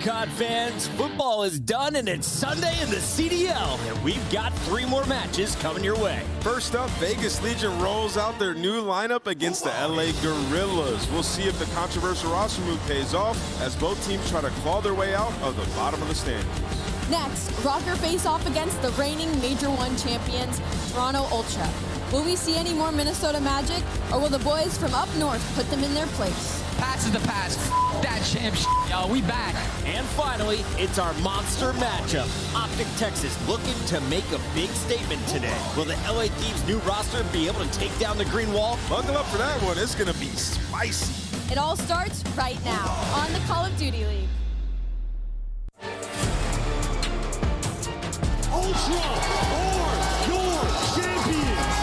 Cod fans, football is done and it's Sunday in the CDL, and we've got 3 more matches coming your way. First up, Vegas Legion rolls out their new lineup against the LA Gorillas. We'll see if the controversial roster move pays off as both teams try to claw their way out of the bottom of the standings. Next, Rocker face off against the reigning Major I champions, Toronto Ultra. Will we see any more Minnesota magic, or will the boys from up north put them in their place? Pass is the pass. That champ yo, we back. And finally, it's our monster matchup. Optic Texas looking to make a big statement today. Will the LA Thieves' new roster be able to take down the green wall? Buckle up for that one. It's going to be spicy. It all starts right now on the Call of Duty League. Ultra are your champions.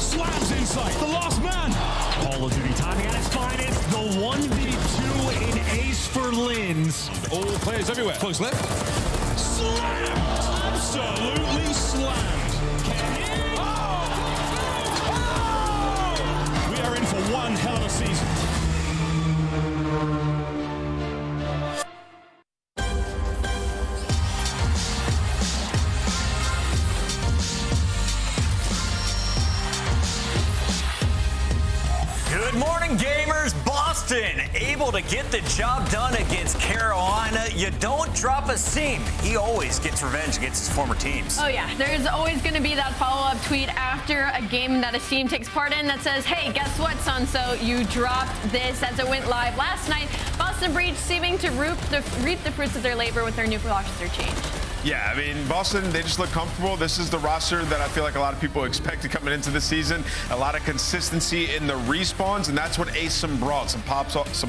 Slams inside, the last man. Call of Duty timing at its finest. The 1v2 in ace for Lins. All players everywhere. Close left. Slammed. Absolutely slammed. We are in for one hell of a season. Good morning, gamers. Boston able to get the job done against Carolina. You don't drop a seam. He always gets revenge against his former teams. Oh, yeah. There's always going to be that follow-up tweet after a game that a team takes part in that says, hey, guess what, son-so? You dropped this as it went live last night. Boston Breach seeming to reap the fruits of their labor with their new roster change. Yeah, I mean, Boston, they just look comfortable. This is the roster that I feel like a lot of people expected coming into the season. A lot of consistency in the respawns, and that's what ASIM brought. Some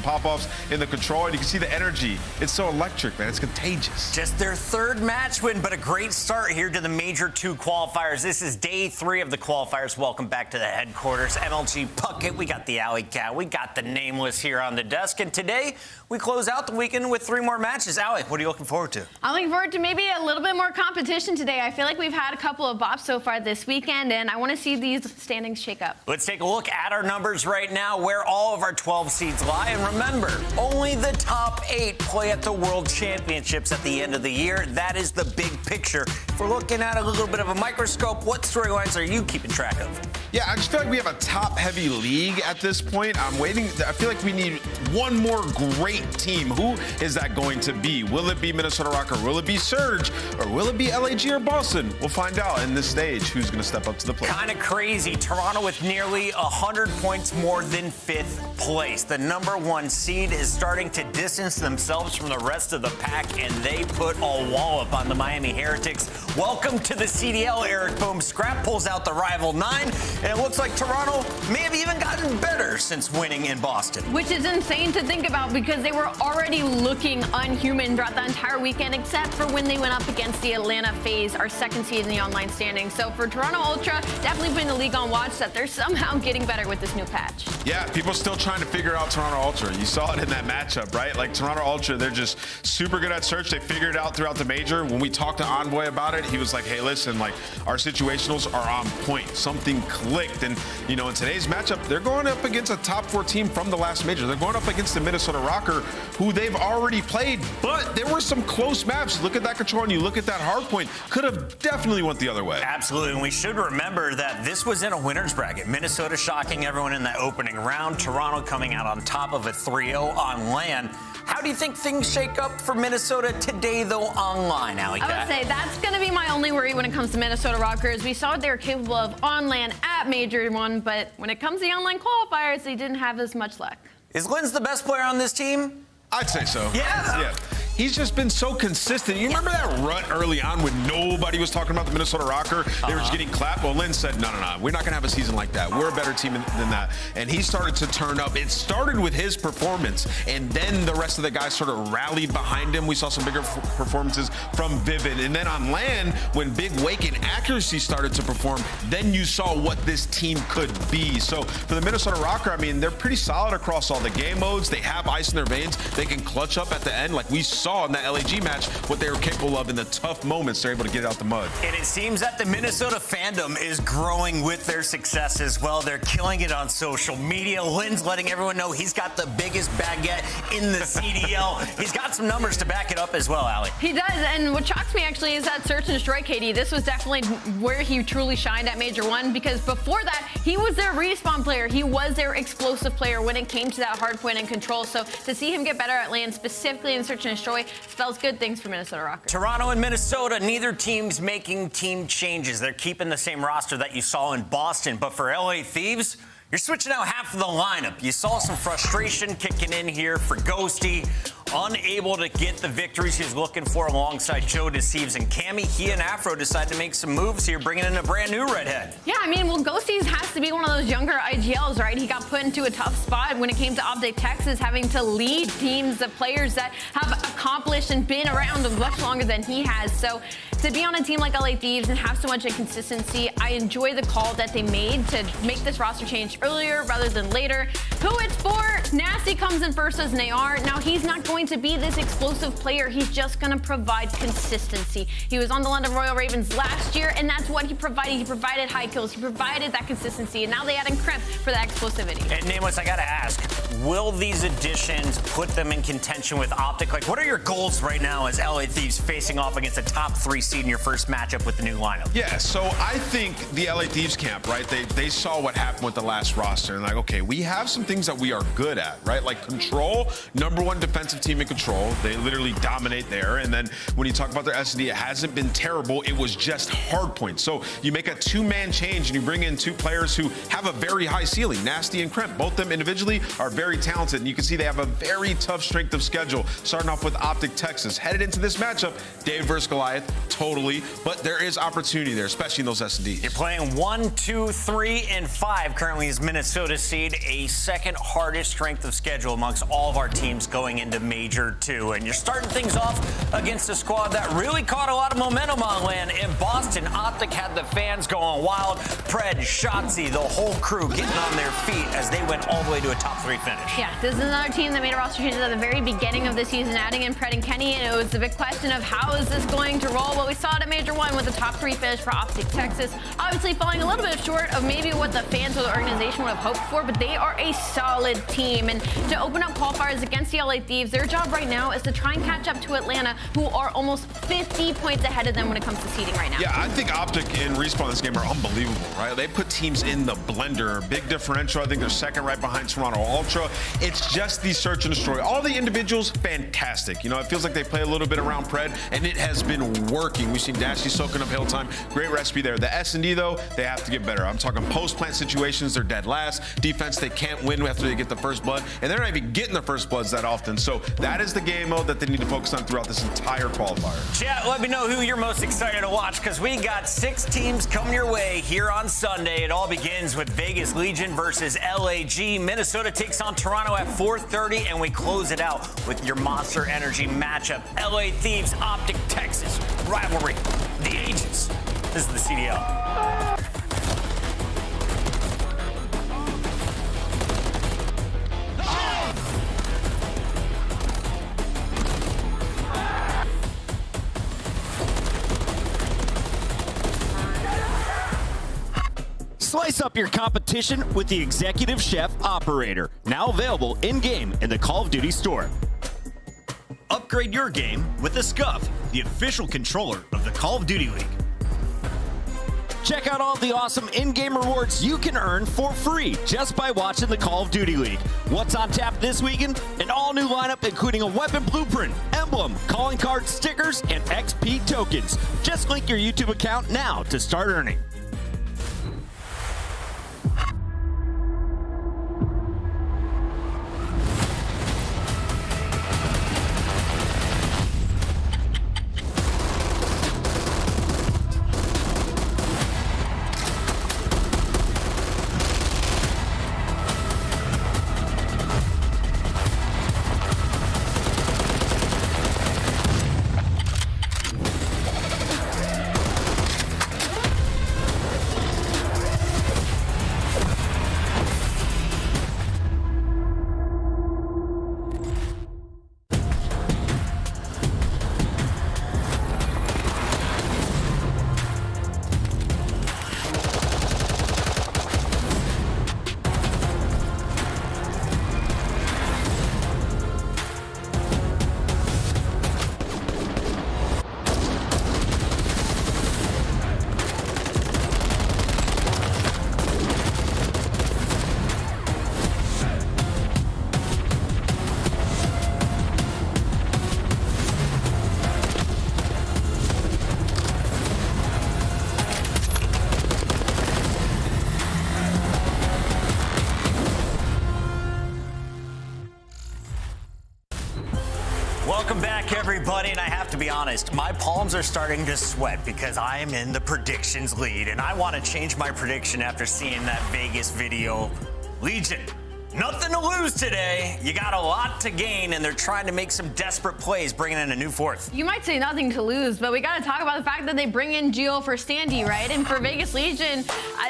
pop-offs in the control, and you can see the energy. It's so electric, man. It's contagious. Just their 3rd match win, but a great start here to the Major II Qualifiers. This is day 3 of the qualifiers. Welcome back to the headquarters. MLG Puckett, we got the Alley Cat, we got the Nameless here on the desk, and today we close out the weekend with 3 more matches. Allie, what are you looking forward to? I'm looking forward to maybe a little bit more competition today. I feel like we've had a couple of bops so far this weekend, and I want to see these standings shake up. Let's take a look at our numbers right now, where all of our 12 seeds lie. And remember, only the top 8 play at the World Championships at the end of the year. That is the big picture. If we're looking at a little bit of a microscope, what storylines are you keeping track of? Yeah, I just feel like we have a top-heavy league at this point. I feel like we need one more great team. Who is that going to be? Will it be Minnesota Rocker? Will it be Surge? Or will it be LAG or Boston? We'll find out in this stage who's going to step up to the plate. Kind of crazy. Toronto with nearly 100 points more than 5th place. The number 1 seed is starting to distance themselves from the rest of the pack, and they put a wallop on the Miami Heretics. Welcome to the CDL, Eric Boom. Scrap pulls out the rival 9, and it looks like Toronto may have even gotten better since winning in Boston. Which is insane to think about because they were already looking unhuman throughout the entire weekend, except for when they went up against the Atlanta FaZe, our 2nd seed in the online standings. So for Toronto Ultra, definitely putting the league on watch that they're somehow getting better with this new patch. Yeah, people still trying to figure out Toronto Ultra. You saw it in that matchup, right? Like Toronto Ultra, they're just super good at search. They figured it out throughout the major. When we talked to Envoy about it, he was like, hey, listen, like our situationals are on point. Something clicked. And, you know, in today's matchup, they're going up against a top 4 team from the last major. They're going up against the Minnesota Rocker, who they've already played, but there were some close maps. Look at that control and you look at that hard point. Could have definitely went the other way. Absolutely, and we should remember that this was in a winner's bracket. Minnesota shocking everyone in that opening round. Toronto coming out on top of a 3-0 on LAN. How do you think things shake up for Minnesota today, though, online, Alley Cat? I would say that's going to be my only worry when it comes to Minnesota Rockers. We saw what they were capable of on LAN at Major I, but when it comes to the online qualifiers, they didn't have as much luck. Is Lins the best player on this team? I'd say so. Yeah. He's just been so consistent. You remember that rut early on when nobody was talking about the Minnesota Rocker? They were just getting clapped. Well, Lynn said, no, we're not going to have a season like that. We're a better team than that. And he started to turn up. It started with his performance, and then the rest of the guys sort of rallied behind him. We saw some bigger performances from Vivid. And then on LAN, when Big Wake and Accuracy started to perform, then you saw what this team could be. So for the Minnesota Rocker, I mean, they're pretty solid across all the game modes. They have ice in their veins. They can clutch up at the end like we saw saw in that LAG match what they were capable of in the tough moments. They're able to get it out the mud. And it seems that the Minnesota fandom is growing with their success as well. They're killing it on social media. Lynn's letting everyone know he's got the biggest baguette in the CDL. He's got some numbers to back it up as well, Allie. He does, and what shocks me actually is that search and destroy, Katie. This was definitely where he truly shined at Major 1, because before that, he was their respawn player. He was their explosive player when it came to that hard point and control. So to see him get better at land, specifically in search and destroy, spells good things for Minnesota Rockers. Toronto and Minnesota, neither team's making team changes. They're keeping the same roster that you saw in Boston. But for LA Thieves, you're switching out half of the lineup. You saw some frustration kicking in here for Ghosty, unable to get the victories he's looking for alongside Joe Deceives and Cammy. He and Afro decided to make some moves here, bringing in a brand new redhead. Yeah, I mean, well, Ghosties has to be one of those younger IGLs, right? He got put into a tough spot when it came to Optic Texas, having to lead teams of players that have accomplished and been around much longer than he has. So to be on a team like LA Thieves and have so much inconsistency, I enjoy the call that they made to make this roster change earlier rather than later. Who it's for? Nasty comes in first as Nayar. Now, he's not going to be this explosive player. He's just going to provide consistency. He was on the London Royal Ravens last year, and that's what he provided. He provided high kills. He provided that consistency, and now they add in Crimp for that explosivity. And Nameless, I got to ask, will these additions put them in contention with Optic? Like, what are your goals right now as LA Thieves facing off against a top 3 seed in your first matchup with the new lineup? Yeah, so I think the LA Thieves camp, right, they saw what happened with the last roster and like, okay, we have some things that we are good at, right? Like control, #1 defensive team in control. They literally dominate there. And then when you talk about their S&D, it hasn't been terrible. It was just hard points. So you make a 2-man change and you bring in 2 players who have a very high ceiling, Nasty and Crimp. Both of them individually are very talented. And you can see they have a very tough strength of schedule, starting off with Optic Texas. Headed into this matchup, David versus Goliath, totally. But there is opportunity there, especially in those S&Ds. You're playing 1, 2, 3, and 5 currently is Minnesota seed, a second hardest strength of schedule amongst all of our teams going into Major 2. And you're starting things off against a squad that really caught a lot of momentum on land in Boston. Optic had the fans going wild. Pred, Shotzi, the whole crew getting on their feet as they went all the way to a top 3 finish. Yeah, this is another team that made a roster changes at the very beginning of the season, adding in Pred and Kenny, and it was the big question of how is this going to roll? Well, we saw it at Major 1 with a top 3 finish for Optic Texas. Obviously falling a little bit short of maybe what the fans or the organization would have hoped for, but they are a solid team. And to open up qualifiers against the LA Thieves, their job right now is to try and catch up to Atlanta, who are almost 50 points ahead of them when it comes to seeding right now. Yeah, I think Optic and Respawn this game are unbelievable, right? They put teams in the blender. Big differential. I think they're second right behind Toronto Ultra. It's just the search and destroy. All the individuals, fantastic. You know, it feels like they play a little bit around Pred, and it has been working. We've seen Dashy soaking up hill time. Great recipe there. The S&D, though, they have to get better. I'm talking post-plant situations. They're dead last. Defense, they can't win after they get the first blood, and they're not even getting the first bloods that often. So that is the game mode that they need to focus on throughout this entire qualifier. Chat, let me know who you're most excited to watch, because we got 6 teams coming your way here on Sunday. It all begins with Vegas Legion versus LAG. Minnesota takes on Toronto at 4:30, and we close it out with your Monster Energy matchup. LA Thieves, Optic Texas, rivalry, the ages. This is the CDL. Slice up your competition with the Executive Chef Operator, now available in-game in the Call of Duty store. Upgrade your game with the Scuff, the official controller of the Call of Duty League. Check out all the awesome in-game rewards you can earn for free just by watching the Call of Duty League. What's on tap this weekend? An all-new lineup including a weapon blueprint, emblem, calling card stickers, and XP tokens. Just link your YouTube account now to start earning. be honest, my palms are starting to sweat because I am in the predictions lead, and I want to change my prediction after seeing that Vegas video. Legion, nothing to lose today. You got a lot to gain, and they're trying to make some desperate plays, bringing in a new fourth. You might say nothing to lose, but we got to talk about the fact that they bring in Gio for Standy, right? And for Vegas Legion,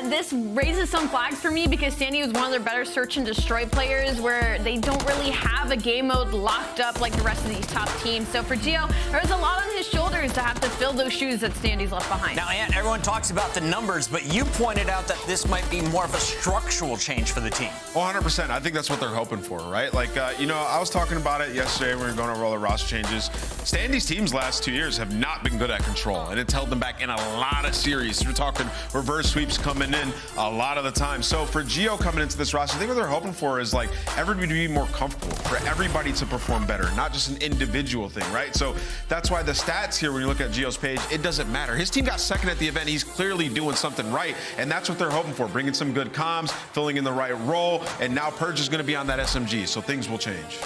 this raises some flags for me because Standy was one of their better search and destroy players where they don't really have a game mode locked up like the rest of these top teams. So for Gio, there's a lot on his shoulders to have to fill those shoes that Standy's left behind. Now, Ant, everyone talks about the numbers, but you pointed out that this might be more of a structural change for the team. 100%. I think that's what they're hoping for, right? Like, I was talking about it yesterday when we were going over all the roster changes. Standy's teams last 2 years have not been good at control, and it's held them back in a lot of series. We're talking reverse sweeps coming in a lot of the time. So for Gio coming into this roster, I think what they're hoping for is like everybody to be more comfortable, for everybody to perform better, not just an individual thing, right? So that's why the stats here, when you look at Gio's page, it doesn't matter. His team got second at the event. He's clearly doing something right, and that's what they're hoping for, bringing some good comms, filling in the right role, and now Purge is going to be on that SMG, so things will change.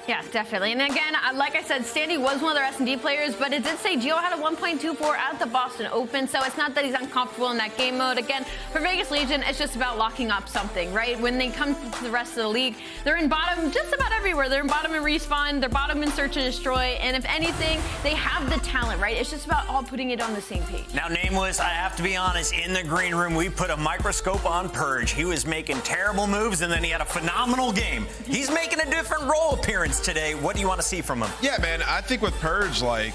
Yeah, definitely. And again, like I said, Standy was one of their S&D players, but it did say Gio had a 1.24 at the Boston Open, so it's not that he's uncomfortable in that game mode. Again, for Vegas Legion, it's just about locking up something, right? When they come to the rest of the league, they're in bottom just about everywhere. They're in bottom in respawn, they're bottom in search and destroy, and if anything, they have the talent, right? It's just about all putting it on the same page. Now, Nameless, I have to be honest, in the green room, we put a microscope on Purge. He was making terrible moves, and then he had a phenomenal game. He's making a different role appearance today. What do you want to see from him? Yeah, man, I think with Purge, like,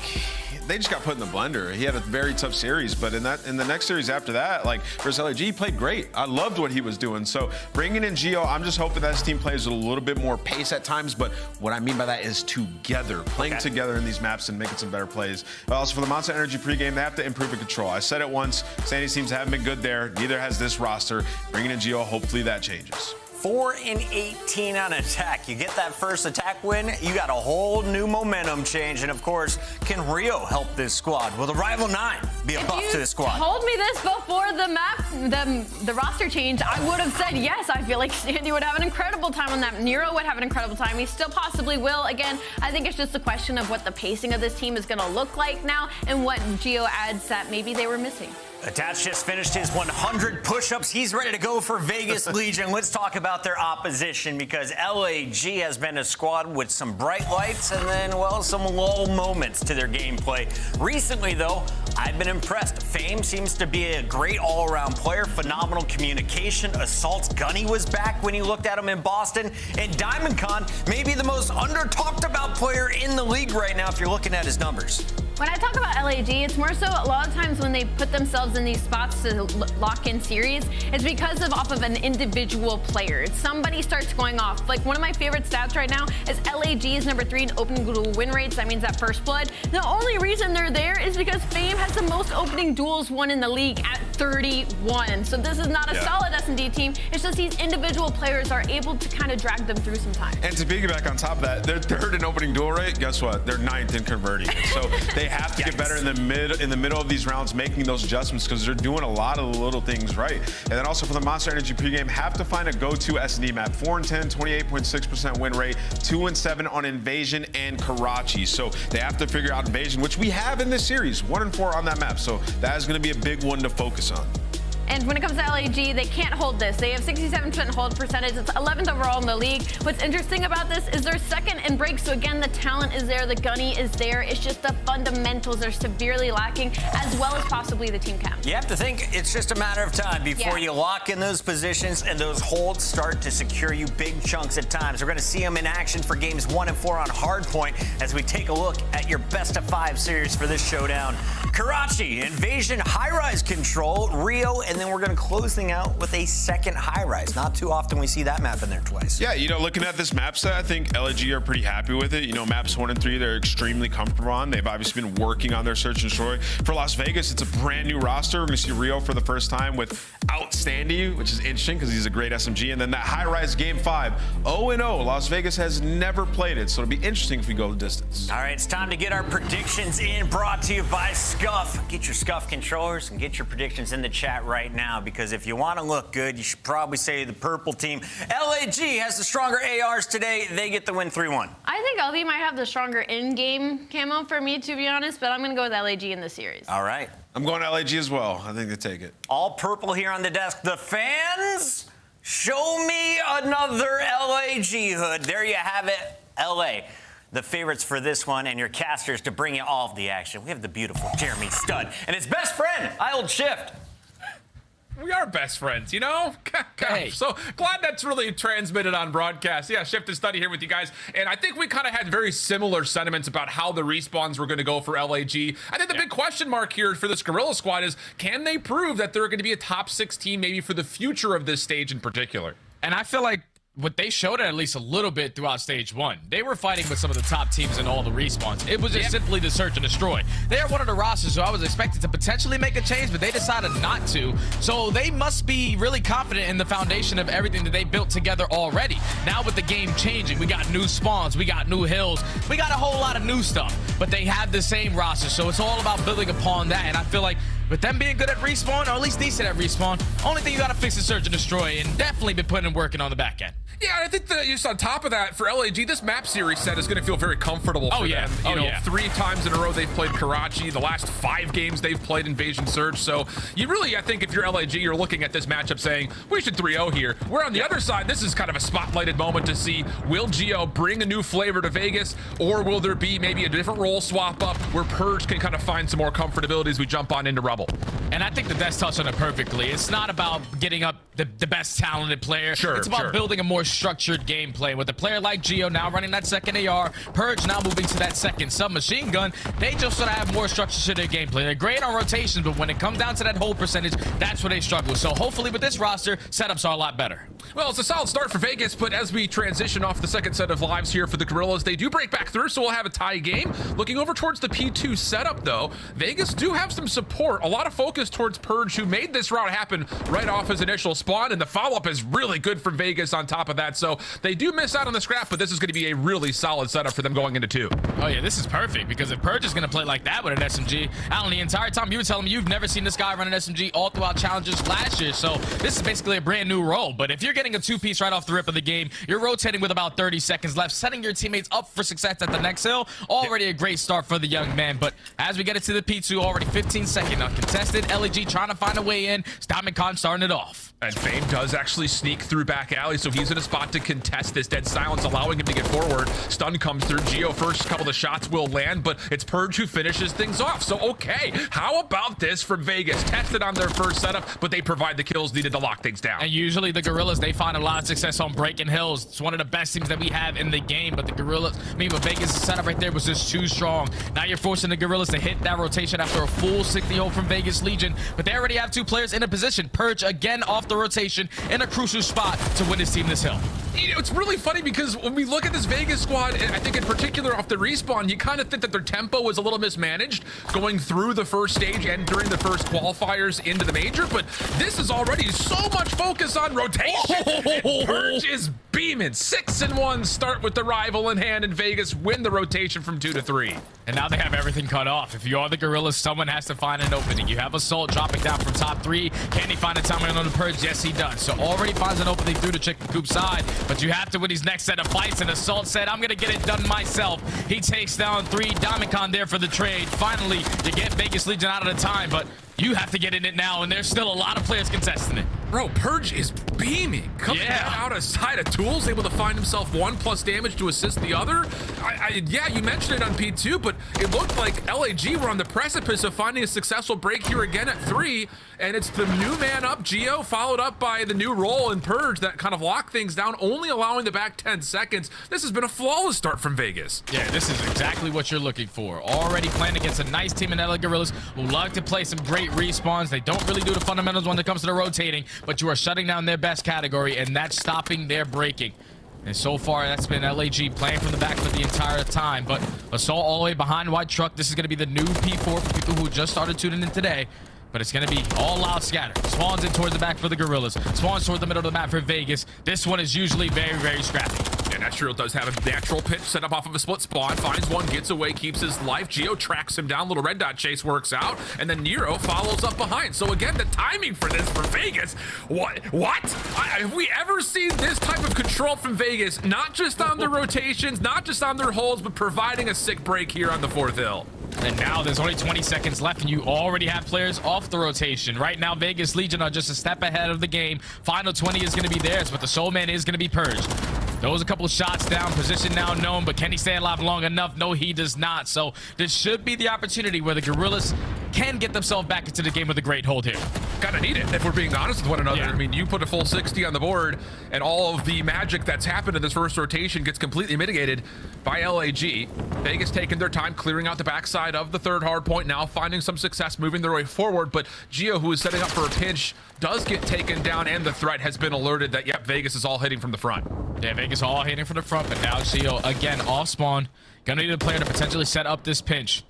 they just got put in the blender. He had a very tough series, but in the next series after that, like, versus LAG, he played great. I loved what he was doing. So bringing in Gio, I'm just hoping that his team plays with a little bit more pace at times, but what I mean by that is together, playing together in these maps and making some better plays. Also, for the Monster Energy pregame, they have to improve in control. I said it once, Sandy's teams haven't been good there. Neither has this roster. Bringing in Gio, hopefully that changes. 4-18 on attack. You get that first attack win, you got a whole new momentum change. And of course, can Rio help this squad? Will the Rival 9 be a buff to this squad? If you told me this before the map, the roster change, I would have said yes. I feel like Standy would have an incredible time on that. Nero would have an incredible time. He still possibly will. Again, I think it's just a question of what the pacing of this team is going to look like now and what Gio adds that maybe they were missing. Attach just finished his 100 push-ups. He's ready to go for Vegas Legion. Let's talk about their opposition because LAG has been a squad with some bright lights and then, well, some lull moments to their gameplay. Recently, though, I've been impressed. Fame seems to be a great all-around player, phenomenal communication. Assault's Gunny was back when you looked at him in Boston. And Diamond Con may be the most under-talked-about player in the league right now if you're looking at his numbers. When I talk about LAG, it's more so a lot of times when they put themselves in these spots to lock in series, it's because of off of an individual player. Somebody starts going off. Like one of my favorite stats right now is LAG is number 3 in opening duel win rates. That means that first blood. The only reason they're there is because Fame has the most opening duels won in the league at 31. So this is not a solid S&D team. It's just these individual players are able to kind of drag them through some time. And to piggyback on top of that, they're third in opening duel rate. Guess what? They're 9th in converting. So they have to get better in the middle of these rounds, making those adjustments because they're doing a lot of the little things right. And then also for the Monster Energy pregame, have to find a go-to S&D map. 4-10, 28.6% win rate, 2-7 on Invasion and Karachi. So they have to figure out Invasion, which we have in this series, 1-4 on that map. So that is going to be a big one to focus on. And when it comes to LAG, they can't hold this. They have 67% hold percentage. It's 11th overall in the league. What's interesting about this is they're second in breaks. So again, the talent is there, the gunny is there. It's just the fundamentals are severely lacking, as well as possibly the team cam. You have to think it's just a matter of time before you lock in those positions and those holds start to secure you big chunks at times. We're going to see them in action for games 1 and 4 on Hardpoint as we take a look at your best of 5 series for this showdown. Karachi, Invasion, high-rise control, Rio, and then we're going to close things out with a second high-rise. Not too often we see that map in there twice. Yeah, looking at this map set, I think LAG are pretty happy with it. Maps 1 and 3, they're extremely comfortable on. They've obviously been working on their search and destroy. For Las Vegas, it's a brand new roster. We're going to see Rio for the first time without Standy, which is interesting because he's a great SMG. And then that high-rise game 5, 0-0. Las Vegas has never played it, so it'll be interesting if we go the distance. All right, it's time to get our predictions in, brought to you by Scuff. Get your Scuff controllers and get your predictions in the chat right right now, because if you want to look good, you should probably say the purple team. LAG has the stronger ARs today. They get the win 3-1. I think LB might have the stronger in-game camo for me, to be honest, but I'm going to go with LAG in the series. All right. I'm going LAG as well. I think they take it. All purple here on the desk. The fans, show me another LAG hood. There you have it, LA. The favorites for this one, and your casters to bring you all of the action. We have the beautiful Jeremy Stud and his best friend, Ild Shift. We are best friends, you know? Hey. So glad that's really transmitted on broadcast. Yeah, Shift and Study here with you guys. And I think we kind of had very similar sentiments about how the respawns were going to go for LAG. I think the big question mark here for this Gorilla squad is, can they prove that they're going to be a top 16 maybe for the future of this stage in particular? And I feel like what they showed at least a little bit throughout stage 1. They were fighting with some of the top teams in all the respawns. It was just simply the search and destroy. They are one of the rosters who I was expected to potentially make a change, but they decided not to. So they must be really confident in the foundation of everything that they built together already. Now with the game changing, we got new spawns, we got new hills, we got a whole lot of new stuff, but they have the same roster. So it's all about building upon that. And I feel like with them being good at respawn, or at least decent at respawn, only thing you got to fix is search and destroy, and definitely been putting in working on the back end. Yeah, I think that just on top of that, for LAG, this map series set is going to feel very comfortable for them. You know, 3 times in a row they've played Karachi. The last 5 games they've played Invasion Surge. So you really, I think if you're LAG, you're looking at this matchup saying, we should 3-0 here. Where on the other side, this is kind of a spotlighted moment to see, will Geo bring a new flavor to Vegas, or will there be maybe a different role swap up where Purge can kind of find some more comfortability as we jump on into Rubble? And I think the Death touched on it perfectly. It's not about getting up the best talented player. It's about building a more structured gameplay. With a player like Geo now running that second AR, Purge now moving to that second submachine gun, they just sort of have more structure to their gameplay. They're great on rotations, but when it comes down to that hold percentage, that's where they struggle. So hopefully with this roster, setups are a lot better. Well, it's a solid start for Vegas, but as we transition off the second set of lives here for the Gorillas, they do break back through, so we'll have a tie game. Looking over towards the P2 setup, though, Vegas do have some support, a lot of focus towards Purge, who made this route happen right off his initial spawn, and the follow-up is really good from Vegas on top of that, so they do miss out on the scrap, but this is going to be a really solid setup for them going into 2. Oh yeah, this is perfect, because if Purge is going to play like that with an SMG, Alan, the entire time you were telling me you've never seen this guy run an SMG all throughout challenges last year, so this is basically a brand new role. But if you're getting a 2-piece right off the rip of the game, you're rotating with about 30 seconds left, setting your teammates up for success at the next hill. Already a great start for the young man, but as we get into the P2, already 15-second uncontested, LAG trying to find a way in, Stamikon starting it off. And Fame does actually sneak through back alley, so he's in a spot to contest this dead silence, allowing him to get forward. Stun comes through. Geo first couple of the shots will land, but it's Purge who finishes things off. So, okay, how about this from Vegas? Tested on their first setup, but they provide the kills needed to lock things down. And usually the Gorillas, they find a lot of success on breaking hills. It's one of the best teams that we have in the game, but the Gorillas, but Vegas' setup right there was just too strong. Now you're forcing the Gorillas to hit that rotation after a full 60 ult from Vegas Legion, but they already have 2 players in a position. Purge again off the rotation in a crucial spot to win his team this hill. You know, it's really funny because when we look at this Vegas squad, and I think in particular off the respawn, you kind of think that their tempo was a little mismanaged going through the first stage and during the first qualifiers into the major, but this is already so much focus on rotation. Purge is beaming. 6-1 start with the rival in hand, and Vegas win the rotation from 2 to 3. And now they have everything cut off. If you are the Gorillas, someone has to find an opening. You have Assault dropping down from top 3. Can he find a timing on the Purge? Yes, he does. So already finds an opening through the chicken coop side, but you have to win these next set of fights, and Assault said, I'm going to get it done myself. He takes down 3. Diamondcon there for the trade. Finally, you get Vegas Legion out of the time, but you have to get in it now, and there's still a lot of players contesting it. Bro, Purge is beaming. Coming out of side of tools, able to find himself 1+ damage to assist the other. Yeah, you mentioned it on P2, but it looked like LAG were on the precipice of finding a successful break here again at 3, and it's the new man up, Geo, followed up by the new role in Purge that kind of locked things down, only allowing the back 10 seconds. This has been a flawless start from Vegas. Yeah, this is exactly what you're looking for. Already playing against a nice team in LA Gorillas who love to play some great respawns. They don't really do the fundamentals when it comes to the rotating, but you are shutting down their best category, and that's stopping their breaking. And so far, that's been LAG playing from the back for the entire time. But Assault all the way behind White Truck. This is going to be the new P4 for people who just started tuning in today. but it's going to be all out scatter. Spawns in towards the back for the Gorillas. Spawns toward the middle of the map for Vegas. This one is usually very, very scrappy. And Astral does have a natural pitch set up off of a split spawn. Finds one, gets away, keeps his life. Geo tracks him down. Little red dot chase works out. And then Nero follows up behind. So again, the timing for this for Vegas. What? Have we ever seen this type of control from Vegas? Not just on their rotations, not just on their holds, but providing a sick break here on the 4th hill. And now there's only 20 seconds left, and you already have players off the rotation. Right now, Vegas Legion are just a step ahead of the game. Final 20 is going to be theirs, but the Soul Man is going to be purged. Those a couple of shots down, position now known, but can he stay alive long enough? No, he does not. So this should be the opportunity where the Gorillas can get themselves back into the game with a great hold here. Kind of need it, if we're being honest with one another. Yeah. I mean, you put a full 60 on the board, and all of the magic that's happened in this first rotation gets completely mitigated by LAG. Vegas taking their time, clearing out the backside of the 3rd hard point, now finding some success, moving their way forward. But Geo, who is setting up for a pinch, does get taken down, and the threat has been alerted that, yep, Vegas is all hitting from the front. Yeah, Vegas all hitting from the front, but now Geo, again, off spawn. Gonna need a player to potentially set up this pinch.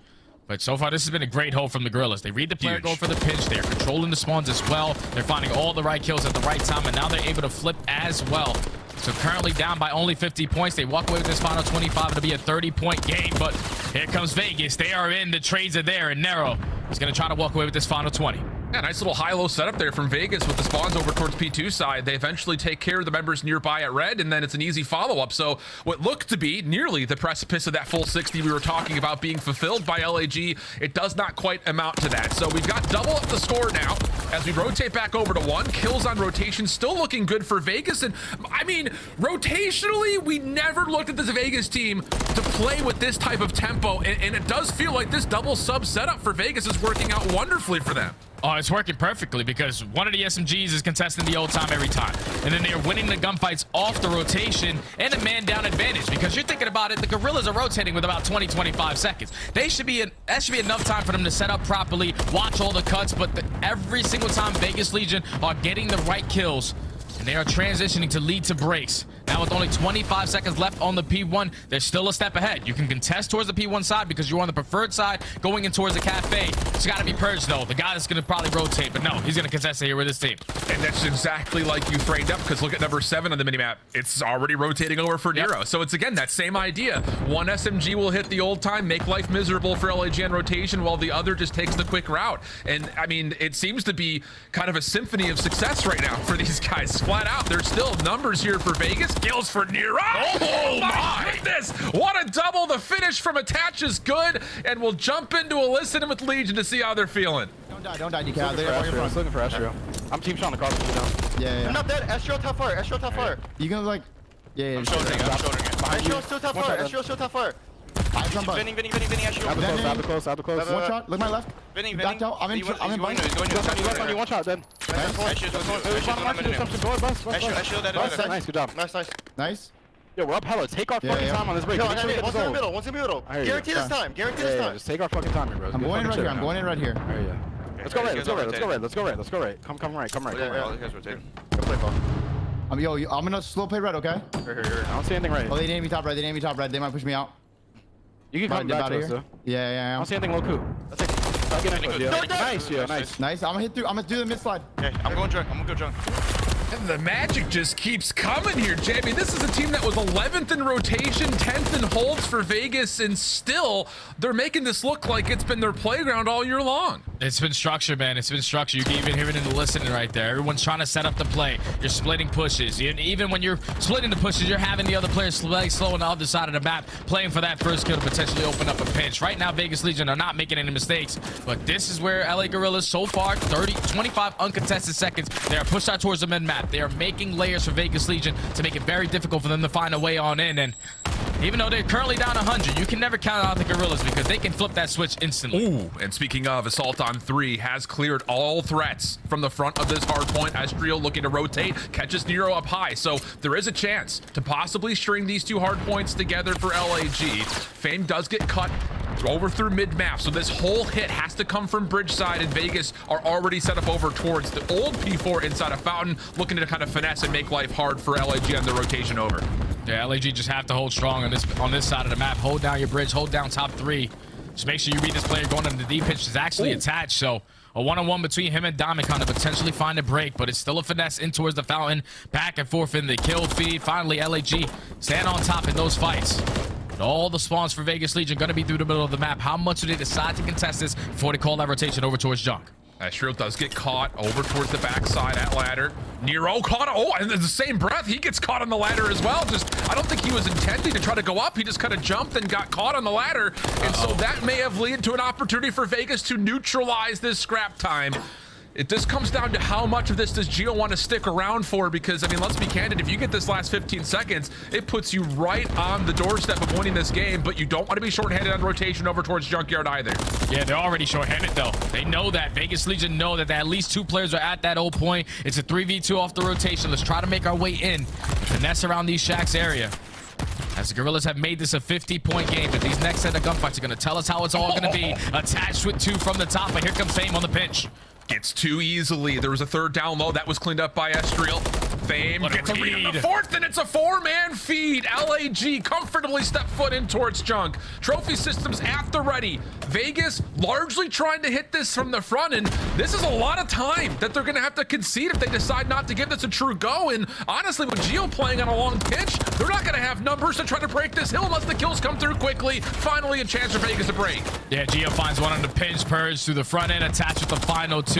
But so far, this has been a great hold from the Gorillas. They read the player, go for the pinch. They're controlling the spawns as well. They're finding all the right kills at the right time, and now they're able to flip as well. So currently down by only 50 points. They walk away with this final 25. It'll be a 30-point game, but here comes Vegas. They are in. The trades are there, and Nero is going to try to walk away with this final 20. Yeah, nice little high-low setup there from Vegas with the spawns over towards P2 side. They eventually take care of the members nearby at red, and then it's an easy follow-up. So what looked to be nearly the precipice of that full 60 we were talking about being fulfilled by LAG, it does not quite amount to that. So we've got double up the score now as we rotate back over to 1. Kills on rotation still looking good for Vegas. And I mean, rotationally, we never looked at this Vegas team to play with this type of tempo, and it does feel like this double sub setup for Vegas is working out wonderfully for them. Oh, it's working perfectly because one of the SMGs is contesting the old time every time. And then they're winning the gunfights off the rotation and a man down advantage because you're thinking about it, the Gorillas are rotating with about 20-25 seconds. That should be enough time for them to set up properly, watch all the cuts, but every single time Vegas Legion are getting the right kills and they are transitioning to lead to breaks. Now with only 25 seconds left on the P1, they're still a step ahead. You can contest towards the P1 side because you're on the preferred side going in towards the cafe. It's got to be purged though. The guy is going to probably rotate, but no, he's going to contest it here with his team. And that's exactly like you framed up because look at number 7 on the minimap. It's already rotating over for Nero. So it's again that same idea. One SMG will hit the old time, make life miserable for LAG on rotation while the other just takes the quick route. And I mean, it seems to be kind of a symphony of success right now for these guys. Flat out, there's still numbers here for Vegas. Kills for Nero. Oh my goodness! What a double! The finish from Attach is good, and we'll jump into a listen with Legion to see how they're feeling. Don't die, DK. Looking for Astro. I'm team shot across the down. Yeah. I'm not dead. Astro top fire. Astro top fire. You gonna like? Yeah. I'm shouldering it. Astro still top fire. Astro still top fire. Vinning, Astro. Out the close. One shot. Look my left. Vinning. Backed out. I'm in blind. He's going. One shot dead. Nice. Good job. Nice. Yo, we're up hella. Take our fucking time on this break. One's in the middle. Guarantee this time. Just take our fucking time, bro. I'm going in right here. Let's go right. Come right. I'm gonna slow play red, okay? Here. I don't see anything right. Oh, they didn't be top red. They might push me out. You can come back to us, though. Yeah. I don't see anything low coup. Nice. I'm gonna do the mid slide. Okay, I'm gonna go drunk. And the magic just keeps coming here, Jamie. This is a team that was 11th in rotation, 10th in holds for Vegas, and still they're making this look like it's been their playground all year long. It's been structure, man. It's been structure. You can even hear it in the listening right there. Everyone's trying to set up the play. You're splitting pushes. Even when you're splitting the pushes, you're having the other players play slow on the other side of the map, playing for that first kill to potentially open up a pinch. Right now, Vegas Legion are not making any mistakes, but this is where LA Gorillas, so far, 25 uncontested seconds. They are pushed out towards the mid map. They are making layers for Vegas Legion to make it very difficult for them to find a way on in. And even though they're currently down 100, you can never count out the Gorillas because they can flip that switch instantly. Ooh, and speaking of, Assault on 3 has cleared all threats from the front of this hard point. Astrio looking to rotate, catches Nero up high. So there is a chance to possibly string these two hard points together for LAG. Fame does get cut over through mid-map, so this whole hit has to come from bridge side, and Vegas are already set up over towards the old P4 inside of Fountain, looking to kind of finesse and make life hard for LAG on the rotation over. Yeah, LAG just have to hold strong on this side of the map. Hold down your bridge, hold down top 3. Just make sure you read this player going into the deep pitch is actually attached, so A one-on-one between him and Diamond to potentially find a break, but it's still a finesse in towards the fountain. Back and forth in the kill feed. Finally, LAG stand on top in those fights. But all the spawns for Vegas Legion going to be through the middle of the map. How much do they decide to contest this before they call that rotation over towards Junk? Astro does get caught over towards the backside at ladder. Nero caught. Oh, and in the same breath, he gets caught on the ladder as well. I don't think he was intending to try to go up. He just kind of jumped and got caught on the ladder. And so that may have led to an opportunity for Vegas to neutralize this scrap time. This comes down to how much of this does Gio want to stick around for, because, I mean, let's be candid, if you get this last 15 seconds, it puts you right on the doorstep of winning this game, but you don't want to be short-handed on rotation over towards Junkyard either. Yeah, they're already short-handed, though. They know that. Vegas Legion know that at least 2 players are at that old point. It's a 3v2 off the rotation. Let's try to make our way in. Finesse around these shacks area. As the Gorillas have made this a 50-point game, but these next set of gunfights are going to tell us how it's all going to be. Attached with 2 from the top, but here comes Fame on the pinch. Gets 2 easily. There was a 3rd down low. That was cleaned up by Estriel. Fame gets a read on the 4th, and it's a 4-man feed. LAG comfortably step foot in towards Junk. Trophy systems at the ready. Vegas largely trying to hit this from the front, and this is a lot of time that they're going to have to concede if they decide not to give this a true go. And honestly, with Gio playing on a long pinch, they're not going to have numbers to try to break this hill unless the kills come through quickly. Finally, a chance for Vegas to break. Yeah, Gio finds one on the pinch, purge through the front end, attached with the final 2.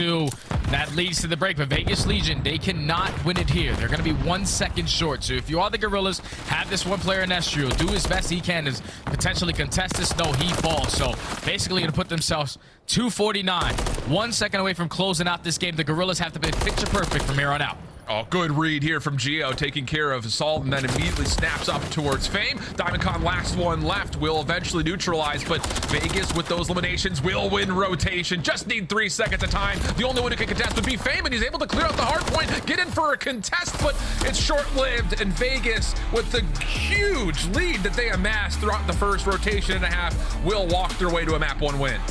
That leads to the break, but Vegas Legion, they cannot win it here. They're going to be 1 second short. So if you are the Gorillas, have this one player in Estriel, do his best he can to potentially contest this. No, he falls. So basically going to put themselves 249, 1 second away from closing out this game. The Gorillas have to be picture perfect from here on out. Oh, good read here from Gio, taking care of Assault, and then immediately snaps up towards Fame. DiamondCon, last one left, will eventually neutralize, but Vegas with those eliminations will win rotation. Just need 3 seconds of time. The only one who can contest would be Fame, and he's able to clear out the hard point, get in for a contest, but it's short-lived, and Vegas, with the huge lead that they amassed throughout the first rotation and a half, will walk their way to a map 1 win.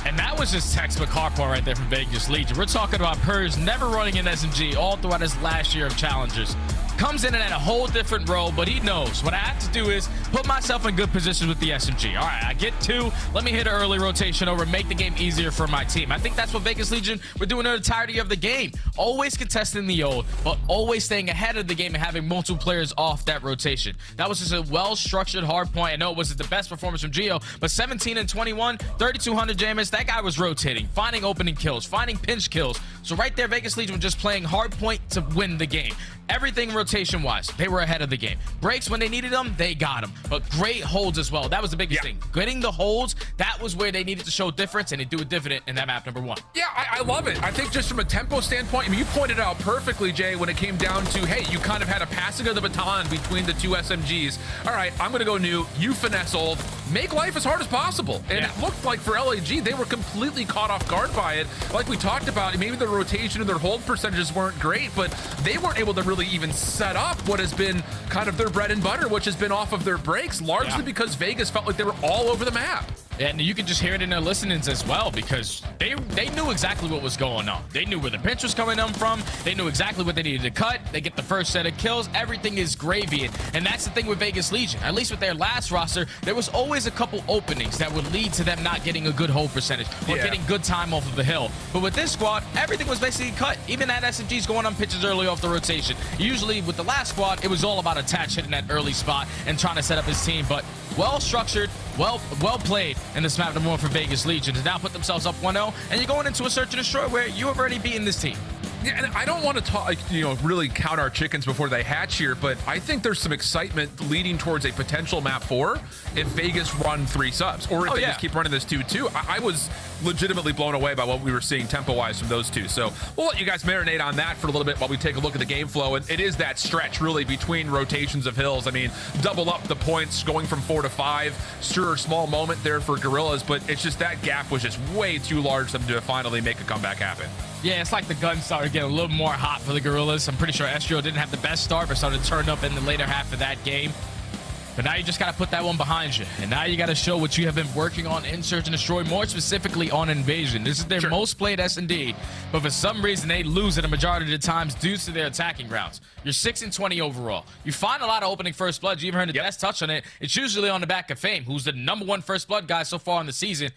And that was just textbook hardpoint right there from Vegas Legion. We're talking about Purge never running in SMG all throughout his last year of challengers. Comes in at a whole different role, but he knows what I have to do is put myself in good positions with the SMG. All right, I get 2. Let me hit an early rotation over, make the game easier for my team. I think that's what Vegas Legion were doing in the entirety of the game. Always contesting the old, but always staying ahead of the game and having multiple players off that rotation. That was just a well-structured hard point. I know it wasn't the best performance from Gio, but 17 and 21, 3,200 jammers. That guy was rotating, finding opening kills, finding pinch kills. So right there, Vegas Legion was just playing hard point to win the game. Everything rotation-wise, they were ahead of the game. Breaks when they needed them, they got them. But great holds as well. That was the biggest thing. Getting the holds, that was where they needed to show difference, and they do a dividend in that map number 1. Yeah, I love it. I think just from a tempo standpoint, I mean, you pointed out perfectly, Jay, when it came down to, hey, you kind of had a passing of the baton between the 2 SMGs. All right, I'm going to go new. You finesse old. Make life as hard as possible. And it looked like for LAG, they were completely caught off guard by it. Like we talked about, maybe the rotation and their hold percentages weren't great, but they weren't able to really even set up what has been kind of their bread and butter, which has been off of their breaks, largely because Vegas felt like they were all over the map. And you can just hear it in their listenings as well, because they knew exactly what was going on. They knew where the pinch was coming from. They knew exactly what they needed to cut. They get the first set of kills. Everything is gravy. And that's the thing with Vegas Legion. At least with their last roster, there was always a couple openings that would lead to them not getting a good hold percentage or getting good time off of the hill. But with this squad, everything was basically cut. Even that SMG's going on pitches early off the rotation. Usually with the last squad, it was all about attach hitting that early spot and trying to set up his team. But well structured, well played in this map number 1 for Vegas Legion to now put themselves up 1-0, and you're going into a search and destroy where you have already beaten this team. Yeah, and I don't want to talk, really count our chickens before they hatch here, but I think there's some excitement leading towards a potential map 4 if Vegas run 3 subs, or if they just keep running this 2-2. I was legitimately blown away by what we were seeing tempo-wise from those 2. So we'll let you guys marinate on that for a little bit while we take a look at the game flow. And it is that stretch, really, between rotations of hills. I mean, double up the points, going from 4 to 5. Sure, small moment there for Gorillas, but it's just that gap was just way too large for them to finally make a comeback happen. Yeah, it's like the gun started getting a little more hot for the Gorillas. I'm pretty sure Estriel didn't have the best start, but started to turn up in the later half of that game. But now you just got to put that one behind you. And now you got to show what you have been working on in Search and Destroy, more specifically on Invasion. This is their most played S&D, but for some reason they lose it a majority of the times due to their attacking rounds. You're 6 and 20 overall. You find a lot of opening first blood. You even heard the best touch on it. It's usually on the back of Fame, who's the #1 first blood guy so far in the season.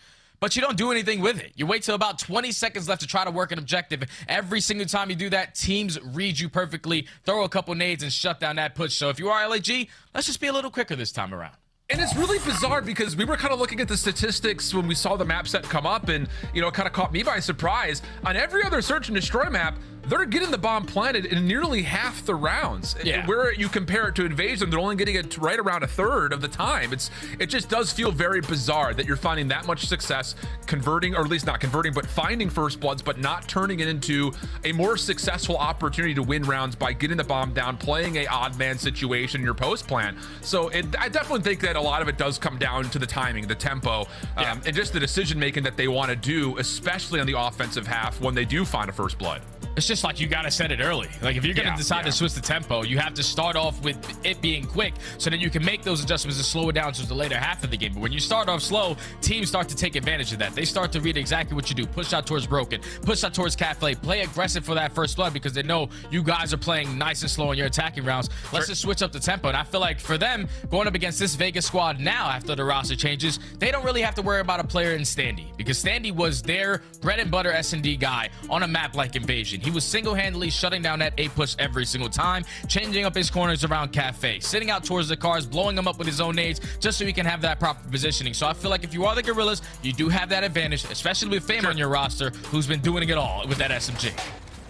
but you don't do anything with it. You wait till about 20 seconds left to try to work an objective. Every single time you do that, teams read you perfectly, throw a couple nades, and shut down that push. So if you are LAG, let's just be a little quicker this time around. And it's really bizarre because we were kind of looking at the statistics when we saw the map set come up, and it kind of caught me by surprise. On every other search and destroy map, they're getting the bomb planted in nearly half the rounds. Yeah. Where you compare it to Invasion, they're only getting it right around a third of the time. It just does feel very bizarre that you're finding that much success converting, or at least not converting, but finding first bloods, but not turning it into a more successful opportunity to win rounds by getting the bomb down, playing a odd man situation in your post plan. So I definitely think that a lot of it does come down to the timing, the tempo, and just the decision making that they want to do, especially on the offensive half when they do find a first blood. It's just like you got to set it early. Like if you're going to decide to switch the tempo, you have to start off with it being quick so that you can make those adjustments and slow it down to the later half of the game. But when you start off slow, teams start to take advantage of that. They start to read exactly what you do. Push out towards Broken, push out towards Cafe, play aggressive for that first blood because they know you guys are playing nice and slow in your attacking rounds. Let's just switch up the tempo. And I feel like for them, going up against this Vegas squad now after the roster changes, they don't really have to worry about a player in Standy because Standy was their bread and butter S&D guy on a map like Invasion. He was single-handedly shutting down that A push every single time, changing up his corners around Cafe, sitting out towards the cars, blowing them up with his own nades just so he can have that proper positioning. So I feel like if you are the Gorillas, you do have that advantage, especially with Fame on your roster, who's been doing it all with that SMG.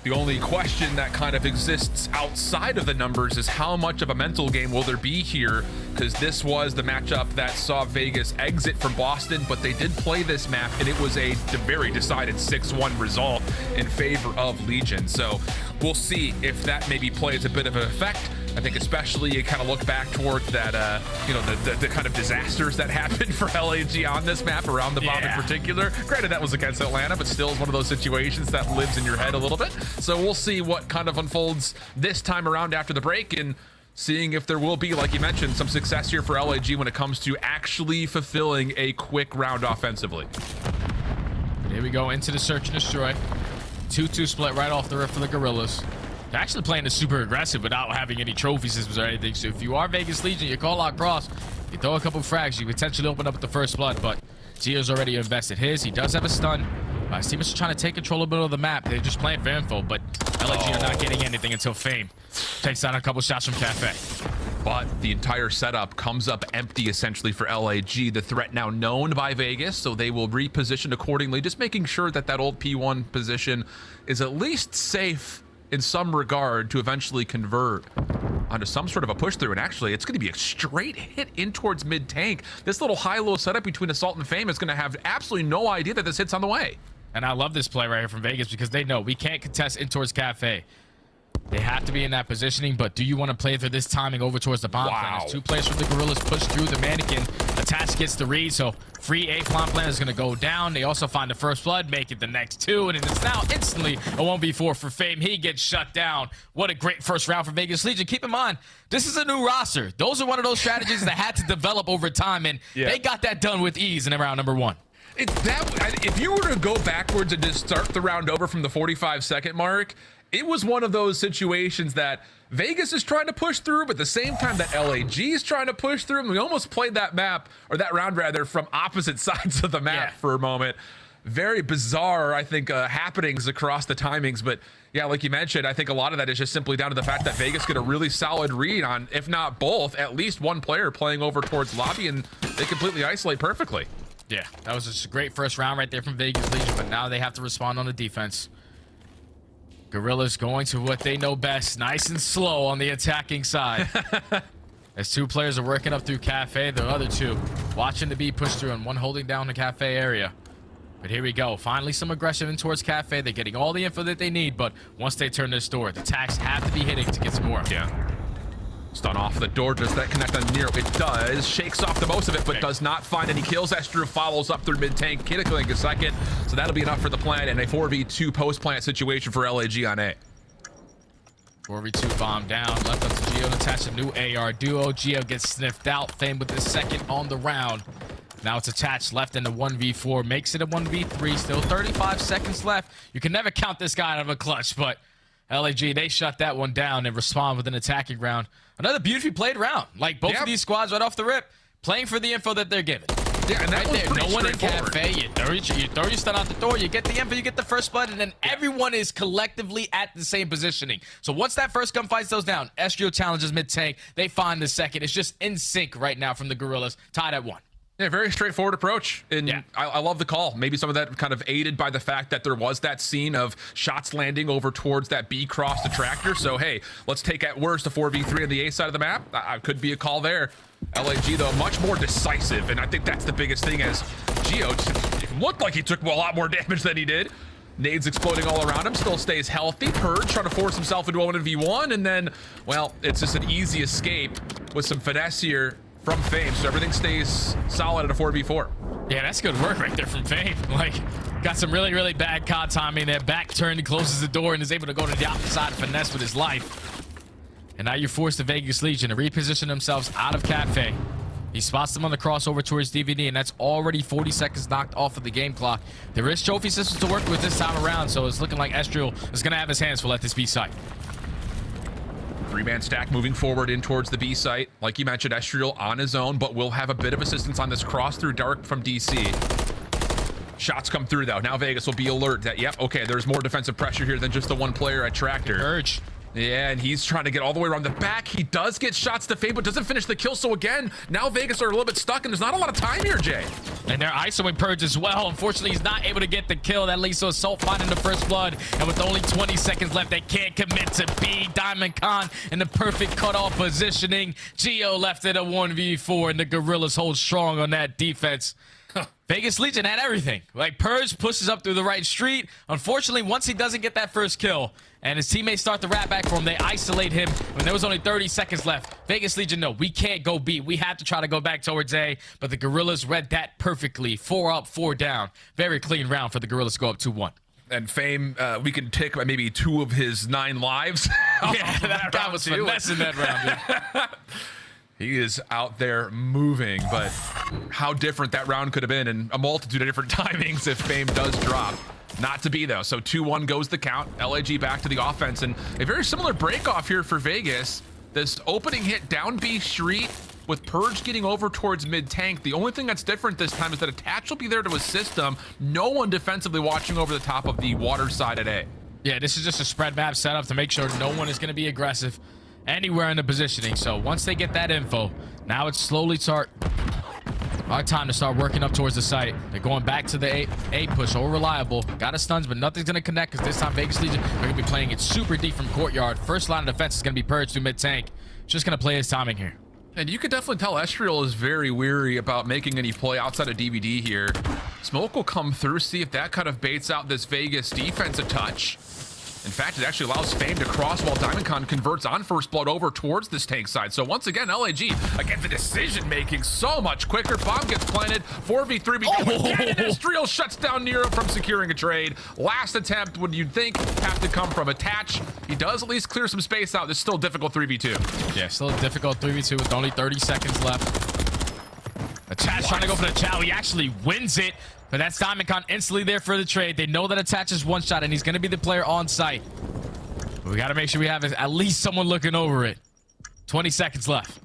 The only question that kind of exists outside of the numbers is how much of a mental game will there be here, because this was the matchup that saw Vegas exit from Boston, but they did play this map and it was a very decided 6-1 result in favor of Legion. So we'll see if that maybe plays a bit of an effect. I think especially you kind of look back towards that, the kind of disasters that happened for LAG on this map around the bomb in particular. Granted, that was against Atlanta, but still is one of those situations that lives in your head a little bit. So we'll see what kind of unfolds this time around after the break and seeing if there will be, like you mentioned, some success here for LAG when it comes to actually fulfilling a quick round offensively. Here we go into the search and destroy. 2-2 split right off the rip for the Gorillas. They're actually playing this super aggressive without having any trophy systems or anything. So if you are Vegas Legion, you call out cross, you throw a couple frags, you potentially open up with the first blood. But Gio's already invested his. He does have a stun. His team is trying to take control a bit of the map. They're just playing for info, but LAG are not getting anything until Fame takes down a couple shots from Cafe. But the entire setup comes up empty essentially for LAG. The threat now known by Vegas, so they will reposition accordingly, just making sure that that old P1 position is at least safe in some regard to eventually convert onto some sort of a push through. And actually, it's going to be a straight hit in towards mid tank. This little high-low setup between Assault and Fame is going to have absolutely no idea that this hit's on the way. And I love this play right here from Vegas because they know we can't contest in towards Cafe. They have to be in that positioning, but do you want to play for this timing over towards the bomb planners? Two players from the Gorillas push through the mannequin. Attach gets the read, so free A bomb planner is going to go down. They also find the first blood, make it the next two, and it's now instantly a 1v4 for Fame. He gets shut down. What a great first round for Vegas Legion. Keep in mind, this is a new roster. Those are one of those strategies that had to develop over time, and they got that done with ease in round number one. If you were to go backwards and just start the round over from the 45-second mark, it was one of those situations that Vegas is trying to push through, but at the same time that LAG is trying to push through. And we almost played that map, or that round rather, from opposite sides of the map for a moment. Very bizarre, I think, happenings across the timings. But yeah, like you mentioned, I think a lot of that is just simply down to the fact that Vegas get a really solid read on, if not both, at least one player playing over towards lobby, and they completely isolate perfectly. Yeah, that was just a great first round right there from Vegas Legion, but now they have to respond on the defense. Gorillas going to what they know best, nice and slow on the attacking side. As two players are working up through Cafe, the other two watching the B push through and one holding down the Cafe area. But here we go. Finally some aggression in towards Cafe. They're getting all the info that they need, but once they turn this door, the attacks have to be hitting to get some more. Yeah. Stun off the door. Does that connect on Nero? It does. Shakes off the most of it, but does not find any kills. Estru follows up through mid-tank. Killing a second. So that'll be enough for the plant and a 4v2 post-plant situation for LAG on A. 4v2 bomb down. Left up to Gio to attach a new AR duo. Gio gets sniffed out. Fame with the second on the round. Now it's attached left in the 1v4. Makes it a 1v3. Still 35 seconds left. You can never count this guy out of a clutch, but LAG, they shut that one down and respond with an attacking round. Another beautifully played round. Like both of these squads right off the rip, playing for the info that they're given. Yeah, and that right was there. pretty No one in straightforward. cafe. You throw your stun out the door. You get the info. You get the first blood, and then everyone is collectively at the same positioning. So once that first gunfight goes down, Estrio challenges mid tank. They find the second. It's just in sync right now from the Gorillas, tied at 1. Yeah, very straightforward approach. And I love the call. Maybe some of that kind of aided by the fact that there was that scene of shots landing over towards that B cross attractor. So, hey, let's take at worst a 4v3 on the A side of the map. Could be a call there. LAG, though, much more decisive. And I think that's the biggest thing as Geo looked like he took a lot more damage than he did. Nades exploding all around him, still stays healthy. Purge trying to force himself into a 1v1. And then, well, it's just an easy escape with some finesse here from Fame, so everything stays solid at a 4v4. Yeah, that's good work right there from Fame. Like, got some really, really bad COD timing there. Back turned, he closes the door and is able to go to the opposite side and finesse with his life. And now you're forced the Vegas Legion to reposition themselves out of Cafe. He spots them on the crossover towards DVD, and that's already 40 seconds knocked off of the game clock. There is trophy systems to work with this time around, so it's looking like Estriel is going to have his hands full at this B site. 3-man stack moving forward in towards the B site. Like you mentioned, Estriel on his own, but will have a bit of assistance on this cross through Dark from DC. Shots come through, though. Now Vegas will be alert that, yep, okay, there's more defensive pressure here than just the one player at Tractor. Urge. Yeah, and he's trying to get all the way around the back. He does get shots to Fame, but doesn't finish the kill. So again, now Vegas are a little bit stuck, and there's not a lot of time here, Jay. And they're isoing Purge as well. Unfortunately, he's not able to get the kill. That leads to Assault finding the first blood. And with only 20 seconds left, they can't commit to B. Diamond Khan in the perfect cutoff positioning. Geo left it a 1v4, and the Gorillas hold strong on that defense. Vegas Legion had everything. Like, Purge pushes up through the right street. Unfortunately, once he doesn't get that first kill and his teammates start to rat back for him, they isolate him when there was only 30 seconds left. Vegas Legion, no, we can't go B. We have to try to go back towards A, but the Gorillas read that perfectly. 4 up, 4 down. Very clean round for the Gorillas to go up 2-1. And Fame, we can take maybe 2 of his 9 lives. Yeah, that guy was finessing that round. Yeah. He is out there moving, but how different that round could have been in a multitude of different timings if Fame does drop. Not to be, though. So 2-1 goes the count. LAG back to the offense, and a very similar break off here for Vegas. This opening hit down B street with Purge getting over towards mid-tank. The only thing that's different this time is that Attach will be there to assist them. No one defensively watching over the top of the water side at A. Yeah, this is just a spread map setup to make sure no one is going to be aggressive anywhere in the positioning. So once they get that info, now it's slowly our time to start working up towards the site. They're going back to the A push. All reliable. Got a stuns, but nothing's going to connect because this time Vegas Legion are going to be playing it super deep from courtyard. First line of defense is going to be Purged through mid-tank. Just going to play his timing here. And you could definitely tell Estriel is very weary about making any play outside of DVD here. Smoke will come through, see if that kind of baits out this Vegas defense a touch. In fact, it actually allows Fame to cross while Diamond Khan converts on first blood over towards this tank side. So once again, LAG, again, the decision making so much quicker. Bomb gets planted, 4v3 again, and Estriel shuts down Nero from securing a trade. Last attempt would you'd think have to come from Attach. He does at least clear some space out. This is still a difficult 3v2. Yeah, still a difficult 3v2 with only 30 seconds left. Attach trying to go for the chow. He actually wins it. But that's Diamond Khan instantly there for the trade. They know that Attach is one shot, and he's going to be the player on site. But we got to make sure we have at least someone looking over it. 20 seconds left.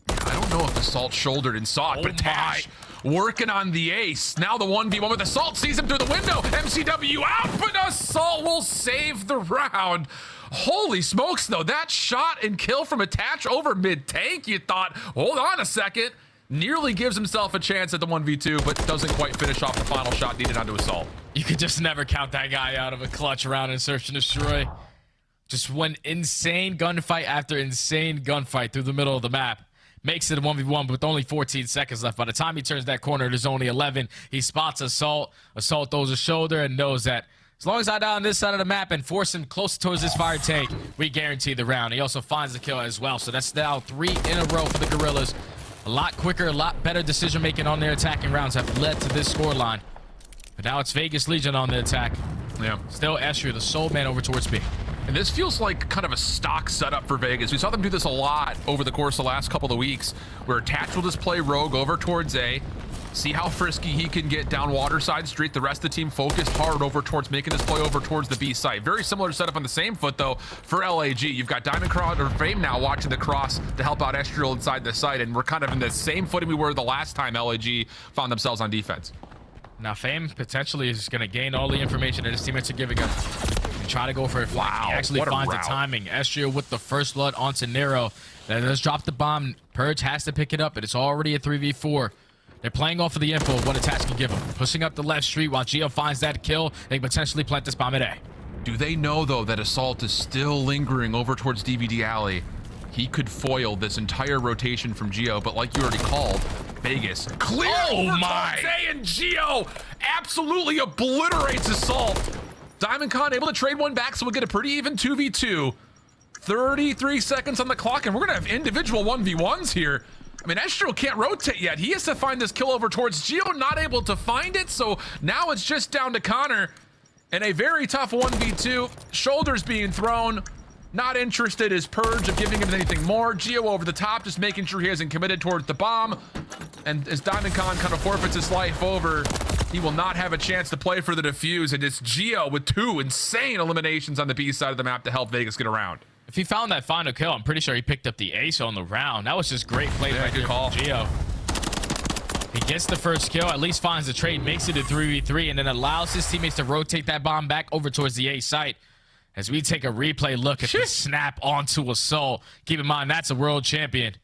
I don't know if Assault shouldered and saw it, but Attach working on the ace. Now the 1v1 with Assault sees him through the window. MCW out, but Assault will save the round. Holy smokes, though. That shot and kill from Attach over mid-tank, you thought, hold on a second. Nearly gives himself a chance at the 1v2, but doesn't quite finish off the final shot needed onto Assault. You could just never count that guy out of a clutch round in Search and Destroy. Just one insane gunfight after insane gunfight through the middle of the map. Makes it a 1v1 with only 14 seconds left. By the time he turns that corner, there's only 11. He spots Assault. Assault throws a shoulder and knows that as long as I die on this side of the map and force him close towards this fire tank, we guarantee the round. He also finds the kill as well. So that's now 3 in a row for the Gorillas. A lot quicker, a lot better decision-making on their attacking rounds have led to this scoreline. But now it's Vegas Legion on the attack. Yeah. Still Estriel, the sole man over towards B. And this feels like kind of a stock setup for Vegas. We saw them do this a lot over the course of the last couple of weeks, where Attach will just play Rogue over towards A. See how frisky he can get down Waterside Street. The rest of the team focused hard over towards making this play over towards the B site. Very similar setup on the same foot, though, for LAG. You've got Diamond Cross or Fame now watching the cross to help out Estriel inside the site, and we're kind of in the same footing we were the last time LAG found themselves on defense. Now, Fame potentially is going to gain all the information that his teammates are giving him and try to go for it. Wow, he actually finds the timing. Estriel with the first blood onto Nero. That does drop the bomb. Purge has to pick it up, and it's already a 3v4. They're playing off of the info of what attach can give them. Pushing up the left street while Geo finds that kill. They can potentially plant this bomb at A. Do they know, though, that Assault is still lingering over towards DVD Alley? He could foil this entire rotation from Geo, but like you already called, Vegas clear over towards A, and Geo absolutely obliterates Assault. Diamond Con able to trade one back, so we'll get a pretty even 2v2. 33 seconds on the clock, and we're gonna have individual 1v1s here. I mean, Estriel can't rotate yet. He has to find this kill over towards Geo, not able to find it, so now it's just down to Connor. And a very tough 1v2. Shoulders being thrown. Not interested is Purge of giving him anything more. Geo over the top, just making sure he hasn't committed towards the bomb. And as Diamond Con kind of forfeits his life over, he will not have a chance to play for the defuse. And it's Geo with 2 insane eliminations on the B side of the map to help Vegas get around. If he found that final kill, I'm pretty sure he picked up the ace on the round. That was just great play by Geo. He gets the first kill, at least finds the trade, makes it a 3v3, and then allows his teammates to rotate that bomb back over towards the A site. As we take a replay look at the snap onto Assault. Keep in mind, that's a world champion.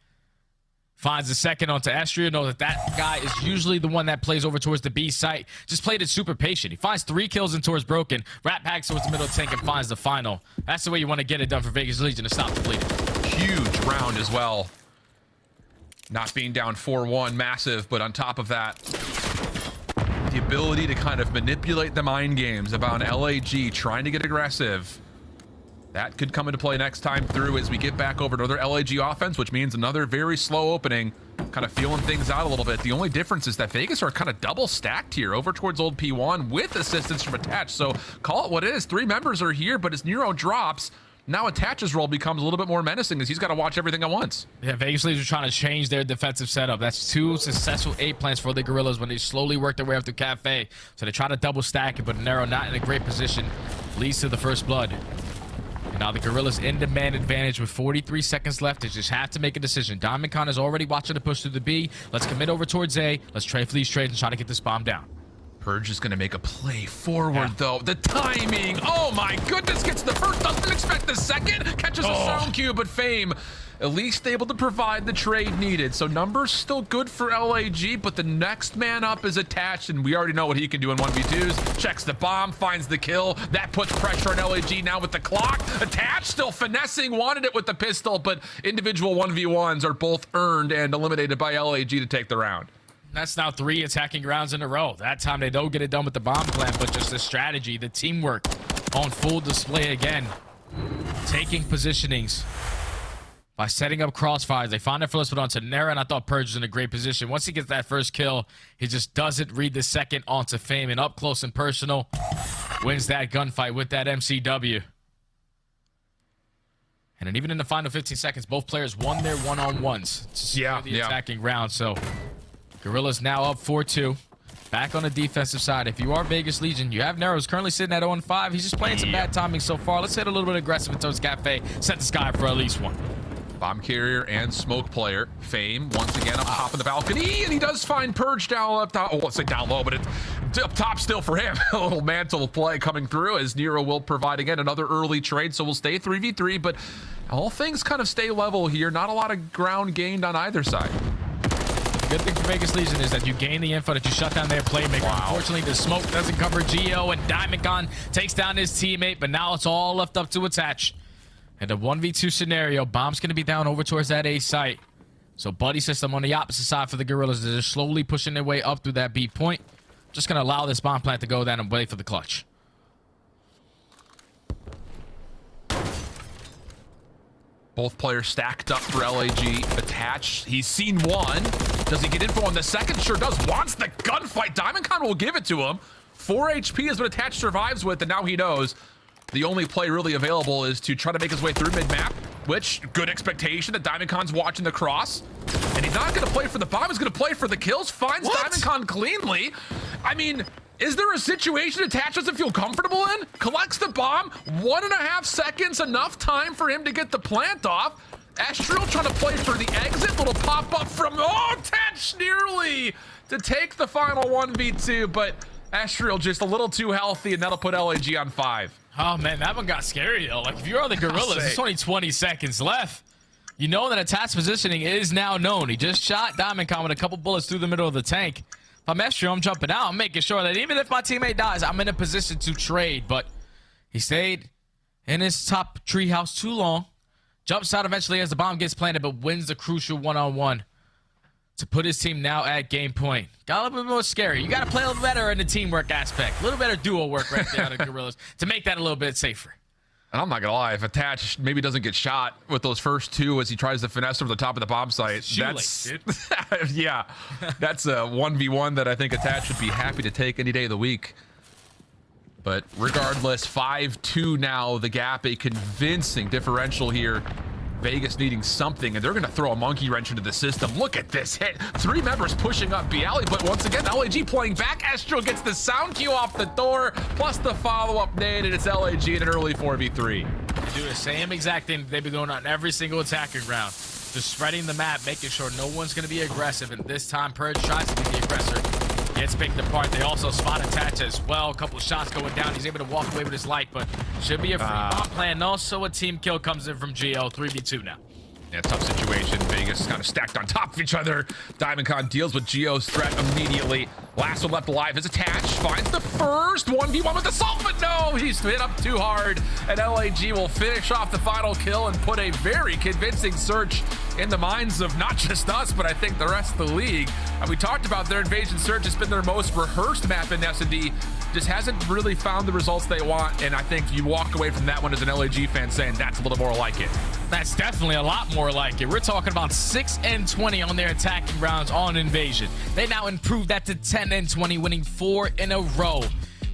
Finds the second onto Estriel. Know that that guy is usually the one that plays over towards the B site. Just played it super patient. He finds 3 kills in towards Broken. Rat packs towards the middle tank and finds the final. That's the way you want to get it done for Vegas Legion to stop the bleeding. Huge round as well. Not being down 4-1, massive, but on top of that, the ability to kind of manipulate the mind games about an LAG trying to get aggressive. That could come into play next time through as we get back over to another LAG offense, which means another very slow opening, kind of feeling things out a little bit. The only difference is that Vegas are kind of double stacked here over towards old P1 with assistance from Attach. So call it what it is. 3 members are here, but as Nero drops, now Attach's role becomes a little bit more menacing as he's got to watch everything at once. Yeah, Vegas Legion are trying to change their defensive setup. That's 2 successful A plans for the Gorillas when they slowly work their way up to Cafe. So they try to double stack it, but Nero not in a great position. Leads to the first blood. And now the Gorillas in demand advantage with 43 seconds left. They just have to make a decision. Diamond Con is already watching the push through the B. Let's commit over towards A. Let's trade for these trades and try to get this bomb down. Purge is going to make a play forward, though. The timing, oh my goodness, gets the first, doesn't expect the second, catches a sound cue, but Fame at least able to provide the trade needed. So numbers still good for LAG, but the next man up is Attached, and we already know what he can do in 1v2s. Checks the bomb, finds the kill. That puts pressure on LAG now with the clock. Attached still finessing, wanted it with the pistol, but individual 1v1s are both earned and eliminated by LAG to take the round. That's now 3 attacking rounds in a row. That time they don't get it done with the bomb plan, but just the strategy, the teamwork on full display again. Taking positionings by setting up crossfires. They find their first one onto Nera, and I thought Purge was in a great position. Once he gets that first kill, he just doesn't read the second onto Fame, and up close and personal wins that gunfight with that MCW. And then even in the final 15 seconds, both players won their one-on-ones to secure the attacking round. So Gorillas now up 4-2. Back on the defensive side. If you are Vegas Legion, you have Nero's currently sitting at 0-5. He's just playing some bad timing so far. Let's hit a little bit aggressive in towards Cafe. Set the sky for at least one. Bomb carrier and smoke player. Fame once again up top of the balcony, and he does find Purge down up top. Oh, let's say down low, but it's up top still for him. A little mantle play coming through as Nero will provide again another early trade, so we'll stay 3v3, but all things kind of stay level here. Not a lot of ground gained on either side. Good thing for Vegas Legion is that you gain the info that you shut down their playmaker. Unfortunately, the smoke doesn't cover Geo, and Diamond Con takes down his teammate, but now it's all left up to Attach. And a 1v2 scenario, bomb's going to be down over towards that A site. So buddy system on the opposite side for the Gorillas. They're just slowly pushing their way up through that B point. Just going to allow this bomb plant to go down and wait for the clutch. Both players stacked up for LAG. Attached. He's seen one. Does he get info on the second? Sure does. Wants the gunfight. Diamond Con will give it to him. 4 HP is what Attached survives with, and now he knows the only play really available is to try to make his way through mid-map. which good expectation that DiamondCon's watching the cross. And he's not going to play for the bomb. He's going to play for the kills. Finds DiamondCon cleanly. I mean, is there a situation Attach doesn't feel comfortable in? Collects the bomb. 1.5 seconds, enough time for him to get the plant off. Estriel trying to play for the exit. Little pop-up from, Attach nearly to take the final 1v2, but Estriel just a little too healthy, and that'll put LAG on 5. Oh, man, that one got scary, though. Like, if you're on the Gorillas, there's only 20 seconds left. You know that Attach positioning is now known. He just shot DiamondCon with a couple bullets through the middle of the tank. If I'm Estriel, I'm jumping out. I'm making sure that even if my teammate dies, I'm in a position to trade. But he stayed in his top treehouse too long. Jumps out eventually as the bomb gets planted, but wins the crucial one-on-one to put his team now at game point. Got a little bit more scary. You got to play a little better in the teamwork aspect. A little better duo work right there on the Gorillas to make that a little bit safer. And I'm not going to lie, if Attach maybe doesn't get shot with those first two as he tries to finesse over the top of the bomb site, that's yeah, that's a 1v1 that I think Attach would be happy to take any day of the week. But regardless, 5-2 now, the gap, a convincing differential here. Vegas needing something, and they're going to throw a monkey wrench into the system. Look at this hit. 3 members pushing up Bialy, but once again, LAG playing back. Estriel gets the sound cue off the door, plus the follow-up nade, and it's LAG in an early 4v3. They do the same exact thing they've been doing on every single attacking round. Just spreading the map, making sure no one's going to be aggressive, and this time Purge tries to be the aggressor. Gets picked apart. They also spot Attach as well. A couple shots going down. He's able to walk away with his life, but should be a free bomb plan. Also, a team kill comes in from Geo. 3v2 now. Yeah, tough situation. Vegas kind of stacked on top of each other. DiamondCon deals with Geo's threat immediately. Last one left alive is Attach. Finds the first 1v1 with assault, but no, he's hit up too hard. And LAG will finish off the final kill and put a very convincing search in the minds of not just us, but I think the rest of the league. And we talked about their Invasion Search has been their most rehearsed map in S&D. Just hasn't really found the results they want, and I think you walk away from that one as an LAG fan saying that's a little more like it. That's definitely a lot more like it. We're talking about 6-20 on their attacking rounds on Invasion. They now improved that to 10-20, winning 4 in a row.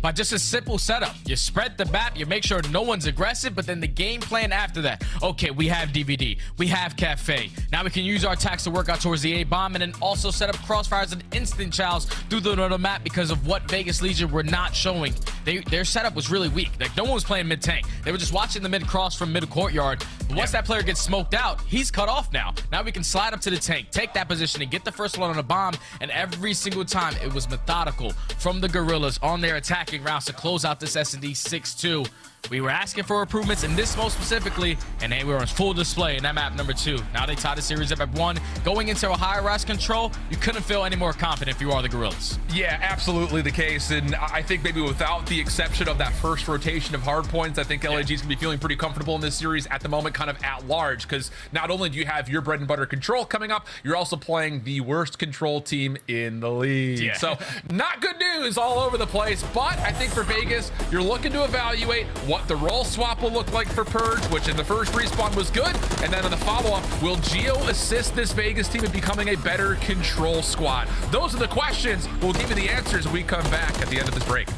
By just a simple setup. You spread the map, you make sure no one's aggressive, but then the game plan after that. Okay, we have DVD, we have Cafe. Now we can use our attacks to work out towards the A-bomb and then also set up crossfires and instant chows through the map because of what Vegas Legion were not showing. Their setup was really weak. Like, no one was playing mid-tank. They were just watching the mid-cross from mid-courtyard. But once that player gets smoked out, he's cut off now. Now we can slide up to the tank, take that position, and get the first one on a bomb. And every single time, it was methodical from the Gorillas on their attacking rounds to close out this S&D 6-2. We were asking for improvements in this most specifically, and they were on full display in that map number 2. Now they tie the series up at 1. Going into a higher rise control, you couldn't feel any more confident if you are the Gorillas. Yeah, absolutely the case. And I think maybe without the exception of that first rotation of hard points, I think LAG's going to be feeling pretty comfortable in this series at the moment, kind of at large, because not only do you have your bread and butter control coming up, you're also playing the worst control team in the league. Yeah. So not good news all over the place, but I think for Vegas, you're looking to evaluate what the role swap will look like for Purge, which in the first respawn was good, and then in the follow-up, will Geo assist this Vegas team in becoming a better control squad? Those are the questions. We'll give you the answers when we come back at the end of this break.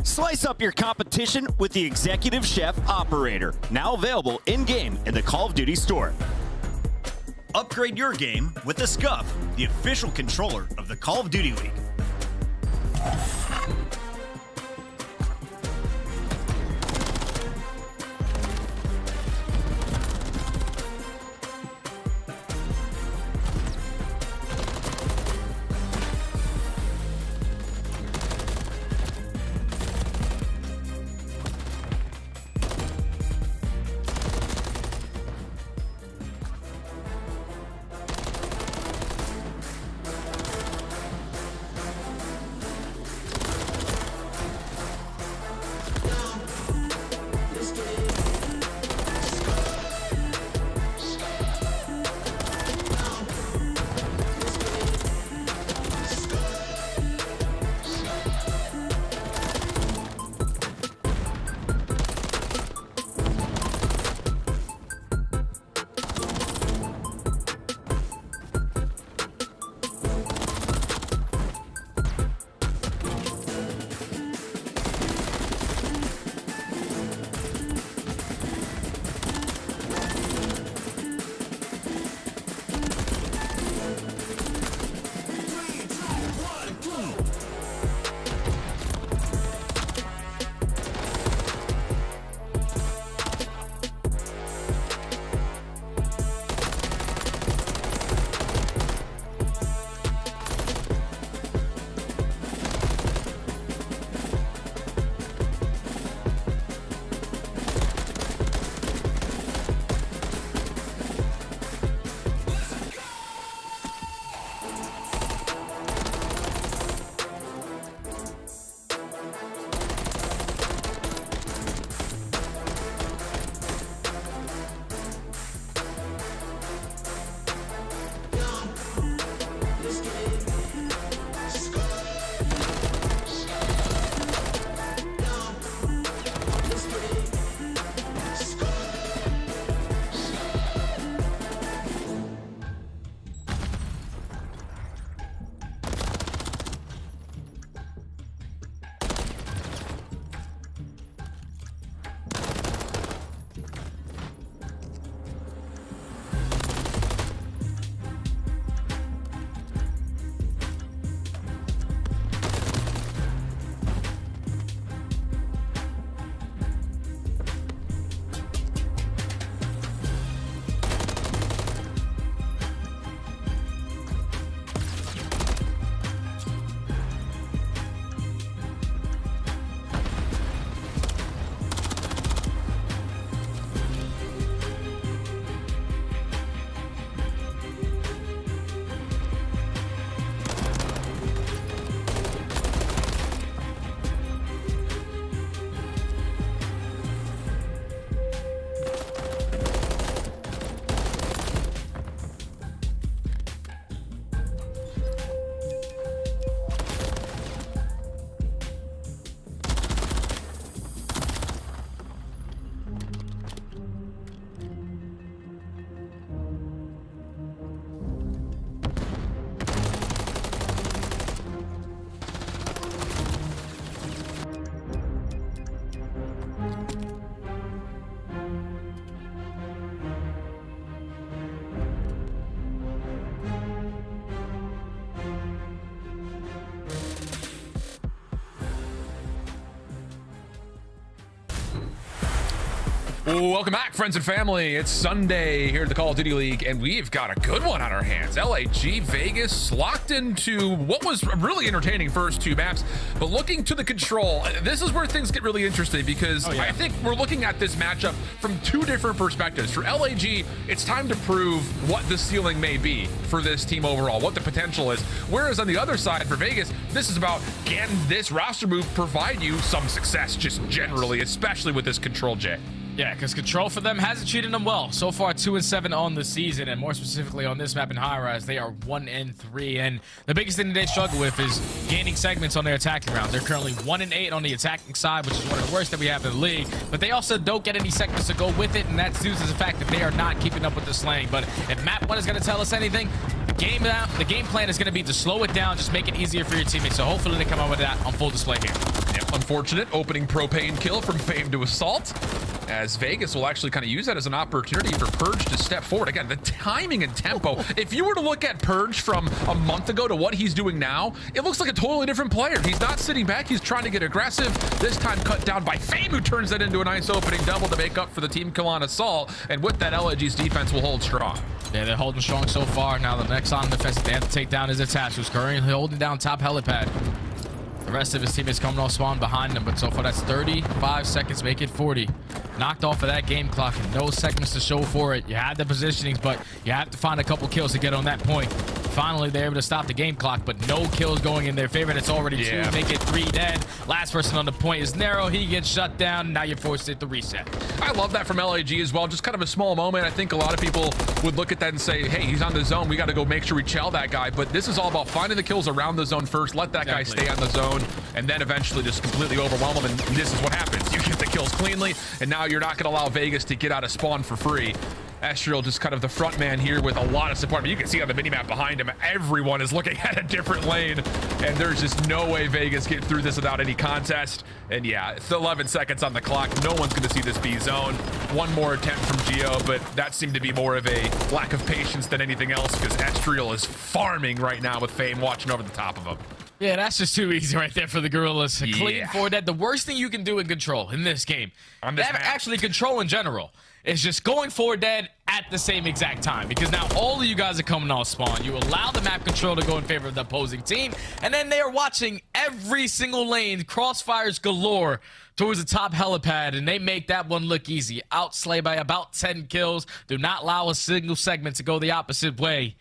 Slice up your competition with the Executive Chef Operator, now available in-game in the Call of Duty store. Upgrade your game with the Scuff, the official controller of the Call of Duty League. Welcome back, friends and family. It's Sunday here at the Call of Duty League, and we've got a good one on our hands. LAG Vegas locked into what was a really entertaining first two maps, but looking to the control, this is where things get really interesting because I think we're looking at this matchup from two different perspectives. For LAG, it's time to prove what the ceiling may be for this team overall, what the potential is. Whereas on the other side, for Vegas, this is about, can this roster move provide you some success just generally, especially with this control, Jay? Yeah, because control for them hasn't treated them well. So far, 2-7 on the season, and more specifically on this map in High Rise, they are 1-3. And the biggest thing that they struggle with is gaining segments on their attacking rounds. They're currently 1-8 on the attacking side, which is one of the worst that we have in the league. But they also don't get any segments to go with it, and that's due to the fact that they are not keeping up with the slaying. But if map 1 is going to tell us anything, the game plan is going to be to slow it down, just make it easier for your teammates. So hopefully they come out with that on full display here. Yeah, unfortunate opening propane kill from Fame to Assault, as Vegas will actually kind of use that as an opportunity for Purge to step forward. Again, the timing and tempo. If you were to look at Purge from a month ago to what he's doing now, it looks like a totally different player. He's not sitting back. He's trying to get aggressive. This time cut down by Fame, who turns that into a nice opening double to make up for the team kill on Assault. And with that, LAG's defense will hold strong. Yeah, they're holding strong so far. Now the next on defense that they have to take down is Attach, who's currently holding down top helipad. The rest of his teammates coming off spawn behind him, but so far that's 35 seconds, make it 40. Knocked off of that game clock and no segments to show for it. You had the positionings, but you have to find a couple kills to get on that point. Finally, they're able to stop the game clock, but no kills going in their favor. And it's already 2, make it 3 dead. Last person on the point is Nero. He gets shut down. Now you're forced to hit the reset. I love that from LAG as well. Just kind of a small moment. I think a lot of people would look at that and say, hey, he's on the zone. We got to go make sure we chow that guy. But this is all about finding the kills around the zone first. Let that guy stay on the zone, and then eventually just completely overwhelm him. And this is what happens. You get the kills cleanly, and now you're not going to allow Vegas to get out of spawn for free. Estriel just kind of the front man here with a lot of support. I mean, you can see on the minimap behind him, everyone is looking at a different lane, and there's just no way Vegas get through this without any contest. And yeah, it's 11 seconds on the clock. No one's going to see this B zone. One more attempt from Geo, but that seemed to be more of a lack of patience than anything else, because Estriel is farming right now with Fame watching over the top of him. Yeah, that's just too easy right there for the Gorillas. Clean for that. The worst thing you can do in control in this game, actually control in general, is just going forward dead at the same exact time, because now all of you guys are coming off spawn. You allow the map control to go in favor of the opposing team, and then they are watching every single lane, crossfires galore towards the top helipad, and they make that one look easy. Outslay by about 10 kills. Do not allow a single segment to go the opposite way.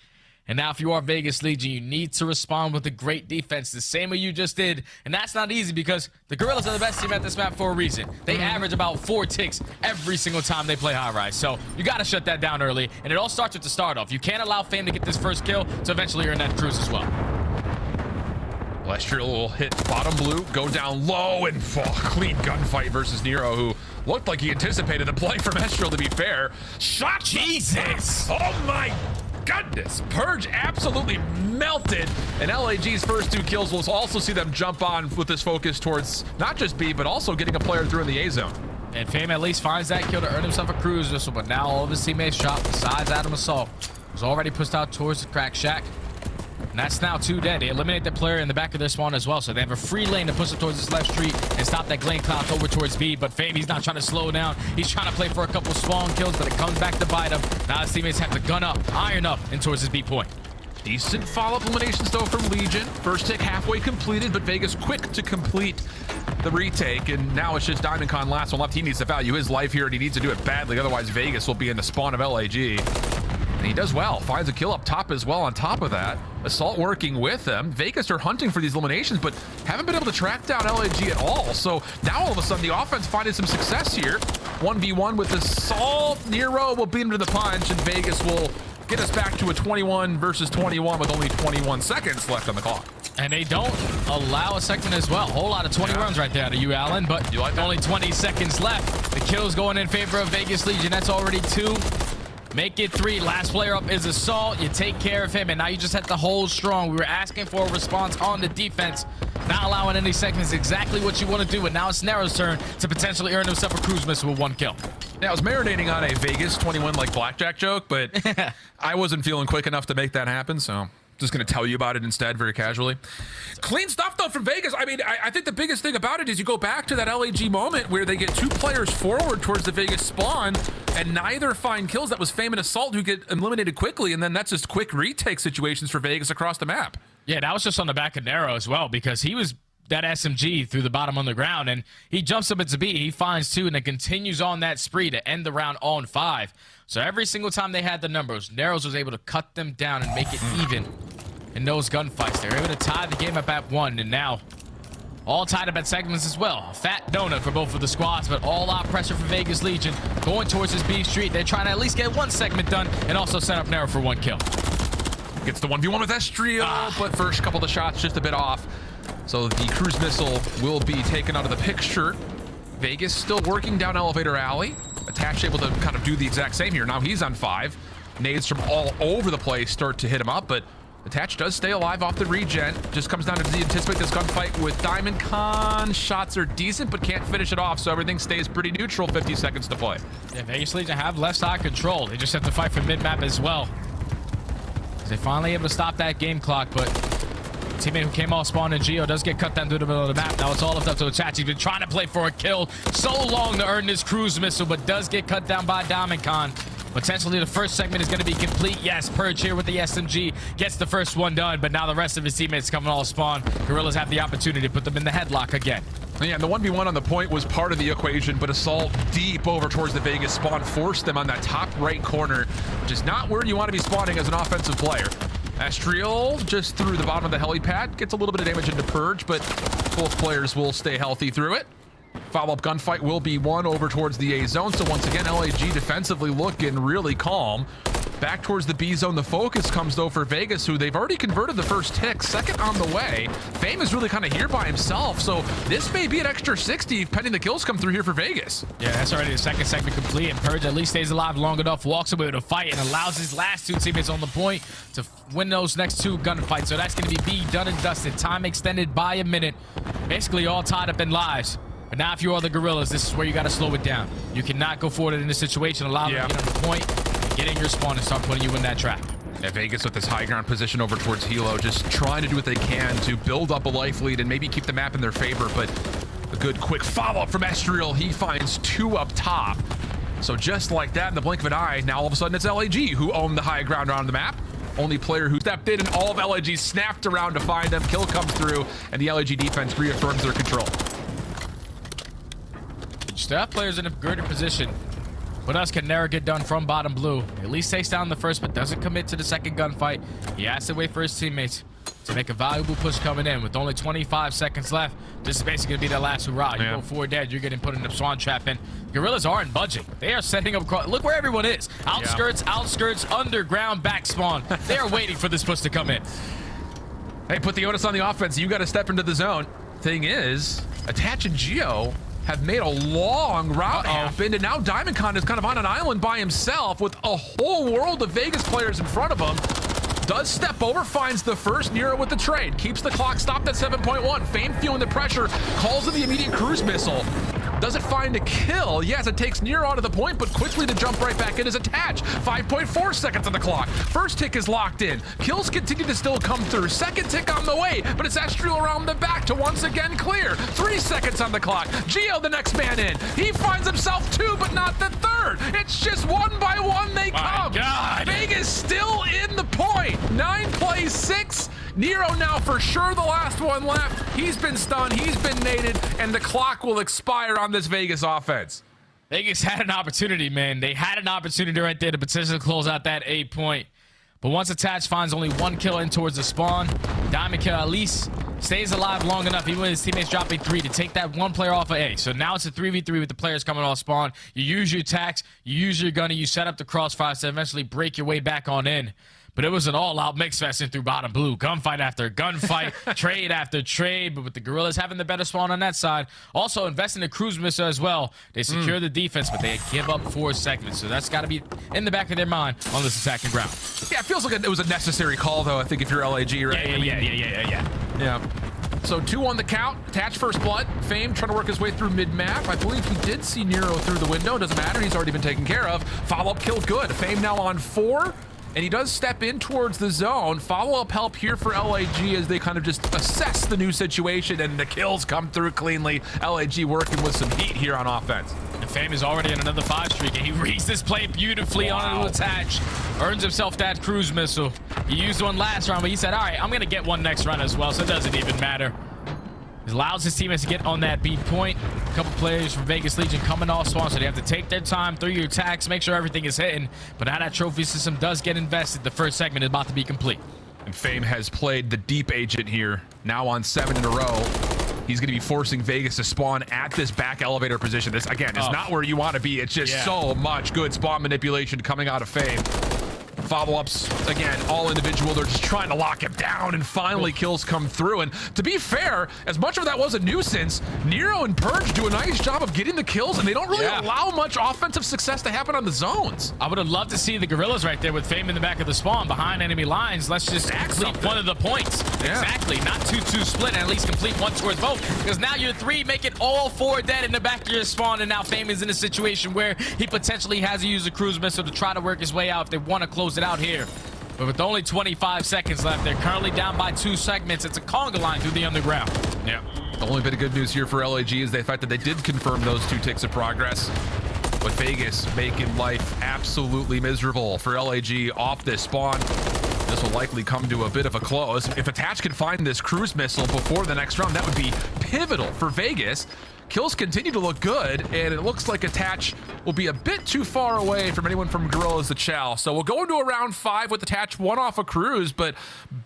And now if you are Vegas Legion, you need to respond with a great defense, the same way you just did. And that's not easy, because the Gorillas are the best team at this map for a reason. They average about 4 ticks every single time they play High Rise. So you got to shut that down early. And it all starts with the start off. You can't allow Fame to get this first kill to eventually earn that cruise as well. Estriel will hit bottom blue, go down low, and clean gunfight versus Nero, who looked like he anticipated the play from Estriel, to be fair. Shot! Jesus! Oh my goodness, Purge absolutely melted, and LAG's first 2 kills will also see them jump on with this focus towards not just B, but also getting a player through in the A zone. And Fame at least finds that kill to earn himself a cruise whistle, but now all of his teammates shot besides Adam Assault, who's already pushed out towards the crack shack. And that's now 2 dead. They eliminate the player in the back of their spawn as well, so they have a free lane to push it towards this left street and stop that Glane Cloud over towards B. But Fame, he's not trying to slow down. He's trying to play for a couple spawn kills, but it comes back to bite him. Now his teammates have to gun up, iron up, and towards his B point. Decent follow-up eliminations, though, from Legion. First tick halfway completed, but Vegas quick to complete the retake, and now it's just DiamondCon last one left. He needs to value his life here, and he needs to do it badly, otherwise Vegas will be in the spawn of LAG. And he does well, finds a kill up top as well on top of that. Assault working with them. Vegas are hunting for these eliminations, but haven't been able to track down LAG at all. So now all of a sudden the offense finding some success here. 1v1 with Assault. Nero will beat him to the punch, and Vegas will get us back to a 21 versus 21 with only 21 seconds left on the clock. And they don't allow a second as well. Whole lot of 20 runs right there to you, Alan, but you like only 20 seconds left. The kill's going in favor of Vegas Legion. That's already 2. Make it 3. Last player up is Assault. You take care of him, and now you just have to hold strong. We were asking for a response on the defense, not allowing any segments. Exactly what you want to do, and now it's Nero's turn to potentially earn himself a cruise missile with 1 kill. Now, I was marinating on a Vegas 21 like blackjack joke, but I wasn't feeling quick enough to make that happen, so Just going to tell you about it instead, very casually. Clean stuff, though, from Vegas. I mean, I think the biggest thing about it is you go back to that LAG moment where they get 2 players forward towards the Vegas spawn, and neither find kills. That was Fame and Assault who get eliminated quickly, and then that's just quick retake situations for Vegas across the map. Yeah, that was just on the back of Nero as well, because he was that SMG through the bottom on the ground, and he jumps up into B, he finds 2, and then continues on that spree to end the round on 5. So every single time they had the numbers, Neros was able to cut them down and make it even in those gunfights. They were able to tie the game up at 1, and now all tied up at segments as well. A fat donut for both of the squads, but all out pressure for Vegas Legion going towards this B street. They're trying to at least get 1 segment done and also set up Nero for 1 kill. Gets the 1v1 with Estriel, but first couple of shots just a bit off. So the cruise missile will be taken out of the picture. Vegas still working down Elevator Alley. Attach able to kind of do the exact same here. Now he's on 5. Nades from all over the place start to hit him up, but Attach does stay alive off the regen. Just comes down to does he anticipate this gunfight with Diamond Con. Shots are decent, but can't finish it off, so everything stays pretty neutral. 50 seconds to play. Yeah, Vegas Legion have left side control. They just have to fight for mid-map as well. They finally able to stop that game clock, but teammate who came off spawn in Geo does get cut down through the middle of the map. Now it's all left up to Attach. He's been trying to play for a kill so long to earn this cruise missile, but does get cut down by Diamond Con. Potentially the first segment is going to be complete. Yes, Purge here with the SMG gets the first one done, but now the rest of his teammates coming all spawn. Gorillas have the opportunity to put them in the headlock again. Yeah, and the 1v1 on the point was part of the equation, but Assault deep over towards the Vegas spawn forced them on that top right corner, which is not where you want to be spawning as an offensive player. Astriel just through the bottom of the helipad, gets a little bit of damage into Purge, but both players will stay healthy through it. Follow-up gunfight will be won over towards the A zone, so once again, LAG defensively looking really calm. Back towards the B zone, the focus comes though for Vegas, who they've already converted the first tick, second on the way. Fame is really kind of here by himself, so this may be an extra 60 pending the kills come through here for Vegas. Yeah, that's already the second segment complete, and Purge at least stays alive long enough, walks away with a fight, and allows his last 2 teammates on the point to win those next 2 gunfights. So that's going to be B done and dusted, time extended by a minute, basically all tied up in lives. But now if you are the Gorillas, this is where you got to slow it down. You cannot go forward in this situation, allow them to get on the point, get in your spawn and start putting you in that trap. Yeah, Vegas with this high ground position over towards Hilo, just trying to do what they can to build up a life lead and maybe keep the map in their favor, but a good quick follow-up from Estriel. He finds 2 up top. So just like that, in the blink of an eye, now all of a sudden it's LAG who own the high ground on the map. Only player who stepped in and all of LAG snapped around to find them. Kill comes through, and the LAG defense reaffirms their control. Staff players in a greater position. What else can Nero get done from bottom blue? At least takes down the first, but doesn't commit to the second gunfight. He has to wait for his teammates to make a valuable push coming in. With only 25 seconds left, this is basically going to be their last hurrah. You go forward dead, you're getting put in the swan trap in. Gorillas aren't budging. They are setting up. Look where everyone is. Outskirts, outskirts, underground, back spawn. They are waiting for this push to come in. Hey, put the onus on the offense. You got to step into the zone. Thing is, Attach and Geo have made a long route happen, and now Diamond Con is kind of on an island by himself with a whole world of Vegas players in front of him. Does step over, finds the first, Nero with the trade, keeps the clock stopped at 7.1. Fame feeling the pressure, calls in the immediate cruise missile. Does it find a kill? Yes, it takes Nero out of the point, but quickly to jump right back in is Attach. 5.4 seconds on the clock. First tick is locked in. Kills continue to still come through. Second tick on the way, but it's Estriel around the back to once again clear. 3 seconds on the clock. Geo, the next man in. He finds himself 2, but not the third. It's just 1 by 1 they come. God. Vegas still in the point. 9 plays 6. Nero now for sure the last one left. He's been stunned, he's been naded, and the clock will expire on this Vegas offense. Vegas had an opportunity, man. They had an opportunity right there to potentially close out that 8 point. But once Attach finds only 1 kill in towards the spawn, Diamond Kill at least stays alive long enough, even with his teammates dropping 3, to take that 1 player off of A. So now it's a 3v3 with the players coming off spawn. You use your attacks, you use your gunner, you set up the crossfire to eventually break your way back on in. But it was an all-out mix fest in through bottom blue. Gunfight after gunfight, trade after trade, but with the Gorillas having the better spawn on that side. Also, invest in the cruise missile as well. They secure the defense, but they give up 4 segments. So that's got to be in the back of their mind on this attacking ground. Yeah, it feels like it was a necessary call, though, I think, if you're LAG, right? Yeah. So 2 on the count. Attach first blood. Fame trying to work his way through mid-map. I believe he did see Nero through the window. Doesn't matter. He's already been taken care of. Follow-up kill good. Fame now on 4. and he does step in towards the zone. Follow-up help here for LAG as they kind of just assess the new situation, and the kills come through cleanly. LAG working with some heat here on offense. And Fame is already in another 5 streak, and he reads this play beautifully on an attach. Earns himself that cruise missile. He used one last round, but he said, all right, I'm going to get one next round as well, so it doesn't even matter. He allows his teammates to get on that beat point. A couple players from Vegas Legion coming off spawn, so they have to take their time through your attacks, make sure everything is hitting. But now that trophy system does get invested, the first segment is about to be complete. And Fame has played the deep agent here, now on 7 in a row. He's going to be forcing Vegas to spawn at this back elevator position. This, again, is not where you want to be. It's just so much good spawn manipulation coming out of Fame. Follow-ups, again, all individual. They're just trying to lock him down, and finally kills come through. And to be fair, as much of that was a nuisance, Nero and Purge do a nice job of getting the kills, and they don't really allow much offensive success to happen on the zones. I would have loved to see the Gorillas right there with Fame in the back of the spawn behind enemy lines. Let's just complete one of the points. Exactly, not 2-2 split, and at least complete one towards both. Because now you're 3, make it all 4 dead in the back of your spawn, and now Fame is in a situation where he potentially has to use a cruise missile to try to work his way out if they want to close it out here. But with only 25 seconds left, they're currently down by 2 segments. It's a conga line through the underground. Yeah. The only bit of good news here for LAG is the fact that they did confirm those 2 ticks of progress. But Vegas making life absolutely miserable for LAG off this spawn. This will likely come to a bit of a close. If Attach can find this cruise missile before the next round, that would be pivotal for Vegas. Kills continue to look good, and it looks like Attach will be a bit too far away from anyone from Gorillas to Chow. So we'll go into a round 5 with Attach 1 off a cruise, but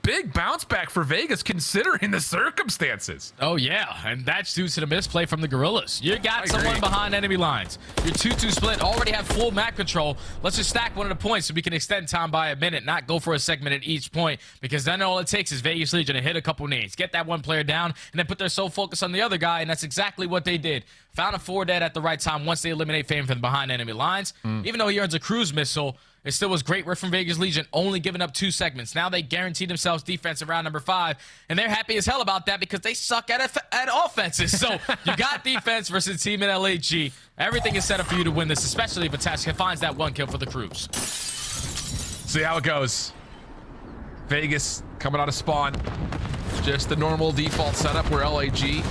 big bounce back for Vegas considering the circumstances. Oh, yeah, and that's due to the misplay from the Gorillas. You got someone behind enemy lines. Your 2-2 split already have full map control. Let's just stack one of the points so we can extend time by a minute, not go for a segment at each point, because then all it takes is Vegas Legion to hit a couple nades, get that one player down, and then put their sole focus on the other guy, and that's exactly what they did. Found a 4 dead at the right time once they eliminate Fame from behind enemy lines. Even though he earns a cruise missile, it still was great work from Vegas Legion, only giving up 2 segments. Now they guarantee themselves defense in round number 5, and they're happy as hell about that because they suck at offenses. So you got defense versus team in LAG. Everything is set up for you to win this, especially if Attach finds that 1 kill for the cruise. See how it goes. Vegas coming out of spawn. Just the normal default setup where LAG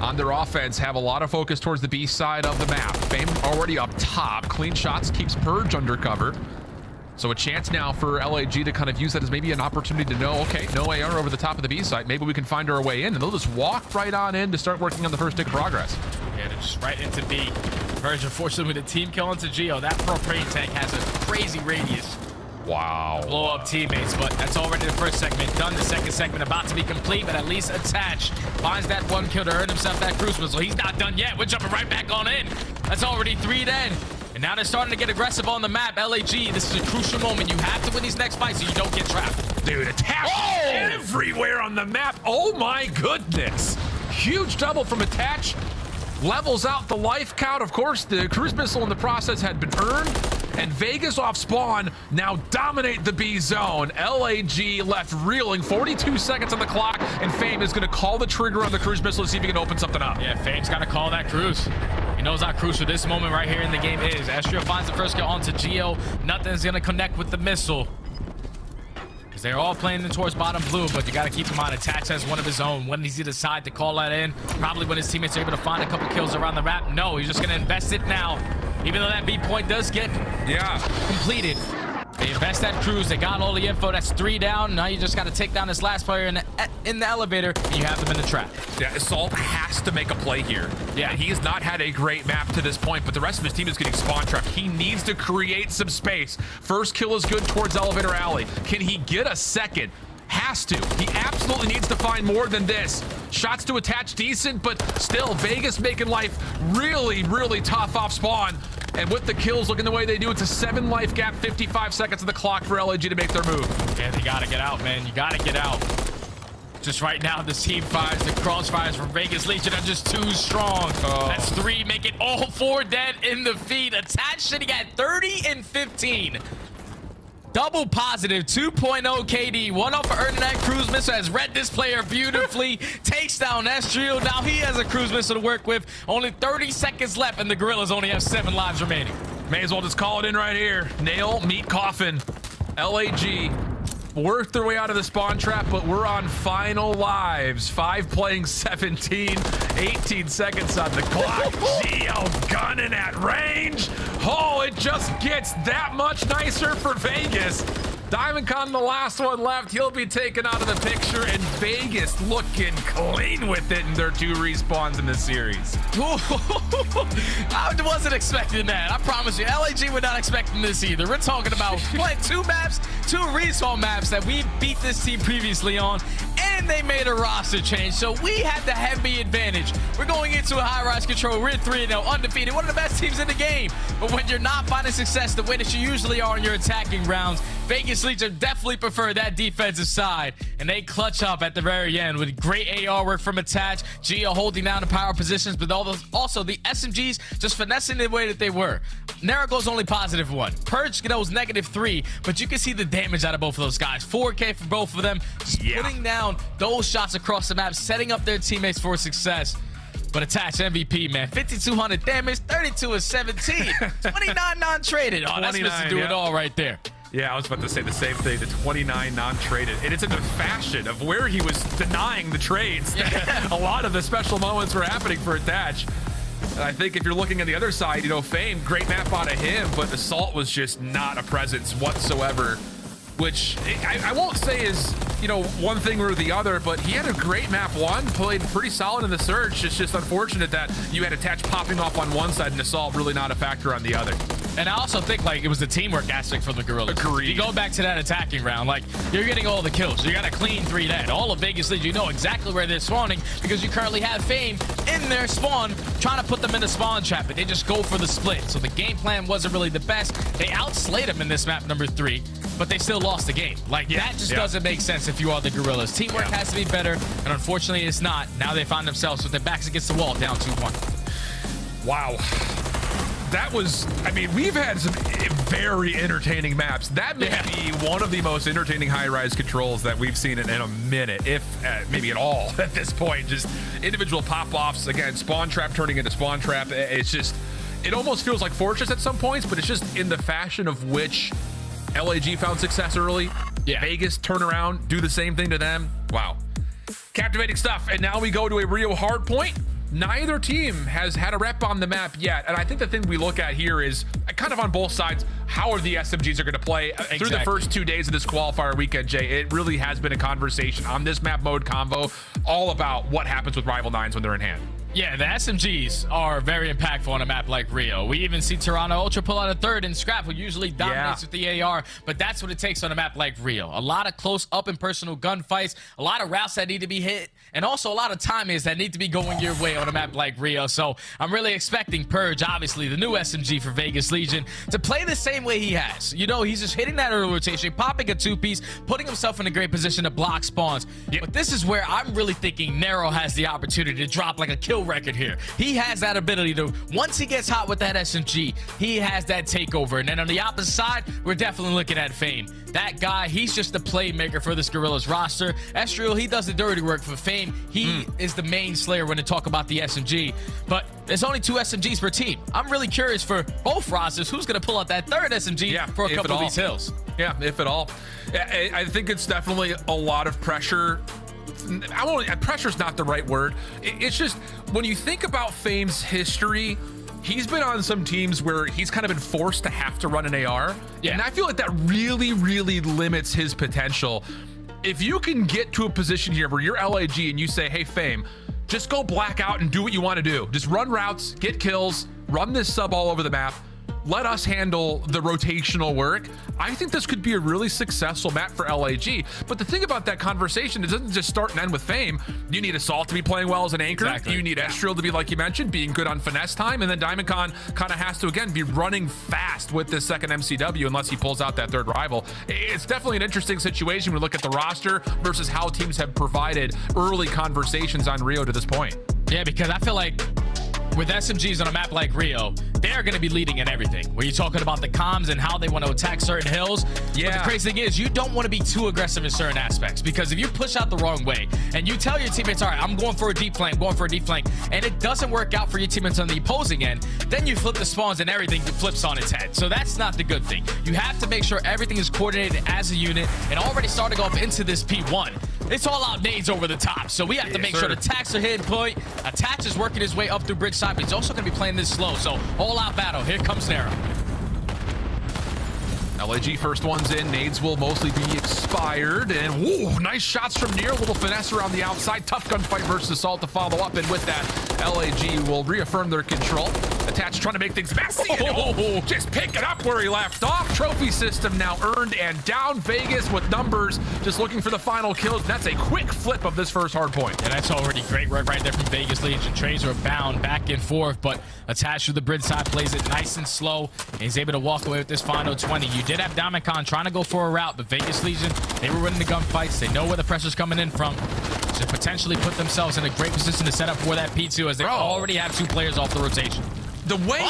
on their offense have a lot of focus towards the B side of the map. Fame already up top. Clean shots keeps Purge under cover. So a chance now for LAG to kind of use that as maybe an opportunity to know, okay, no AR over the top of the B side. Maybe we can find our way in, and they'll just walk right on in to start working on the first tick of progress. Yeah, they're just right into B. Purge, unfortunately, with the team kill into Geo, that propane tank has a crazy radius. Wow. Blow up teammates, but that's already the first segment done. The second segment about to be complete, but at least Attach finds that 1 kill to earn himself that cruise missile. He's not done yet. We're jumping right back on in. That's already 3 dead. And now they're starting to get aggressive on the map. LAG, this is a crucial moment. You have to win these next fights so you don't get trapped. Dude, Attach everywhere on the map. Oh my goodness. Huge double from Attach. Levels out the life count. Of course, the cruise missile in the process had been earned. And Vegas off spawn now dominate the B zone. LAG left reeling, 42 seconds on the clock, and Fame is going to call the trigger on the cruise missile to see if he can open something up. Yeah, Fame's got to call that cruise. He knows how crucial this moment right here in the game is. Astrio finds the first kill onto Geo. Nothing's going to connect with the missile. Because they're all playing in towards bottom blue, but you got to keep in mind, Attach has one of his own. When does he decide to call that in? Probably when his teammates are able to find a couple kills around the map. No, he's just going to invest it now. Even though that B point does get completed. They invest that cruise. They got all the info. That's 3 down. Now you just got to take down this last player in the elevator, and you have them in the trap. Yeah, Assault has to make a play here. Yeah, he has not had a great map to this point, but the rest of his team is getting spawn trapped. He needs to create some space. First kill is good towards Elevator Alley. Can he get a second? Has to. He absolutely needs to find more than this. Shots to Attach decent, but still, Vegas making life really, really tough off spawn. And with the kills looking the way they do, it's a 7 life gap, 55 seconds of the clock for LAG to make their move. Yeah, they gotta get out, man. You gotta get out. Just right now, the team fires, the crossfires from Vegas Legion are just too strong. That's 3, make it all 4 dead in the feed. Attach sitting at 30 and 15. Double positive, 2.0 KD. 1 off of earning that cruise missile. Has read this player beautifully. Takes down Estrio. Now he has a cruise missile to work with. Only 30 seconds left, and the Gorillas only have 7 lives remaining. May as well just call it in right here. Nail, meet, coffin. LAG worked their way out of the spawn trap, but we're on final lives. 5 playing 17, 18 seconds on the clock. Geo gunning at range. Oh, it just gets that much nicer for Vegas. DiamondCon, the last one left, he'll be taken out of the picture, and Vegas looking clean with it in their 2 respawns in this series. I wasn't expecting that. I promise you, LAG were not expecting this either. We're talking about playing 2 maps, 2 respawn maps that we beat this team previously on, and they made a roster change, so we had the heavy advantage. We're going into a high-rise control. We're 3-0, undefeated, one of the best teams in the game. But when you're not finding success the way that you usually are in your attacking rounds, Vegas Legion definitely prefer that defensive side, and they clutch up at the very end with great AR work from Attach, Geo holding down the power positions, but also the SMGs just finessing the way that they were. Narago's only +1. Purge goes -3, but you can see the damage out of both of those guys. 4K for both of them, just putting down those shots across the map, setting up their teammates for success. But Attach MVP, man, 5,200 damage, 32 of 17, 29 non-traded. Oh, that's Mr. Do It All right there. Yeah, I was about to say the same thing, the 29 non-traded. And it's in the fashion of where he was denying the trades. Yeah. A lot of the special moments were happening for Attach. And I think if you're looking at the other side, you know, Fame, great map out of him, but Assault was just not a presence whatsoever, which I won't say is, you know, one thing or the other, but he had a great map 1, played pretty solid in the Surge. It's just unfortunate that you had Attach popping off on one side and Assault really not a factor on the other. And I also think, like, it was the teamwork aspect for the Gorillas. Agreed. You go back to that attacking round, like, you're getting all the kills. You got a clean 3 dead. All of Vegas League, you know exactly where they're spawning because you currently have Fame in their spawn trying to put them in the spawn trap, but they just go for the split. So the game plan wasn't really the best. They outslayed them in this map number 3, but they still lost the game. Like, that just doesn't make sense if you are the Gorillas. Teamwork has to be better, and unfortunately it's not. Now they find themselves with their backs against the wall, down 2-1. Wow. That was, I mean, we've had some very entertaining maps. That may be one of the most entertaining high-rise controls that we've seen in a minute, if maybe at all at this point. Just individual pop-offs, again, spawn trap turning into spawn trap. It's just, it almost feels like Fortress at some points, but it's just in the fashion of which LAG found success early. Vegas turn around, do the same thing to them. Wow. Captivating stuff. And now we go to a Rio hard point. Neither team has had a rep on the map yet, and I think the thing we look at here is kind of on both sides, how are the SMGs are going to play through the first 2 days of this qualifier weekend, Jay. It really has been a conversation on this map mode convo all about what happens with Rival 9s when they're in hand. Yeah, the SMGs are very impactful on a map like Rio. We even see Toronto Ultra pull out a 3rd and Scrap, who usually dominates with the AR, but that's what it takes on a map like Rio. A lot of close up and personal gunfights, a lot of routes that need to be hit, and also a lot of timings that need to be going your way on a map like Rio. So I'm really expecting Purge, obviously the new SMG for Vegas Legion, to play the same way he has. You know, he's just hitting that early rotation, popping a 2-piece, putting himself in a great position to block spawns. But this is where I'm really thinking Nero has the opportunity to drop like a kill record here. He has that ability to, once he gets hot with that SMG, he has that takeover. And then on the opposite side, we're definitely looking at Fame. That guy, he's just the playmaker for this Gorillas roster. Estriel, he does the dirty work for Fame. He is the main slayer when they talk about the SMG. But there's only 2 SMGs per team. I'm really curious for both rosters, who's going to pull out that 3rd SMG for a couple of these hills. Yeah, if at all. I think it's definitely a lot of pressure. Pressure's not the right word. It's just when you think about Fame's history, he's been on some teams where he's kind of been forced to have to run an AR. And I feel like that really, really limits his potential. If you can get to a position here where you're LAG and you say, hey, Fame, just go black out and do what you want to do. Just run routes, get kills, run this sub all over the map. Let us handle the rotational work. I think this could be a really successful map for LAG. But the thing about that conversation, it doesn't just start and end with Fame. You need Assault to be playing well as an anchor. Exactly. You need Estriel to be, like you mentioned, being good on finesse time. And then DiamondCon kind of has to, again, be running fast with this 2nd MCW unless he pulls out that 3rd rival. It's definitely an interesting situation when we look at the roster versus how teams have provided early conversations on Rio to this point. Yeah, because I feel like with SMGs on a map like Rio, they're going to be leading in everything. Where you're talking about the comms and how they want to attack certain hills. Yeah. But the crazy thing is, you don't want to be too aggressive in certain aspects, because if you push out the wrong way and you tell your teammates, all right, I'm going for a deep flank, and it doesn't work out for your teammates on the opposing end, then you flip the spawns and everything flips on its head. So that's not the good thing. You have to make sure everything is coordinated as a unit, and already starting off into this P1. It's all out nades over the top, so we have to make sure the attacks are hitting point. Attach is working his way up through bridge side, but he's also going to be playing this slow. So all out battle. Here comes Nero. LAG first one's in. Nades will mostly be expired. And whoa, nice shots from Nero. Little finesse around the outside. Tough gunfight versus Assault to follow up. And with that, LAG will reaffirm their control. Attach trying to make things messy. And just pick it up where he left off. Trophy system now earned and down. Vegas with numbers, just looking for the final kills. That's a quick flip of this first hard point. And that's already great work right there from Vegas Legion. Trades are bound back and forth, but Attach to the bridge side plays it nice and slow. And he's able to walk away with this final 20. You did have Diamondcon trying to go for a route, but Vegas Legion, they were winning the gunfights. They know where the pressure's coming in from. To potentially put themselves in a great position to set up for that P2, as they already have 2 players off the rotation. The way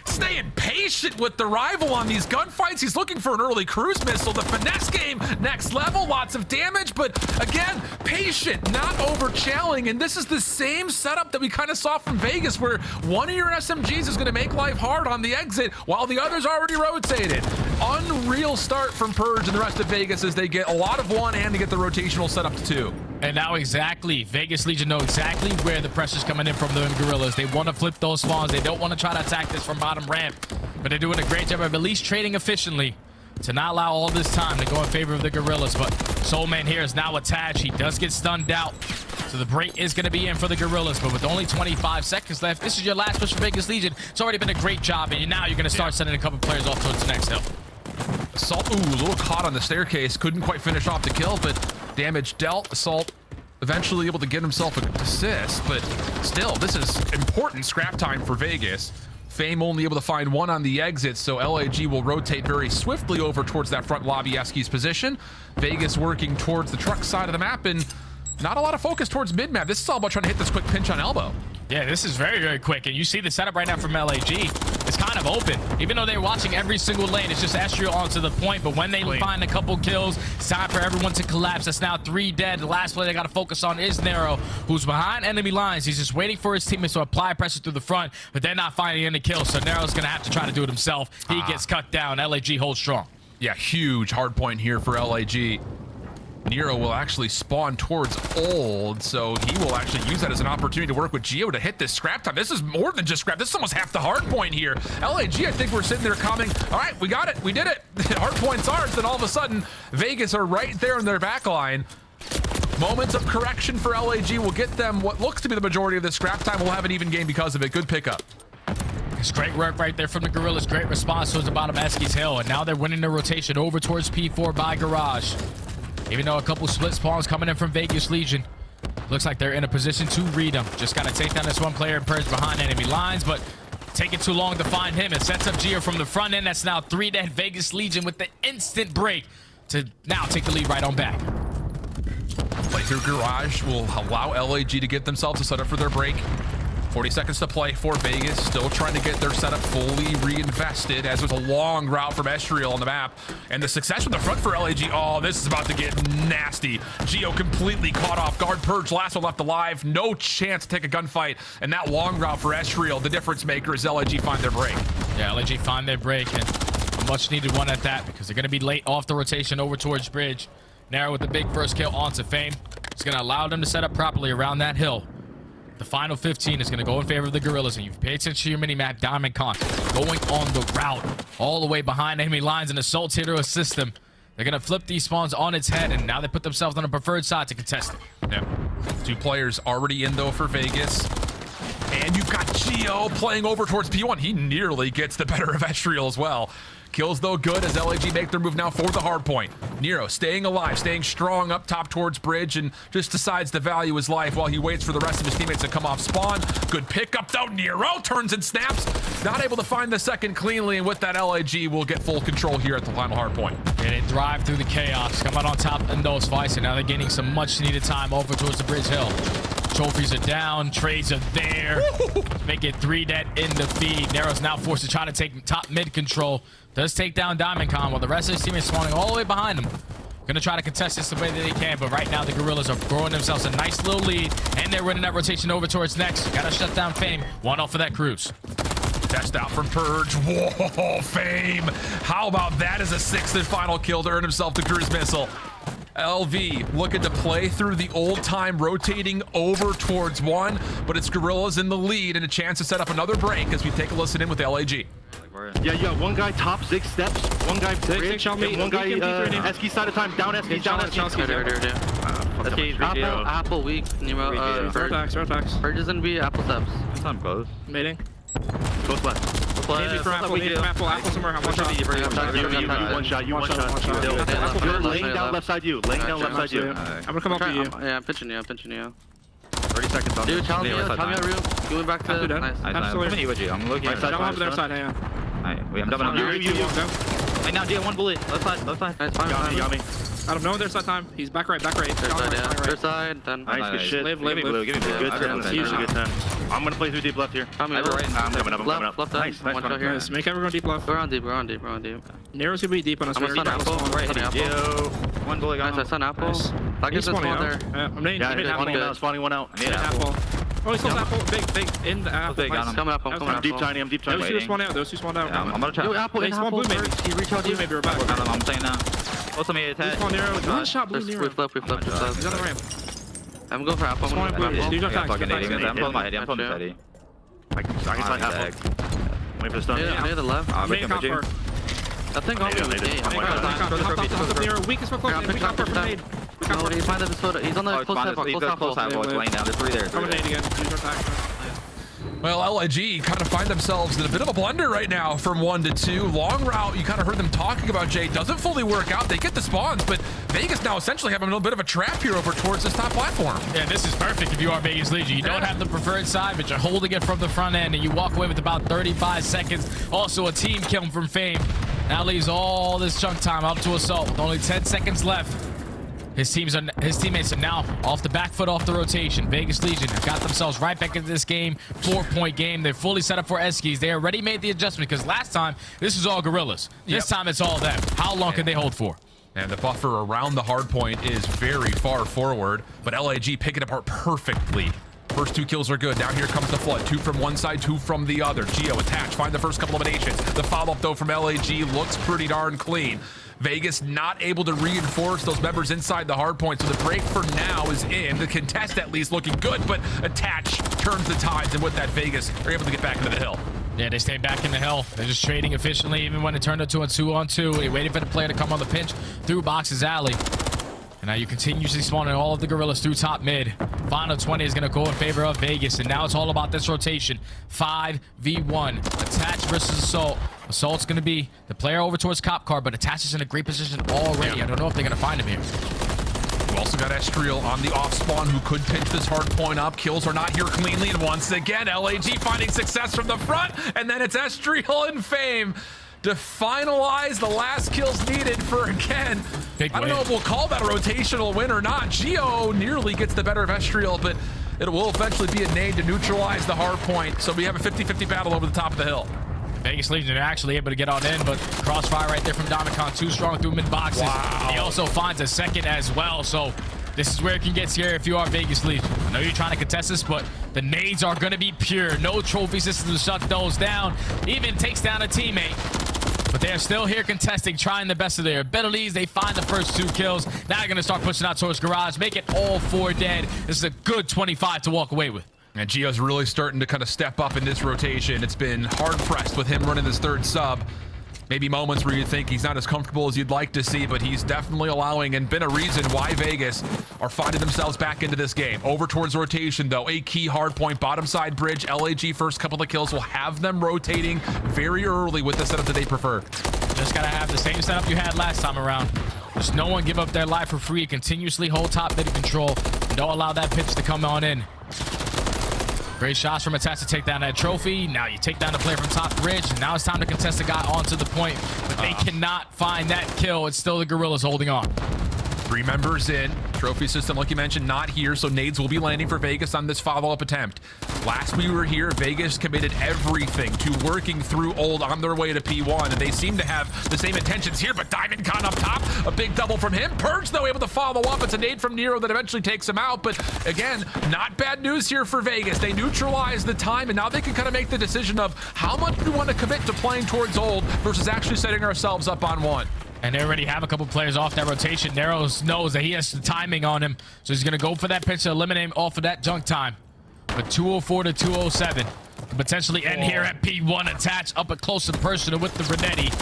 staying patient with the rival on these gunfights. He's looking for an early cruise missile. The finesse game, next level, lots of damage, but again, patient, not over-challing. And this is the same setup that we kind of saw from Vegas, where one of your SMGs is going to make life hard on the exit while the other's already rotated. Unreal start from Purge and the rest of Vegas as they get a lot of one and to get the rotational setup to 2. And now Vegas Legion know exactly where the pressure's coming in from the Gorillas. They want to flip those spawns. They don't want to try to attack this from bottom ramp, but they're doing a great job of at least trading efficiently to not allow all this time to go in favor of the Gorillas. But Soulman here is now attached. He does get stunned out, so the break is going to be in for the Gorillas. But with only 25 seconds left, this is your last push for Vegas Legion. It's already been a great job, and now you're going to start sending a couple players off towards the next hill. Assault, a little caught on the staircase. Couldn't quite finish off the kill, but damage dealt. Assault eventually able to get himself an assist, but still, this is important scrap time for Vegas. Fame only able to find one on the exit, so LAG will rotate very swiftly over towards that front lobby Eski's position. Vegas working towards the truck side of the map, and not a lot of focus towards mid-map. This is all about trying to hit this quick pinch on elbow. Yeah, this is very, very quick. And you see the setup right now from LAG. It's kind of open. Even though they're watching every single lane, it's just Estriel onto the point. But when they find a couple kills, it's time for everyone to collapse. That's now 3 dead. The last play they got to focus on is Nero, who's behind enemy lines. He's just waiting for his teammates to apply pressure through the front, but they're not finding any kills. So Nero's going to have to try to do it himself. He gets cut down. LAG holds strong. Yeah, huge hard point here for LAG. Nero will actually spawn towards Old, so he will actually use that as an opportunity to work with Geo to hit this scrap time. This is more than just scrap. This is almost half the hard point here. LAG, I think we're sitting there coming, all right, we got it, we did it. Hard point's ours, then all of a sudden, Vegas are right there in their back line. Moments of correction for LAG will get them what looks to be the majority of this scrap time. We'll have an even game because of it. Good pickup. It's great work right there from the Gorillas. Great response towards the bottom of Eski's Hill, and now they're winning the rotation over towards P4 by Garage. Even though a couple split spawns coming in from Vegas Legion, looks like they're in a position to read them. Just got to take down this one player and Purge behind enemy lines, but taking too long to find him. It sets up Geo from the front end. That's now 3 dead. Vegas Legion with the instant break to now take the lead right on back. Play through Garage will allow LAG to get themselves a setup for their break. 40 seconds to play for Vegas, still trying to get their setup fully reinvested, as was a long route from Estriel on the map. And the success from the front for LAG, oh, this is about to get nasty. Geo completely caught off guard. Purge, last one left alive, no chance to take a gunfight. And that long route for Estriel, the difference maker, is LAG find their break. Yeah, LAG find their break, and a much needed one at that, because they're going to be late off the rotation over towards Bridge. Nero with the big first kill onto Fame. It's going to allow them to set up properly around that hill. The final 15 is going to go in favor of the Gorillas, and you've paid attention to your mini-map. Diamondcon going on the route all the way behind enemy lines, and Assault's here to assist them. They're going to flip these spawns on its head, and now they put themselves on a preferred side to contest it. Yeah. 2 players already in, though, for Vegas. And you've got Geo playing over towards P1. He nearly gets the better of Estriel as well. Kills, though, good as LAG make their move now for the hard point. Nero staying alive, staying strong up top towards Bridge, and just decides to value his life while he waits for the rest of his teammates to come off spawn. Good pickup, though. Nero turns and snaps. Not able to find the second cleanly, and with that, LAG will get full control here at the final hard point. And they drive through the chaos, come out on top in those fights, and now they're gaining some much-needed time over towards the Bridge Hill. Trophies are down. Trades are there. Make it 3 dead in the feed. Nero's now forced to try to take top mid control. Does take down Diamond Con while the rest of his team is spawning all the way behind him. Gonna try to contest this the way that they can, but right now the Gorillas are growing themselves a nice little lead, and they're winning that rotation over towards next. Gotta shut down Fame. 1-0 for that cruise. Test out from Purge. Whoa, Fame. How about that as a 6th and final kill to earn himself the cruise missile? LV looking to play through the old time, rotating over towards 1, but it's Gorillas in the lead and a chance to set up another break as we take a listen in with LAG. Yeah, you got one guy top 6 steps, one guy bridge, and one guy Eski side of time, down Eski, down Eski. Apple weak, Nemo, Vertax. Purge is gonna be Apple steps. I'm close. Mating. Close left. Maybe from Apple somewhere. One shot. You one shot. You're laying down left side you. Laying down left side you. I'm gonna come up to you. Yeah, I'm pitching you. 30 seconds on. Dude, challenge me out real. Going back to nice. I'm looking at side. I'm their side, yeah. I'm dumping on you. Right now, Jay, 1 bullet. Left side. Nice, got me. I don't know their side time. He's back right. Their side, then. Nice, good shit. Give me blue. Good turn. I'm gonna play through deep left here. I'm coming up. Left. Nice. Nice. Make everyone deep left. We're on deep. Nero's gonna be deep on us. I'm gonna stun Apple. Right, yo. 1 bullet got him. Nice, I stun Apple. That gives us one there. I'm nading. Spawning one out. I need Apple. Oh, he's close Apple. Big. In the Apple. I'm coming up. I'm deep tiny. Those two spawned out. I'm gonna try. Yo, Apple. In Apple. Blue maybe. He reached out to you. Maybe we're back. I'm saying that. Also made a attack. One shot blue Nero. We flip. He's on the ramp. I'm going for Apple. I'm going for Apple. I'm pulling my head. I'm pulling my head. I can slide Apple. Wait for the stun. Yeah, near the left. I'm making my jig. That thing got me. Nero, weak as fuck close. We got for nade. No, he's behind the soda. He's on the close half. Close half. It's laying down. There's 3 there. Coming nade again. Well, LIG kind of find themselves in a bit of a blunder right now from 1 to 2. Long route, you kind of heard them talking about, Jay, doesn't fully work out. They get the spawns, but Vegas now essentially having a little bit of a trap here over towards this top platform. Yeah, this is perfect if you are Vegas Legion. You don't have the preferred side, but you're holding it from the front end, and you walk away with about 35 seconds. Also, a team kill from Fame. That leaves all this chunk time up to Assault with only 10 seconds left. His teammates are now off the back foot, off the rotation. Vegas Legion have got themselves right back into this game. 4-point game. They're fully set up for Eskies. They already made the adjustment because last time, this was all Gorillas. This time, it's all them. How long can they hold for? And the buffer around the hard point is very far forward, but LAG pick it apart perfectly. First 2 kills are good. Now here comes the flood. 2 from one side, 2 from the other. Geo attached. Find the first couple of eliminations. The follow-up, though, from LAG looks pretty darn clean. Vegas not able to reinforce those members inside the hard point, so the break for now is in. The contest at least looking good, but attach turns the tides, and with that, Vegas are able to get back into the hill. Yeah, they stay back in the hill. They're just trading efficiently, even when it turned into a 2-on-2. They waited for the player to come on the pinch through Box's alley. And now you continuously spawning all of the Gorillas through top mid. Final 20 is going to go in favor of Vegas. And now it's all about this rotation. 5v1. Attach versus Assault. Assault's going to be the player over towards Cop Car, but Attach is in a great position already. I don't know if they're going to find him here. We've also got Estriel on the off spawn who could pinch this hard point up. Kills are not here cleanly. And once again, LAG finding success from the front. And then it's Estriel and Fame to finalize the last kills needed for, again, I don't know if we'll call that a rotational win or not. Geo nearly gets the better of Estriel, but it will eventually be a nade to neutralize the hard point. So we have a 50-50 battle over the top of the hill. Vegas Legion are actually able to get on in, but crossfire right there from Domicon. Too strong through mid boxes. Wow. He also finds a second as well, so this is where it can get scary if you are Vegas Legion. I know you're trying to contest this, but the nades are going to be pure. No trophy system to shut those down. Even takes down a teammate. But they're still here contesting, trying the best of their abilities. They find the first 2 kills. Now they're going to start pushing out towards Garage, make it all 4 dead. This is a good 25 to walk away with. And Gio's really starting to kind of step up in this rotation. It's been hard-pressed with him running this 3rd sub. Maybe moments where you think he's not as comfortable as you'd like to see, but he's definitely allowing and been a reason why Vegas are finding themselves back into this game. Over towards rotation, though. A key hard point, bottom side bridge. LAG first couple of kills will have them rotating very early with the setup that they prefer. Just got to have the same setup you had last time around. Just no one give up their life for free. Continuously hold top mid control. And don't allow that pitch to come on in. Great shots from Attach to take down that trophy. Now you take down the player from top bridge. And now it's time to contest the guy onto the point. But they cannot find that kill. It's still the Gorillas holding on. 3 members in. Trophy system, like you mentioned, not here, so nades will be landing for Vegas on this follow-up attempt. Last we were here, Vegas committed everything to working through Old on their way to P1, and they seem to have the same intentions here, but Diamond Con up top, a big double from him. Purge, though, able to follow up. It's a nade from Nero that eventually takes him out, but again, not bad news here for Vegas. They neutralize the time, and now they can kind of make the decision of how much we want to commit to playing towards Old versus actually setting ourselves up on 1. And they already have a couple players off that rotation. Nero's knows that he has the timing on him, so he's going to go for that pitch to eliminate him off of that junk time. But 204 to 207. Potentially end here at P1. Attach up a close and personal with the Renetti.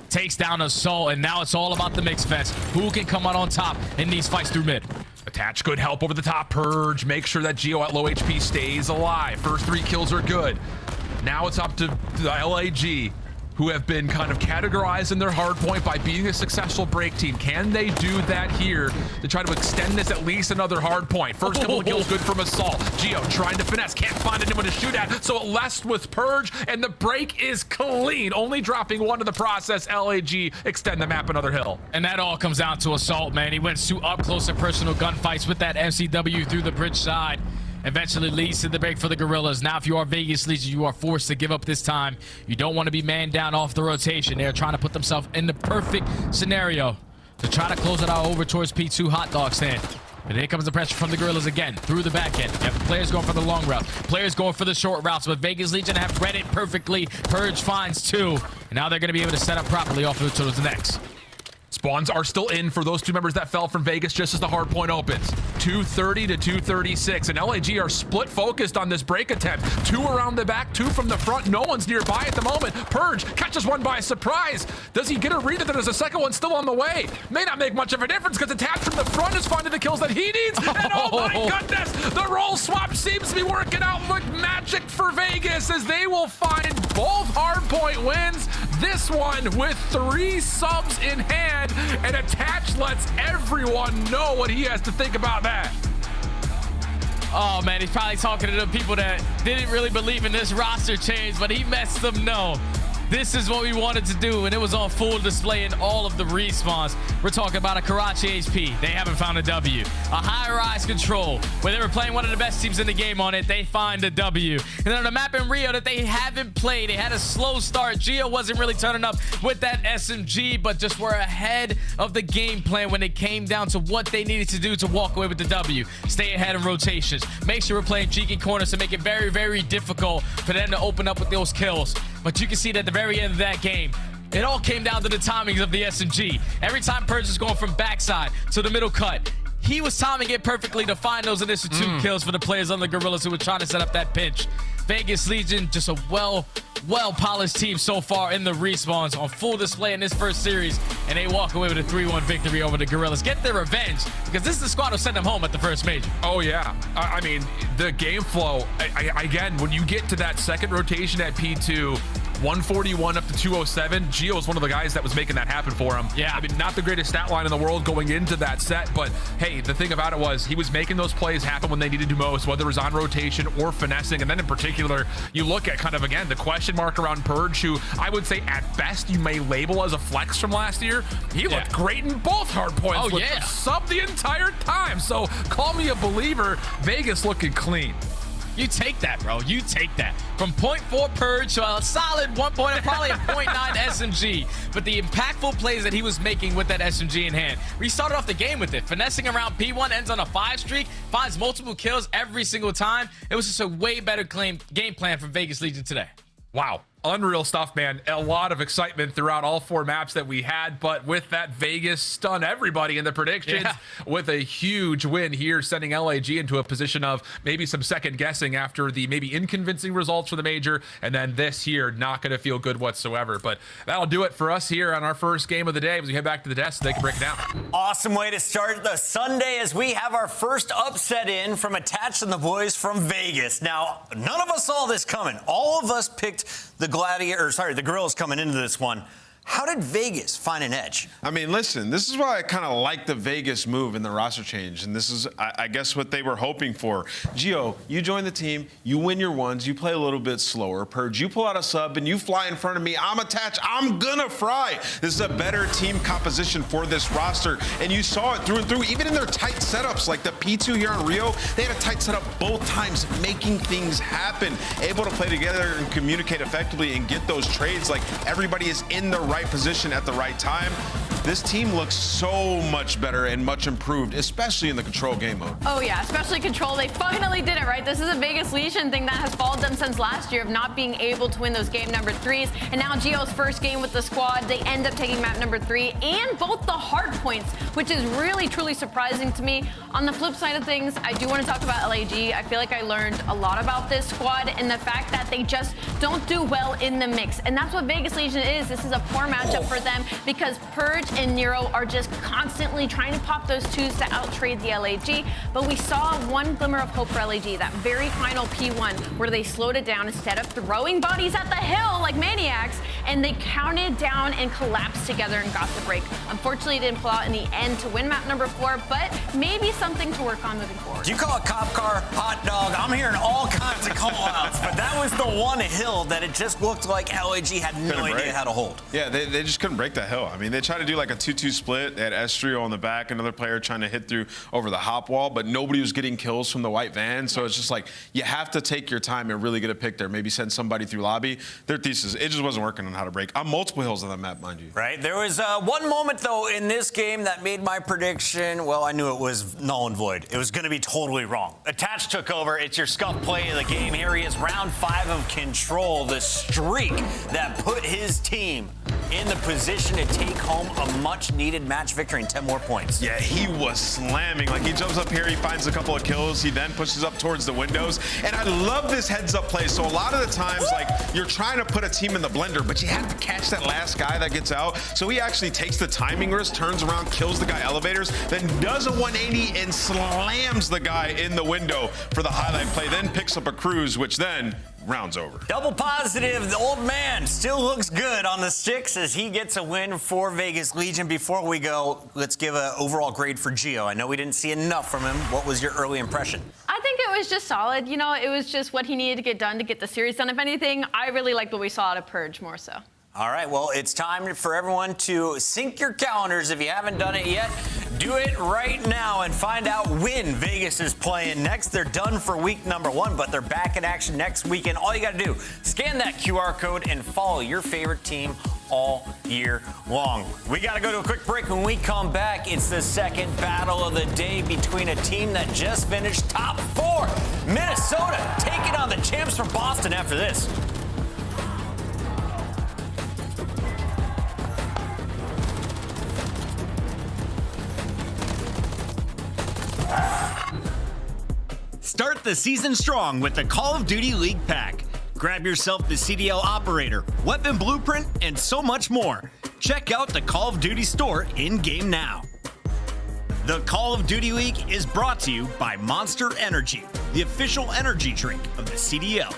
Takes down Assault, and now it's all about the mix fest. Who can come out on top in these fights through mid? Attach, good help over the top. Purge, make sure that Geo at low HP stays alive. First 3 kills are good. Now it's up to the LAG, who have been kind of categorized in their hard point by being a successful break team. Can they do that here to try to extend this at least another hard point? First couple of kills good from Assault. Geo trying to finesse, can't find anyone to shoot at, so it left with Purge, and the break is clean. Only dropping 1 to the process. LAG extend the map another hill. And that all comes down to Assault, man. He went to up close and personal gunfights with that MCW through the bridge side. Eventually leads to the break for the Gorillas. Now, if you are Vegas Legion, you are forced to give up this time. You don't want to be man down off the rotation. They're trying to put themselves in the perfect scenario to try to close it out over towards P2 hot dog stand. And here comes the pressure from the Gorillas again through the back end. You have players going for the long route, players going for the short routes, but Vegas Legion have read it perfectly. Purge finds 2, and now they're going to be able to set up properly off of towards the next. Spawns are still in for those 2 members that fell from Vegas just as the hard point opens. 230 to 236, and LAG are split focused on this break attempt. 2 around the back, 2 from the front. No one's nearby at the moment. Purge catches one by surprise. Does he get a read that there's a second one still on the way? May not make much of a difference because Attach from the front is finding the kills that he needs. And oh my goodness, the role swap seems to be working out like magic for Vegas as they will find both hardpoint wins. This one with 3 subs in hand, and Attach lets everyone know what he has to think about that. Oh man, he's probably talking to the people that didn't really believe in this roster change, but he lets them know this is what we wanted to do, and it was on full display in all of the respawns. We're talking about a Karachi HP. They haven't found a W. A high-rise control, where they were playing one of the best teams in the game on it. They find a W. And then on the map in Rio that they haven't played, they had a slow start. Geo wasn't really turning up with that SMG, but just were ahead of the game plan when it came down to what they needed to do to walk away with the W. Stay ahead in rotations. Make sure we're playing cheeky corners to make it very, very difficult for them to open up with those kills. But you can see that at the very end of that game, it all came down to the timings of the SMG. Every time Purge is going from backside to the middle cut, he was timing it perfectly to find those initial 2 kills for the players on the Gorillas who were trying to set up that pinch. Vegas Legion, just a well-polished team so far in the respawns, on full display in this first series, and they walk away with a 3-1 victory over the Gorillas. Get their revenge, because this is the squad who sent them home at the first major. Oh yeah, I mean, the game flow, again, when you get to that second rotation at P2, 141 up to 207. Geo is one of the guys that was making that happen for him. Yeah. I mean, not the greatest stat line in the world going into that set, but hey, the thing about it was he was making those plays happen when they needed to most, whether it was on rotation or finessing. And then in particular, you look at kind of, again, the question mark around Purge, who I would say at best you may label as a flex from last year. He looked great in both hard points. Oh, yeah. Sub the entire time. So call me a believer. Vegas looking clean. You take that, bro. You take that. From 0.4 Purge to a solid 1 point, probably a 0.9 SMG. But the impactful plays that he was making with that SMG in hand. We started off the game with it. Finessing around P1, ends on a 5 streak, finds multiple kills every single time. It was just a way better game plan from Vegas Legion today. Wow. Unreal stuff, man. A lot of excitement throughout all 4 maps that we had, but with that, Vegas stunned everybody in the predictions with a huge win here, sending LAG into a position of maybe some second guessing after the maybe inconvincing results for the major, and then this here not going to feel good whatsoever. But that'll do it for us here on our first game of the day as we head back to the desk so they can break it down. Awesome way to start the Sunday as we have our first upset in from Attach and the boys from Vegas. Now, none of us saw this coming. All of us picked the Gorillas coming into this one. How did Vegas find an edge? I mean, listen, this is why I kind of like the Vegas move in the roster change. And this is, I guess, what they were hoping for. Gio, you join the team, you win your ones, you play a little bit slower. Purge, you pull out a sub and you fly in front of me. I'm attached. I'm going to fry. This is a better team composition for this roster. And you saw it through and through, even in their tight setups, like the P2 here on Rio. They had a tight setup both times, making things happen, able to play together and communicate effectively and get those trades. Like everybody is in the right position at the right time. This team looks so much better and much improved, especially in the control game mode. Oh yeah, especially control. They finally did it, right? This is a Vegas Legion thing that has followed them since last year of not being able to win those game number 3s. And now Gio's first game with the squad, they end up taking map number 3 and both the hard points, which is really, truly surprising to me. On the flip side of things, I do want to talk about LAG. I feel like I learned a lot about this squad and the fact that they just don't do well in the mix. And that's what Vegas Legion is. This is a poor matchup for them because Purge and Nero are just constantly trying to pop those 2s to out-trade the LAG. But we saw one glimmer of hope for LAG, that very final P1 where they slowed it down instead of throwing bodies at the hill like maniacs, and they counted down and collapsed together and got the break. Unfortunately, it didn't pull out in the end to win map number 4, but maybe something to work on moving forward. Do you call it cop car, hot dog? I'm hearing all kinds of call-outs, but that was the one hill that it just looked like LAG had no idea how to hold. Yeah, they just couldn't break that hill. I mean, they tried to do like a 2-2 split. They had Estrio on the back, another player trying to hit through over the hop wall, but nobody was getting kills from the white van. So it's just like, you have to take your time and really get a pick there. Maybe send somebody through lobby. Their thesis, it just wasn't working on how to break. On multiple hills on that map, mind you. Right. There was one moment, though, in this game that made my prediction, well, I knew it was null and void. It was going to be totally wrong. Attach took over. It's your scuff play of the game. Here he is, round 5 of control. The streak that put his team in the position to take home a much-needed match victory and 10 more points. Yeah, he was slamming. Like, he jumps up here, he finds a couple of kills, he then pushes up towards the windows. And I love this heads-up play. So a lot of the times, like, you're trying to put a team in the blender, but you have to catch that last guy that gets out. So he actually takes the timing risk, turns around, kills the guy elevators, then does a 180 and slams the guy in the window for the highlight play, then picks up a cruise, which then round's over. Double positive. The old man still looks good on the sticks as he gets a win for Vegas Legion. Before we go, let's give an overall grade for Gio. I know we didn't see enough from him. What was your early impression? I think it was just solid. You know, it was just what he needed to get done to get the series done. If anything, I really liked what we saw out of Purge more so. All right, well, it's time for everyone to sync your calendars. If you haven't done it yet, do it right now and find out when Vegas is playing next. They're done for week number 1, but they're back in action next weekend. All you got to do, scan that QR code and follow your favorite team all year long. We got to go to a quick break. When we come back, it's the second battle of the day between a team that just finished top 4. Minnesota taking on the champs from Boston after this. Start the season strong with the Call of Duty League Pack. Grab yourself the CDL Operator, Weapon Blueprint, and so much more. Check out the Call of Duty store in-game now. The Call of Duty League is brought to you by Monster Energy, the official energy drink of the CDL.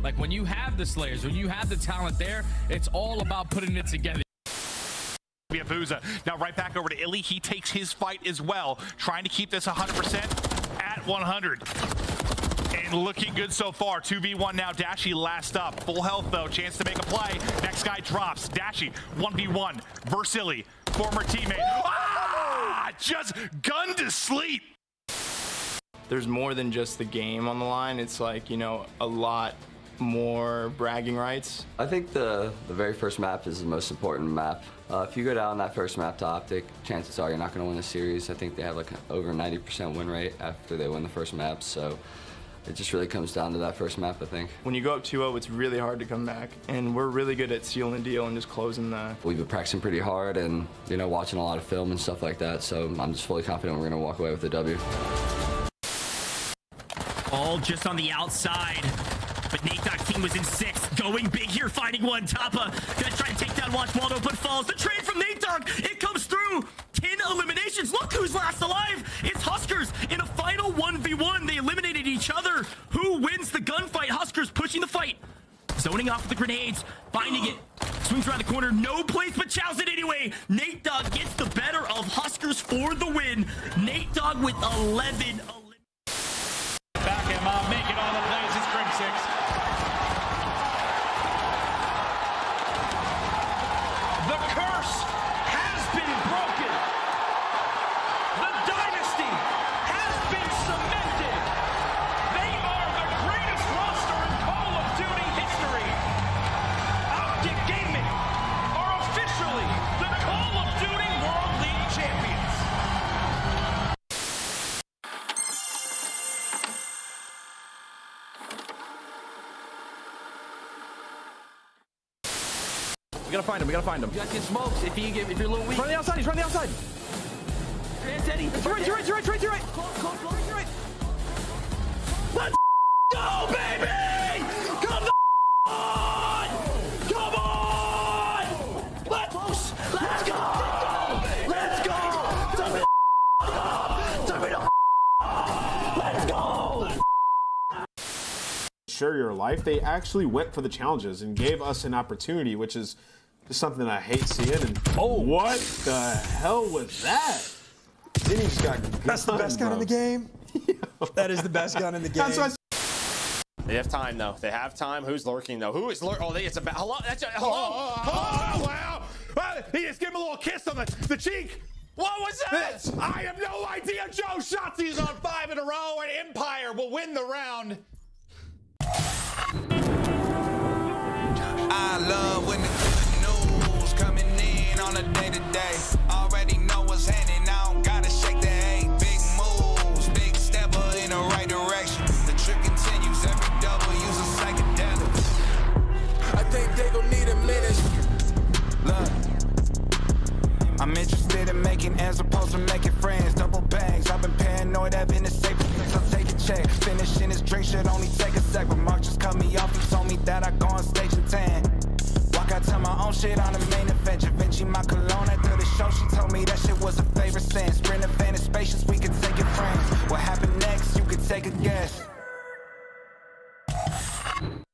Like, when you have the Slayers, when you have the talent there, it's all about putting it together. Yabuza now right back over to Illy. He takes his fight as well, trying to keep this 100% at 100. And looking good so far. 2v1 now. Dashy last up. Full health, though. Chance to make a play. Next guy drops. Dashy, 1v1. Versilli, former teammate. Ah! got just gunned to sleep. There's more than just the game on the line. It's like, you know, a lot more bragging rights. I think the very first map is the most important map. If you go down that first map to Optic, chances are you're not going to win the series. I think they have like over 90% win rate after they win the first map, so it just really comes down to that first map, I think. When you go up 2-0, it's really hard to come back, and we're really good at sealing the deal and just closing the... We've been practicing pretty hard and, you know, watching a lot of film and stuff like that, so I'm just fully confident we're going to walk away with the W. All just on the outside. But Nate Dogg's team was in 6. Going big here, finding one. Tapa gonna try to take down Watch Waldo, but falls. The trade from Nate Dogg, it comes through. 10 eliminations. Look who's last alive. It's Huskers in a final 1v1. They eliminated each other. Who wins the gunfight? Huskers pushing the fight. Zoning off with the grenades. Finding it. Swings around the corner. No place, but chows it anyway. Nate Dogg gets the better of Huskers for the win. Nate Dogg with 11. Back him, make it on the plays. It's Crim 6. The curse has been broken. The dynasty has been cemented. They are the greatest roster in Call of Duty history. Optic Gaming are officially the Call of Duty World League champions. We gotta find him. We gotta find him. You got your smokes. If you're a little weak. He's running the outside. He's running the outside. Eddie. To your right. Let's go, baby! Come on! Come on! Let's go! Let's go! Share your life. They actually went for the challenges and gave us an opportunity, which is just something I hate seeing. And what the hell was that? Then he just got That's the best gun in the game. That is the best gun in the game. They have time, though. They have time. Who's lurking, though? Who is lurking? Oh, it's about. Hello? That's a. Hello? Wow! He just gave him a little kiss on the cheek. What was that? I have no idea. Joe Shotzi's on 5 in a row, and Empire will win the round. I love when the good news coming in on a day-to-day. Already know what's happening. I don't gotta shake the A. Big moves, big stepper in the right direction. The trip continues. Every double use a psychedelic. I think they gon' need a minute. Look, I'm interested in making as opposed to making friends. Double bags. I've been paranoid having a safe place. I'll take a check. Finishing his drink should only take a sec. But Mark just cut me off. He told me that I go on stage and tan. Walk out to my own shit on the main event. Da Vinci my cologne after the show. She told me that shit was a favorite sin. Sprint advantage spacious. We could take it frames. What happened next? You could take a guess.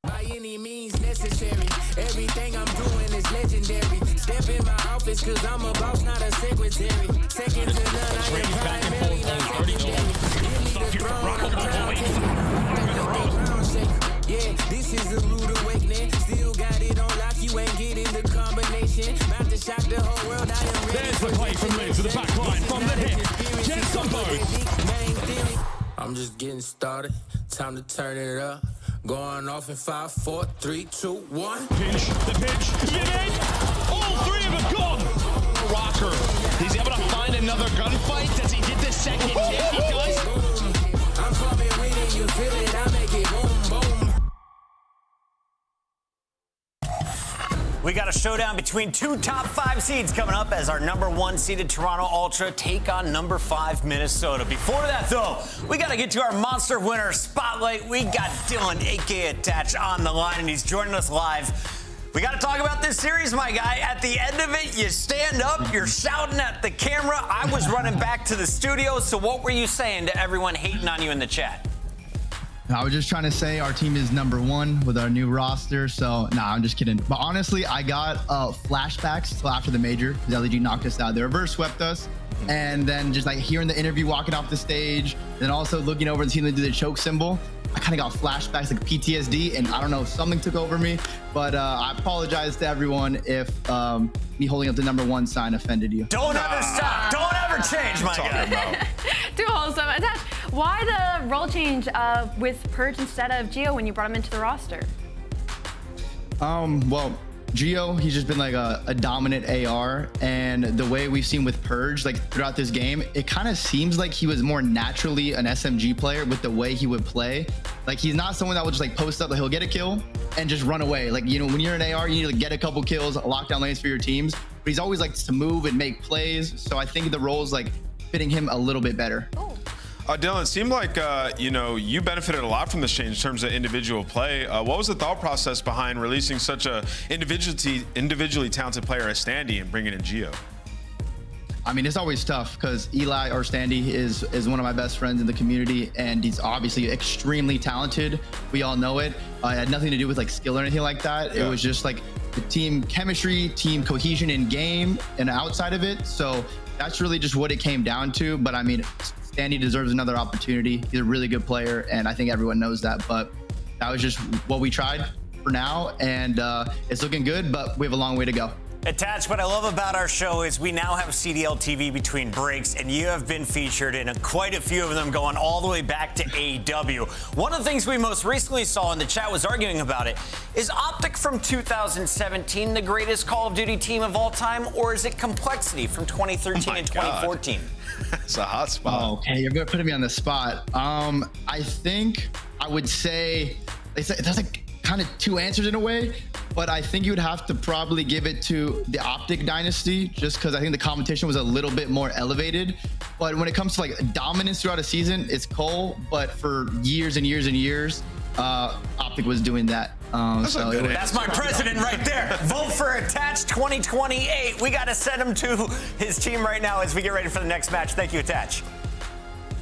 By any means necessary. Everything I'm doing is legendary. Step in my office cause I'm a boss, not a secretary. Second to none, I am primary, not secondary. Give me the throne, I'm crown taker. Yeah, this is a rude awakening. Still got it on lock, you ain't getting the combination. About to shock the whole world, I am ready. There's the play from Liz to the back line, from the hip. Get some both. I'm just getting started. Time to turn it up. Going off in 5, 4, 3, 2, 1. Pinch, the pinch, Unit! All three of them gone! Rocker, he's able to find another gunfight. Does he get the second hit? He does. I'm coming with it, you feel it, I make it boom, boom. We got a showdown between 2 top 5 seeds coming up as our number 1 seeded Toronto Ultra take on number 5 Minnesota. Before that, though, we got to get to our monster winner spotlight. We got Dylan, a.k.a. Attach, on the line, and he's joining us live. We got to talk about this series, my guy. At the end of it, you stand up, you're shouting at the camera. I was running back to the studio, so what were you saying to everyone hating on you in the chat? I was just trying to say our team is number 1 with our new roster. So, nah, I'm just kidding. But honestly, I got flashbacks till after the major because LEG knocked us out. They reverse swept us. And then just like hearing the interview, walking off the stage, then also looking over the team that did the choke symbol, I kind of got flashbacks like PTSD. And I don't know, something took over me. But I apologize to everyone if me holding up the number 1 sign offended you. Don't ever stop. Don't ever never change, my guy. Too wholesome. Attach, why the role change with Purge instead of Gio when you brought him into the roster? Well, Gio, he's just been like a dominant AR, and the way we've seen with Purge, like throughout this game, it kind of seems like he was more naturally an SMG player with the way he would play. Like he's not someone that would just like post up, like he'll get a kill and just run away. Like, you know, when you're an AR, you need to get a couple kills, lock down lanes for your teams. But he's always likes to move and make plays. So I think the role's like fitting him a little bit better. Dylan, it seemed like, you benefited a lot from this change in terms of individual play. What was the thought process behind releasing such a individually talented player as Standy and bringing in Gio? I mean, it's always tough because Eli or Standy is one of my best friends in the community, and he's obviously extremely talented. We all know it. It had nothing to do with like skill or anything like that. Yeah. It was just like the team chemistry, team cohesion in game and outside of it. So that's really just what it came down to. But I mean, Standy deserves another opportunity. He's a really good player, and I think everyone knows that. But that was just what we tried for now, and it's looking good, but we have a long way to go. Attached, what I love about our show is we now have CDL TV between breaks, and you have been featured in quite a few of them going all the way back to AEW. One of the things we most recently saw, in the chat was arguing about it, is Optic from 2017 the greatest Call of Duty team of all time, or is it Complexity from 2013 and 2014? It's a hot spot. Oh, okay, you're gonna put me on the spot. I think I would say that's like kind of two answers in a way, but I think you would have to probably give it to the Optic dynasty, just because I think the competition was a little bit more elevated. But when it comes to like dominance throughout a season, it's Cole. But for years and years and years, Optic was doing that. That's my president right there. Vote for Attached 2028. We got to send him to his team right now as we get ready for the next match. Thank you, Attached.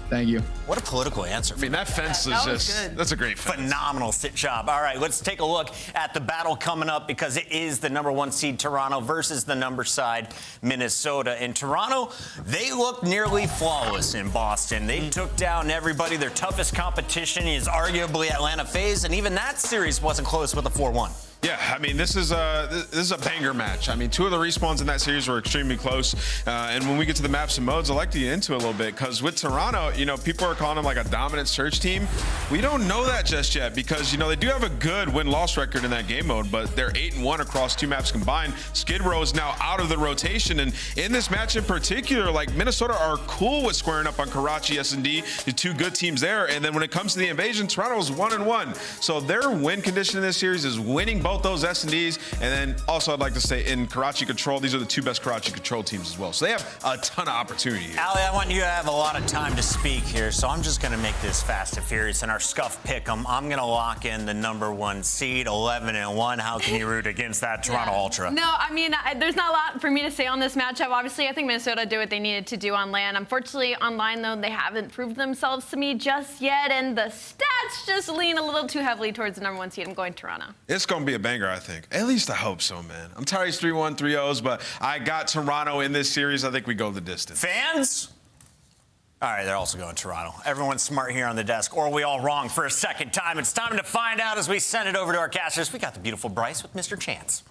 Thank you. What a political answer. I mean, that fence is just, that's a great fence. Phenomenal job. All right, let's take a look at the battle coming up, because it is the #1 seed Toronto versus the number side Minnesota. In Toronto, they looked nearly flawless in Boston. They took down everybody. Their toughest competition is arguably Atlanta FaZe, and even that series wasn't close with a 4-1. Yeah, I mean, this is a banger match. I mean, two of the respawns in that series were extremely close. And when we get to the maps and modes, I like to get into it a little bit, because with Toronto, people are calling them like a dominant search team. We don't know that just yet, because, they do have a good win-loss record in that game mode, but they're 8-1 across two maps combined. Skid Row is now out of the rotation. And in this match in particular, like, Minnesota are cool with squaring up on Karachi, S&D, the two good teams there. And then when it comes to the invasion, Toronto is 1-1. So their win condition in this series is winning both those S&Ds, and then also I'd like to say in Karachi Control, these are the two best Karachi Control teams as well. So they have a ton of opportunity here. Ali, I want you to have a lot of time to speak here, so I'm just going to make this fast and furious. In our Scuff Pick'em, I'm going to lock in the #1 seed, 11-1. How can you root against that Toronto Ultra? No, I mean, there's not a lot for me to say on this matchup. Obviously, I think Minnesota did what they needed to do on land. Unfortunately, online, though, they haven't proved themselves to me just yet, and the stats just lean a little too heavily towards the #1 seed. I'm going Toronto. It's going to be a banger, I think. At least I hope so, man. I'm tired of 3-1, 3-0s, but I got Toronto in this series. I think we go the distance. Fans? All right, they're also going Toronto. Everyone's smart here on the desk, or are we all wrong for a second time? It's time to find out as we send it over to our casters. We got the beautiful Bryce with Mr. Chance.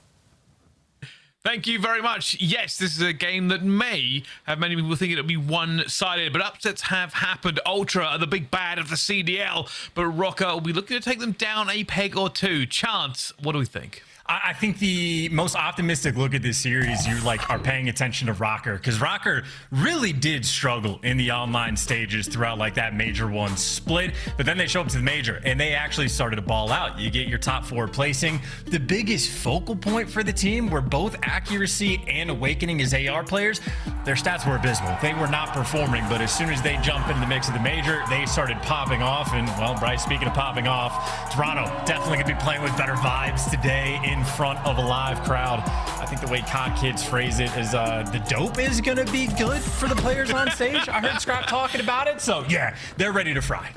Thank you very much. Yes, this is a game that may have many people thinking it'll be one-sided, but upsets have happened. Ultra are the big bad of the CDL, but Rocker will be looking to take them down a peg or two. Chance, what do we think? I think the most optimistic look at this series, you are paying attention to Rocker, because Rocker really did struggle in the online stages throughout that Major 1 split, but then they show up to the Major and they actually started to ball out. You get your top 4 placing. The biggest focal point for the team were both Accuracy and Awakening as AR players. Their stats were abysmal. They were not performing, but as soon as they jump into the mix of the Major, they started popping off. And, well, Bryce, speaking of popping off, Toronto definitely going to be playing with better vibes today in front of a live crowd. I think the way COD Kids phrase it is the dope is going to be good for the players on stage. I heard Scrap talking about it, so yeah, they're ready to fry.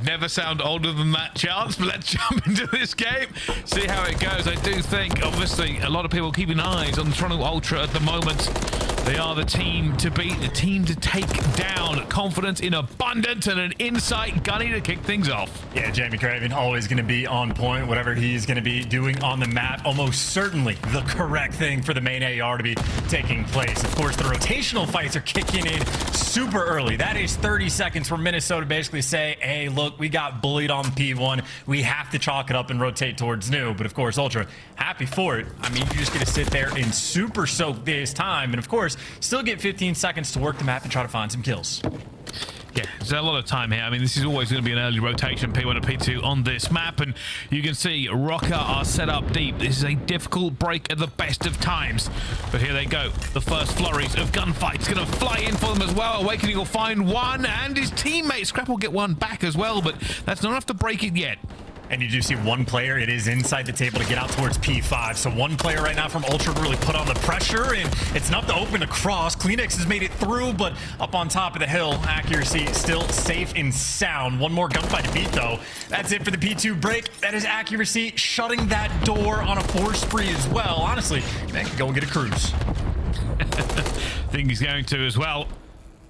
Never sound older than that, Chance, but let's jump into this game, see how it goes. I do think, obviously, a lot of people keeping eyes on the Toronto Ultra at the moment. They are the team to beat, the team to take down. Confidence in abundance and an insight gunny to kick things off. Yeah, Jamie Craven always going to be on point. Whatever he's going to be doing on the map, almost certainly the correct thing for the main AR to be taking place. Of course, the rotational fights are kicking in super early. That is 30 seconds for Minnesota basically say, hey, look, we got bullied on P1. We have to chalk it up and rotate towards new. But of course, Ultra, happy for it. I mean, you just get to sit there and super soak this time. And of course, still get 15 seconds to work the map and try to find some kills. Yeah, there's a lot of time here. I mean, this is always going to be an early rotation, P1 and P2 on this map, and you can see Rocker are set up deep. This is a difficult break at the best of times. But here they go. The first flurries of gunfights going to fly in for them as well. Awakening will find one, and his teammate Scrap will get one back as well, but that's not enough to break it yet. And you do see one player, it is inside the table to get out towards P5. So one player right now from Ultra really put on the pressure, and it's enough to open across. Kleenex has made it through, but up on top of the hill, accuracy still safe and sound. One more gunfight to beat, though. That's it for the P2 break. That is accuracy shutting that door on a 4 spree as well. Honestly, man could go and get a cruise. Think he's going to as well.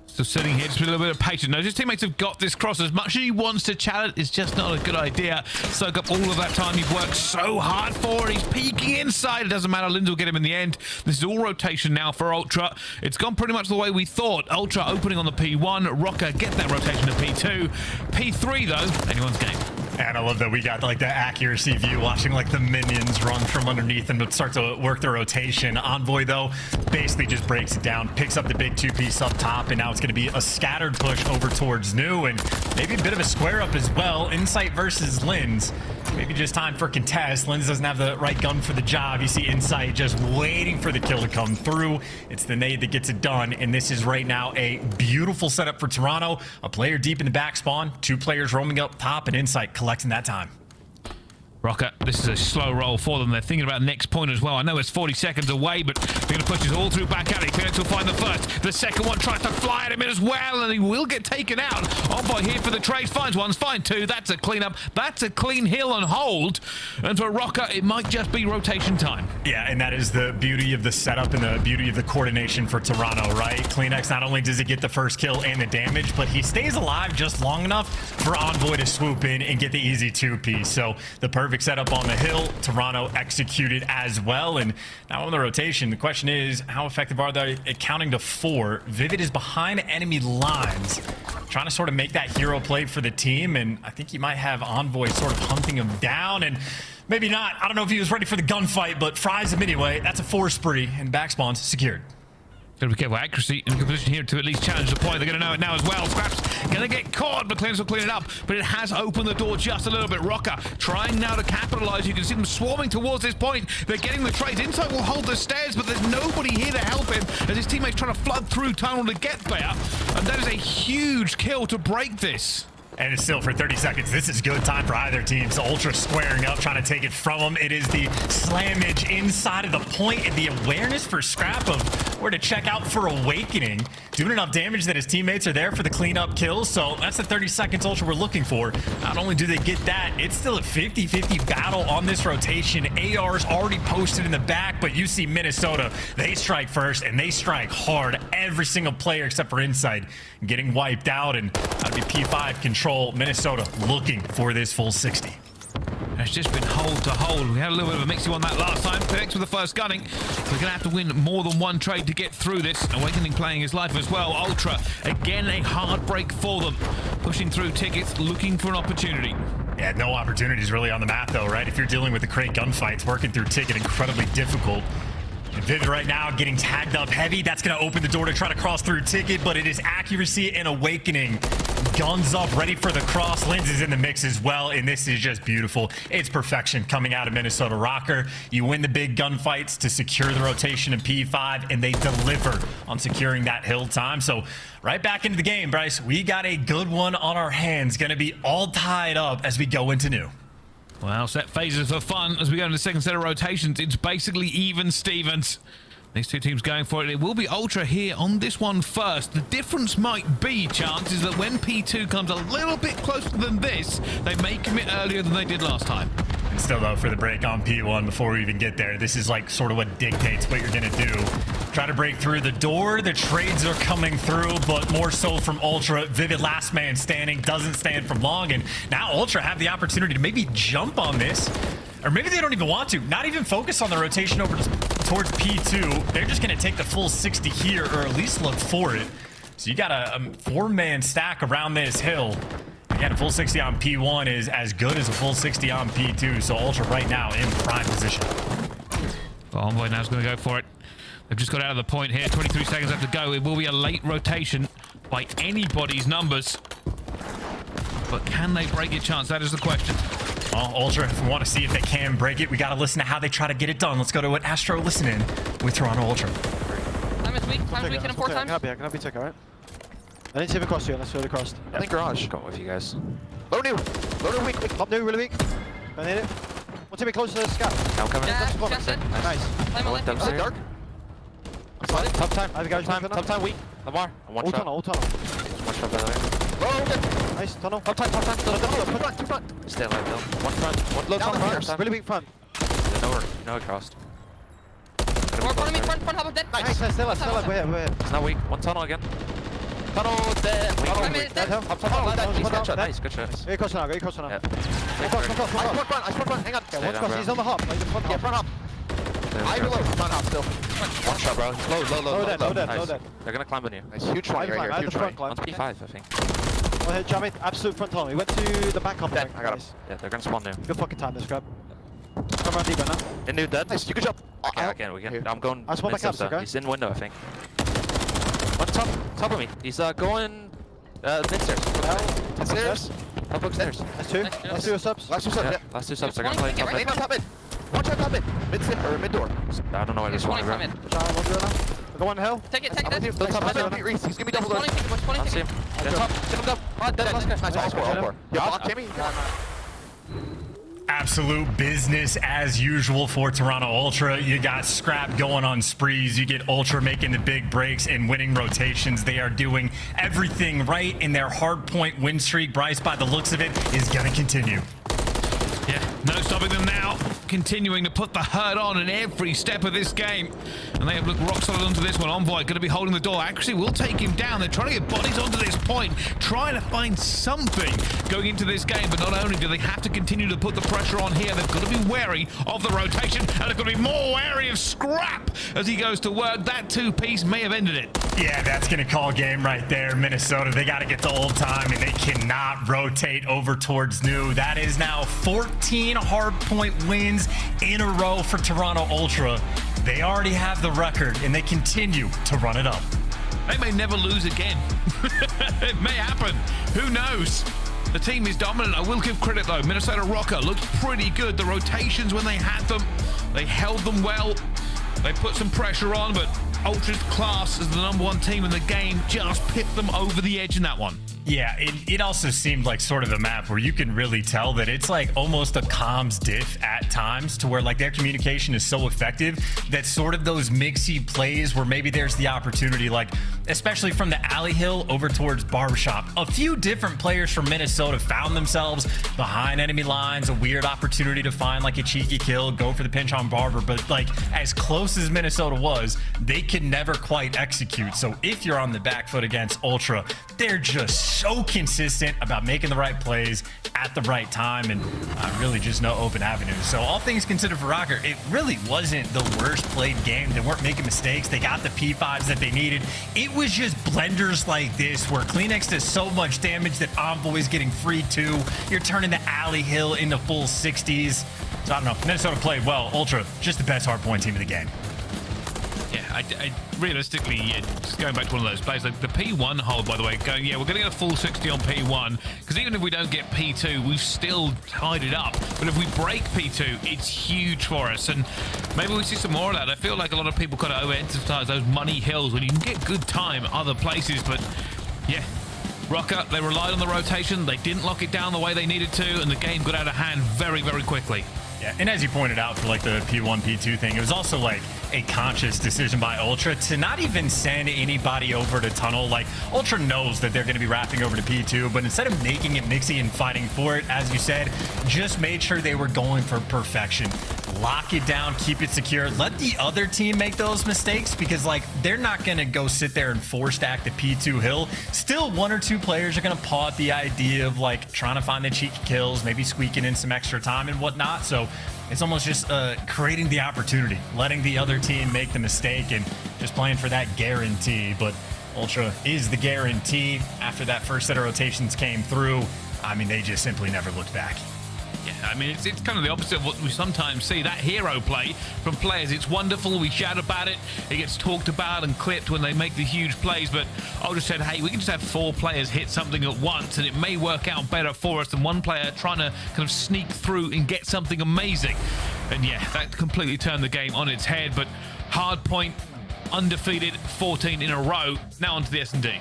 So sitting here just with a little bit of patience. No, his teammates have got this cross. As much as he wants to challenge, it's just not a good idea. Soak up all of that time you've worked so hard for. He's peeking inside. It doesn't matter. Linz will get him in the end. This is all rotation now for Ultra. It's gone pretty much the way we thought. Ultra opening on the P1. Rocker get that rotation to P2. P3, though, anyone's game. And I love that we got like the accuracy view, watching like the minions run from underneath them to start to work their rotation. Envoy, though, basically just breaks it down, picks up the big 2-piece up top, and now it's going to be a scattered push over towards new, and maybe a bit of a square up as well. Insight versus Linz. Maybe just time for contest. Linz doesn't have the right gun for the job. You see Insight just waiting for the kill to come through. It's the nade that gets it done, and this is right now a beautiful setup for Toronto. A player deep in the back spawn, 2 players roaming up top, and Insight collecting that time. Rocker, this is a slow roll for them. They're thinking about the next point as well. I know it's 40 seconds away, but they're going to push this all through back alley. Kleenex will find the first. The second one tries to fly at him as well, and he will get taken out. Envoy here for the trade. Finds one, finds 2. That's a cleanup. That's a clean hill and hold. And for Rocker, it might just be rotation time. Yeah, and that is the beauty of the setup and the beauty of the coordination for Toronto, right? Kleenex, not only does he get the first kill and the damage, but he stays alive just long enough for Envoy to swoop in and get the easy 2-piece. So the perfect setup on the hill. Toronto executed as well, and now on the rotation, the question is, how effective are they at counting to 4? Vivid is behind enemy lines, trying to sort of make that hero play for the team, and I think he might have Envoy sort of hunting him down, and maybe not. I don't know if he was ready for the gunfight, but fries him anyway. That's a 4 spree, and backspawns secured. Got to be careful. Accuracy in a good position here to at least challenge the point. They're going to know it now as well. Scraps going to get caught, but Kleenex will clean it up. But it has opened the door just a little bit. Rocker trying now to capitalize. You can see them swarming towards this point. They're getting the trades. Insight will hold the stairs, but there's nobody here to help him as his teammates trying to flood through tunnel to get there. And that is a huge kill to break this. And it's still for 30 seconds. This is good time for either team. So Ultra squaring up, trying to take it from him. It is the slammage inside of the point, and the awareness for Scrap of where to check out for Awakening. Doing enough damage that his teammates are there for the cleanup kills. So that's the 30 seconds Ultra we're looking for. Not only do they get that, it's still a 50-50 battle on this rotation. AR's already posted in the back, but you see Minnesota, they strike first, and they strike hard. Every single player except for Insight getting wiped out, and that'd be P5 control. Minnesota looking for this full 60. It's just been hold to hold. We had a little bit of a mixy one that last time. Kleenex with the first gunning. We're going to have to win more than one trade to get through this. Awakening playing his life as well. Ultra, again, a hard break for them. Pushing through tickets, looking for an opportunity. Yeah, no opportunities really on the map, though, right? If you're dealing with the crate gunfights, working through ticket, incredibly difficult. And Vivid right now getting tagged up heavy. That's going to open the door to try to cross through ticket, but it is accuracy and Awakening. Guns up, ready for the cross. Linz is in the mix as well, and this is just beautiful. It's perfection coming out of Minnesota Rocker. You win the big gunfights to secure the rotation in P5, and they deliver on securing that hill time. So right back into the game, Bryce. We got a good one on our hands. Going to be all tied up as we go into new. Well, set phases for fun as we go into the second set of rotations. It's basically even Stevens. These two teams going for it. It will be Ultra here on this one first. The difference might be, chances that when P2 comes a little bit closer than this, they may commit earlier than they did last time. happen still, though, for the break on P1 before we even get there. This is like sort of what dictates what you're going to do. Try to break through the door. The trades are coming through, but more so from Ultra. Vivid last man standing, doesn't stand for long, and now Ultra have the opportunity to maybe jump on this, or maybe they don't even want to. Not even focus on the rotation over towards P2. They're just going to take the full 60 here, or at least look for it. So you got a 4-man stack around this hill. Again, a full 60 on P1 is as good as a full 60 on P2. So Ultra right now in prime position. Well, Envoy now's going to go for it. They've just got out of the point here. 23 seconds left to go. It will be a late rotation by anybody's numbers. But can they break it, Chance? That is the question. Well, Ultra, if we want to see if they can break it, we got to listen to how they try to get it done. Let's go to what Astro listening with Toronto Ultra. Time is weak. Time is weak in 4 times. I can be take, alright? I didn't see him across you unless you're across. I think garage. Got with you guys. Low new weak. Top new, really weak. Don't hit it. One team close to the scout. Now coming. Nice. I went downstairs. Dark. Top time. I have guys. Top time weak. Lamar. One shot. All tunnel. One shot by the way. Low. Nice. Tunnel. Top time. Two front. Stay alive, Bill. One front. One Low down tunnel. front. Really weak front. No, it crossed. Front of me, front hop of dead. Nice. Stay alive. We're here. It's not weak. One tunnel again. Tunnel dead. Nice, good shot. Go cross now. Yeah. I front. Hang on. One cross. He's on the hop. Yeah, front hop. I below. Front hop still. One shot, bro. Low dead. They're gonna climb on you. Nice. Huge try right here. Huge try. On P5, I think. Well, jump it. Absolute front tunnel. He went to the back hop. I got him. Yeah, they're gonna spawn now. Good fucking time, this grab. Come around deeper now. In new dead. Nice. You can jump. I can. I'm going. I spawn back up, okay? He's in window, I think. On top of me. He's going mid-stairs. Upstairs. Up upstairs. That's two. Let's do a subs. Last two subs. They're gonna play top mid. One shot top mid. Mid door. I don't know why they're spawning around. I go on hill. Take it. He's gonna be double door. I see him. Top. Hit him up. Dead. Nice. All four. Yeah, block Timmy. Absolute business as usual for Toronto Ultra. You got Scrap going on sprees. You get Ultra making the big breaks and winning rotations. They are doing everything right in their hard point win streak. Bryce, by the looks of it, is going to continue. Yeah, no stopping them now. Continuing to put the hurt on in every step of this game. And they have looked rock solid onto this one. Envoy going to be holding the door. Actually, will take him down. They're trying to get bodies onto this point, trying to find something going into this game. But not only do they have to continue to put the pressure on here, they've got to be wary of the rotation. And they've got to be more wary of Scrap as he goes to work. That two-piece may have ended it. Yeah, that's going to call game right there. Minnesota, they got to get the old time, and they cannot rotate over towards new. That is now 14 hard point wins in a row for Toronto Ultra. They already have the record, and they continue to run it up. They may never lose again. It may happen. Who knows? The team is dominant. I will give credit, though. Minnesota Rocker looked pretty good. The rotations, when they had them, they held them well. They put some pressure on, but Ultra's class as the #1 team in the game just pipped them over the edge in that one. Yeah, it also seemed like sort of a map where you can really tell that it's like almost a comms diff at times, to where like their communication is so effective that sort of those mixy plays where maybe there's the opportunity, like especially from the alley hill over towards Barbershop, a few different players from Minnesota found themselves behind enemy lines, a weird opportunity to find like a cheeky kill, go for the pinch on Barber, but like as close as Minnesota was, they could never quite execute. So if you're on the back foot against Ultra, they're just so consistent about making the right plays at the right time, and really just no open avenues. So all things considered for Rocker, it really wasn't the worst played game. They weren't making mistakes. They got the P5s that they needed. It was just blenders like this where Kleenex does so much damage that Envoy is getting free too. You're turning the alley hill into full 60s. So I don't know. Minnesota played well. Ultra, just the best hardpoint team of the game. Yeah, I realistically, just going back to one of those plays, like the P1 hold, by the way, going, yeah, we're going to get a full 60 on P1, because even if we don't get P2, we've still tied it up. But if we break P2, it's huge for us, and maybe we see some more of that. I feel like a lot of people kind of overemphasize those money hills when you can get good time other places, but yeah. Rocker, they relied on the rotation, they didn't lock it down the way they needed to, and the game got out of hand very, very quickly. Yeah, and as you pointed out for like the P1, P2 thing, it was also like a conscious decision by Ultra to not even send anybody over to tunnel. Like, Ultra knows that they're going to be wrapping over to P2, but instead of making it mixy and fighting for it, as you said, just made sure they were going for perfection. Lock it down, keep it secure, let the other team make those mistakes, because like they're not going to go sit there and force stack the P2 hill. Still, one or two players are going to paw at the idea of like trying to find the cheeky kills, maybe squeaking in some extra time and whatnot. So it's almost just creating the opportunity, letting the other team make the mistake and just playing for that guarantee. But Ultra is the guarantee. After that first set of rotations came through, I mean, they just simply never looked back. Yeah, I mean, it's kind of the opposite of what we sometimes see. That hero play from players, it's wonderful. We shout about it. It gets talked about and clipped when they make the huge plays. But Ultra said, hey, we can just have 4 players hit something at once, and it may work out better for us than one player trying to kind of sneak through and get something amazing. And yeah, that completely turned the game on its head. But Hardpoint, undefeated, 14 in a row. Now onto the S&D.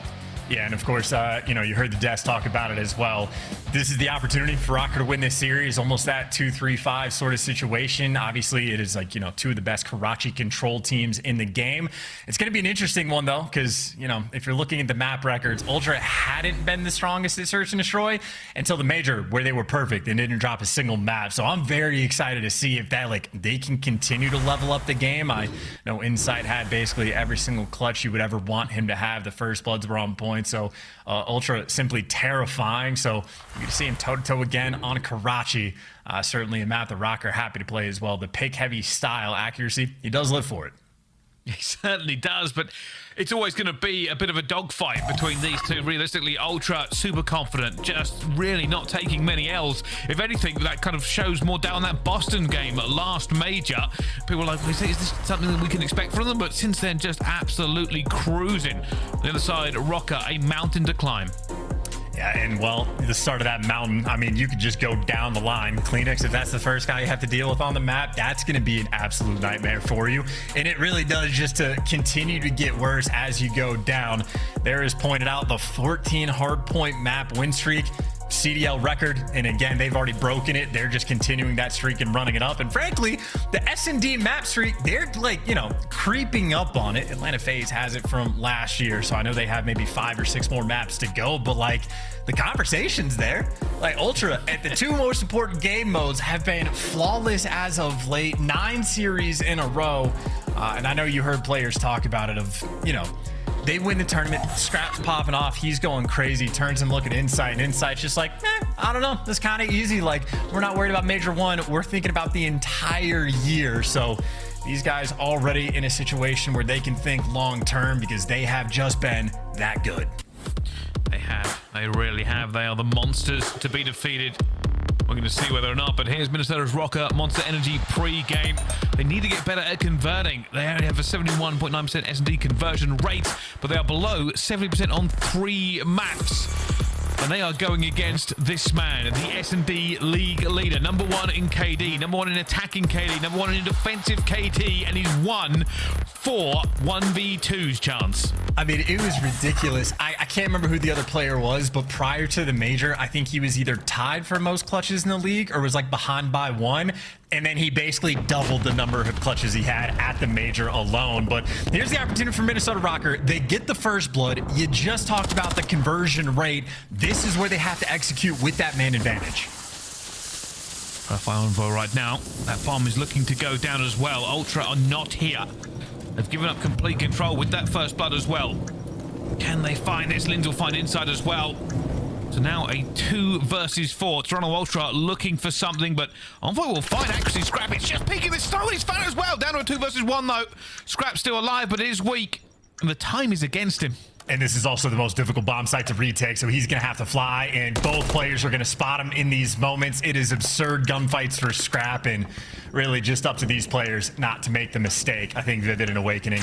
Yeah, and of course, you know, you heard the Des talk about it as well. This is the opportunity for Rocker to win this series, almost that 2-3-5 sort of situation. Obviously, it is like, you know, 2 of the best Karachi control teams in the game. It's going to be an interesting one, though, because, you know, if you're looking at the map records, Ultra hadn't been the strongest at Search and Destroy until the Major, where they were perfect and didn't drop a single map. So I'm very excited to see if that, like, they can continue to level up the game. I know Insight had basically every single clutch you would ever want him to have. The first bloods were on point. So Ultra simply terrifying. So you get to see him toe-to-toe again on Karachi. Certainly a map the Rocker happy to play as well. The pick-heavy style accuracy, he does live for it. He certainly does, but it's always going to be a bit of a dogfight between these two. Realistically, Ultra super confident, just really not taking many L's. If anything, that kind of shows more down that Boston game last Major. People are like, is this something that we can expect from them? But since then, just absolutely cruising. On the other side, Rocker, a mountain to climb. Yeah, and well, the start of that mountain, I mean, you could just go down the line. Kleenex, if that's the first guy you have to deal with on the map, that's going to be an absolute nightmare for you. And it really does just to continue to get worse as you go down. There is pointed out the 14 hardpoint map win streak. CDL record, and again, they've already broken it. They're just continuing that streak and running it up. And frankly, the S&D map streak, they're like, you know, creeping up on it. Atlanta FaZe has it from last year, so I know they have maybe 5 or 6 more maps to go, but like, the conversation's there. Like, Ultra at the 2 most important game modes have been flawless as of late, 9 series in a row. And I know you heard players talk about it of, you know, they win the tournament, Scrap's popping off, he's going crazy, turns and look at Insight, and Insight's just like, I don't know, this kind of easy. Like, we're not worried about Major 1, we're thinking about the entire year. So these guys already in a situation where they can think long term because they have just been that good. They have, they really have. They are the monsters to be defeated. We're going to see whether or not, but here's Minnesota's Rocker Monster Energy pre-game. They need to get better at converting. They only have a 71.9% S&D conversion rate, but they are below 70% on 3 maps. And they are going against this man, the S&D league leader, number 1 in KD, number 1 in attacking KD, number 1 in defensive KT, and he's won 4 1v2s, Chance. I mean, it was ridiculous. I can't remember who the other player was, but prior to the Major, I think he was either tied for most clutches in the league or was like behind by 1. And then he basically doubled the number of clutches he had at the Major alone. But here's the opportunity for Minnesota Rocker. They get the first blood. You just talked about the conversion rate. This is where they have to execute with that man advantage. Profile info right now. That farm is looking to go down as well. Ultra are not here. They've given up complete control with that first blood as well. Can they find this? Linz will find Inside as well. So now a 2 versus 4. Toronto Ultra looking for something, but Envoy will find actually Scrap. It's just peeking this stone. He's found as well. Down to a 2 versus 1 though. Scrap's still alive, but it is weak. And the time is against him. And this is also the most difficult bomb site to retake, so he's going to have to fly, and both players are going to spot him in these moments. It is absurd gunfights for Scrap, and really just up to these players not to make the mistake. I think Vivid and Awakening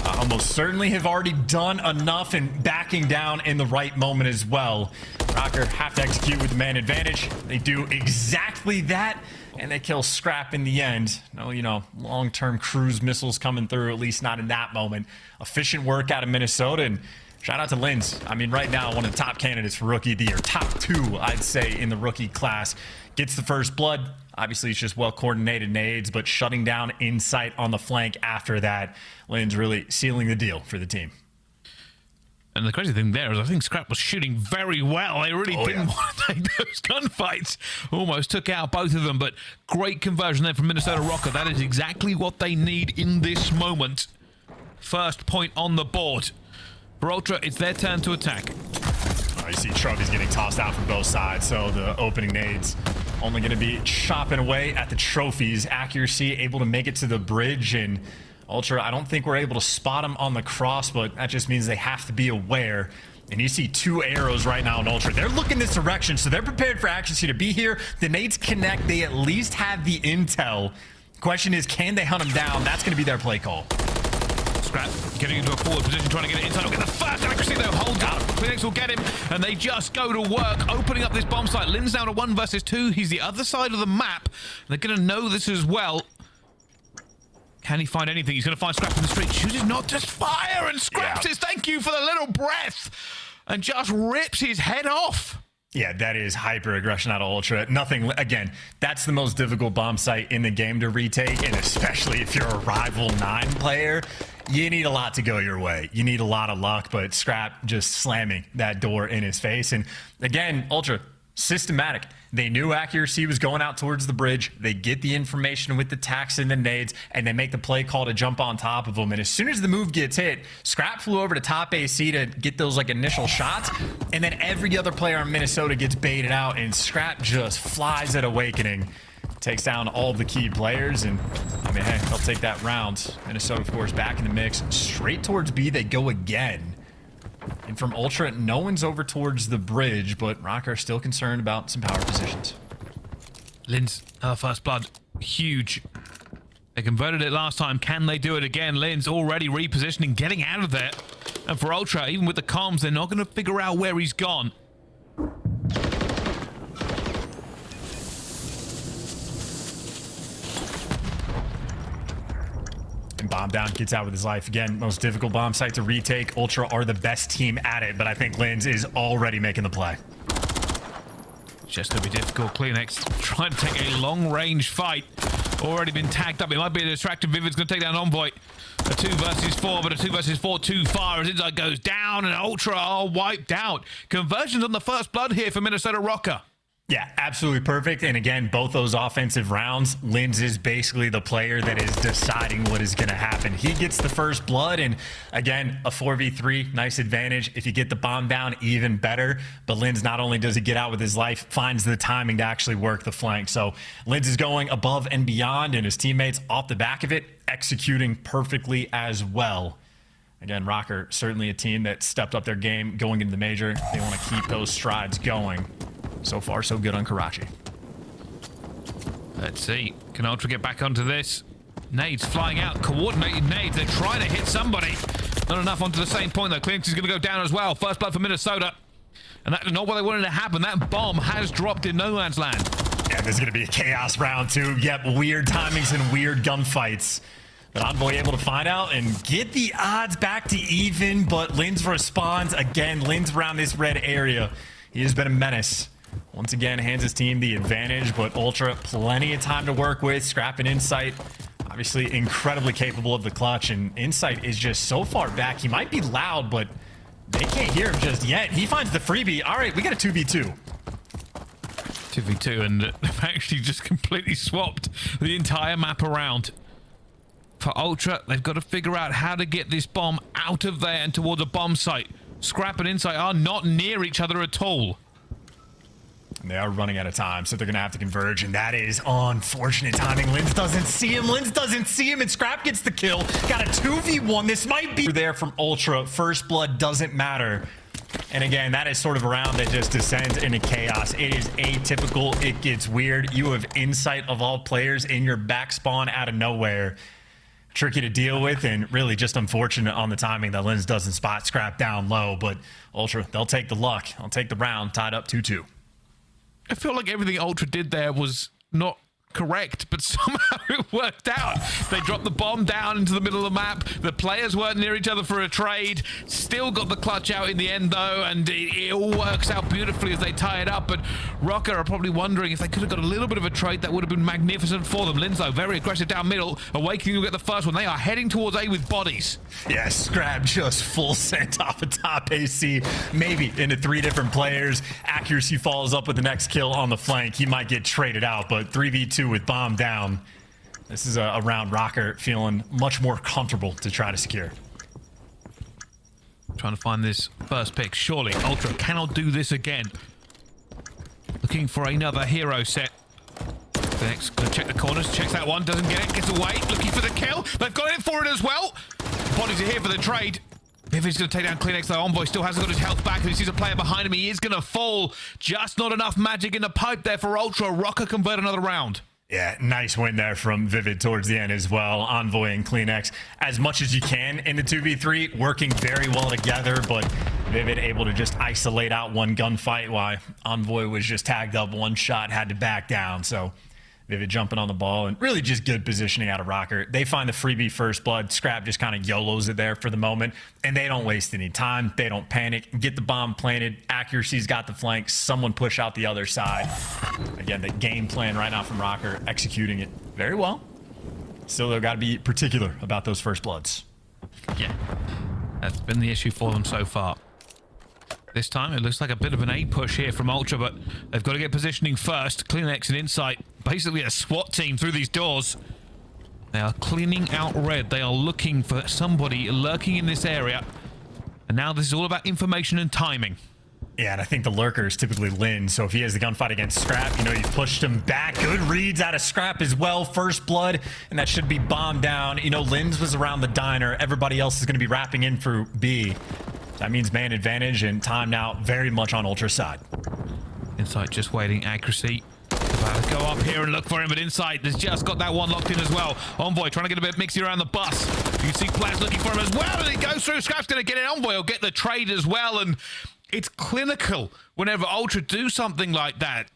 almost certainly have already done enough and backing down in the right moment as well. Rocker have to execute with the man advantage. They do exactly that, and they kill Scrap in the end. No, you know, long-term cruise missiles coming through, at least not in that moment. Efficient work out of Minnesota, and shout out to Linz. I mean, right now, one of the top candidates for Rookie of the Year. Top 2, I'd say, in the rookie class. Gets the first blood. Obviously, it's just well-coordinated nades, but shutting down Insight on the flank after that, Lynn's really sealing the deal for the team. And the crazy thing there is I think Scrap was shooting very well. They really didn't want to take those gunfights. Almost took out both of them, but great conversion there from Minnesota Rocker. That is exactly what they need in this moment. First point on the board. For Ultra, it's their turn to attack. Oh, you see trophies getting tossed out from both sides, so the opening nades only going to be chopping away at the trophies. Accuracy able to make it to the bridge, and Ultra, I don't think we're able to spot him on the cross, but that just means they have to be aware. And you see 2 arrows right now in Ultra. They're looking this direction, so they're prepared for accuracy to be here. The nades connect. They at least have the intel. Question is, can they hunt him down? That's going to be their play call. Scrap getting into a forward position, trying to get it inside. Will get the first accuracy, though. Hold up. Phoenix will get him, and they just go to work, opening up this bomb site. Lynn's down to 1 versus 2. He's the other side of the map. They're going to know this as well. Can he find anything? He's going to find Scrap in the street. Chooses not to fire, and Scrap says thank you for the little breath, and just rips his head off. Yeah, that is hyper aggression out of Ultra. Nothing, again, that's the most difficult bomb site in the game to retake, and especially if you're a rival 9 player, you need a lot to go your way. You need a lot of luck, but Scrap just slamming that door in his face. And again, Ultra, systematic. They knew accuracy was going out towards the bridge. They get the information with the tacks and the nades, and they make the play call to jump on top of them. And as soon as the move gets hit, Scrap flew over to top AC to get those like initial shots, and then every other player in Minnesota gets baited out, and Scrap just flies at Awakening. Takes down all the key players, and I mean, hey, they'll take that round. Minnesota, of course, back in the mix. Straight towards B they go again. And from Ultra, no one's over towards the bridge, but Rocker still concerned about some power positions. Lynn's first blood, huge. They converted it last time. Can they do it again? Lynn's already repositioning, getting out of there. And for Ultra, even with the comms, they're not going to figure out where he's gone. And Bomb Down gets out with his life. Again, most difficult bomb site to retake. Ultra are the best team at it, but I think Lynn's is already making the play. Just going to be difficult. ClearNex trying to take a long-range fight. Already been tagged up. It might be a distracted. Vivid's going to take down Envoy. A 2 versus 4, but a 2 versus 4 too far as Inside goes down, and Ultra are wiped out. Conversions on the first blood here for Minnesota Rocker. Yeah, absolutely perfect. And again, both those offensive rounds, Lynn's is basically the player that is deciding what is going to happen. He gets the first blood, and again, a 4v3, nice advantage. If you get the bomb down, even better. But Lynn's, not only does he get out with his life, finds the timing to actually work the flank. So Lynn's is going above and beyond, and his teammates off the back of it, executing perfectly as well. Again, Rocker, certainly a team that stepped up their game going into the major. They want to keep those strides going. So far, so good on Karachi. Let's see. Can Ultra get back onto this? Nades flying out. Coordinated nades. They're trying to hit somebody. Not enough onto the same point, though. ClearNex is going to go down as well. First blood for Minnesota. And that's not what they wanted to happen. That bomb has dropped in no man's land. Yeah, this is going to be a chaos round, too. Yep, weird timings and weird gunfights. But Envoy able to find out and get the odds back to even, but Lynn's responds. Again, Lynn's around this red area. He has been a menace. Once again, hands his team the advantage, but Ultra, plenty of time to work with. Scrap and Insight, obviously incredibly capable of the clutch, and Insight is just so far back. He might be loud, but they can't hear him just yet. He finds the freebie. All right, we got a 2v2. 2v2, and they've actually just completely swapped the entire map around. For Ultra, they've got to figure out how to get this bomb out of there and towards a bomb site. Scrap and Insight are not near each other at all. And they are running out of time, so they're going to have to converge, and that is unfortunate timing. Lynn's doesn't see him. Lynn's doesn't see him, and Scrap gets the kill. Got a 2v1. This might be there from Ultra. First blood doesn't matter. And again, that is sort of a round that just descends into chaos. It is atypical. It gets weird. You have Insight of all players in your back spawn out of nowhere. Tricky to deal with, and really just unfortunate on the timing that Lynn's doesn't spot Scrap down low. But Ultra, they'll take the luck. They'll take the round, tied up 2-2. I feel like everything Ultra did there was not correct, but somehow it worked out. They dropped the bomb down into the middle of the map. The players weren't near each other for a trade. Still got the clutch out in the end, though, and it all works out beautifully as they tie it up. But Rocker are probably wondering if they could have got a little bit of a trade that would have been magnificent for them. Linzo, very aggressive down middle. Awakening will get the first one. They are heading towards A with bodies. Yeah, Scrap just full sent off a top AC, maybe into 3 different players. Accuracy follows up with the next kill on the flank. He might get traded out, but 3v2 with bomb down. This is a round Rocker feeling much more comfortable to try to secure. Trying to find this first pick. Surely Ultra cannot do this again. Looking for another hero set. Next, gonna check the corners, checks that one, doesn't get it, gets away, looking for the kill. They've got it for it as well. Bodies are here for the trade. Vivid's going to take down Kleenex, though. Envoy still hasn't got his health back. If he sees a player behind him, he is going to fall. Just not enough magic in the pipe there for Ultra. Rocker convert another round. Yeah, nice win there from Vivid towards the end as well. Envoy and Kleenex, as much as you can in the 2v3, working very well together, but Vivid able to just isolate out one gunfight while Envoy was just tagged up one shot, had to back down. So Vivid jumping on the ball and really just good positioning out of Rocker. They find the freebie first blood. Scrap just kind of YOLOs it there for the moment, and they don't waste any time. They don't panic. Get the bomb planted. Accuracy's got the flank. Someone push out the other side. Again, the game plan right now from Rocker, executing it very well. Still, they've got to be particular about those first bloods. Yeah, that's been the issue for them so far. This time, it looks like a bit of an A push here from Ultra, but they've got to get positioning first. Kleenex and Insight, basically a SWAT team through these doors. They are cleaning out red. They are looking for somebody lurking in this area. And now this is all about information and timing. Yeah, and I think the lurker is typically Lin, so if he has the gunfight against Scrap, you know, you've pushed him back. Good reads out of Scrap as well. First blood, and that should be bombed down. You know, Lin's was around the diner. Everybody else is going to be wrapping in for B. That means man advantage and time now very much on Ultra's side. Insight just waiting. Accuracy. About to go up here and look for him, but Insight has just got that one locked in as well. Envoy trying to get a bit mixy around the bus. You can see Plaz looking for him as well, and it goes through. Scrap's going to get it. Envoy will get the trade as well, and it's clinical whenever Ultra do something like that.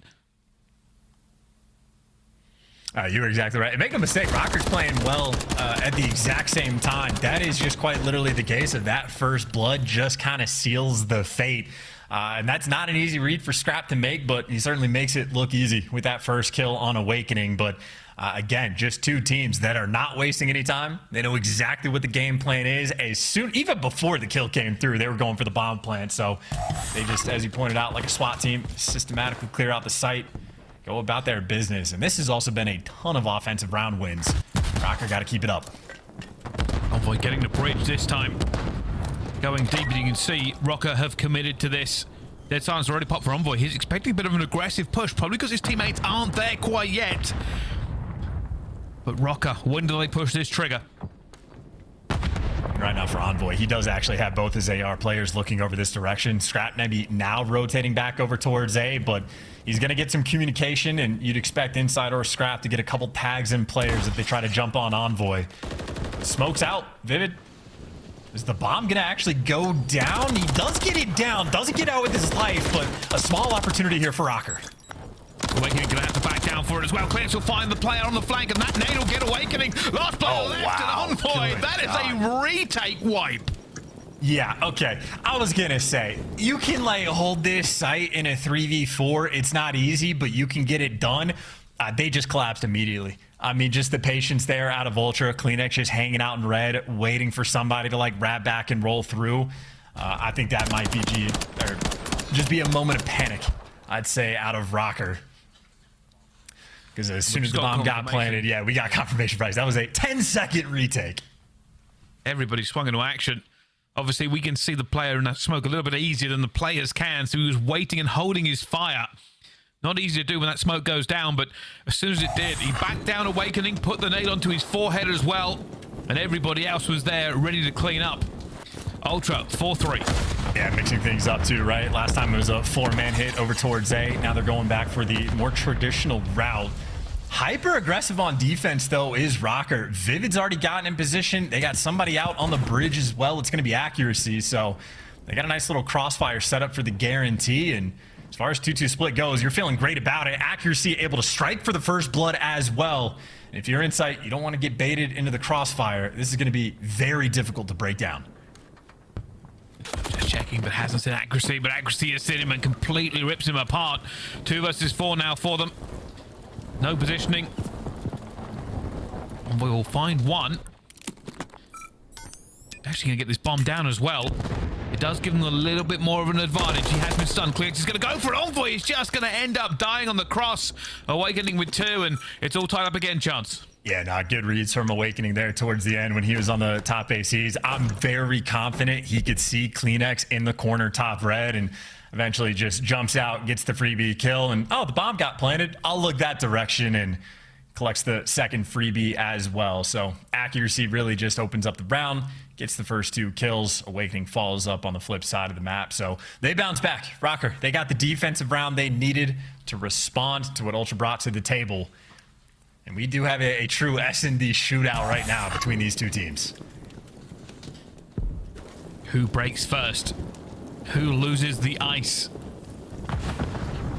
You were exactly right. Make no mistake, Rocker's playing well at the exact same time. That is just quite literally the case of that first blood just kind of seals the fate. And that's not an easy read for Scrap to make, but he certainly makes it look easy with that first kill on Awakening. But again, just 2 teams that are not wasting any time. They know exactly what the game plan is. As soon, even before the kill came through, they were going for the bomb plant. So they just, as you pointed out, like a SWAT team, systematically clear out the site, go about their business. And this has also been a ton of offensive round wins. Rocker got to keep it up. Envoy getting the bridge this time. Going deep, you can see Rocker have committed to this. Dead silence already popped for Envoy. He's expecting a bit of an aggressive push, probably because his teammates aren't there quite yet. But Rocker, when do they push this trigger? Right now for Envoy, he does actually have both his AR players looking over this direction. Scrap maybe now rotating back over towards A, but he's going to get some communication, and you'd expect Inside or Scrap to get a couple tags in players if they try to jump on Envoy. Smoke's out. Vivid. Is the bomb going to actually go down? He does get it down. Doesn't get out with his life, but a small opportunity here for Rocker. Awakening gonna have to back down for it as well. Kleenex will find the player on the flank, and that nade will get Awakening. Last player left, and Envoy. That is a retake wipe. Yeah, okay. I was gonna say, you can like hold this site in a 3v4. It's not easy, but you can get it done. They just collapsed immediately. I mean, just the patience there out of Ultra. Kleenex just hanging out in red, waiting for somebody to like wrap back and roll through. I think that might be just be a moment of panic, I'd say, out of Rocker. Because as soon as the bomb got planted, yeah, we got confirmation price. That was a 10-second retake. Everybody swung into action. Obviously, we can see the player in that smoke a little bit easier than the players can, so he was waiting and holding his fire. Not easy to do when that smoke goes down, but as soon as it did, he backed down Awakening, put the nade onto his forehead as well, and everybody else was there ready to clean up. Ultra, 4-3. Yeah, mixing things up too, right? Last time it was a 4-man hit over towards A. Now they're going back for the more traditional route. Hyper aggressive on defense, though, is Rocker. Vivid's already gotten in position. They got somebody out on the bridge as well. It's going to be Accuracy, so they got a nice little crossfire set up for the guarantee, and as far as 2-2 split goes, you're feeling great about it. Accuracy able to strike for the first blood as well. And if you're in sight, you don't want to get baited into the crossfire. This is going to be very difficult to break down. Just checking, but hasn't seen accuracy. But accuracy has seen him and completely rips him apart. 2 versus 4 now for them. No positioning. And we will find one. Actually going to get this bomb down as well. It does give him a little bit more of an advantage. He has been stunned. Clearx is going to go for it. Envoy is just going to end up dying on the cross. Awakening with 2, and it's all tied up again, Chance. Yeah, not good reads from Awakening there towards the end when he was on the top ACs. I'm very confident he could see Kleenex in the corner top red and eventually just jumps out, gets the freebie kill, and oh, the bomb got planted. I'll look that direction and collects the second freebie as well. So accuracy really just opens up the round, gets the first 2 kills. Awakening follows up on the flip side of the map. So they bounce back. Rocker, they got the defensive round they needed to respond to what Ultra brought to the table. And we do have a true S&D shootout right now between these 2 teams. Who breaks first? Who loses the ice?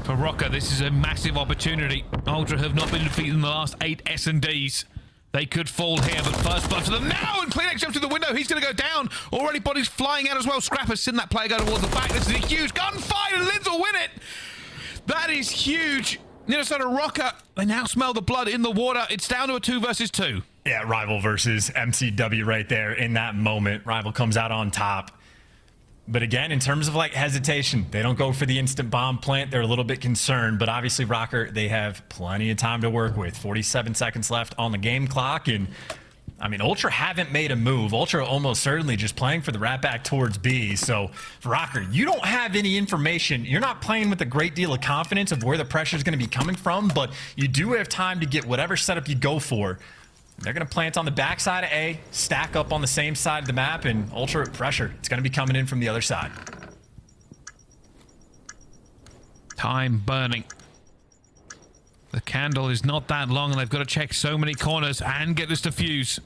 For Rocker, this is a massive opportunity. Ultra have not been defeated in the last 8 S&Ds. They could fall here, but first blood to them now, and Kleenex jumps to the window. He's going to go down. Already bodies flying out as well. Scrapper's seen that player go towards the back. This is a huge gunfight, and Linz will win it. That is huge. Minnesota Rocker, they now smell the blood in the water. It's down to a 2 versus 2. Yeah, Rival versus MCW right there in that moment. Rival comes out on top. But again, in terms of like hesitation, they don't go for the instant bomb plant. They're a little bit concerned, but obviously Rocker, they have plenty of time to work with. 47 seconds left on the game clock. And I mean, Ultra haven't made a move. Ultra almost certainly just playing for the rat back towards B. So for Rocker, you don't have any information. You're not playing with a great deal of confidence of where the pressure is going to be coming from, but you do have time to get whatever setup you go for. They're going to plant on the backside of A, stack up on the same side of the map, and Ultra pressure. It's going to be coming in from the other side. Time burning. The candle is not that long, and they've got to check so many corners and get this defuse.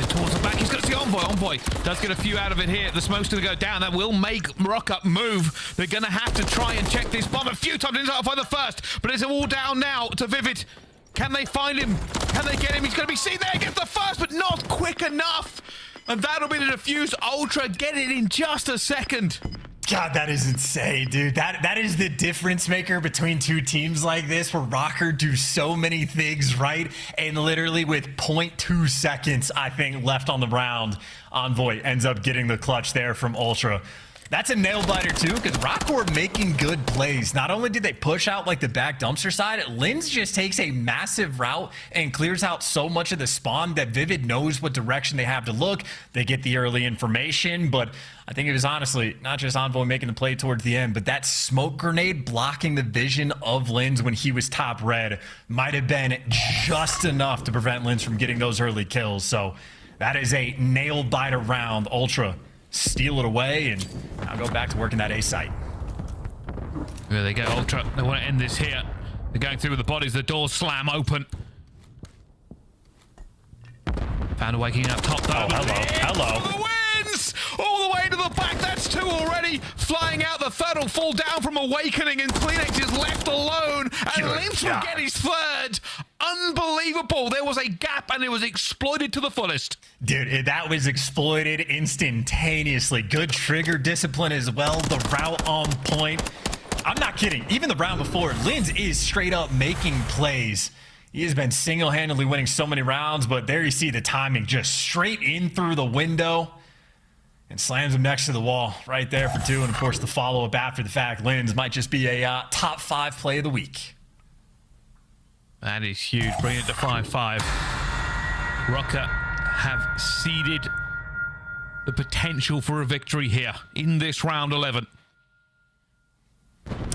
Towards the back, he's got to see Envoy. Envoy does get a few out of it here. The smoke's going to go down. That will make Rock-Up move. They're going to have to try and check this bomb a few times. Didn't find the first, but it's all down now to Vivid. Can they find him? Can they get him? He's going to be seen there. Gets the first, but not quick enough. And that'll be the defuse. Ultra get it in just a second. God, that is insane, dude. That is the difference maker between 2 teams like this, where Rocker do so many things right, and literally with 0.2 seconds, I think, left on the round, Envoy ends up getting the clutch there from Ultra. That's a nail biter too, because Rockcore making good plays. Not only did they push out like the back dumpster side, Linz just takes a massive route and clears out so much of the spawn that Vivid knows what direction they have to look. They get the early information, but I think it was honestly not just Envoy making the play towards the end, but that smoke grenade blocking the vision of Linz when he was top red might have been just enough to prevent Linz from getting those early kills. So that is a nail biter round. Ultra steal it away, and now go back to working that A site. There they go, Ultra. They want to end this here. They're going through with the bodies. The doors slam open. Found waking up top though. Oh, hello. The wins! All the way to the back. That's 2 already. Flying out. The third will fall down from Awakening, and Kleenex is left alone. And Lynch will get his third. Unbelievable. There was a gap, and it was exploited to the fullest. Dude, that was exploited instantaneously. Good trigger discipline as well. The route on point. I'm not kidding. Even the round before, Linz is straight up making plays. He has been single-handedly winning so many rounds, but there you see the timing just straight in through the window and slams him next to the wall right there for 2. And, of course, the follow-up after the fact. Linz might just be a top 5 play of the week. That is huge. Bring it to 5-5. Rocker have seeded the potential for a victory here in this round 11.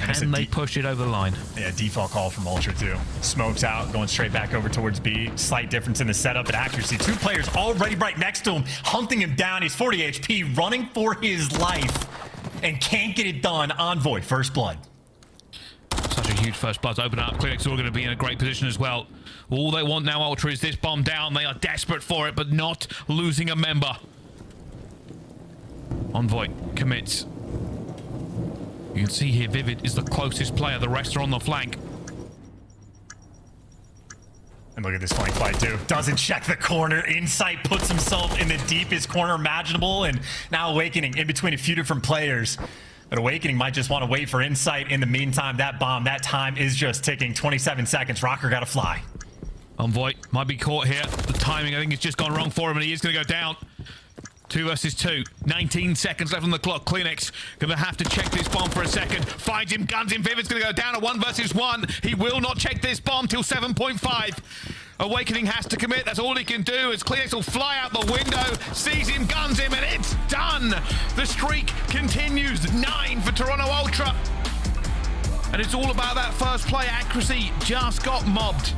And they push it over the line. Yeah, default call from Ultra too. Smokes out, going straight back over towards B. Slight difference in the setup and accuracy. 2 players already right next to him, hunting him down. He's 40 HP, running for his life, and can't get it done. Envoy, first blood. Such a huge first blood to open up. Kleenex are all going to be in a great position as well. All they want now, Ultra, is this bomb down. They are desperate for it, but not losing a member. Envoy commits. You can see here Vivid is the closest player. The rest are on the flank. And look at this flank fight, too. Doesn't check the corner. Insight puts himself in the deepest corner imaginable. And now Awakening in between a few different players. But Awakening might just want to wait for Insight. In the meantime, that bomb, that time is just ticking. 27 seconds. Rocker got to fly. Envoy might be caught here. The timing, I think, has just gone wrong for him, and he is going to go down. 2 versus 2. 19 seconds left on the clock. Kleenex going to have to check this bomb for a second. Finds him, guns him. Vivid's going to go down at 1 versus 1. He will not check this bomb till 7.5. Awakening has to commit. That's all he can do as Kleenex will fly out the window, sees him, guns him, and it's done. The streak continues. 9 for Toronto Ultra. And it's all about that first play. Accuracy just got mobbed.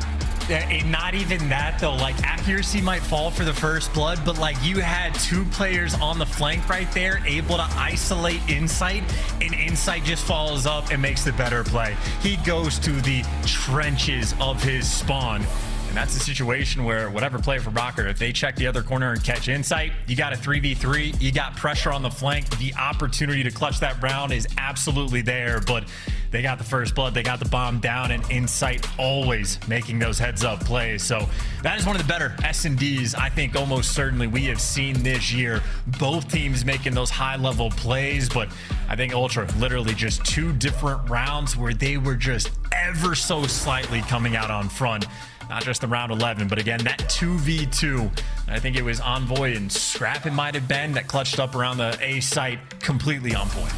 Not even that, though. Like, accuracy might fall for the first blood, but, like, you had 2 players on the flank right there able to isolate Insight, and Insight just follows up and makes the better play. He goes to the trenches of his spawn. And that's a situation where whatever player for Rocker, if they check the other corner and catch Insight, you got a 3v3, you got pressure on the flank. The opportunity to clutch that round is absolutely there, but they got the first blood, they got the bomb down, and Insight always making those heads-up plays. So that is one of the better S&Ds I think almost certainly we have seen this year. Both teams making those high-level plays, but I think Ultra literally just 2 different rounds where they were just ever so slightly coming out on front. Not just the round 11, but again, that 2v2. I think it was Envoy and Scrap it might have been that clutched up around the A site, completely on point.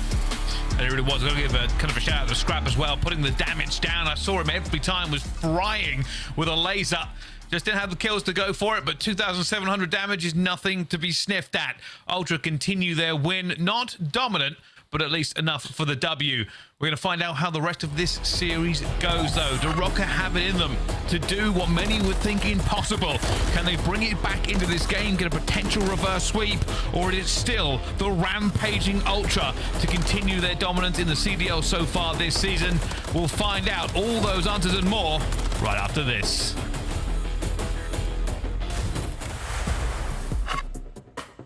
And it really was. I'm going to give a kind of a shout out to Scrap as well, putting the damage down. I saw him every time, was frying with a laser. Just didn't have the kills to go for it, but 2,700 damage is nothing to be sniffed at. Ultra continue their win. Not dominant, but at least enough for the W. We're going to find out how the rest of this series goes, though. Do Rocker have it in them to do what many would think impossible? Can they bring it back into this game, get a potential reverse sweep, or is it still the rampaging Ultra to continue their dominance in the CDL so far this season? We'll find out all those answers and more right after this.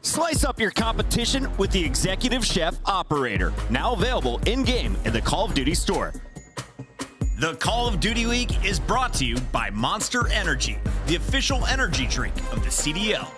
Slice up your competition with the Executive Chef Operator, now available in-game in the Call of Duty store. The Call of Duty Week is brought to you by Monster Energy, the official energy drink of the CDL.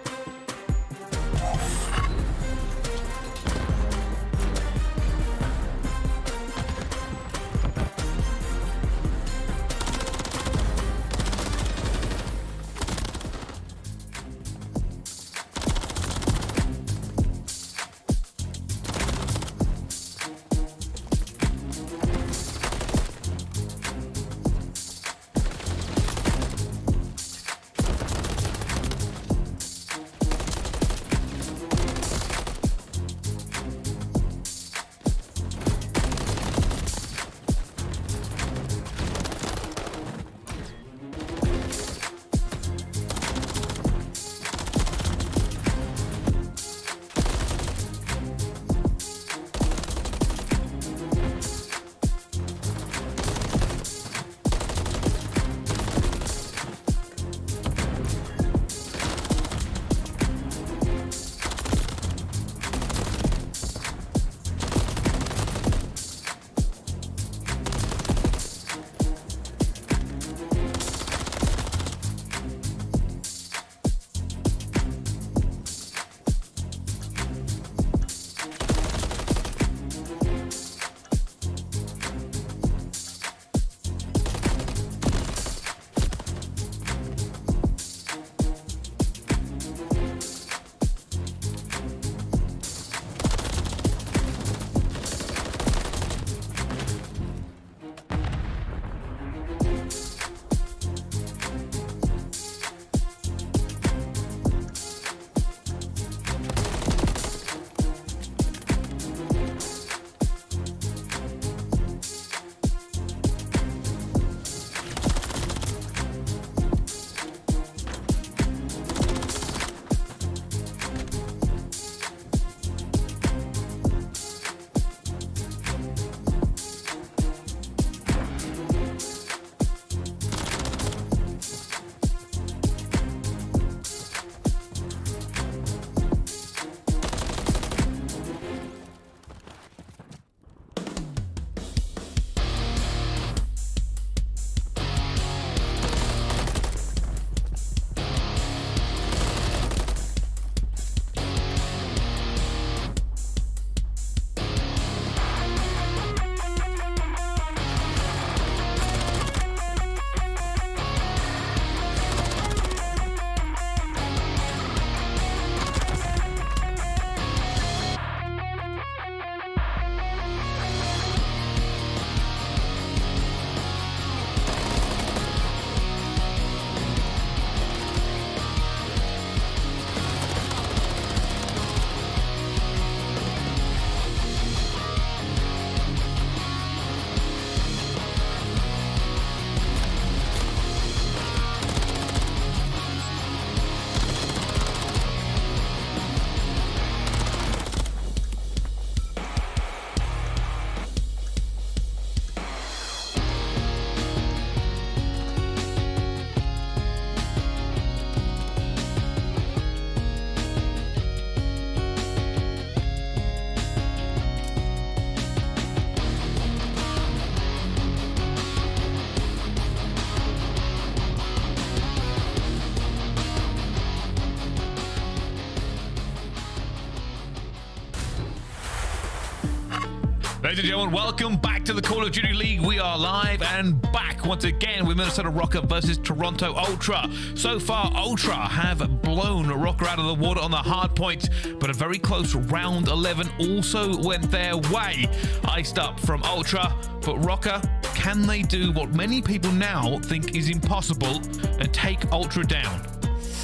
Ladies and gentlemen, welcome back to the Call of Duty League. We are live and back once again with Minnesota Rocker versus Toronto Ultra. So far, Ultra have blown Rocker out of the water on the hard point, but a very close round 11 also went their way. Iced up from Ultra, but Rocker, can they do what many people now think is impossible and take Ultra down?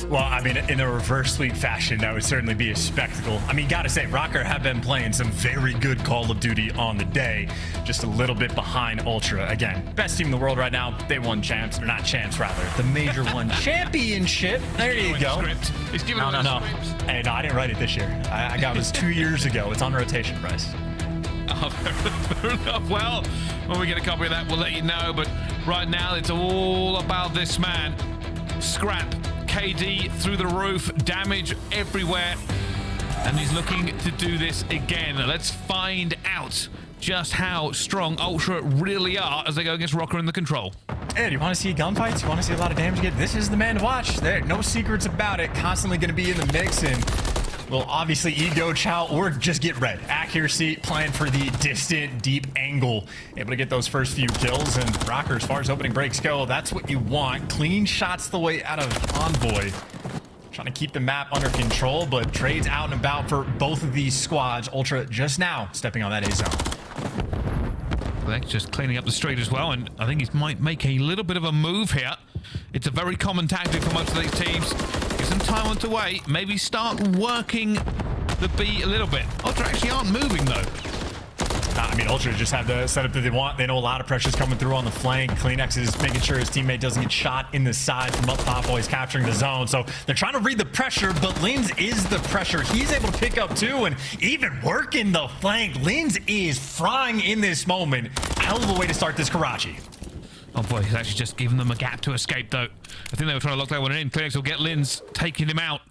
Well, I mean, in a reverse sweep fashion, that would certainly be a spectacle. I mean, gotta say, Rocker have been playing some very good Call of Duty on the day, just a little bit behind Ultra. Again, best team in the world right now. They won champs, or not champs, rather. The Major 1 championship. There you go. He's giving no. Hey, no, I didn't write it this year. I got this 2 years ago. It's on rotation, Bryce. Oh, fair enough. Well, when we get a copy of that, we'll let you know. But right now, it's all about this man. Scrap. KD through the roof, damage everywhere, and he's looking to do this again. Let's find out just how strong Ultra really are as they go against Rocker in the control. Hey, do you want to see gunfights? You want to see a lot of damage get? This is the man to watch. There, no secrets about it. Constantly going to be in the mix, and will obviously ego chow or just get red. Accuracy, playing for the distant, deep angle. Able to get those first few kills, and Rocker, as far as opening breaks go, that's what you want. Clean shots the way out of Envoy. Trying to keep the map under control, but trades out and about for both of these squads. Ultra just now stepping on that A zone. Black's just cleaning up the street as well, and I think he might make a little bit of a move here. It's a very common tactic for most of these teams. Get some time on the way, maybe start working the B a little bit. Ultra actually aren't moving though. I mean, Ultra just have the setup that they want. They know a lot of pressure's coming through on the flank. Kleenex is making sure his teammate doesn't get shot in the side from up top while he's capturing the zone. So they're trying to read the pressure, but Linz is the pressure. He's able to pick up too, and even working the flank. Linz is frying in this moment. Hell of a way to start this Karachi. Oh boy, he's actually just giving them a gap to escape though. I think they were trying to lock that one in. Kleenex will get Linz taking him out.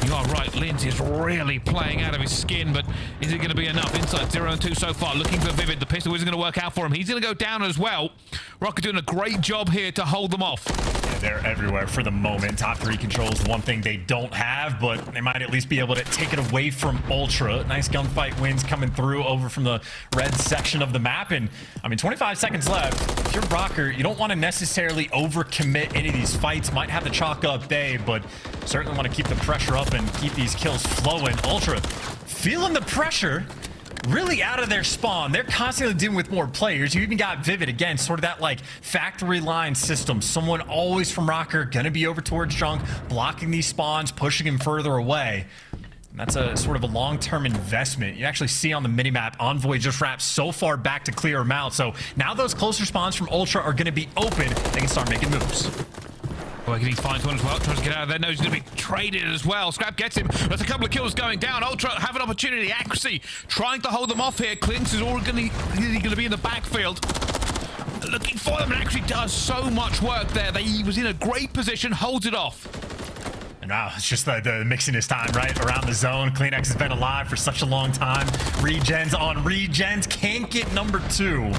You are right, Linz is really playing out of his skin, but is it going to be enough? Inside 0-2 so far, looking for Vivid. The pistol isn't going to work out for him. He's going to go down as well. Rocker doing a great job here to hold them off. Yeah, they're everywhere for the moment. Top 3 controls, the one thing they don't have, but they might at least be able to take it away from Ultra. Nice gunfight wins coming through over from the red section of the map, and I mean, 25 seconds left. If you're Rocker, you don't want to necessarily overcommit any of these fights. Might have to chalk up day, but certainly want to keep the pressure up and keep these kills flowing. Ultra feeling the pressure, really out of their spawn. They're constantly dealing with more players. You even got Vivid again, sort of that like factory line system. Someone always from Rocker gonna be over towards Junk, blocking these spawns, pushing him further away. And that's a sort of a long-term investment. You actually see on the minimap, Envoy just wrapped so far back to clear him out. So now those closer spawns from Ultra are gonna be open. They can start making moves. Well, he finds one as well, tries to get out of there. No, he's going to be traded as well. Scrap gets him. There's a couple of kills going down. Ultra have an opportunity. Accuracy trying to hold them off here. Klinks is all going to be in the backfield. Looking for them, and actually does so much work there. He was in a great position, holds it off. And wow, it's just the mixing his time, right? Around the zone. Kleenex has been alive for such a long time. Regens on regens. Can't get number 2.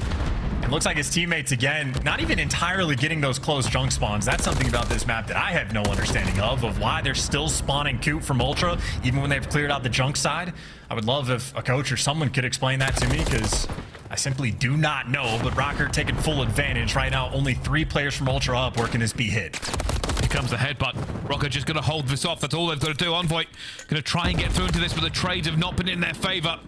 It looks like his teammates, again, not even entirely getting those close junk spawns. That's something about this map that I have no understanding of why they're still spawning Coop from Ultra, even when they've cleared out the junk side. I would love if a coach or someone could explain that to me, because I simply do not know. But Rocker taking full advantage right now. Only 3 players from Ultra up working this B hit. Here comes the headbutt. Rocker just going to hold this off. That's all they've got to do. Envoy going to try and get through into this, but the trades have not been in their favor.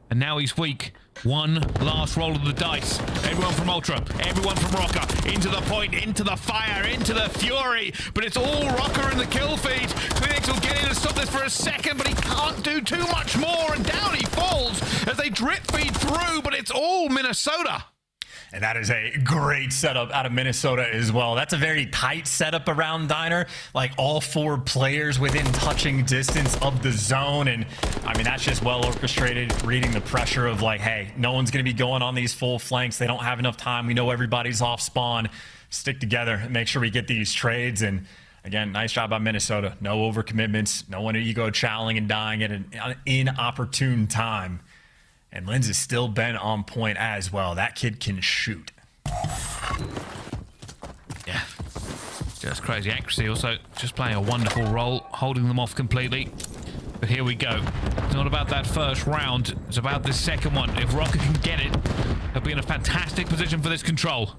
And now he's weak. One last roll of the dice. Everyone from Ultra, everyone from Rocker, into the point, into the fire, into the fury. But it's all Rocker in the kill feed. Kleenex will get in and stop this for a second, but he can't do too much more. And down he falls as they drip feed through, but it's all Minnesota. And that is a great setup out of Minnesota as well. That's a very tight setup around Diner. Like all 4 players within touching distance of the zone. And I mean, that's just well orchestrated, reading the pressure of like, hey, no one's going to be going on these full flanks. They don't have enough time. We know everybody's off spawn. Stick together and make sure we get these trades. And again, nice job by Minnesota. No overcommitments. No one ego chowing and dying at an inopportune time. And Linz has still been on point as well. That kid can shoot. Yeah, just crazy accuracy. Also, just playing a wonderful role, holding them off completely. But here we go. It's not about that first round. It's about this second one. If Rocker can get it, he'll be in a fantastic position for this control.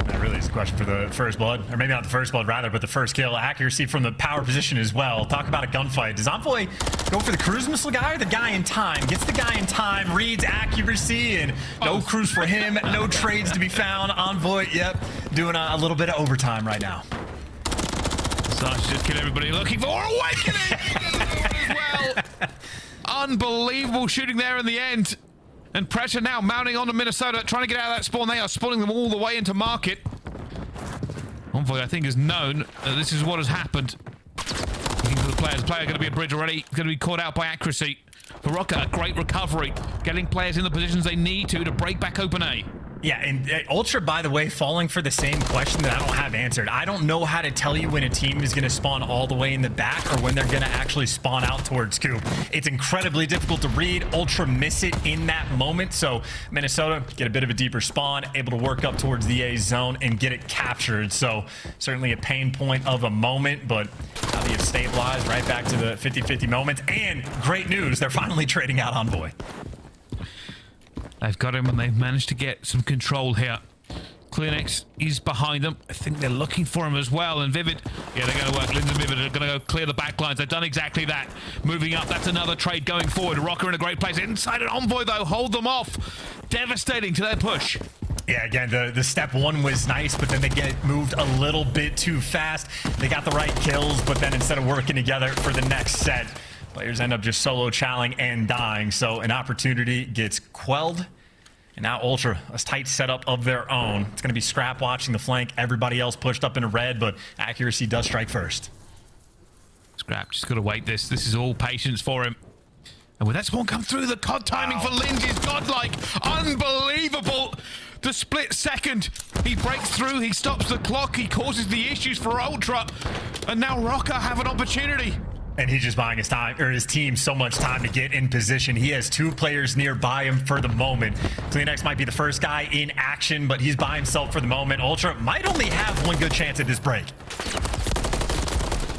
That really is a question for the first blood, or maybe not the first blood, rather, but the first kill. Accuracy from the power position as well. Talk about a gunfight. Does Envoy go for the cruise missile guy or the guy in time? Gets the guy in time, reads accuracy, and no cruise for him. No trades to be found. Envoy, yep, doing a little bit of overtime right now. Starts to just kill everybody looking for Awakening as well. Unbelievable shooting there in the end. And pressure now mounting onto Minnesota, trying to get out of that spawn. They are spawning them all the way into market. Envoy, I think, has known that this is what has happened. Looking for the players. Player going to be a bridge already. Going to be caught out by accuracy. For Rocker, a great recovery. Getting players in the positions they need to break back open A. Yeah, and Ultra, by the way, falling for the same question that I don't have answered. I don't know how to tell you when a team is going to spawn all the way in the back or when they're going to actually spawn out towards Coop. It's incredibly difficult to read. Ultra miss it in that moment. So Minnesota get a bit of a deeper spawn, able to work up towards the A zone and get it captured. So certainly a pain point of a moment, but now they have stabilized right back to the 50-50 moment. And great news, they're finally trading out Envoy. They've got him and they've managed to get some control here. Kleenex is behind them. I think they're looking for him as well. And Vivid, yeah, they're going to work. Linz and Vivid are going to go clear the back lines. They've done exactly that. Moving up, that's another trade going forward. Rocker in a great place. Inside an Envoy, though, hold them off. Devastating to their push. Yeah, again, the step one was nice, but then they get moved a little bit too fast. They got the right kills, but then instead of working together for the next set, players end up just solo challenging and dying. So an opportunity gets quelled. And now Ultra, a tight setup of their own. It's going to be Scrap watching the flank. Everybody else pushed up into red, but accuracy does strike first. Scrap just got to wait this. This is all patience for him. And with that spawn come through, the COD timing for Linz is godlike. Unbelievable. The split second. He breaks through. He stops the clock. He causes the issues for Ultra. And now Rocker have an opportunity. And he's just buying his time, or his team, so much time to get in position. He has two players nearby him for the moment. Kleenex might be the first guy in action, but he's by himself for the moment. Ultra might only have one good chance at this break.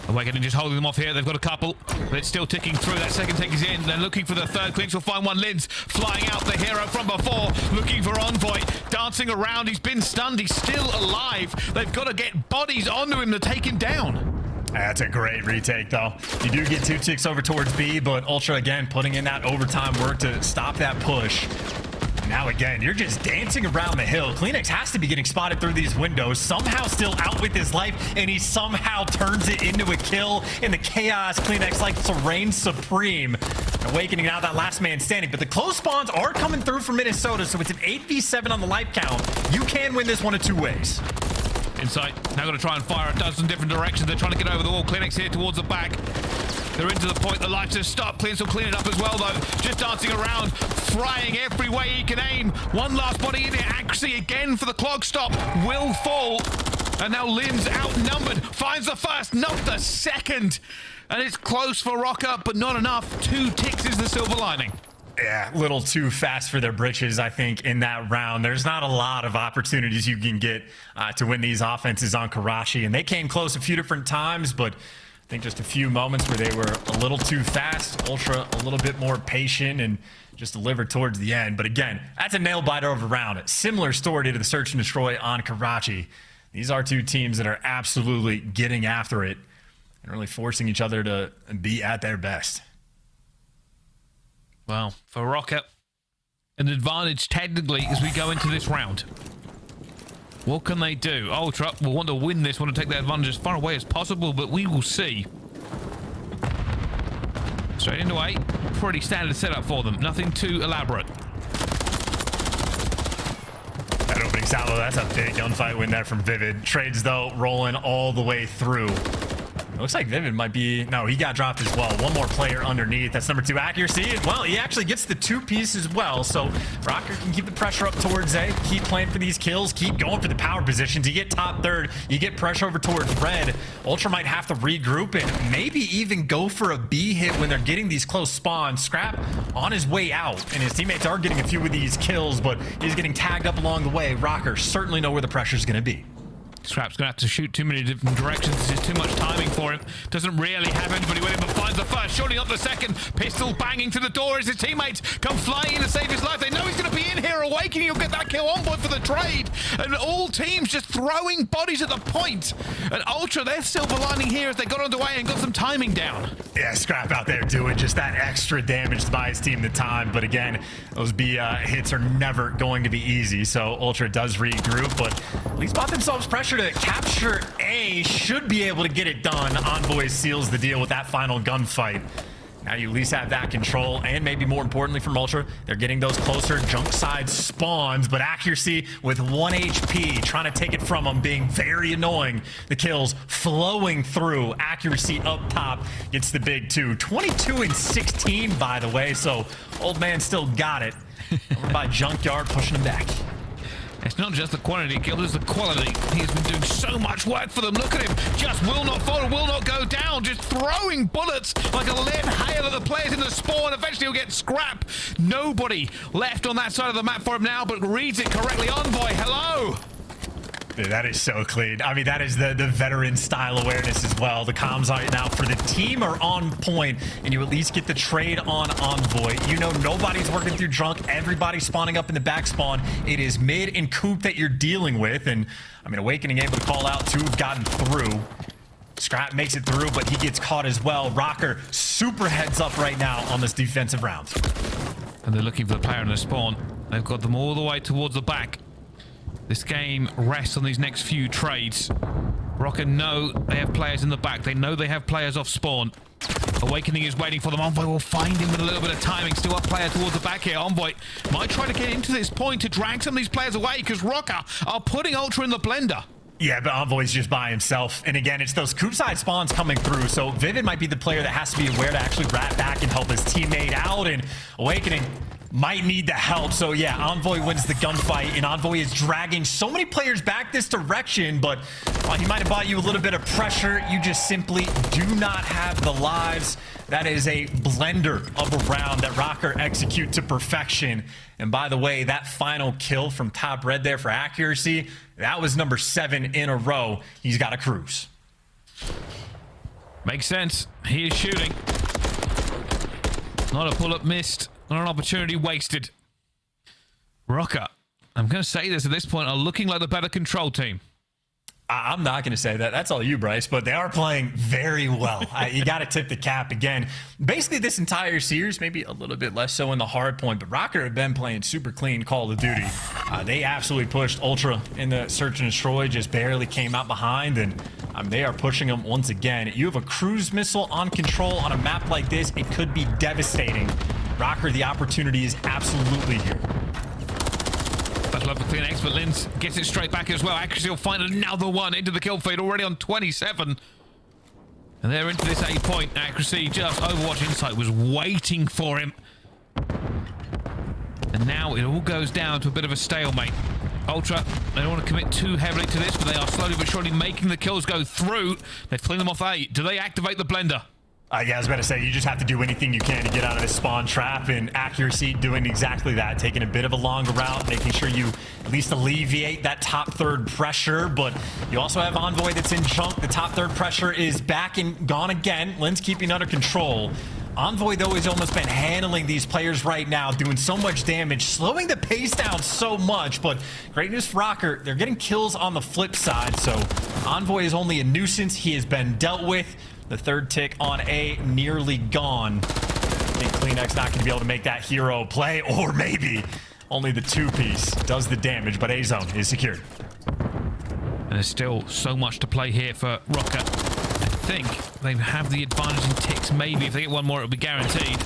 Awakening just holding them off here. They've got a couple, but it's still ticking through. That second take is in. They're looking for the third. Kleenex will find one. Linz flying out, the hero from before, looking for Envoy, dancing around. He's been stunned. He's still alive. They've got to get bodies onto him to take him down. That's a great retake, though. You do get two ticks over towards B, but Ultra, again, putting in that overtime work to stop that push. Now, again, you're just dancing around the hill. Kleenex has to be getting spotted through these windows, somehow still out with his life, and he somehow turns it into a kill. In the chaos, Kleenex likes to reign supreme. Awakening now that last man standing, but the close spawns are coming through for Minnesota, so it's an 8v7 on the life count. You can win this one of two ways. Inside, now got to try and fire a dozen different directions. They're trying to get over the wall. Kleenex here towards the back. They're into the point. The lights have stopped. Kleenex will clean it up as well, though. Just dancing around, frying every way he can aim. One last body in there. Accuracy again for the clock stop. Will fall. And now Linz outnumbered. Finds the first, not the second. And it's close for Rocker, but not enough. 2 ticks is the silver lining. Yeah, a little too fast for their britches, I think, in that round. There's not a lot of opportunities you can get to win these offenses on Karachi, and they came close a few different times, but I think just a few moments where they were a little too fast. Ultra a little bit more patient and just delivered towards the end. But again, that's a nail-biter of a round. Similar story to the search and destroy on Karachi. These are two teams that are absolutely getting after it and really forcing each other to be at their best. Well, for Rocker, an advantage technically as we go into this round. What can they do? Ultra will want to win this, want to take that advantage as far away as possible, but we will see. Straight into A. Pretty standard setup for them. Nothing too elaborate. That opening salvo, that's a big gunfight win there from Vivid. Trades, though, rolling all the way through. It looks like Vivid might be... No, he got dropped as well. One more player underneath. That's number 2 accuracy. And, well, he actually gets the 2-piece as well. So Rocker can keep the pressure up towards A. Keep playing for these kills. Keep going for the power positions. You get top third. You get pressure over towards red. Ultra might have to regroup and maybe even go for a B hit when they're getting these close spawns. Scrap on his way out. And his teammates are getting a few of these kills, but he's getting tagged up along the way. Rocker certainly know where the pressure is going to be. Scrap's going to have to shoot too many different directions. This is too much timing for him. Doesn't really have anybody with him, but finds the first, surely not the second. Pistol banging to the door as his teammates come flying in to save his life. They know he's going to be in here. Awakening, he'll get that kill on board for the trade. And all teams just throwing bodies at the point. And Ultra, their silver lining here as they got underway and got some timing down. Yeah, Scrap out there doing just that extra damage to buy his team the time. But again, those B hits are never going to be easy. So Ultra does regroup, but at least bought themselves pressure to capture A. Should be able to get it done. Envoy seals the deal with that final gunfight. Now you at least have that control, and maybe more importantly from Ultra, they're getting those closer junk side spawns, but accuracy with 1 HP, trying to take it from them, being very annoying. The kills flowing through, accuracy up top, gets the big 2. 22 and 16, by the way, so old man still got it. Over by Junkyard, pushing him back. It's not just the quantity killed, it's the quality. He's been doing so much work for them. Look at him. Just will not fall, will not go down. Just throwing bullets like a lead hail at the players in the spawn. Eventually he'll get Scrap. Nobody left on that side of the map for him now, but reads it correctly. Envoy, hello. Dude, that is so clean. I mean, that is the veteran style awareness as well. The comms right now for the team are on point, and you at least get the trade on Envoy. You know nobody's working through drunk. Everybody's spawning up in the back spawn. It is mid and coop that you're dealing with, and I mean, Awakening able to call out 2 have gotten through. Scrap makes it through, but he gets caught as well. Rocker super heads up right now on this defensive round. And they're looking for the player in the spawn. They've got them all the way towards the back. This game rests on these next few trades. Rocker know they have players in the back. They know they have players off spawn. Awakening is waiting for them. Envoy will find him with a little bit of timing. Still up player towards the back here. Envoy might try to get into this point to drag some of these players away because Rocker are putting Ultra in the blender. Yeah, but Envoy's just by himself. And again, it's those coop side spawns coming through. So Vivid might be the player that has to be aware to actually rat back and help his teammate out. And Awakening might need the help. So yeah, Envoy wins the gunfight, and Envoy is dragging so many players back this direction, but while he might have bought you a little bit of pressure, you just simply do not have the lives. That is a blender of a round that Rocker execute to perfection. And by the way, that final kill from top red there for accuracy, that was number 7 in a row. He's got a cruise. Makes sense. He is shooting. Not a pull-up missed. Not an opportunity wasted. Rocker, I'm going to say this at this point, are looking like the better control team. I'm not going to say that. That's all you, Bryce, but they are playing very well. You got to tip the cap again. Basically, this entire series, maybe a little bit less so in the hard point, but Rocker have been playing super clean Call of Duty. They absolutely pushed Ultra in the search and destroy, just barely came out behind, and they are pushing them once again. You have a cruise missile on control on a map like this. It could be devastating. Rocker, the opportunity is absolutely here. That's love for clean X, but Linz gets it straight back as well. Accuracy will find another one into the kill feed, already on 27. And they're into this 8-point. Accuracy, just Overwatch Insight was waiting for him. And now it all goes down to a bit of a stalemate. Ultra, they don't want to commit too heavily to this, but they are slowly but surely making the kills go through. They fling them off the 8. Do they activate the blender? Yeah, I was about to say, you just have to do anything you can to get out of this spawn trap, and accuracy doing exactly that, taking a bit of a longer route, making sure you at least alleviate that top third pressure, but you also have Envoy that's in junk. The top third pressure is back and gone again. Linz keeping under control. Envoy, though, has almost been handling these players right now, doing so much damage, slowing the pace down so much, but great news for Rocker, they're getting kills on the flip side, so Envoy is only a nuisance. He has been dealt with. The third tick on A nearly gone. I think CleanX not going to be able to make that hero play, or maybe only the 2-piece does the damage, but A-zone is secured. And there's still so much to play here for Rocker. I think they have the advantage in ticks. Maybe if they get one more, it'll be guaranteed.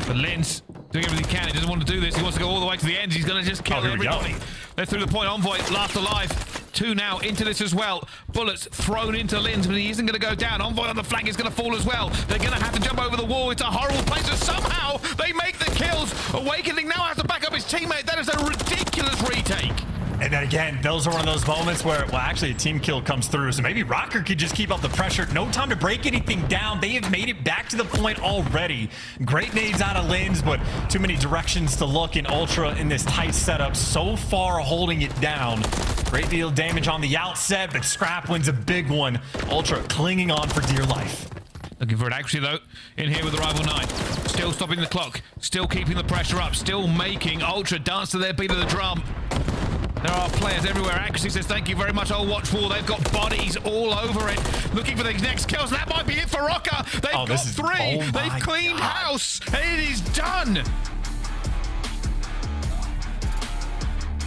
But Linz doing everything he can. He doesn't want to do this. He wants to go all the way to the end. He's going to just kill everybody. They're through the point. Envoy last alive. 2 now into this as well. Bullets thrown into Linz, but he isn't going to go down. Envoy on the flank is going to fall as well. They're going to have to jump over the wall. It's a horrible place, and somehow they make the kills. Awakening now has to back up his teammate. That is a ridiculous retake. And that, again, those are one of those moments where, well, actually a team kill comes through. So maybe Rocker could just keep up the pressure. No time to break anything down. They have made it back to the point already. Great nades out of Lins, but too many directions to look in Ultra in this tight setup. So far holding it down. Great deal of damage on the outset, but Scrap wins a big one. Ultra clinging on for dear life. Looking for it actually though, in here with the Rival 9. Still stopping the clock, still keeping the pressure up, still making Ultra dance to their beat of the drum. There are players everywhere. Accuracy says thank you very much, old Watchful. They've got bodies all over it, looking for the next kills. That might be it for Rocker. They've got 3. They've cleaned house. It is done.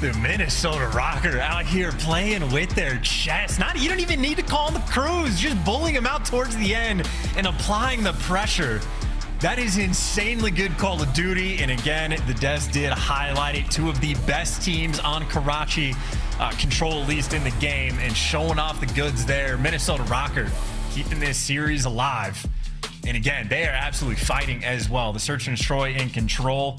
The Minnesota Rocker out here playing with their chest. You don't even need to call the crews, just bullying them out towards the end and applying the pressure. That is insanely good Call of Duty. And again, the devs did highlight it. 2 of the best teams on Karachi, control at least in the game, and showing off the goods there. Minnesota Rocker keeping this series alive. And again, they are absolutely fighting as well. The Search and Destroy in Control,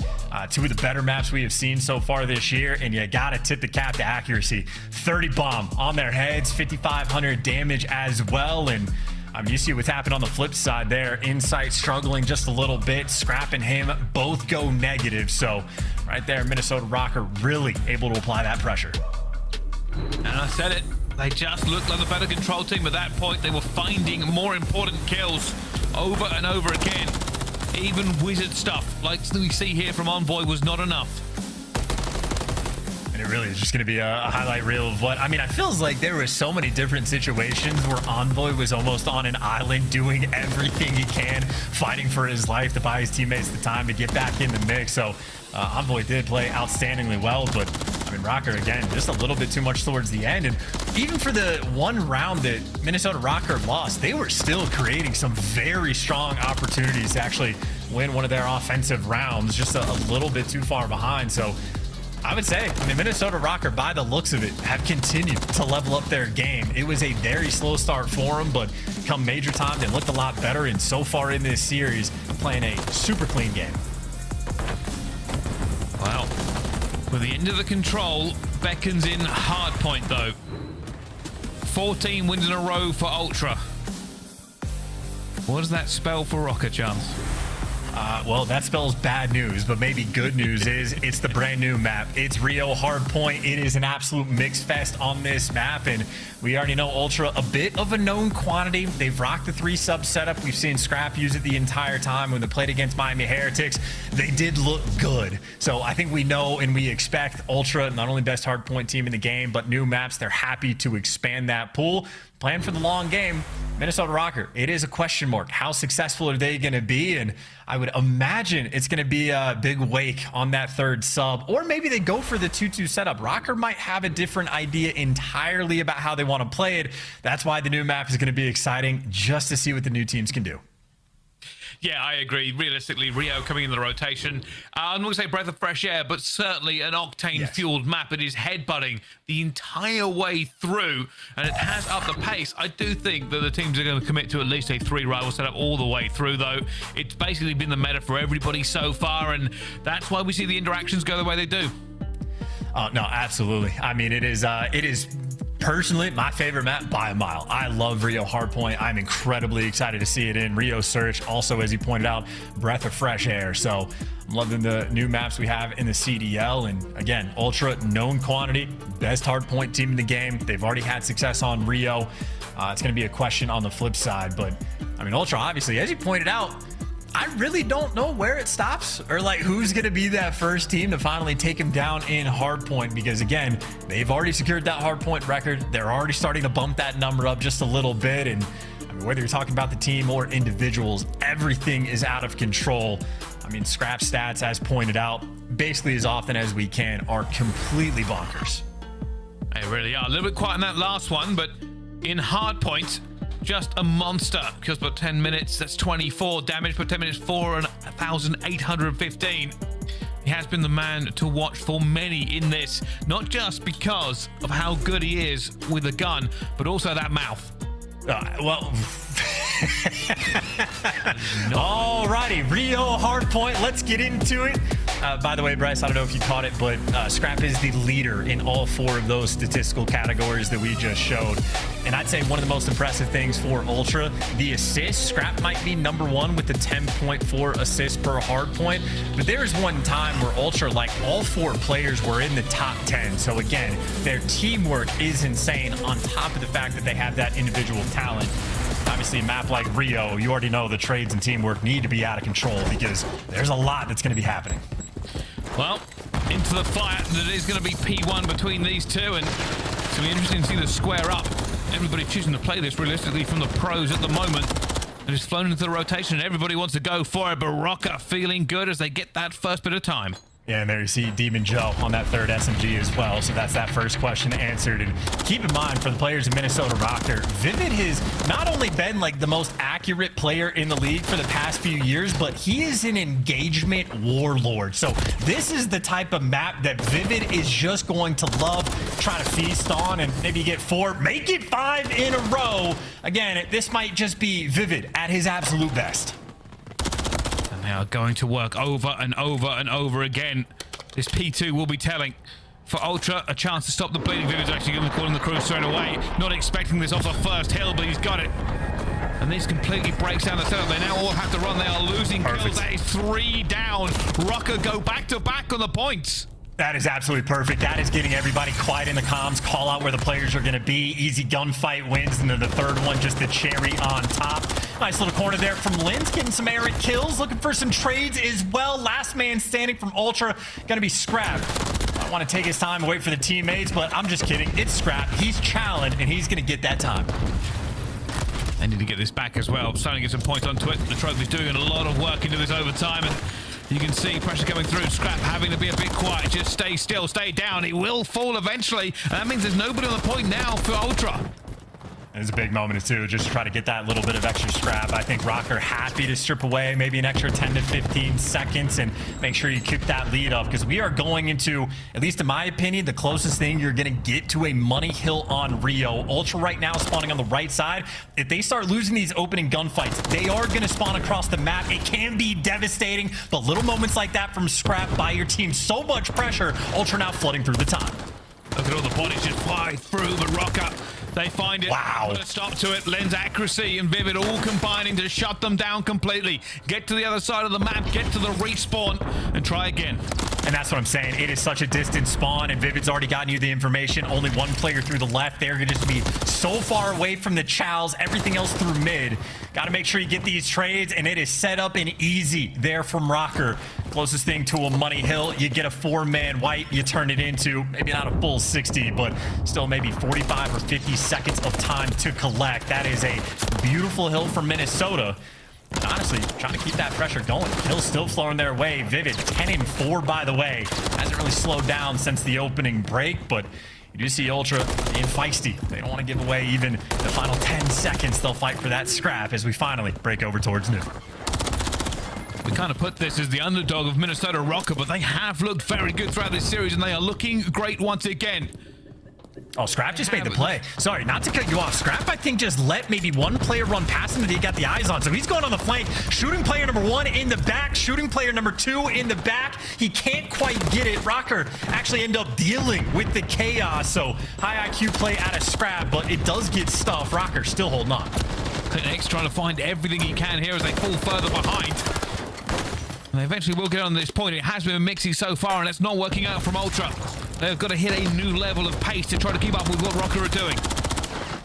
2 of the better maps we have seen so far this year. And you gotta tip the cap to accuracy. 30 bomb on their heads, 5,500 damage as well. And I mean, you see what's happened on the flip side there. Insight struggling just a little bit. Scrap and him both go negative. So right there, Minnesota Rocker really able to apply that pressure. And I said it. They just looked like the better control team at that point. They were finding more important kills over and over again. Even wizard stuff, like we see here from Envoy, was not enough. And it really is just going to be a highlight reel of what, I mean, it feels like there were so many different situations where Envoy was almost on an island doing everything he can, fighting for his life to buy his teammates the time to get back in the mix. So Envoy did play outstandingly well, but I mean, Rocker, again, just a little bit too much towards the end. And even for the one round that Minnesota Rocker lost, they were still creating some very strong opportunities to actually win one of their offensive rounds, just a little bit too far behind. So I would say, I mean, Minnesota Rocker, by the looks of it, have continued to level up their game. It was a very slow start for them, but come major time, they looked a lot better. And so far in this series, playing a super clean game. Wow. With the end of the control, beckons in hard point though. 14 wins in a row for Ultra. What does that spell for Rocker, Chance? Well, that spells bad news, but maybe good news is it's the brand new map. It's Rio Hardpoint. It is an absolute mix fest on this map, and we already know Ultra a bit of a known quantity. They've rocked the 3-sub setup. We've seen Scrap use it the entire time when they played against Miami Heretics. They did look good. So I think we know and we expect Ultra, not only best hardpoint team in the game, but new maps. They're happy to expand that pool. Plan for the long game. Minnesota Rocker, it is a question mark. How successful are they going to be? And I would imagine it's going to be a big wake on that 3rd sub, or maybe they go for the 2-2 setup. Rocker might have a different idea entirely about how they want to play it. That's why the new map is going to be exciting, just to see what the new teams can do. Yeah, I agree. Realistically, Rio coming in the rotation. I'm not going to say breath of fresh air, but certainly an octane-fueled map. It is headbutting the entire way through, and it has upped the pace. I do think that the teams are going to commit to at least a 3-rival setup all the way through, though. It's basically been the meta for everybody so far, and that's why we see the interactions go the way they do. No, absolutely. I mean, it is personally my favorite map by a mile. I love Rio Hardpoint. I'm incredibly excited to see it in Rio Search. Also, as you pointed out, breath of fresh air. So I'm loving the new maps we have in the CDL. And again, Ultra, known quantity, best hardpoint team in the game. They've already had success on Rio. It's going to be a question on the flip side. But I mean, Ultra, obviously, as you pointed out, I really don't know where it stops, or like who's going to be that first team to finally take him down in hardpoint, because again, they've already secured that hardpoint record. They're already starting to bump that number up just a little bit. And I mean, whether you're talking about the team or individuals, everything is out of control. I mean, Scrap stats, as pointed out, basically as often as we can, are completely bonkers. They really are. A little bit quiet in that last one, but in hardpoint, just a monster, because per 10 minutes, that's 24 damage per 10 minutes, 4,815. He has been the man to watch for many in this, not just because of how good he is with a gun, but also that mouth. Alrighty, Rio Hardpoint, let's get into it. By the way, Bryce, I don't know if you caught it, but Scrap is the leader in all 4 of those statistical categories that we just showed. And I'd say one of the most impressive things for Ultra, the assists. Scrap might be number 1 with the 10.4 assists per hard point. But there is one time where Ultra, like all 4 players were in the top 10. So again, their teamwork is insane on top of the fact that they have that individual talent. Obviously, a map like Rio, you already know the trades and teamwork need to be out of control because there's a lot that's going to be happening. Well, into the fight that is going to be P1 between these two, and it's going to be interesting to see the square up. Everybody choosing to play this realistically from the pros at the moment. They're just flown into the rotation and everybody wants to go for it, but Rocker feeling good as they get that first bit of time. Yeah, and there you see Demon Joe on that 3rd SMG as well. So that's that first question answered. And keep in mind, for the players of Minnesota Rocker, Vivid has not only been like the most accurate player in the league for the past few years, but he is an engagement warlord. So this is the type of map that Vivid is just going to love, try to feast on, and maybe get 4, make it 5 in a row. Again, this might just be Vivid at his absolute best. They are going to work over and over and over again. This P2 will be telling. For Ultra, a chance to stop the bleeding. Vivid's actually going to call in the crew straight away. Not expecting this off the first hill, but he's got it. And this completely breaks down the setup. They now all have to run. They are losing kills. That is 3 down. Rocker go back-to-back on the points. That is absolutely perfect. That is getting everybody quiet in the comms, call out where the players are going to be. Easy gunfight wins, and then the 3rd one, just the cherry on top. Nice little corner there from Linz, getting some errant kills, looking for some trades as well. Last man standing from Ultra, going to be Scrap. I want to take his time, wait for the teammates, but I'm just kidding. It's Scrap. He's challenged, and he's going to get that time. They need to get this back as well. Starting to get some points onto it. The trophy's doing a lot of work into this overtime, and you can see pressure coming through. Scrap having to be a bit quiet. Just stay still, stay down. He will fall eventually. And that means there's nobody on the point now for Ultra. It's a big moment too, just to try to get that little bit of extra scrap. I think Rocker happy to strip away maybe an extra 10 to 15 seconds and make sure you keep that lead up, because we are going into, at least in my opinion, the closest thing you're going to get to a money hill on Rio. Ultra right now spawning on the right side. If they start losing these opening gunfights, they are going to spawn across the map. It can be devastating, but little moments like that from Scrap by your team, so much pressure. Ultra now flooding through the time. Look at all the bodies just fly through, but Rocker, they find it. Wow. Put a stop to it. Lens accuracy and Vivid all combining to shut them down completely. Get to the other side of the map, get to the respawn, and try again. And that's what I'm saying. It is such a distant spawn, and Vivid's already gotten you the information. Only 1 player through the left. They're going to just be so far away from the chows. Everything else through mid. Got to make sure you get these trades, and it is set up and easy there from Rocker. Closest thing to a money hill, you get a 4-man wipe, you turn it into maybe not a full 60, but still maybe 45 or 50 seconds of time to collect. That is a beautiful hill from Minnesota. And honestly, trying to keep that pressure going. Kills still flowing their way. Vivid 10-4, by the way. Hasn't really slowed down since the opening break, but you do see Ultra being feisty. They don't want to give away even the final 10 seconds. They'll fight for that scrap as we finally break over towards new. We kind of put this as the underdog of Minnesota Rocker, but they have looked very good throughout this series, and they are looking great once again. Oh, Scrap just made the play. Sorry, not to cut you off. Scrap, I think, just let maybe 1 player run past him that he got the eyes on. So he's going on the flank. Shooting player number 1 in the back. Shooting player number 2 in the back. He can't quite get it. Rocker actually end up dealing with the chaos. So high IQ play out of Scrap, but it does get stuff. Rocker still holding on. X trying to find everything he can here as they fall further behind. And they eventually will get on this point. It has been mixy so far, and it's not working out from Ultra. They've got to hit a new level of pace to try to keep up with what Rocker are doing.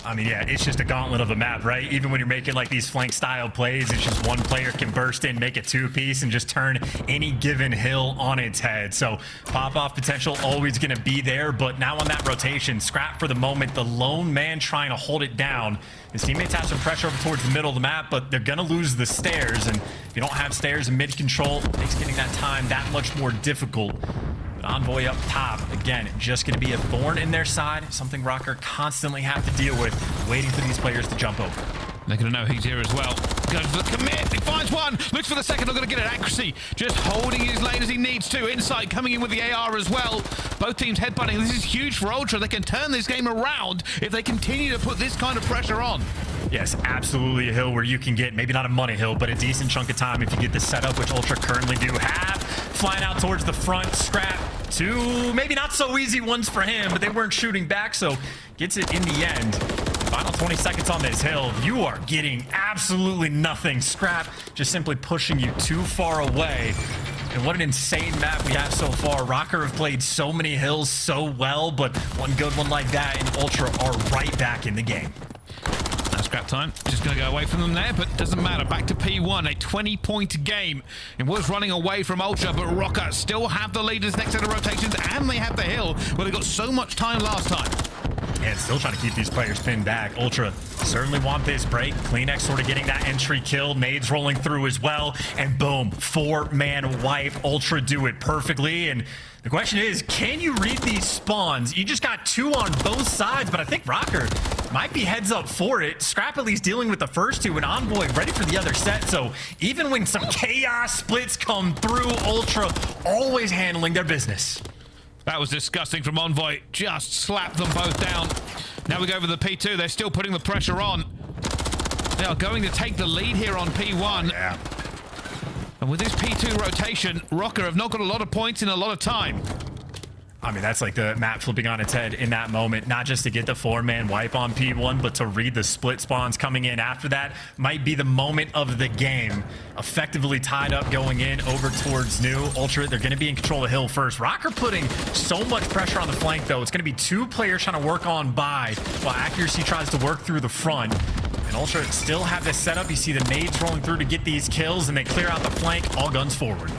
I mean, yeah, it's just a gauntlet of a map, right? Even when you're making like these flank style plays, it's just 1 player can burst in, make a 2-piece, and just turn any given hill on its head. So pop-off potential always going to be there, but now on that rotation, Scrap for the moment, the lone man trying to hold it down. His teammates have some pressure over towards the middle of the map, but they're going to lose the stairs, and if you don't have stairs and mid control, it makes getting that time that much more difficult. Envoy up top, again, just going to be a thorn in their side, something Rocker constantly have to deal with, waiting for these players to jump over. They're going to know he's here as well. Goes for the commit, he finds one, looks for the second, not going to get it. Accuracy, just holding his lane as he needs to. Insight coming in with the AR as well. Both teams headbutting. This is huge for Ultra. They can turn this game around if they continue to put this kind of pressure on. Yes, absolutely a hill where you can get, maybe not a money hill, but a decent chunk of time if you get the setup, which Ultra currently do have. Flying out towards the front, Scrap. 2 maybe not so easy ones for him, but they weren't shooting back, so gets it in the end. Final 20 seconds on this hill. You are getting absolutely nothing. Scrap just simply pushing you too far away. And what an insane map we have so far. Rocker have played so many hills so well, but one good one like that, and Ultra are right back in the game. Now Scrap time. Just going to go away from them there, but doesn't matter. Back to P1, a 20-point game. It was running away from Ultra, but Rocker still have the leaders next set of rotations, and they have the hill, where they got so much time last time. And still trying to keep these players pinned back. Ultra certainly want this break. Kleenex sort of getting that entry kill. Nades rolling through as well. And boom, 4-man wipe. Ultra do it perfectly. And the question is, can you read these spawns? You just got 2 on both sides, but I think Rocker might be heads up for it. Scrap at least dealing with the first 2, and Envoy ready for the other set. So even when some chaos splits come through, Ultra always handling their business. That was disgusting from Envoy. Just slapped them both down. Now we go over the P2. They're still putting the pressure on. They are going to take the lead here on P1. Yeah. And with this P2 rotation, Rocker have not got a lot of points in a lot of time. I mean, that's like the map flipping on its head in that moment, not just to get the 4-man wipe on P1, but to read the split spawns coming in after that. Might be the moment of the game. Effectively tied up going in over towards New. Ultra, they're going to be in control of hill first. Rocker putting so much pressure on the flank, though. It's going to be 2 players trying to work on by, while Accuracy tries to work through the front. And Ultra still have this setup. You see the nades rolling through to get these kills, and they clear out the flank, all guns forward.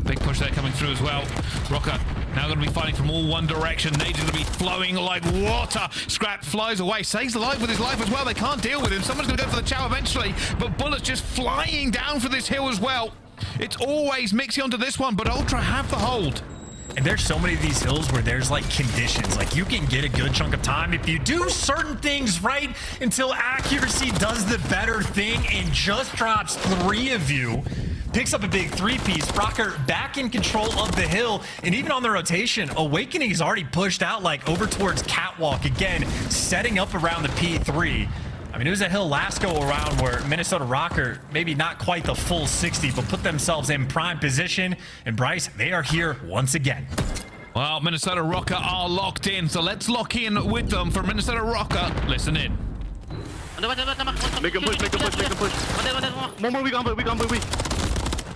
Big push there coming through as well. Rocker now going to be fighting from all one direction. Nades going to be flowing like water. Scrap flies away, stays alive with his life as well. They can't deal with him. Someone's going to go for the chow eventually, but bullets just flying down for this hill as well. It's always Mixie onto this one, but Ultra have the hold. And there's so many of these hills where there's like conditions. Like you can get a good chunk of time if you do certain things right until Accuracy does the better thing and just drops 3 of you. Picks up a big 3-piece. Rocker back in control of the hill, and even on the rotation, Awakening is already pushed out like over towards Catwalk again, setting up around the P3. I mean, it was a hill last go around where Minnesota Rocker, maybe not quite the full 60, but put themselves in prime position. And Bryce, they are here once again. Well, Minnesota Rocker are locked in, so let's lock in with them. For Minnesota Rocker, listen in. Make him push, make him push, make him push. One more weak, weak.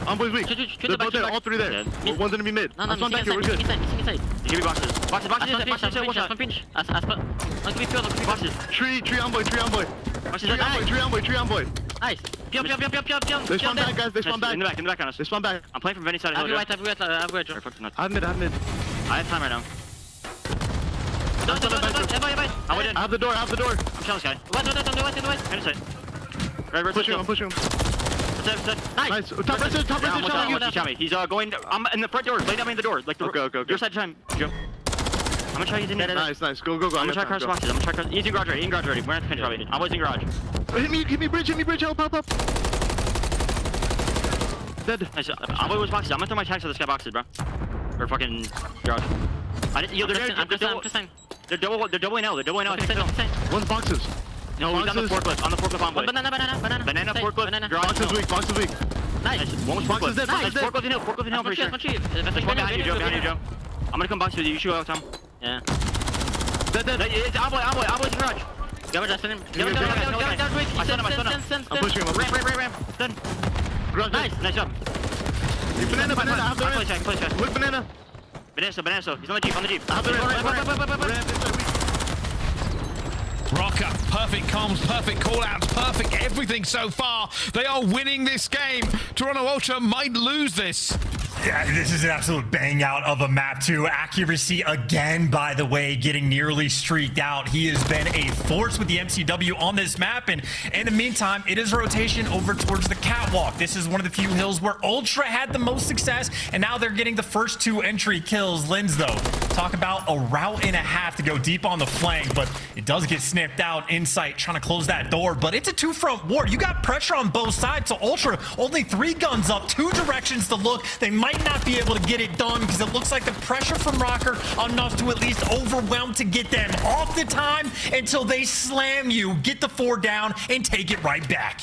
Envoy's weak. They're both there, all 3 there. One's gonna be mid. No, I'm back here, we're good. Give me boxes. Boxes, watch out. Boxes. Tree Envoy. Tree Envoy. Nice. Jump. They spawn back, guys, they spawn back. In the back on us. They spawn back. I'm playing from Vinny side of hill. I have mid. I have time right now. I have the door. I'm killing this guy. I'm pushing him. Nice. Top right. He's going. I'm in the front door. Lay down me in the door. Like the okay. Your side time. Go. I'm gonna try using it. Nice. Go. I'm gonna try cross boxes. He's in garage ready. We're at the pinch probably. I'm always in garage. Hit me bridge. Help. Dead. Nice. I'm always boxes. I'm gonna throw my tags at this guy boxes, bro. Or fucking garage. I'm just saying. They're doubling out. One's boxes. No, he's on the forklift on play. Banana forklift. Box is weak. Nice. One was boxes dead. Forklift in hill for sure. There's one behind you, Joe. I'm gonna come box with you. You shoot out, Tom. Yeah. Dead. It's Envoy's in garage. I sent him. I'm pushing him. Ram. Done. Nice job. Banana. I have the ram. Play check. Look, banana. Banana. He's on the Jeep. I have the ram. Rocker, perfect comms, perfect call-outs, perfect everything so far. They are winning this game. Toronto Ultra might lose this. Yeah, this is an absolute bang out of a map too. Accuracy again, by the way, getting nearly streaked out. He has been a force with the MCW on this map, and in the meantime, it is rotation over towards the Catwalk. This is one of the few hills where Ultra had the most success, and now they're getting the first 2 entry kills. Lens, though, talk about a route and a half to go deep on the flank, but it does get snipped out. Insight trying to close that door, but it's a 2-front war. You got pressure on both sides, so Ultra only 3 guns up, 2 directions to look. They might might not be able to get it done because it looks like the pressure from Rocker enough to at least overwhelm to get them off the time until they slam you, get the 4 down, and take it right back.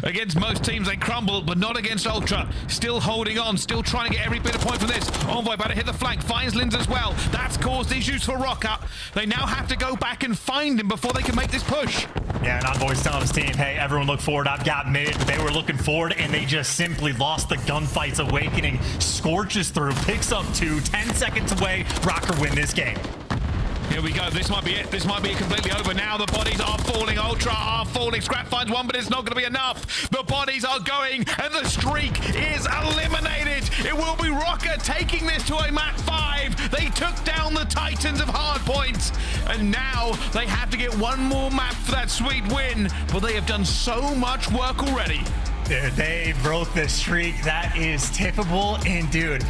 Against most teams, they crumble, but not against Ultra. Still holding on, still trying to get every bit of point from this. Envoy about to hit the flank, finds Linz as well. That's caused issues for Rocker. They now have to go back and find him before they can make this push. Yeah, and Envoy's telling his team, hey, everyone look forward. I've got mid. They were looking forward, and they just simply lost the gunfight's awakening. Scorches through, picks up 2, 10 seconds away. Rocker win this game. Here we go. This might be it. This might be completely over. Now the bodies are falling. Ultra are falling. Scrap finds one, but it's not going to be enough. The bodies are going, and the streak is eliminated. It will be Rocker taking this to a map 5. They took down the Titans of Hardpoint, and now they have to get one more map for that sweet win, but they have done so much work already. Dude, they broke the streak. That is tippable, and dude,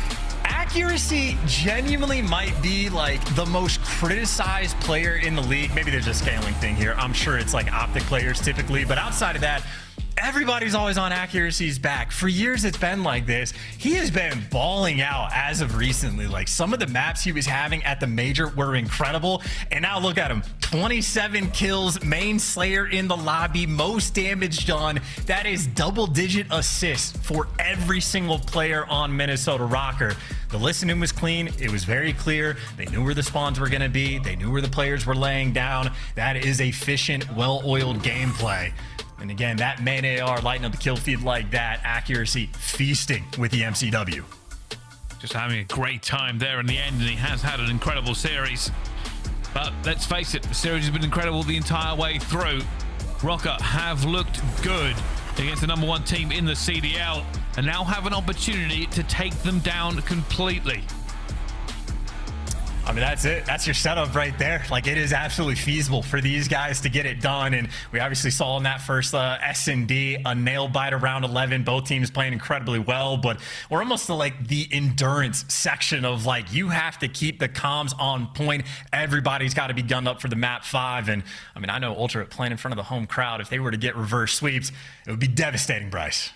accuracy genuinely might be like the most criticized player in the league. Maybe there's a scaling thing here. I'm sure it's like optic players typically, but outside of that, everybody's always on accuracy's back. For years, it's been like this. He has been balling out as of recently. Like, some of the maps he was having at the major were incredible. And now look at him. 27 kills, main slayer in the lobby, most damage done. That is double-digit assists for every single player on Minnesota Rocker. The listening was clean. It was very clear. They knew where the spawns were going to be. They knew where the players were laying down. That is efficient, well-oiled gameplay. And again, that main AR lighting up the kill feed like that, accuracy feasting with the MCW. Just having a great time there in the end, and he has had an incredible series. But let's face it, the series has been incredible the entire way through. Rocker have looked good against the #1 team in the CDL, and now have an opportunity to take them down completely. I mean, that's it. That's your setup right there. Like, it is absolutely feasible for these guys to get it done. And we obviously saw in that first S&D a nail bite around 11. Both teams playing incredibly well, but we're almost to like the endurance section of like, you have to keep the comms on point. Everybody's got to be gunned up for the map 5. And I mean, I know Ultra playing in front of the home crowd, if they were to get reverse sweeps, it would be devastating, Bryce.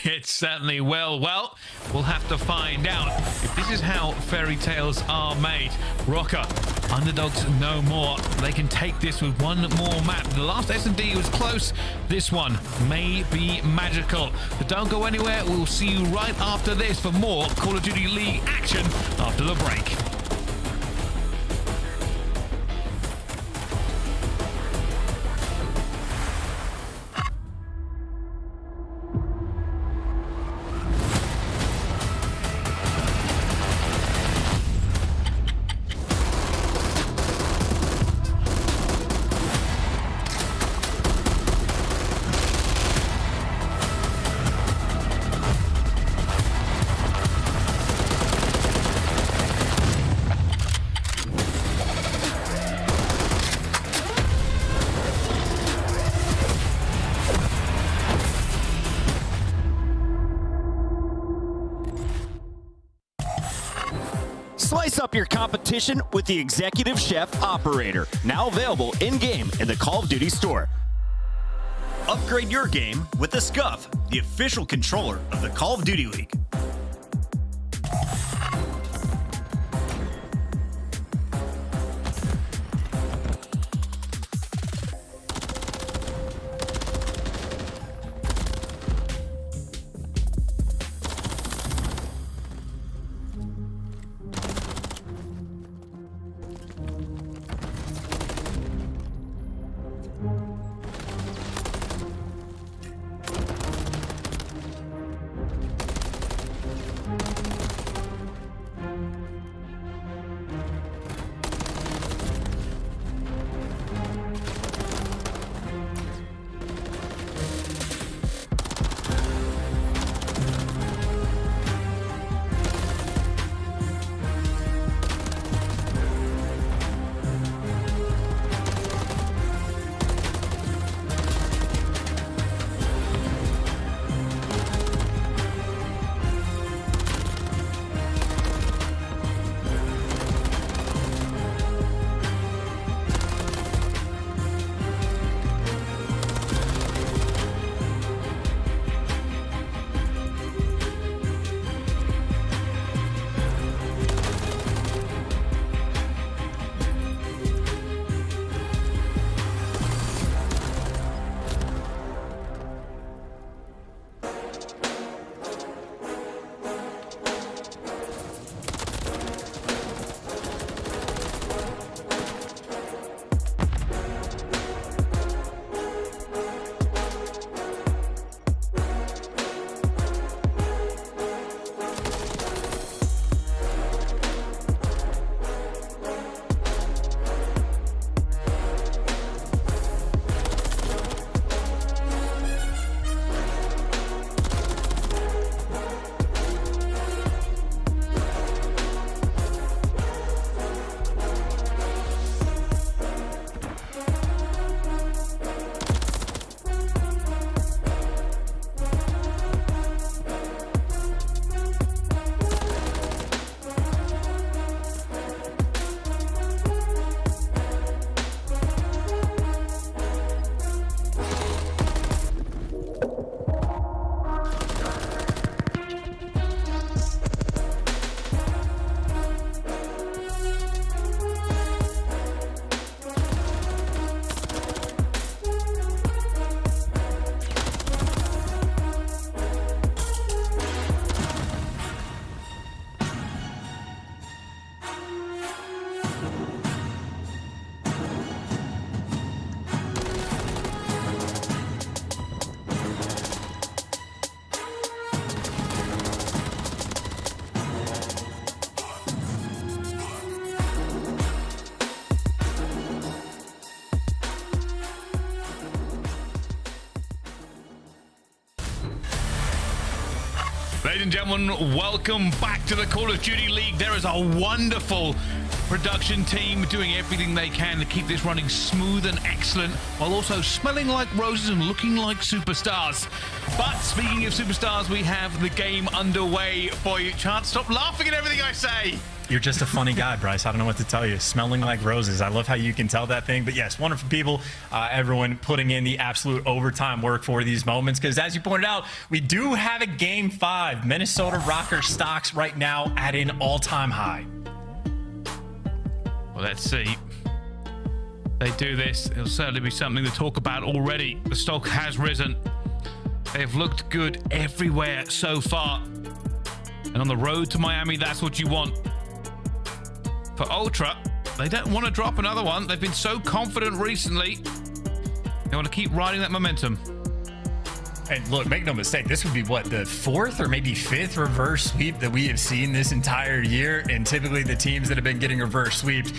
It certainly will. Well, we'll have to find out if this is how fairy tales are made. Rocker, underdogs no more. They can take this with one more map. The last S&D was close. This one may be magical. But don't go anywhere. We'll see you right after this for more Call of Duty League action after the break. Slice up your competition with the Executive Chef Operator, now available in-game in the Call of Duty store. Upgrade your game with the Scuff, the official controller of the Call of Duty League. Ladies and gentlemen, welcome back to the Call of Duty League. There is a wonderful production team doing everything they can to keep this running smooth and excellent, while also smelling like roses and looking like superstars. But speaking of superstars, we have the game underway for you. Chance, stop laughing at everything I say. You're just a funny guy, Bryce. I don't know what to tell you. Smelling like roses. I love how you can tell that thing. But yes, wonderful people. Everyone putting in the absolute overtime work for these moments. Because as you pointed out, we do have a Game 5. Minnesota Rocker stocks right now at an all-time high. Well, let's see. They do this. It'll certainly be something to talk about already. The stock has risen. They've looked good everywhere so far. And on the road to Miami, that's what you want. For Ultra, they don't want to drop another one. They've been so confident recently. They want to keep riding that momentum. And look, make no mistake, this would be what, the 4th or maybe 5th reverse sweep that we have seen this entire year. And typically the teams that have been getting reverse sweeped,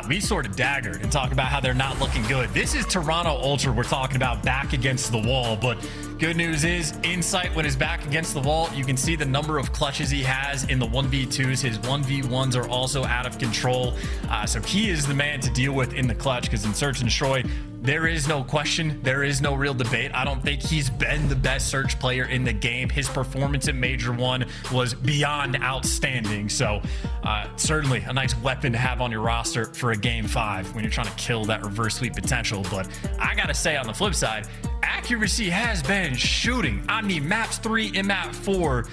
we sort of daggered and talk about how they're not looking good. This is Toronto Ultra we're talking about, back against the wall. But good news is, Insight, when he's back against the wall, you can see the number of clutches he has in the 1v2s. His 1v1s are also out of control. So he is the man to deal with in the clutch, because in Search and Destroy, there is no question, there is no real debate. I don't think he's been the best search player in the game. His performance in Major 1 was beyond outstanding. So certainly a nice weapon to have on your roster for a Game 5 when you're trying to kill that reverse sweep potential. But I gotta say, on the flip side, accuracy has been shooting. I mean, maps 3 and map 4,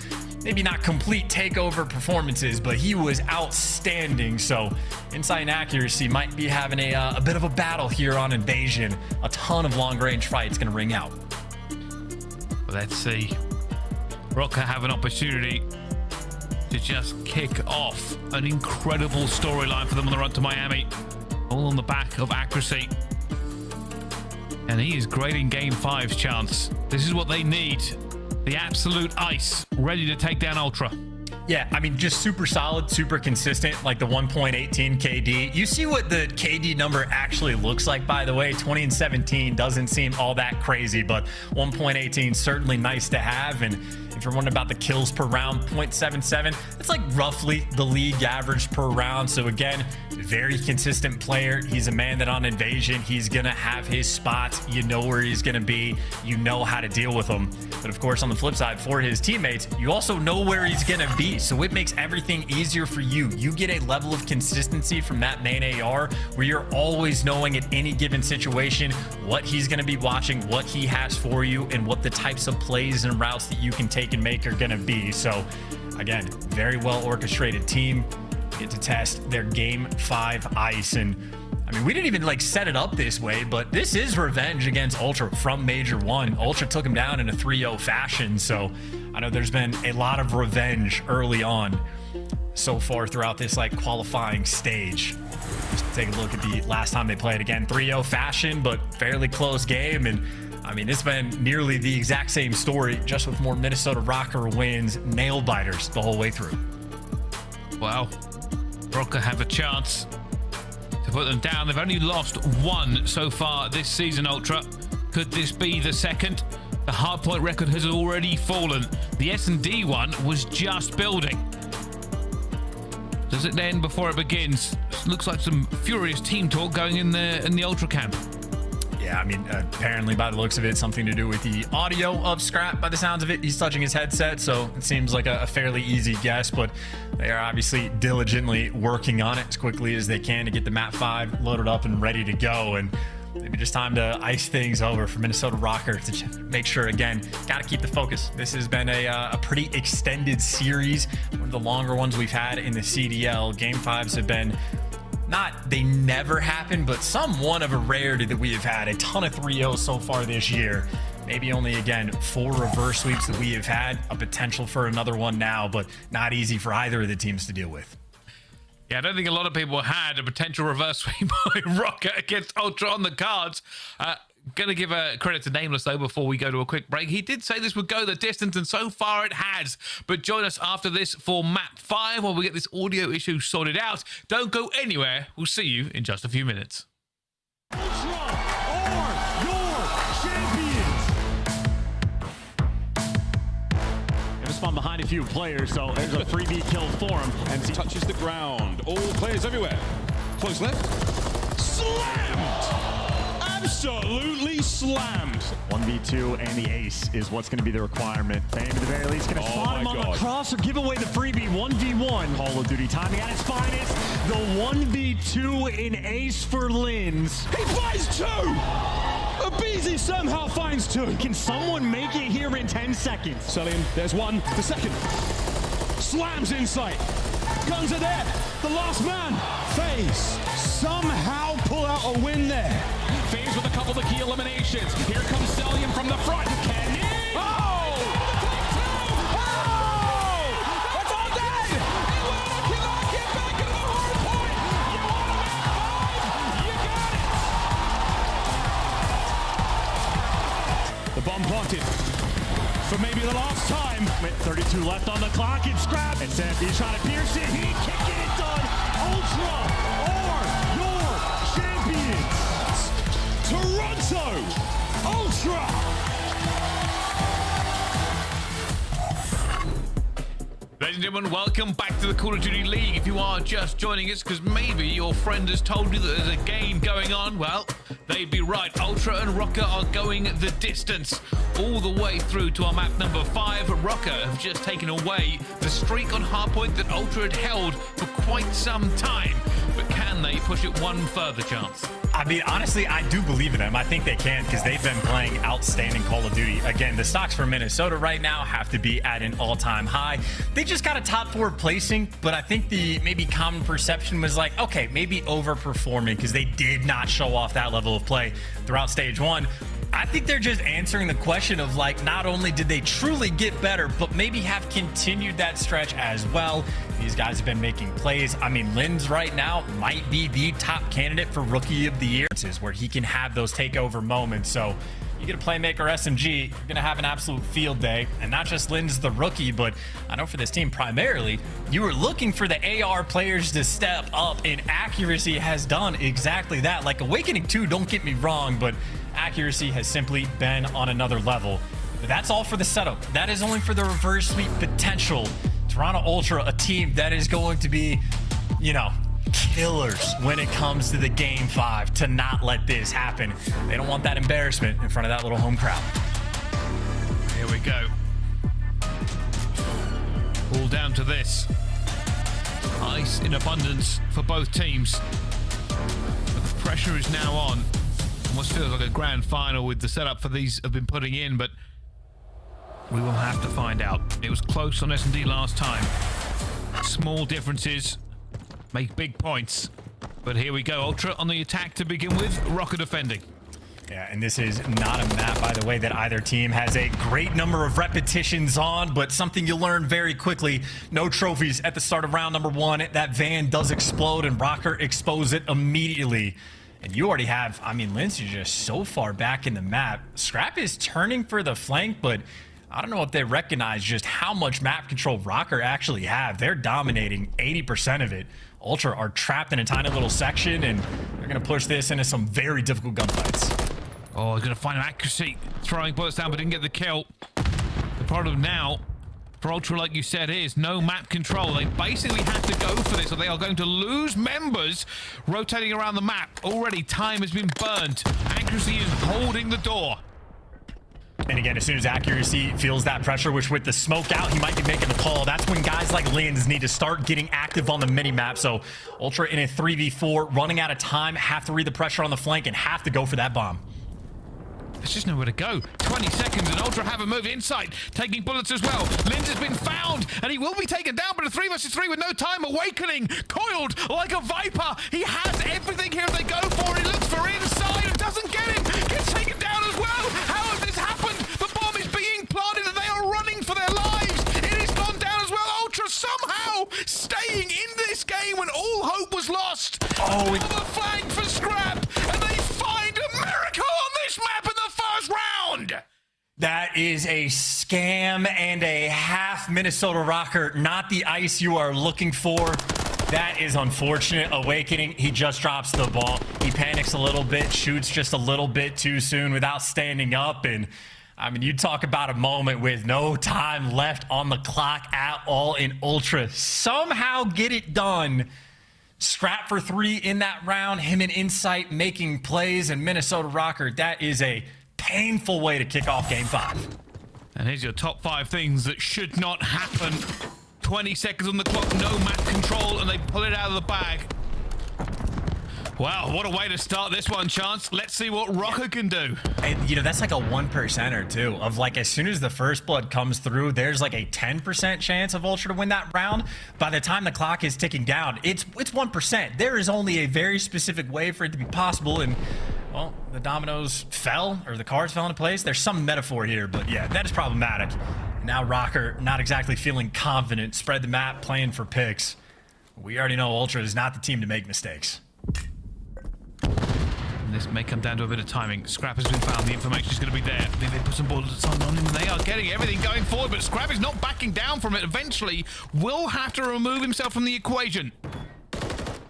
maybe not complete takeover performances, but he was outstanding. So Insight and accuracy might be having a bit of a battle here on Invasion. A ton of long-range fights going to ring out. Let's see. Rocker have an opportunity to just kick off an incredible storyline for them on the run to Miami. All on the back of accuracy. And he is great in Game 5's chance. This is what they need. The absolute ice, ready to take down Ultra. Yeah, I mean, just super solid, super consistent, like the 1.18 KD. You see what the KD number actually looks like, by the way. 20 and 17 doesn't seem all that crazy, but 1.18 certainly nice to have. And if you're wondering about the kills per round, 0.77, it's like roughly the league average per round. So again, very consistent player. He's a man that on Invasion, he's gonna have his spots. You know where he's gonna be. You know how to deal with him. But of course, on the flip side, for his teammates, you also know where he's gonna be. So it makes everything easier for you. You get a level of consistency from that main AR where you're always knowing at any given situation what he's gonna be watching, what he has for you, and what the types of plays and routes that you can take and make are gonna be. So again, very well orchestrated team. Get to test their Game 5 ice. And I mean, we didn't even like set it up this way, but this is revenge against Ultra from Major 1. Ultra took him down in a 3-0 fashion. So I know there's been a lot of revenge early on so far throughout this like qualifying stage. Just take a look at the last time they played. Again, 3-0 fashion, but fairly close game. And I mean, it's been nearly the exact same story, just with more Minnesota Rocker wins, nail biters the whole way through. Wow. Rocker have a chance to put them down. They've only lost one so far this season, Ultra. Could this be the second? The hardpoint record has already fallen. The S&D one was just building. Does it end before it begins? Looks like some furious team talk going in the Ultra camp. Yeah, I mean, apparently by the looks of it, something to do with the audio of Scrap. By the sounds of it, he's touching his headset, so it seems like a fairly easy guess, but they are obviously diligently working on it as quickly as they can to get the Map 5 loaded up and ready to go. And maybe just time to ice things over for Minnesota Rocker to make sure, again, got to keep the focus. This has been a pretty extended series, one of the longer ones we've had in the CDL. Game 5s have been they never happen, but somewhat of a rarity that we have had. A ton of 3-0s so far this year. Maybe only, again, 4 reverse sweeps that we have had. A potential for another one now, but not easy for either of the teams to deal with. Yeah, I don't think a lot of people had a potential reverse sweep by Rocket against Ultra on the cards. Going to give a credit to Nameless, though, before we go to a quick break. He did say this would go the distance, and so far it has. But join us after this for Map 5 while we get this audio issue sorted out. Don't go anywhere. We'll see you in just a few minutes. Ultra are your champions. Gonna spawn behind a few players, so there's a 3v kill for him. And he touches the ground. All players everywhere. Close left. Slammed! Absolutely slammed. 1v2 and the ace is what's going to be the requirement. Bam, at the very least, going to spot him on the cross or give away the freebie. 1v1. Call of Duty timing at its finest. The 1v2 in ace for Lins. He finds two! Abizi somehow finds two. Can someone make it here in 10 seconds? Selling, there's one. The second. Slams in sight. Guns are there. The last man. FaZe somehow pull out a win there. FaZe with a couple of key eliminations. Here comes Celium from the front. Can he? Oh! That's all dead! Atlanta cannot get back into the hard point! You want to make 5? You got it! The bomb planted. For maybe the last time. 32 left on the clock. It's Scrap. And He's trying to pierce it. He can't get it done. Ultra are your champions. Toronto Ultra. Ladies and gentlemen, welcome back to the Call of Duty League. If you are just joining us because maybe your friend has told you that there's a game going on, well, they'd be right. Ultra and Rocker are going the distance all the way through to our map number 5. Rocker have just taken away the streak on hardpoint that Ultra had held for quite some time. But can they push it one further, Chance? I mean, honestly, I do believe in them. I think they can because they've been playing outstanding Call of Duty. Again, the stocks for Minnesota right now have to be at an all-time high. They just got a top 4 placing, but I think the maybe common perception was like, okay, maybe overperforming because they did not show off that level of play throughout stage 1. I think they're just answering the question of like, not only did they truly get better, but maybe have continued that stretch as well. These guys have been making plays. I mean, Lins right now might be the top candidate for Rookie of the Year, where he can have those takeover moments. So you get a playmaker SMG, you're going to have an absolute field day. And not just Lins the rookie, but I know for this team primarily, you were looking for the AR players to step up, and Accuracy has done exactly that. Like Awakening 2, don't get me wrong, but Accuracy has simply been on another level. But that's all for the setup. That is only for the reverse sweep potential. Toronto Ultra, a team that is going to be, you know, killers when it comes to the game 5 to not let this happen. They don't want that embarrassment in front of that little home crowd. Here we go. All down to this. Ice in abundance for both teams. But the pressure is now on. Almost feels like a grand final with the setup for these have been putting in, but we will have to find out. It was close on S&D last time. Small differences make big points. But here we go. Ultra on the attack to begin with. Rocker defending. Yeah, and this is not a map, by the way, that either team has a great number of repetitions on, but something you learn very quickly. No trophies at the start of round number 1. That van does explode, and Rocker expose it immediately. And you already have, I mean, Lins is just so far back in the map. Scrap is turning for the flank, but I don't know if they recognize just how much map control Rocker actually have. They're dominating 80% of it. Ultra are trapped in a tiny little section, and they're going to push this into some very difficult gunfights. Oh, he's going to find Accuracy. Throwing bullets down, but didn't get the kill. The problem now for Ultra, like you said, is no map control. They basically have to go for this, or they are going to lose members rotating around the map. Already, time has been burnt. Accuracy is holding the door. And again, as soon as Accuracy feels that pressure, which with the smoke out, he might be making the call. That's when guys like Lins need to start getting active on the mini-map. So Ultra in a 3v4, running out of time, have to read the pressure on the flank and have to go for that bomb. There's just nowhere to go. 20 seconds and Ultra have a move inside, taking bullets as well. Lins has been found, and he will be taken down, but a 3 versus 3 with no time. Awakening, coiled like a viper. He has everything here they go for. He looks for inside and doesn't get him. Gets taken down as well. How has this happened? The bomb is being planted and they are running for their lives. It has gone down as well. Ultra somehow staying in this game when all hope was lost. Oh, another flag for Scrap, and they find a miracle on this map in the first round. That is a scam and a half Minnesota Rocker, not the ice you are looking for. That is unfortunate. Awakening, he just drops the ball. He panics a little bit, shoots just a little bit too soon without standing up, and I mean, you talk about a moment with no time left on the clock at all in Ultra. Somehow get it done. Scrap for 3 in that round. Him and Insight making plays, and Minnesota Rocker. That is a painful way to kick off Game 5. And here's your top 5 things that should not happen. 20 seconds on the clock, no map control, and they pull it out of the bag. Wow, what a way to start this one, Chance. Let's see what Rocker can do. And, you know, that's like a 1%er, too, of like as soon as the first blood comes through, there's like a 10% chance of Ultra to win that round. By the time the clock is ticking down, it's 1%. There is only a very specific way for it to be possible, and, well, the dominoes fell, or the cards fell into place. There's some metaphor here, but yeah, that is problematic. Now Rocker not exactly feeling confident, spread the map, playing for picks. We already know Ultra is not the team to make mistakes. And this may come down to a bit of timing. Scrap has been found. The information is going to be there. I think they put some bullets on him. They are getting everything going forward, but Scrap is not backing down from it. Eventually, will have to remove himself from the equation.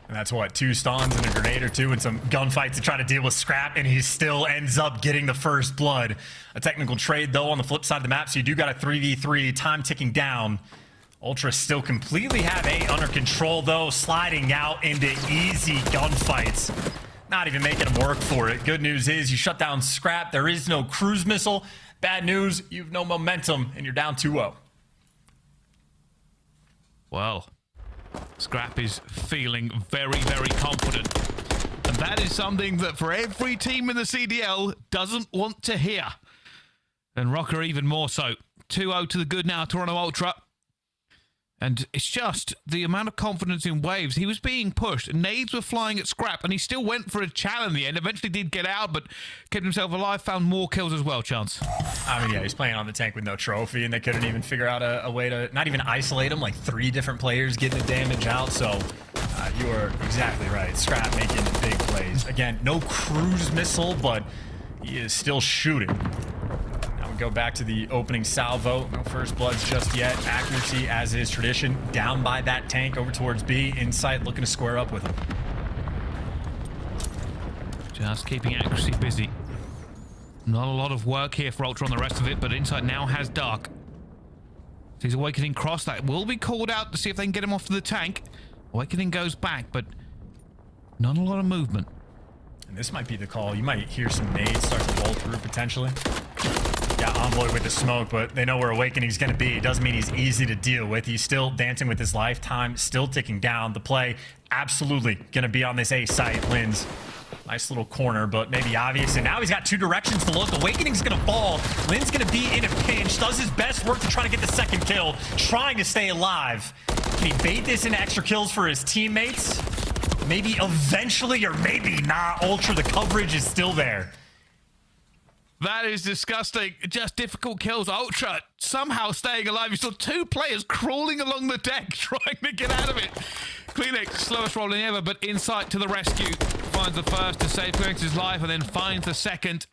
And that's what, 2 stuns and a grenade or 2 and some gunfights to try to deal with Scrap, and he still ends up getting the first blood. A technical trade, though, on the flip side of the map, so you do got a 3v3, time ticking down. Ultra still completely have A under control, though, sliding out into easy gunfights. Not even making them work for it. Good news is you shut down Scrap. There is no cruise missile. Bad news, you have no momentum, and you're down 2-0. Well, Scrap is feeling very, very confident. And that is something that for every team in the CDL doesn't want to hear. And Rocker even more so. 2-0 to the good now, Toronto Ultra. And it's just the amount of confidence in Waves. He was being pushed. Nades were flying at Scrap, and he still went for a challenge in the end. Eventually did get out, but kept himself alive, found more kills as well, Chance. I mean, yeah, he's playing on the tank with no trophy, and they couldn't even figure out a way to not even isolate him. Like 3 different players getting the damage out, so you are exactly right. Scrap making big plays. Again, no cruise missile, but he is still shooting. Go back to the opening salvo. No first bloods just yet. Accuracy, as is tradition, down by that tank over towards B. Insight looking to square up with him. Just keeping accuracy busy. Not a lot of work here for Ultra on the rest of it, but Insight now has Dark. He's Awakening cross. That will be called out to see if they can get him off to the tank. Awakening goes back, but not a lot of movement. And this might be the call. You might hear some nades start to roll through potentially. Got Envoy with the smoke, but they know where Awakening's going to be. It doesn't mean he's easy to deal with. He's still dancing with his life. Time still ticking down. The play absolutely going to be on this A site. Lin's nice little corner, but maybe obvious. And now he's got 2 directions to look. Awakening's going to fall. Lin's going to be in a pinch. Does his best work to try to get the second kill. Trying to stay alive. Can he bait this into extra kills for his teammates? Maybe eventually, or maybe not. Ultra, the coverage is still there. That is disgusting. Just difficult kills. Ultra somehow staying alive. You saw 2 players crawling along the deck trying to get out of it. Kleenex, slowest rolling ever, but Insight to the rescue. Finds the first to save Kleenex's life and then finds the second.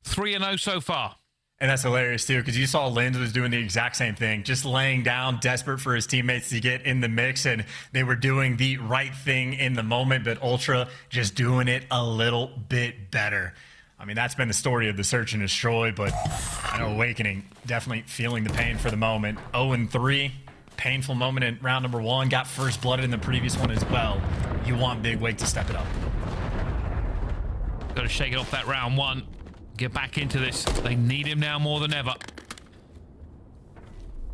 3-0 so far. And that's hilarious, too, because you saw Linz was doing the exact same thing, just laying down, desperate for his teammates to get in the mix, and they were doing the right thing in the moment, but Ultra just doing it a little bit better. I mean, that's been the story of the Search and Destroy, but I know Awakening definitely feeling the pain for the moment. 0-3, painful moment in round number 1, got first blooded in the previous one as well. You want Big Wake to step it up. Got to shake it off that round 1. Get back into this. They need him now more than ever.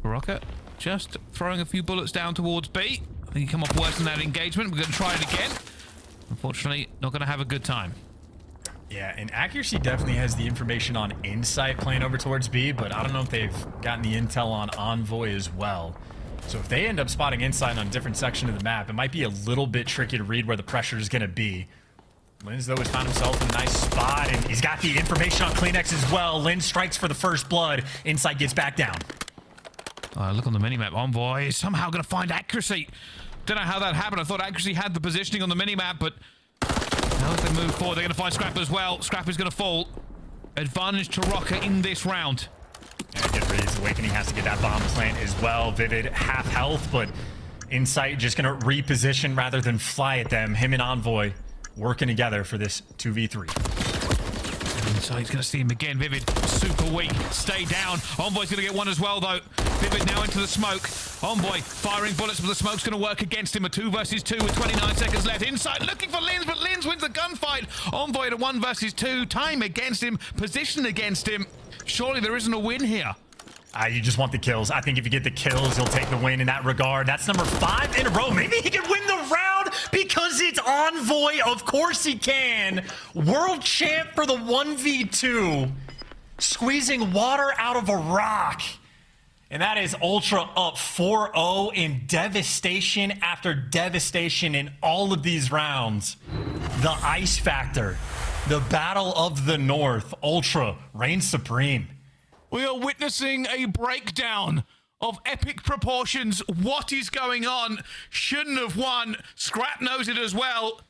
Rocket just throwing a few bullets down towards B. I think he come off worse in that engagement. We're going to try it again. Unfortunately, not going to have a good time. Yeah, and Accuracy definitely has the information on Insight playing over towards B, but I don't know if they've gotten the intel on Envoy as well. So if they end up spotting Insight on a different section of the map, it might be a little bit tricky to read where the pressure is going to be. Linz, though, has found himself in a nice spot, and he's got the information on Kleenex as well. Linz strikes for the first blood. Insight gets back down. Look on the minimap. Envoy is somehow going to find Accuracy. Don't know how that happened. I thought Accuracy had the positioning on the minimap, but now as they move forward, they're going to find Scrap as well. Scrap is going to fall. Advantage to Rocker in this round. Yeah, good reads. Awakening has to get that bomb plant as well. Vivid half health, but Insight just going to reposition rather than fly at them. Him and Envoy working together for this 2v3. So he's going to see him again. Vivid, super weak. Stay down. Envoy's going to get one as well, though. Vivid now into the smoke. Envoy firing bullets, but the smoke's going to work against him. A 2 versus 2 with 29 seconds left. Inside, looking for Linz, but Linz wins the gunfight. Envoy at a 1 versus 2. Time against him. Position against him. Surely there isn't a win here. You just want the kills. I think if you get the kills, you'll take the win in that regard. That's number 5 in a row. Maybe he can win the round because it's Envoy. Of course he can. World champ for the 1v2. Squeezing water out of a rock. And that is Ultra up 4-0 in devastation after devastation in all of these rounds. The Ice Factor. The Battle of the North. Ultra reigns supreme. We are witnessing a breakdown of epic proportions. What is going on? Shouldn't have won. Scrap knows it as well.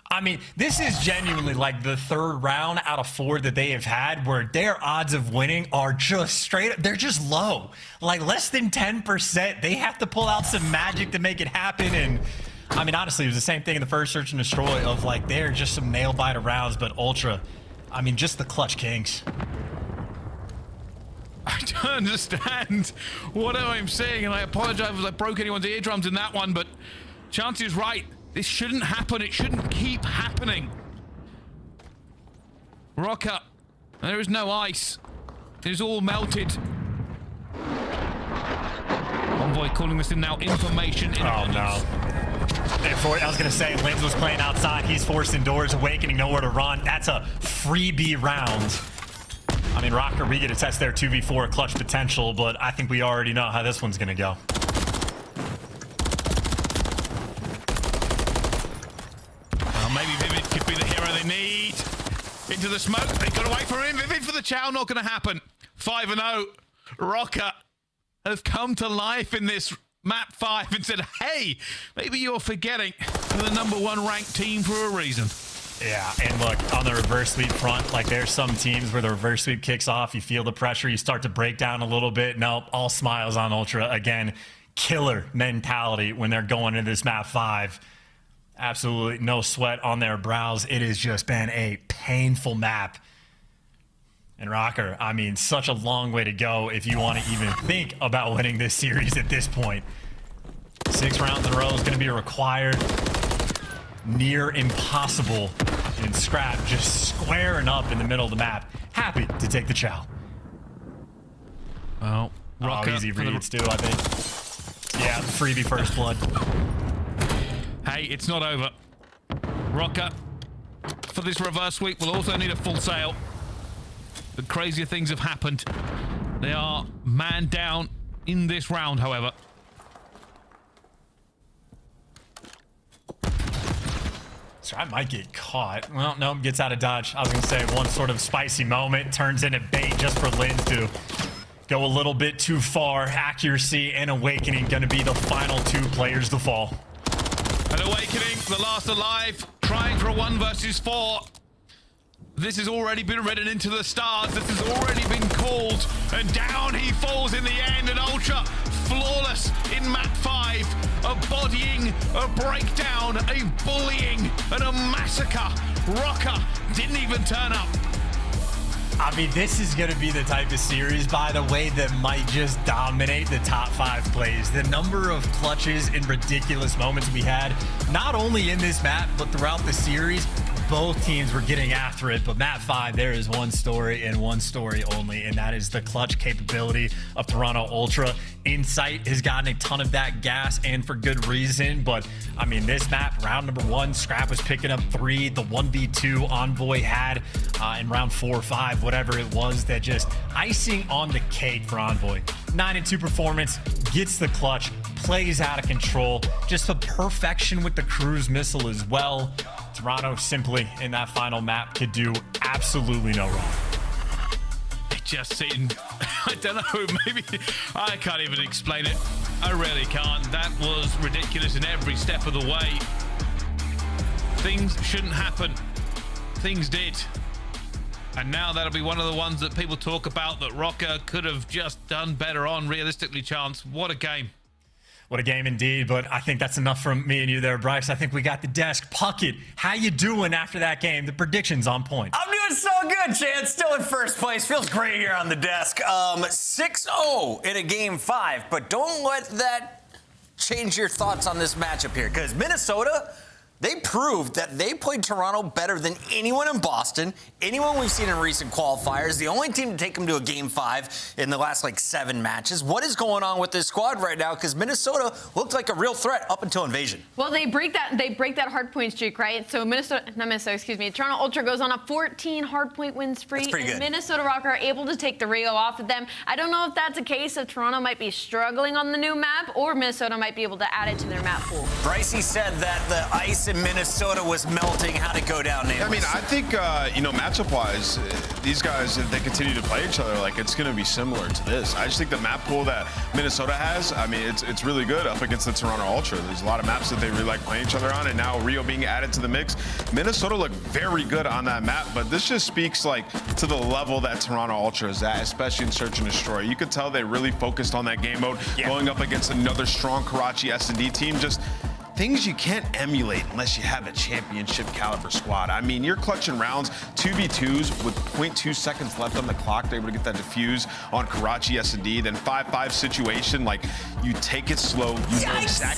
I mean, this is genuinely like the 3rd round out of 4 that they have had where their odds of winning are just straight up. They're just low. Like less than 10%. They have to pull out some magic to make it happen. And I mean, honestly, it was the same thing in the first Search and Destroy of like, they're just some nail-biter rounds, but Ultra, I mean, just the clutch kings. I don't understand what I'm saying, and I apologize if I broke anyone's eardrums in that one, but Chansey is right. This shouldn't happen. It shouldn't keep happening. Rocker. There is no ice. It is all melted. Envoy calling this in now information. Oh, no. I was going to say, Linz was playing outside. He's forced indoors, Awakening, nowhere to run. That's a freebie round. I mean, Rocker, we get to test their 2v4 clutch potential, but I think we already know how this one's going to go. Maybe Vivid could be the hero they need. Into the smoke. They got away from him. Vivid for the chow. Not going to happen. 5-0. Rocker has come to life in this map 5 and said, hey, maybe you're forgetting we're the #1 ranked team for a reason. Yeah, and look, on the reverse sweep front, like there's some teams where the reverse sweep kicks off, you feel the pressure, you start to break down a little bit. Nope, all smiles on Ultra. Again, killer mentality when they're going into this map 5. Absolutely no sweat on their brows. It has just been a painful map. And Rocker, I mean, such a long way to go if you want to even think about winning this series at this point. 6 rounds in a row is going to be required. Near impossible. And Scrap just squaring up in the middle of the map. Happy to take the chow. Well, Rocker, easy reads too, I think. Yeah, freebie first blood. Hey, it's not over. Rocker, for this reverse sweep, will also need a full sail. But crazier things have happened. They are man down in this round, however. So I might get caught. Well, no, gets out of dodge. I was going to say one sort of spicy moment turns into bait just for Linz to go a little bit too far. Accuracy and Awakening going to be the final 2 players to fall. And Awakening, the last alive, trying for a 1 versus 4. This has already been written into the stars. This has already been called. And down he falls in the end. And Ultra, flawless in map 5. A bodying, a breakdown, a bullying, and a massacre. Rocker didn't even turn up. I mean, this is going to be the type of series, by the way, that might just dominate the top 5 plays. The number of clutches and ridiculous moments we had, not only in this map, but throughout the series. Both teams were getting after it, but map 5, there is one story and one story only, and that is the clutch capability of Toronto Ultra. Insight has gotten a ton of that gas, and for good reason, but I mean, this map, round #1, Scrap was picking up 3. The 1v2 Envoy had in round 4 or 5, whatever it was, that just icing on the cake for Envoy. 9-2 performance, gets the clutch, plays out of control, just a perfection with the cruise missile as well. Toronto simply in that final map could do absolutely no wrong. It just seemed, I don't know, maybe, I can't even explain it. I really can't. That was ridiculous in every step of the way. Things shouldn't happen. Things did. And now that'll be one of the ones that people talk about that Rocker could have just done better on. Realistically, Chance, what a game. What a game indeed, but I think that's enough from me and you there, Bryce. I think we got the desk. Puckett, how you doing after that game? The predictions on point. I'm doing so good, Chance. Still in first place. Feels great here on the desk. 6-0 in a game 5, but don't let that change your thoughts on this matchup here, because Minnesota, they proved that they played Toronto better than anyone in Boston, anyone we've seen in recent qualifiers. The only team to take them to a game 5 in the last 7 matches. What is going on with this squad right now? Because Minnesota looked like a real threat up until Invasion. Well, they break that hard point streak, right? So Toronto Ultra goes on a 14 hard point win spree. That's pretty good. And Minnesota Rocker are able to take the Rio off of them. I don't know if that's a case of Toronto might be struggling on the new map, or Minnesota might be able to add it to their map pool. Brycey said that the ice in Minnesota was melting. How'd it go down, Nameless? I mean, I think, matchup-wise, these guys, if they continue to play each other, it's going to be similar to this. I just think the map pool that Minnesota has, I mean, it's really good up against the Toronto Ultra. There's a lot of maps that they really like playing each other on, and now Rio being added to the mix. Minnesota looked very good on that map, but this just speaks, to the level that Toronto Ultra is at, especially in Search and Destroy. You could tell they really focused on that game mode, going up against another strong Karachi S&D team. Just things you can't emulate unless you have a championship caliber squad. I mean, you're clutching rounds, 2v2s with 0.2 seconds left on the clock. They're able to get that defuse on Karachi S&D. Then 5-5 situation, you take it slow.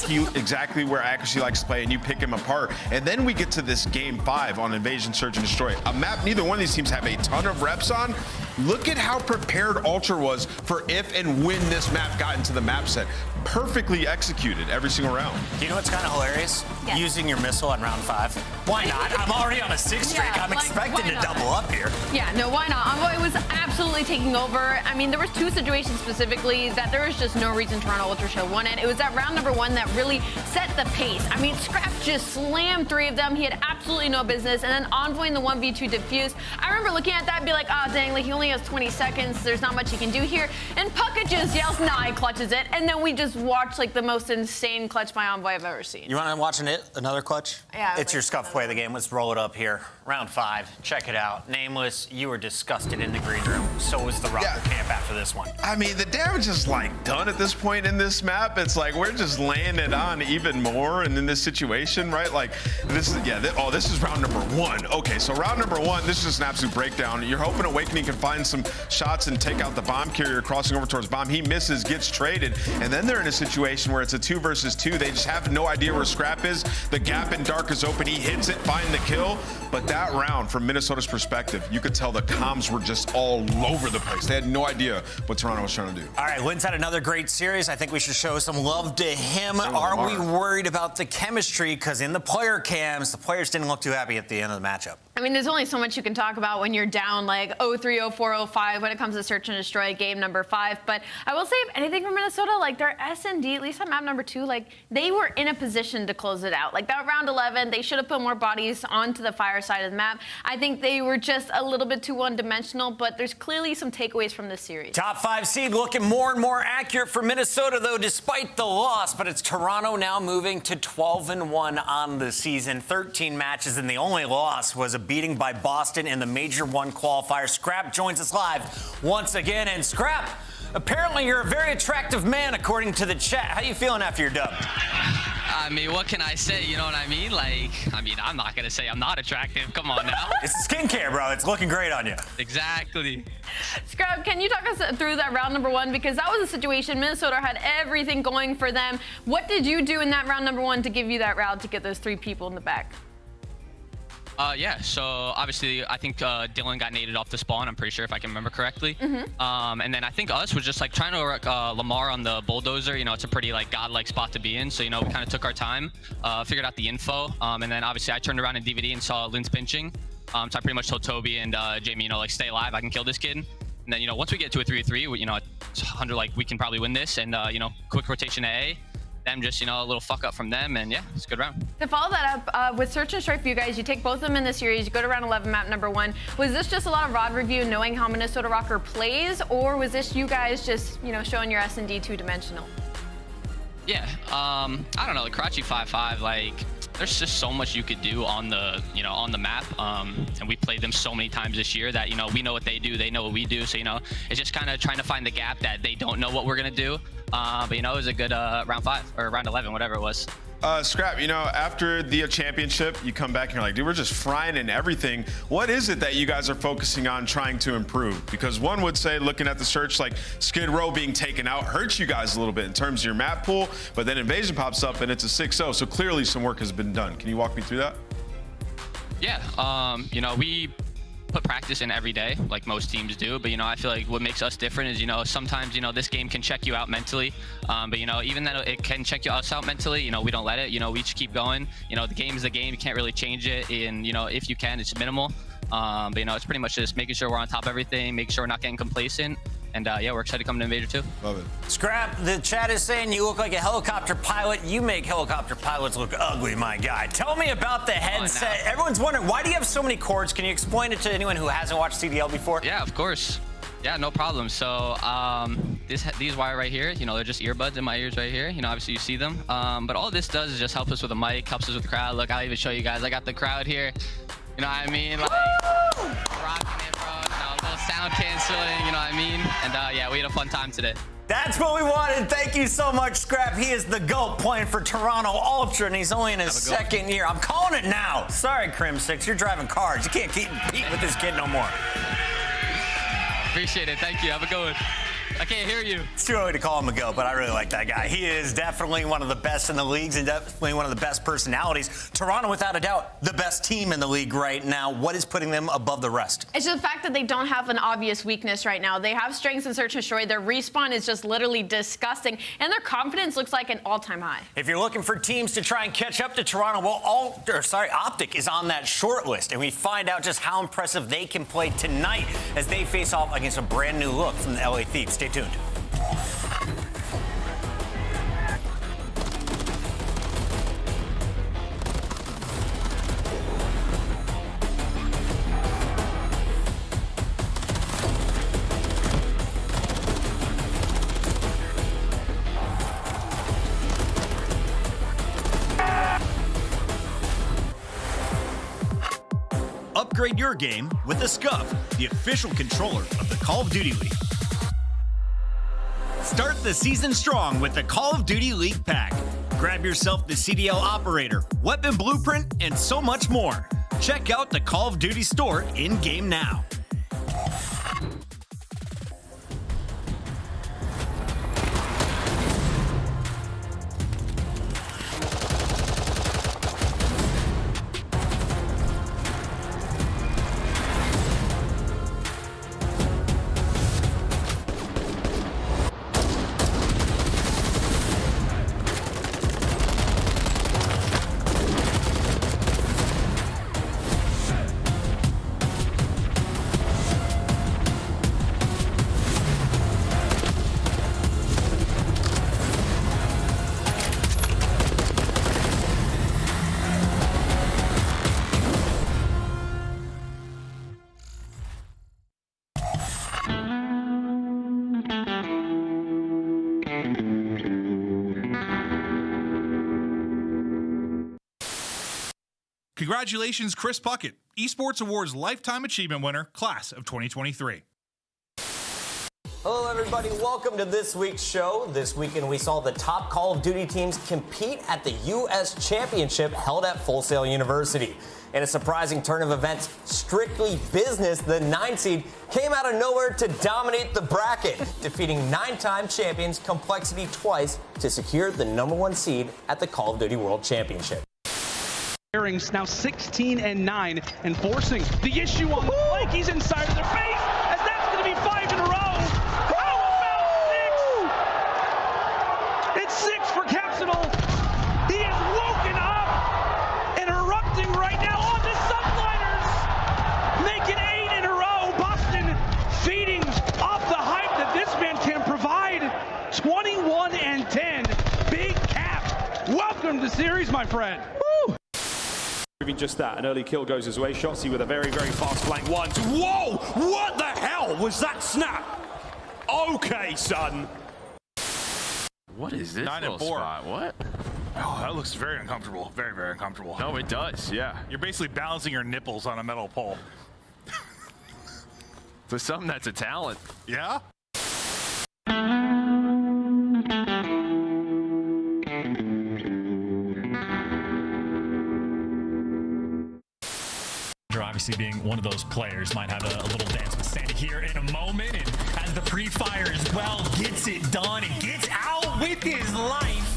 You know exactly where Accuracy likes to play, and you pick him apart. And then we get to this game 5 on Invasion, Search, and Destroy. A map neither one of these teams have a ton of reps on. Look at how prepared Ultra was for if and when this map got into the map set. Perfectly executed every single round. You know what's kind of hilarious? Yeah. Using your missile on round 5. Why not? I'm already on a 6 streak. Yeah, I'm expecting to double up here. Yeah, no, why not? Envoy was absolutely taking over. I mean, there was 2 situations specifically that there was just no reason Toronto Ultra should have won it. It was that round number 1 that really set the pace. I mean, Scrap just slammed 3 of them. He had absolutely no business. And then Envoy in the 1v2 defuse. I remember looking at that and be like, oh, dang, he only has 20 seconds. There's not much he can do here. And Puckett just yells, nah, he clutches it. And then we just watched the most insane clutch by Envoy I've ever seen. You want to watch another clutch? Yeah. It's your scuff play of the game. Let's roll it up here. Round 5. Check it out. Nameless, you were disgusted in the green room. So was the Rocker camp after this one. I mean, the damage is done at this point in this map. It's we're just laying it on even more. And in this situation, right? This is round number 1. Okay, so round number 1, this is just an absolute breakdown. You're hoping Awakening can find some shots and take out the bomb carrier crossing over towards bomb. He misses, gets traded, and then they're in a situation where it's a 2 versus 2. They just have no idea where Scrap is. The gap in dark is open. He hits it, find the kill. But that round, from Minnesota's perspective, you could tell the comms were just all over the place. They had no idea what Toronto was trying to do. All right, Lynn's had another great series. I think we should show some love to him. Are we worried about the chemistry? Because in the player cams, the players didn't look too happy at the end of the matchup. I mean, there's only so much you can talk about when you're down 0-3, 0-4, 0-5 when it comes to Search and Destroy game number 5. But I will say, if anything from Minnesota, their S&D, at least on map number 2, they were in a position to close it out. That round 11, they should have put more bodies onto the fire side of the map. I think they were just a little bit too one-dimensional, but there's clearly some takeaways from this series. Top 5 seed looking more and more accurate for Minnesota, though, despite the loss. But it's Toronto now moving to 12-1 on the season. 13 matches, and the only loss was a beating by Boston in the Major I qualifier. Scrap joins us live once again. And Scrap, apparently you're a very attractive man, according to the chat. How you feeling after your dub? I mean, what can I say? You know what I mean? I'm not going to say I'm not attractive. Come on now. It's skincare, bro. It's looking great on you. Exactly. Scrub, can you talk us through that round number 1? Because that was a situation Minnesota had everything going for them. What did you do in that round number 1 to give you that round to get those 3 people in the back? So obviously I think Dylan got naded off the spawn, I'm pretty sure, if I can remember correctly. And then I think us was just trying to work Lamar on the bulldozer. It's a pretty godlike spot to be in. So, we kind of took our time, figured out the info. And then obviously I turned around in DVD and saw Lynn's pinching. So I pretty much told Toby and Jamie, stay alive, I can kill this kid. And then, once we get to a 3v3, it's 100, we can probably win this. And, quick rotation to A. Them just, a little fuck up from them, and yeah, it's a good round. To follow that up, with Search and Destroy for you guys, you take both of them in the series, you go to round 11, map number 1. Was this just a lot of rod review, knowing how Minnesota Rocker plays, or was this you guys just, showing your S&D two-dimensional? Yeah, I don't know, the Karachi 5-5, there's just so much you could do on the, on the map, and we played them so many times this year that, we know what they do, they know what we do, so, it's just kind of trying to find the gap that they don't know what we're gonna do. But you know, it was a good round 5 or round 11, whatever it was. Scrap, you know, after the championship, you come back and you're like, dude, we're just frying in everything. What is it that you guys are focusing on trying to improve? Because one would say, looking at the search, like Skid Row being taken out hurts you guys a little bit in terms of your map pool, but then Invasion pops up and it's a 6-0, so clearly some work has been done. Can you walk me through that? Yeah, you know, we put practice in every day like most teams do, but you know, I feel like what makes us different is, you know, sometimes, you know, this game can check you out mentally, but you know, even though it can check us out mentally, you know, we don't let it. You know, we just keep going. You know, the game is the game. You can't really change it, and you know, if you can, it's minimal, but you know, it's pretty much just making sure we're on top of everything, making sure we're not getting complacent. And yeah, we're excited to come to Major 2. Love it. Scrap, the chat is saying you look like a helicopter pilot. You make helicopter pilots look ugly, my guy. Tell me about the headset. Everyone's wondering, why do you have so many cords? Can you explain it to anyone who hasn't watched CDL before? Yeah, of course. Yeah, no problem. So these wire right here, you know, they're just earbuds in my ears right here. You know, obviously you see them. But all this does is just help us with a mic, helps us with the crowd. Look, I'll even show you guys. I got the crowd here. You know what I mean? Like, rocking it, bro. You know, a little sound canceling, you know what I mean? And yeah, we had a fun time today. That's what we wanted. Thank you so much, Scrap. He is the GOAT playing for Toronto Ultra, and he's only in his second year. I'm calling it now. Sorry, Crim6, you're driving cars. You can't keep competing with this kid no more. Appreciate it. Thank you. Have a good one. I can't hear you. It's too early to call him a GOAT, but I really like that guy. He is definitely one of the best in the leagues and definitely one of the best personalities. Toronto, without a doubt, the best team in the league right now. What is putting them above the rest? It's just the fact that they don't have an obvious weakness right now. They have strengths in search and destroy. Their respawn is just literally disgusting, and their confidence looks like an all-time high. If you're looking for teams to try and catch up to Toronto, well, Optic is on that short list, and we find out just how impressive they can play tonight as they face off against a brand new look from the LA Thieves. Stay tuned. Upgrade your game with the Scuff, the official controller of the Call of Duty League. Start the season strong with the Call of Duty League Pack. Grab yourself the CDL Operator, Weapon Blueprint, and so much more. Check out the Call of Duty store in-game now. Congratulations, Chris Puckett, Esports Awards Lifetime Achievement winner, class of 2023. Hello, everybody. Welcome to this week's show. This weekend, we saw the top Call of Duty teams compete at the U.S. Championship held at Full Sail University. In a surprising turn of events, Strictly Business, the 9 seed, came out of nowhere to dominate the bracket, defeating 9-time champions Complexity twice to secure the #1 seed at the Call of Duty World Championship. Now 16-9 and forcing the issue on the flank. He's inside of their face as that's going to be 5 in a row. How about 6? It's 6 for Capsidal. He is woken up and erupting right now on the Subliners, making 8 in a row. Boston feeding off the hype that this man can provide. 21-10. Big Cap. Welcome to the series, my friend. Just that, an early kill goes his way. Shotzzy with a very, very fast flank one. Whoa! What the hell was that snap? Okay, son. What is this 9 and 4. spot? What? Oh, that looks very uncomfortable. Very, very uncomfortable. No, it does, yeah. You're basically balancing your nipples on a metal pole. For something that's a talent. Yeah? obviously being one of those players, might have a little dance with Sandy here in a moment. And as the pre-fire as well, gets it done and gets out with his life.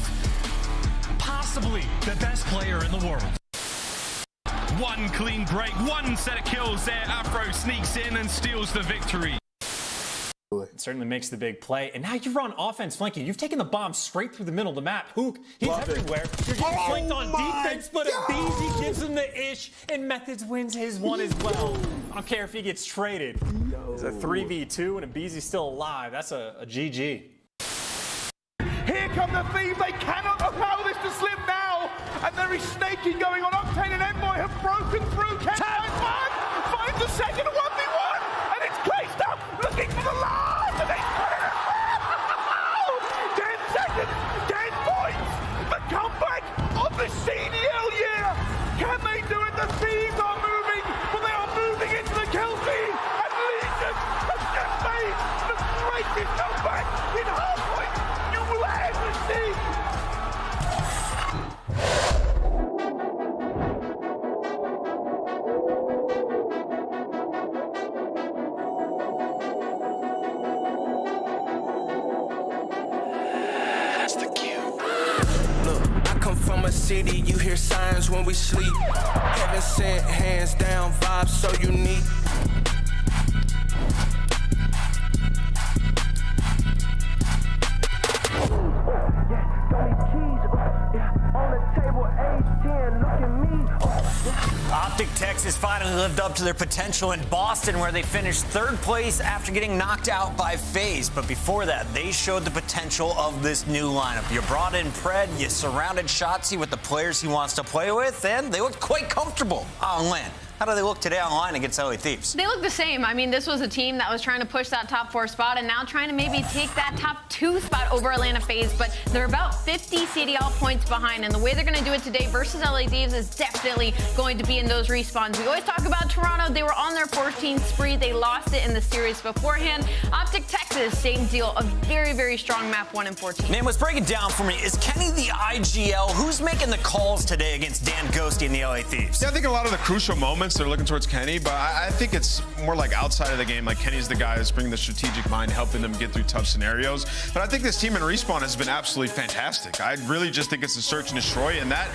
Possibly the best player in the world. One clean break, one set of kills there. Afro sneaks in and steals the victory. It certainly makes the big play. And now you're on offense flanking. You've taken the bomb straight through the middle of the map. Hook, he's everywhere. You're getting flanked on defense, but Beezy gives him the ish, and Methods wins his one as well. I don't care if he gets traded. It's a 3v2, and Beezy's still alive. That's a GG. Here come the Thieves. They cannot allow this to slip now. And there is snaking going on. Octane and Envoy have broken through. Finds the second 1v1. And it's placed up, looking for the last. And they put it out. 10 seconds, 10 points. The comeback of the CDL year. Can they do it? The Thieves are moving. But they are moving into the kill feed. And Legion has just made the greatest comeback in Hardpoint you will ever see. From a city, you hear signs when we sleep. Heaven sent, hands down, vibes so unique. Optic Texas finally lived up to their potential in Boston, where they finished third place after getting knocked out by FaZe. But before that, they showed the potential of this new lineup. You brought in Pred, you surrounded Shotzzy with the players he wants to play with, and they looked quite comfortable on land. How do they look today online against LA Thieves? They look the same. I mean, this was a team that was trying to push that top 4 spot and now trying to maybe take that top 2 spot over Atlanta FaZe, but they're about 50 CDL points behind, and the way they're going to do it today versus LA Thieves is definitely going to be in those respawns. We always talk about Toronto. They were on their 14th spree. They lost it in the series beforehand. Optic Texas, same deal. A very, very strong map, 1 and 14. Man, let's break it down for me. Is Kenny the IGL? Who's making the calls today against Dan Ghosty and the LA Thieves? Yeah, I think a lot of the crucial moments, they're looking towards Kenny, but I think it's more like outside of the game. Like Kenny's the guy that's bringing the strategic mind, helping them get through tough scenarios. But I think this team in Respawn has been absolutely fantastic. I really just think it's a search and destroy, and that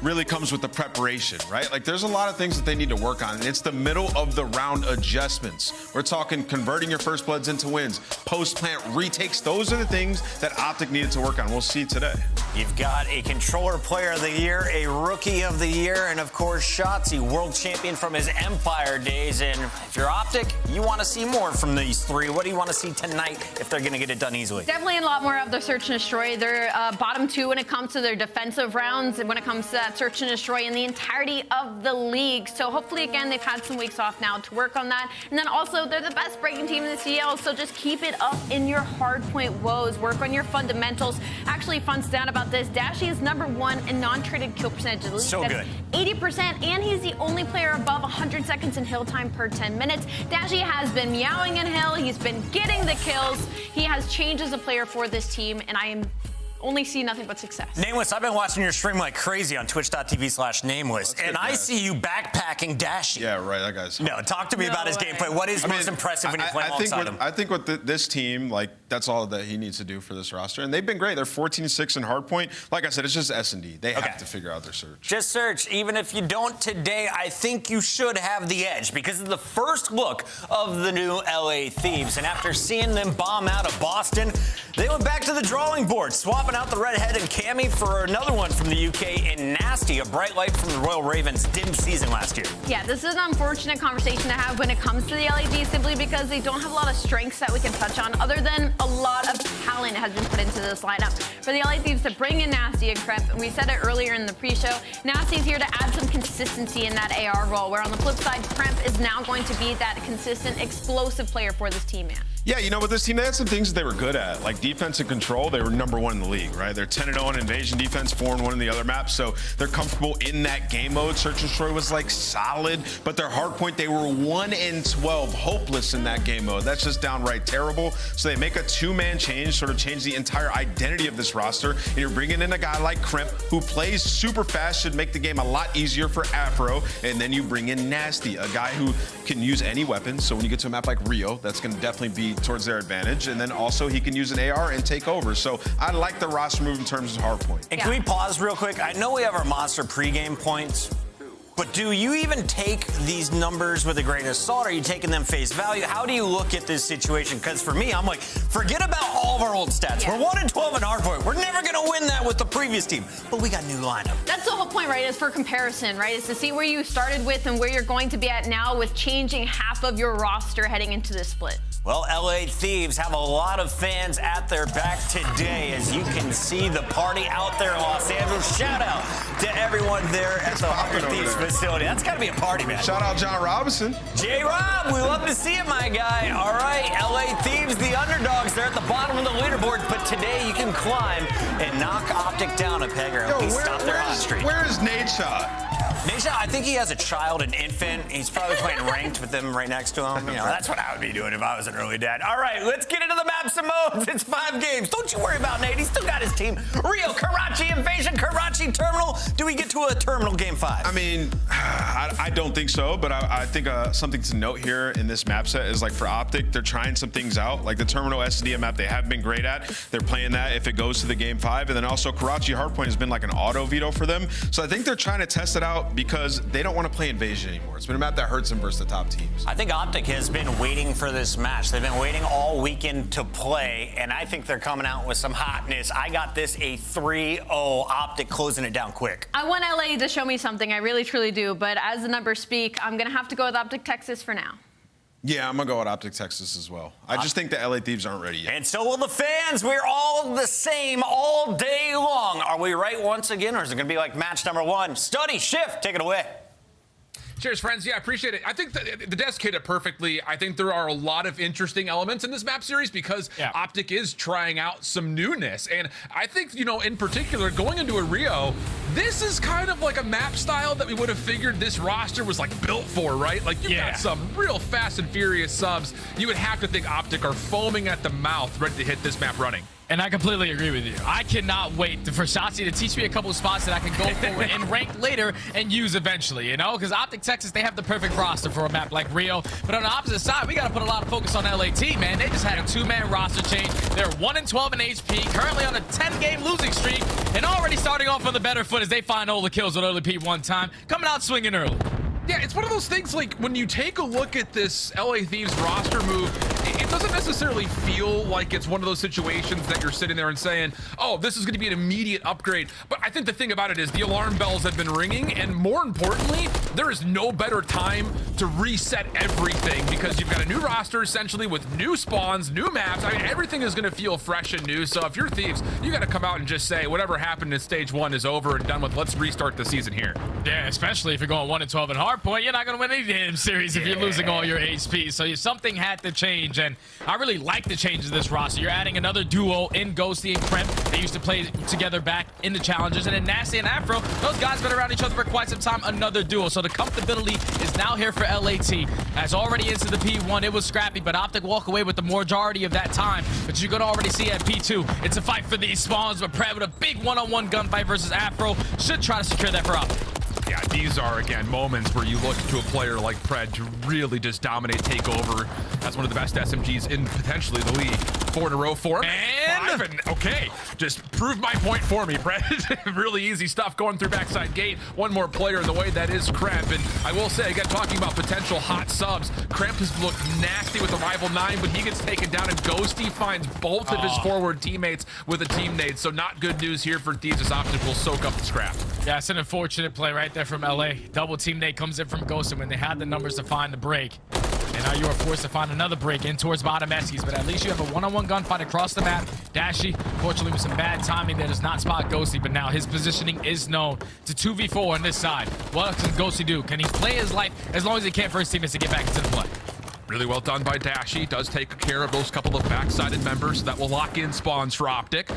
really comes with the preparation, right? Like there's a lot of things that they need to work on, and it's the middle of the round adjustments. We're talking converting your first bloods into wins, post-plant retakes. Those are the things that Optic needed to work on. We'll see today. You've got a controller player of the year, a rookie of the year, and of course Shotzzy, world champion from his Empire days. And if you're Optic, you want to see more from these three. What do you want to see tonight if they're going to get it done easily? Definitely a lot more of the search and destroy. They're bottom 2 when it comes to their defensive rounds and when it comes to that search and destroy in the entirety of the league. So hopefully, again, they've had some weeks off now to work on that. And then also, they're the best breaking team in the CL, so just keep it up in your hardpoint woes. Work on your fundamentals. Actually, fun stat about this, Dashy is #1 in non-traded kill percentage of the league. So That's good. 80%, and he's the only player above 100 seconds in hill time per 10 minutes. Dashy has been meowing in hill. He's been getting the kills. He has changed as a player for this team, and I only see nothing but success. Nameless, I've been watching your stream like crazy on twitch.tv/nameless, and I see you backpacking Dashy. Yeah, right, that guy's... No, talk to me about his gameplay. What is most impressive when you're playing alongside him? I think with this team, like, that's all that he needs to do for this roster, and they've been great. They're 14-6 in hardpoint. Like I said, it's just S&D. They have to figure out their search. Just search. Even if you don't today, I think you should have the edge because of the first look of the new LA Thieves. And after seeing them bomb out of Boston, they went back to the drawing board, swapping out the redhead and Cammy for another one from the UK in Nasty, a bright light from the Royal Ravens' dim season last year. Yeah, this is an unfortunate conversation to have when it comes to the LAD, simply because they don't have a lot of strengths that we can touch on, other than a lot of talent has been put into this lineup. For the LA Thieves to bring in Nasty and Kremp, and we said it earlier in the pre-show, Nasty's here to add some consistency in that AR role, where on the flip side, Kremp is now going to be that consistent, explosive player for this team, man. Yeah, you know, with this team, they had some things that they were good at, like defense and control. They were #1 in the league, right? They're 10-0 in invasion defense, 4-1 in the other maps, so they're comfortable in that game mode. Search and Destroy was like solid, but their hard point, they were 1-12, hopeless in that game mode. That's just downright terrible. So they make a two-man change, sort of change the entire identity of this roster, and you're bringing in a guy like Crimp, who plays super fast, should make the game a lot easier for Afro, and then you bring in Nasty, a guy who can use any weapon. So when you get to a map like Rio, that's going to definitely be towards their advantage, and then also he can use an AR and take over. So I like the roster move in terms of hard point. And can we pause real quick? I know we have our monster pregame points, but do you even take these numbers with a grain of salt? Are you taking them face value? How do you look at this situation? Because for me, I'm like, forget about all of our old stats. Yeah. We're 1-12 in hardpoint. We're never going to win that with the previous team, but we got new lineup. That's the whole point, right? Is for comparison, right? Is to see where you started with and where you're going to be at now with changing half of your roster heading into this split. Well, LA Thieves have a lot of fans at their back today, as you can see the party out there in Los Angeles. Shout out to everyone there at the Hunger Thieves facility. That's got to be a party, man. Shout out John Robinson. J-Rob, we love to see it, my guy. All right, LA Thieves, the underdogs. They're at the bottom of the leaderboard, but today you can climb and knock Optic down a peg or at least stop their hot streak. Where is Nate Shot? Nisha, I think he has a child, an infant. He's probably playing ranked with them right next to him. You know, that's what I would be doing if I was an early dad. All right, let's get into the maps and modes. It's 5 games. Don't you worry about Nate. He's still got his team. Rio, Karachi, Invasion, Karachi, Terminal. Do we get to a Terminal game 5? I mean, I don't think so, but I think something to note here in this map set is, like, for Optic, they're trying some things out. Like the Terminal SDM map they have been great at. They're playing that if it goes to the game 5. And then also Karachi Hardpoint has been like an auto veto for them. So I think they're trying to test it out because they don't want to play Invasion anymore. It's been a map that hurts them versus the top teams. I think Optic has been waiting for this match. They've been waiting all weekend to play, and I think they're coming out with some hotness. I got this a 3-0 Optic, closing it down quick. I want LA to show me something. I really, truly do. But as the numbers speak, I'm going to have to go with Optic Texas for now. Yeah, I'm going to go with Optic Texas as well. I just think the LA Thieves aren't ready yet. And so will the fans. We're all the same all day long. Are we right once again, or is it going to be like match number 1? Study, Shift, take it away. Cheers, friends. Yeah, I appreciate it. I think the desk hit it perfectly. I think there are a lot of interesting elements in this map series because Optic is trying out some newness. And I think, you know, in particular, going into a Rio, this is kind of like a map style that we would have figured this roster was like built for, right? Like you've got some real fast and furious subs. You would have to think Optic are foaming at the mouth, ready to hit this map running. And I completely agree with you. I cannot wait for Shotzi to teach me a couple of spots that I can go for and rank later and use eventually, you know? Because Optic Texas, they have the perfect roster for a map like Rio. But on the opposite side, we got to put a lot of focus on LAT, man. They just had a 2-man roster change. They're 1-12 in HP, currently on a 10-game losing streak, and already starting off on the better foot as they find all the kills with early P one time, coming out swinging early. Yeah, it's one of those things, like, when you take a look at this LA Thieves roster move, it doesn't necessarily feel like it's one of those situations that you're sitting there and saying, oh, this is going to be an immediate upgrade. But I think the thing about it is the alarm bells have been ringing, and more importantly, there is no better time to reset everything because you've got a new roster, essentially, with new spawns, new maps. I mean, everything is going to feel fresh and new. So if you're Thieves, you got to come out and just say, whatever happened in stage 1 is over and done with. Let's restart the season here. Yeah, especially if you're going 1-12 in hardpoint, you're not going to win any damn series if you're losing all your HP. So something had to change, and I really like the changes of this roster. You're adding another duo in Ghosty and Crimp. They used to play together back in the challenges, and in Nasty and Afro, those guys been around each other for quite some time. Another duo. So the comfortability is now here for LAT. As already into the P1, it was scrappy, but Optic walk away with the majority of that time. But you could already see at P2, it's a fight for these spawns, but Pred with a big one-on-one gunfight versus Afro should try to secure that for Optic. Yeah, these are, again, moments where you look to a player like Pred to really just dominate, take over as one of the best SMGs in potentially the league. 4 in a row for him. And 5, and okay, just prove my point for me, Pred. Really easy stuff going through backside gate. One more player in the way, that is Kremp. And I will say, again, talking about potential hot subs, Kremp has looked nasty with the rival 9, but he gets taken down, and Ghosty finds both of his forward teammates with a team nade. So not good news here for Thieves as Optic will soak up the scrap. Yeah, it's an unfortunate play right there from LA. Double team nade comes in from Ghosty when they had the numbers to find the break. And now you are forced to find another break in towards bottom Eskies, but at least you have a one-on-one gunfight across the map. Dashy, fortunately with some bad timing there, does not spot Ghosty, but now his positioning is known to 2v4 on this side. What can Ghosty do? Can he play his life as long as he can for his teammates to get back into the play? Really well done by Dashy. Does take care of those couple of backsided members that will lock in spawns for Optic.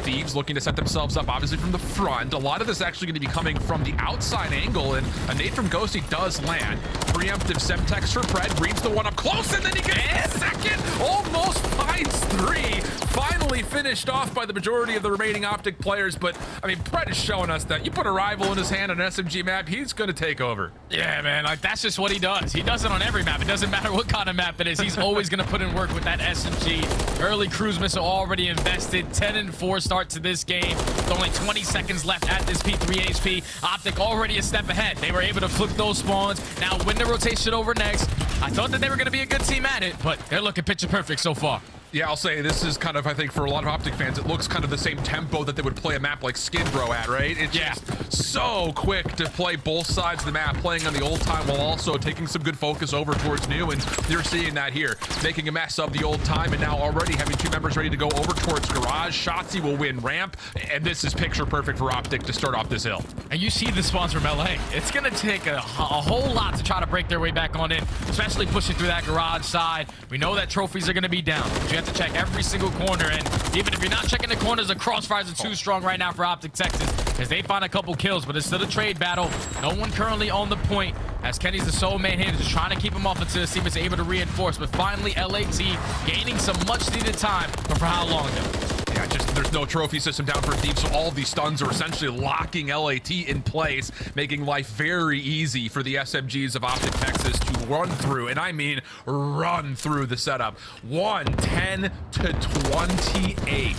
Thieves looking to set themselves up, obviously, from the front. A lot of this actually going to be coming from the outside angle, and a nade from Ghosty does land. Preemptive Semtex for Pred. Reads the one up close, and then he gets a second. Almost finds 3. Finally finished off by the majority of the remaining Optic players, but, I mean, Pred is showing us that you put a rifle in his hand on an SMG map, he's going to take over. Yeah, man, like, that's just what he does. He does it on every map. It doesn't matter what kind of map it is. He's always going to put in work with that SMG. Early cruise missile already invested. 10-4 start to this game. With only 20 seconds left at this P3 HP. Optic already a step ahead. They were able to flip those spawns. Now win the rotation over next. I thought that they were going to be a good team at it, but they're looking picture perfect so far. Yeah, I'll say this is kind of, I think, for a lot of Optic fans, it looks kind of the same tempo that they would play a map like Skid Row at, right? It's just so quick to play both sides of the map, playing on the old time while also taking some good focus over towards new, and you're seeing that here. Making a mess of the old time, and now already having 2 members ready to go over towards Garage. Shotzzy will win ramp, and this is picture perfect for Optic to start off this hill. And you see the spawns from LA. It's going to take a whole lot to try to break their way back on in, especially pushing through that Garage side. We know that trophies are going to be down, but you have to check every single corner, and even if you're not checking the corners, the crossfires are too strong right now for Optic Texas as they find a couple kills, but it's still a trade battle. No one currently on the point as Kenny's the sole man here, just trying to keep him off until Steven's able to reinforce, but finally LAT gaining some much needed time, but for how long though? Yeah, just there's no trophy system down for Thieves, so all of these stuns are essentially locking LAT in place, making life very easy for the SMGs of Optic Texas to run through, and I mean run through the setup. 110 to 28.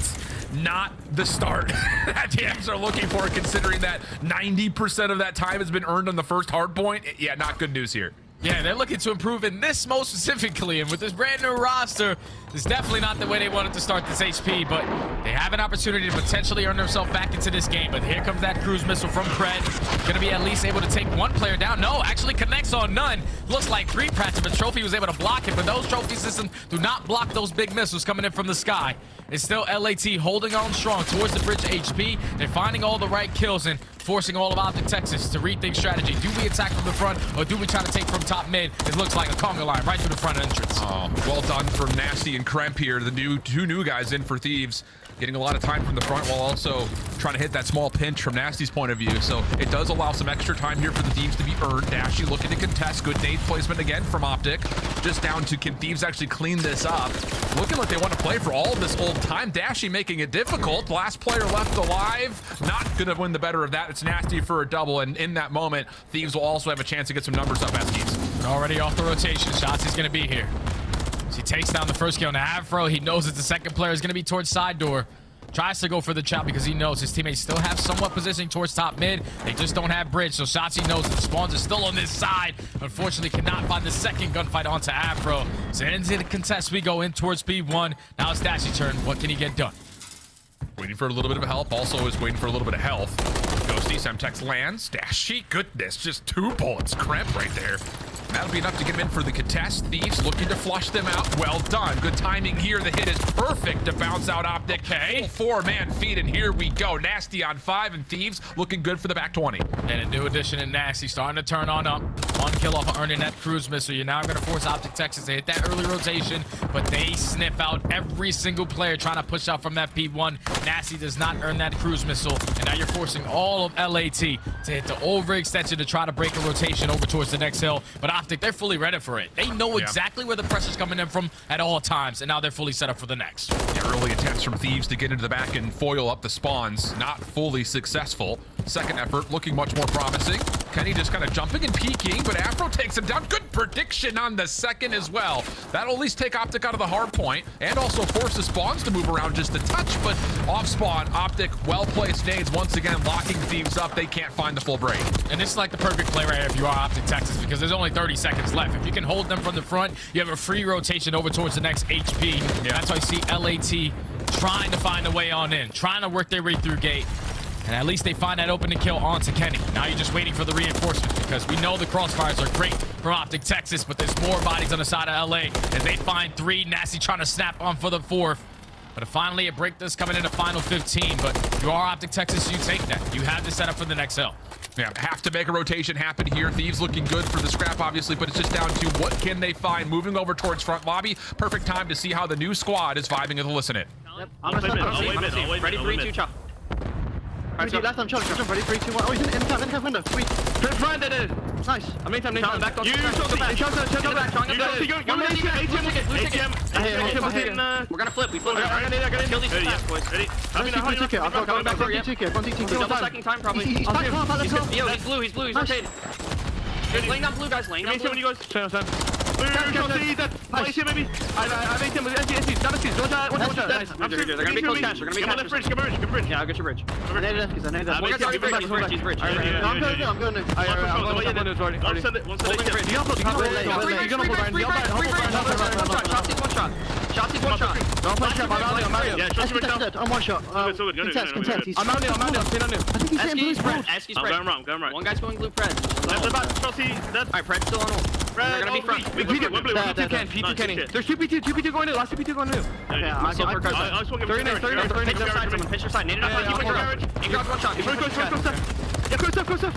Not the start that teams are looking for, considering that 90% of that time has been earned on the first hard point. Yeah, not good news here. Yeah, they're looking to improve in this most specifically, and with this brand new roster, it's definitely not the way they wanted to start this HP, but they have an opportunity to potentially earn themselves back into this game. But here comes that cruise missile from Pred. Gonna be at least able to take 1 player down. No, actually connects on none. Looks like 3 Prats, but Trophy was able to block it, but those trophy systems do not block those big missiles coming in from the sky. It's still LAT holding on strong towards the bridge HP. They're finding all the right kills and forcing all of Optic Texas to rethink strategy. Do we attack from the front, or do we try to take from top mid? It looks like a conga line right through the front entrance. Oh, well done from Nasty and Kremp here, the 2 new guys in for Thieves. Getting a lot of time from the front while also trying to hit that small pinch from Nasty's point of view. So it does allow some extra time here for the Thieves to be earned. Dashy looking to contest. Good nade placement again from Optic. Just down to, can Thieves actually clean this up? Looking like they want to play for all of this old time. Dashy making it difficult. Last player left alive. Not going to win the better of that. It's Nasty for a double. And in that moment, Thieves will also have a chance to get some numbers up as Thieves. Already off the rotation. Shotzi's going to be here. He takes down the first kill. Now Afro, he knows that the second player is going to be towards side door. Tries to go for the chop because he knows his teammates still have somewhat positioning towards top mid. They just don't have bridge, so Shotzi knows the spawns are still on this side. Unfortunately, cannot find the second gunfight onto Afro. So into the contest, we go in towards P1. Now it's Dashy's turn. What can he get done? Waiting for a little bit of help. Also is waiting for a little bit of health. Ghosty, Semtex lands. Dashy, goodness, just 2 bullets. Cramp right there. That'll be enough to get him in for the contest. Thieves looking to flush them out. Well done. Good timing here. The hit is perfect to bounce out Optic. Okay. 4-man feed, and here we go. Nasty on 5, and Thieves looking good for the back 20. And a new addition in Nasty starting to turn on up. 1 kill off of earning that cruise missile. You're now going to force Optic Texas to hit that early rotation, but they sniff out every single player trying to push out from that P1. Nasty does not earn that cruise missile, and now you're forcing all of LAT to hit the overextension to try to break a rotation over towards the next hill. But Optic, they're fully ready for it. They know exactly where the pressure's coming in from at all times, and now they're fully set up for the next. Yeah, early attempts from Thieves to get into the back and foil up the spawns. Not fully successful. Second effort looking much more promising. Kenny just kind of jumping and peeking, but Afro takes him down. Good prediction on the second as well. That'll at least take Optic out of the hard point and also force the spawns to move around just a touch, but off spawn, Optic well-placed nades once again locking Thieves up. They can't find the full break. And this is like the perfect play right here if you are Optic Texas, because there's only 30 seconds left. If you can hold them from the front, you have a free rotation over towards the next HP. That's why I see LAT trying to find a way on in, trying to work their way through gate. And at least they find that open to kill onto Kenny. Now you're just waiting for the reinforcements, because we know the crossfires are great from Optic Texas, but there's more bodies on the side of LA as they find 3. Nasty trying to snap on for the 4th. But finally, a break this coming into final 15. But if you are Optic Texas, you take that. You have to set up for the next hill. Yeah, have to make a rotation happen here. Thieves looking good for the scrap, obviously, but it's just down to what can they find. Moving over towards front lobby. Perfect time to see how the new squad is vibing with the listen it. Yep. I'm ready, 3, 2, chop. Right, left, I'm charging. Ready, 3, 2, 1. Oh, he's in the window. Sweet. Front, nice. I'm main time. Back. You shot the back. Shot the back. We're gonna flip. We flip. Kill these fast, boys. Ready? I'm going back for you. Double second time, probably. He's blue. He's rotated. Laying down blue, guys. Laying down blue. Maybe. I made him with SC. Watch out. Nice. They're gonna be close cash. They're gonna be cash. Come bridge. Yeah, I'll get your bridge. One guy's already bridge. He's bridge. I'm going to. I'll send it. One second. One shot. Don't play trap. I'm one shot. Contest. I'm out now. I think he's saying blue. I'm going right. One guy's going blue pred. Alright, pred's still on ult. They're gonna be front. P2 canning. There's 2 P2 going in. Last 2 P2 going in. Yeah, I swung him. Pitch your side. Naded up. You got one shot. Yeah, close up.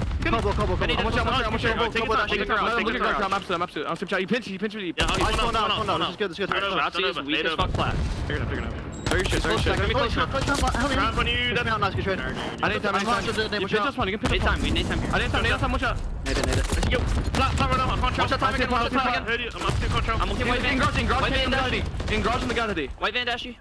I'm absolute. He pinched me. He's going down. This is good. Shotzi's weak as fuck flat. They're gonna. Very shit. Close on you. That's nice. Good trade. I need time. You can just one. You can pick time. We need time here. I need time. Watch out. Nade. Let's go. Flat right now. Watch out. Time again. I'm up to control. I'm looking. In garage in the gallery. White van dashy.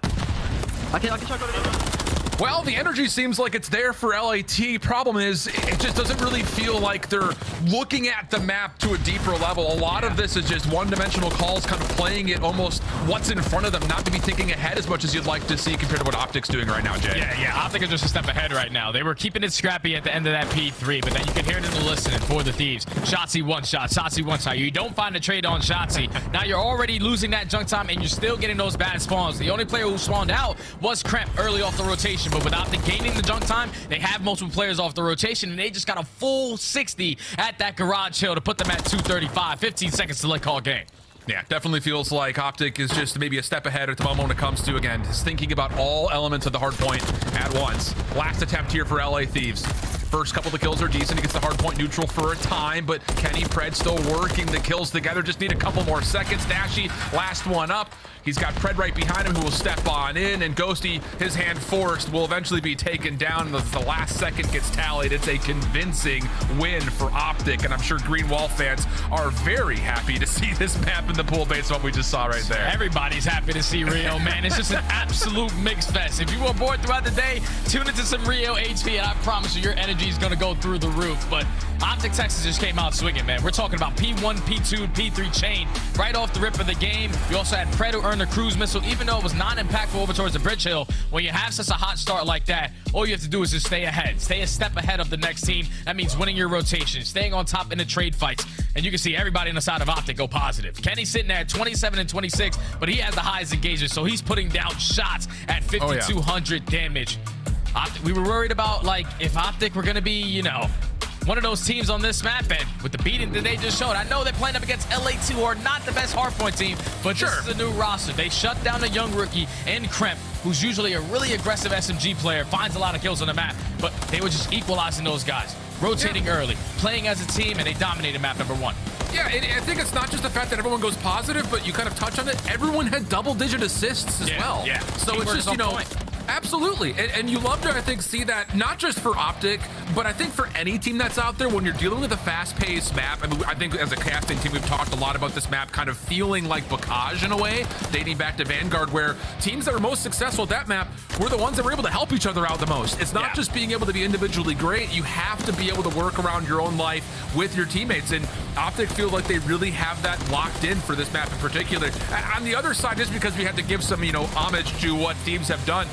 I can check out it. Well, the energy seems like it's there for LAT. Problem is, it just doesn't really feel like they're looking at the map to a deeper level. A lot of this is just one-dimensional calls, kind of playing it almost what's in front of them, not to be thinking ahead as much as you'd like to see compared to what Optic's doing right now, Jay. Yeah, Optic is just a step ahead right now. They were keeping it scrappy at the end of that P3, but then you can hear it in the listening for the Thieves. Shotzzy one shot. You don't find a trade on Shotzzy. Now you're already losing that junk time, and you're still getting those bad spawns. The only player who spawned out was Kremp early off the rotation, but without the gaining the junk time, they have multiple players off the rotation, and they just got a full 60 at that garage hill to put them at 235. 15 seconds to let call game. Yeah, definitely feels like Optic is just maybe a step ahead at the moment when it comes to, again, just thinking about all elements of the hard point at once. Last attempt here for LA Thieves. First couple of kills are decent. He gets the hard point neutral for a time, but Kenny Pred still working the kills together. Just need a couple more seconds. Dashy, last one up. He's got Pred right behind him who will step on in, and Ghosty, his hand forced, will eventually be taken down as the last second gets tallied. It's a convincing win for Optic, and I'm sure Green Wall fans are very happy to see this map in the pool based on what we just saw right there. Everybody's happy to see Rio, man. It's just an absolute mix fest. If you were bored throughout the day, tune into some Rio HP, and I promise you, your energy is going to go through the roof. But Optic Texas just came out swinging, man. We're talking about P1, P2, P3 chain right off the rip of the game. We also had Pred who earned the cruise missile, even though it was not impactful over towards the bridge hill. When you have such a hot start like that, all you have to do is just stay ahead. Stay a step ahead of the next team. That means winning your rotation, staying on top in the trade fights. And you can see everybody on the side of Optic go positive. Kenny's sitting there at 27 and 26, but he has the highest engagement, so he's putting down shots at 5,200 damage. Optic, we were worried about, like, if Optic were going to be, you know, one of those teams on this map, and with the beating that they just showed, I know they're playing up against LA2, who are not the best hardpoint team, but this is a new roster. They shut down a young rookie in Kremp, who's usually a really aggressive SMG player, finds a lot of kills on the map, but they were just equalizing those guys, rotating early, playing as a team, and they dominated map number 1. Yeah, I think it's not just the fact that everyone goes positive, but you kind of touch on it. Everyone had double-digit assists as well. Yeah, so it's just, you know, absolutely. And you love to, I think, see that not just for Optic, but I think for any team that's out there when you're dealing with a fast-paced map. I mean, I think as a casting team, we've talked a lot about this map kind of feeling like Bocage in a way, dating back to Vanguard, where teams that are most successful at that map were the ones that were able to help each other out the most. It's not just being able to be individually great. You have to be able to work around your own life with your teammates. And Optic feel like they really have that locked in for this map in particular. On the other side, just because we had to give some, you know, homage to what teams have done,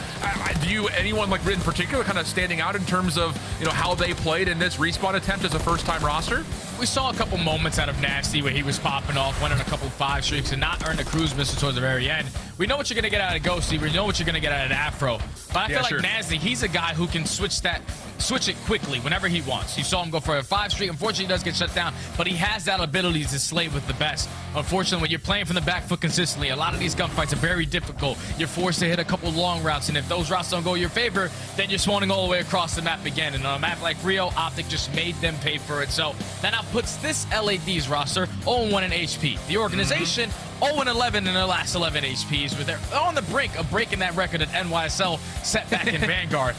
do you anyone like in particular kind of standing out in terms of, you know, how they played in this respawn attempt as a first-time roster? We saw a couple moments out of Nasty where he was popping off, went on a couple 5 streaks, and not earned a cruise missile towards the very end. we know what you're going to get out of Ghosty. We know what you're going to get out of Afro. But I feel like Nasty, he's a guy who can switch it quickly whenever he wants. You saw him go for a 5-streak. Unfortunately, he does get shut down, but he has that ability to slay with the best. Unfortunately, when you're playing from the back foot consistently, a lot of these gunfights are very difficult. You're forced to hit a couple long routes, and if those routes don't go your favor, then you're swanning all the way across the map again. And on a map like Rio, Optic just made them pay for it. So that now puts this LAD's roster 0-1 in HP. The organization 0-11 in their last 11 HPs, where they're on the brink of breaking that record that NYSL set back in Vanguard.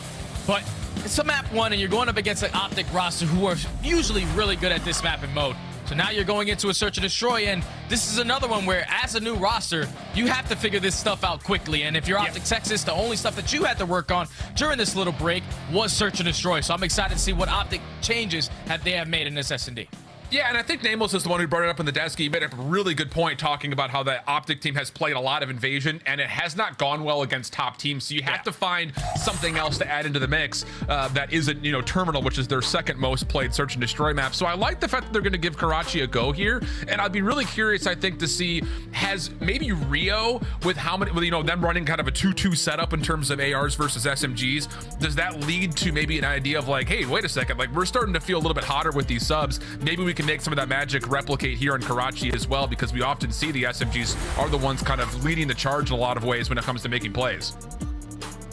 But it's a map 1, and you're going up against an Optic roster who are usually really good at this map and mode. So now you're going into a search and destroy, and this is another one where, as a new roster, you have to figure this stuff out quickly. And if you're Optic Texas, the only stuff that you had to work on during this little break was search and destroy. So I'm excited to see what Optic changes they have made in this S&D. Yeah, and I think Namos is the one who brought it up in the desk. He made a really good point talking about how the Optic team has played a lot of Invasion, and it has not gone well against top teams. So you have to find something else to add into the mix that isn't, Terminal, which is their second most played search and destroy map. So I like the fact that they're going to give Karachi a go here, and I'd be really curious, I think, to see has maybe Rio with how many, them running kind of a 2-2 setup in terms of ARs versus SMGs. Does that lead to maybe an idea of like, hey, wait a second, like we're starting to feel a little bit hotter with these subs. Maybe we can make some of that magic replicate here in Karachi as well, because we often see the SMGs are the ones kind of leading the charge in a lot of ways when it comes to making plays.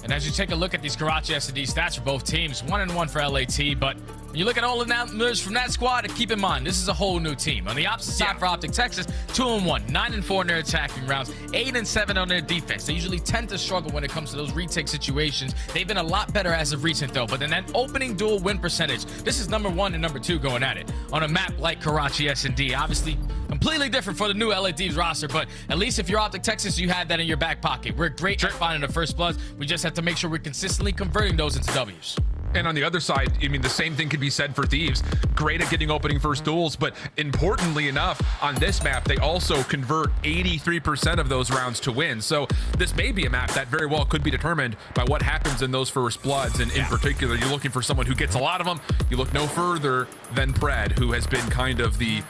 And as you take a look at these Karachi S&D stats for both teams, 1-1 for LAT, but when you look at all the numbers from that squad, keep in mind, this is a whole new team. On the opposite side for Optic Texas, 2-1, 9-4 in their attacking rounds, 8-7 on their defense. They usually tend to struggle when it comes to those retake situations. They've been a lot better as of recent, though. But then that opening duel win percentage, this is number 1 and number 2 going at it. On a map like Karachi S&D, obviously completely different for the new LAD's roster, but at least if you're Optic Texas, you have that in your back pocket. We're great at finding the first bloods. We just have to make sure we're consistently converting those into W's. And on the other side, I mean, the same thing could be said for Thieves. Great at getting opening first duels, but importantly enough, on this map, they also convert 83% of those rounds to win. So this may be a map that very well could be determined by what happens in those first bloods. And in particular, you're looking for someone who gets a lot of them. You look no further than Pred, who has been kind of the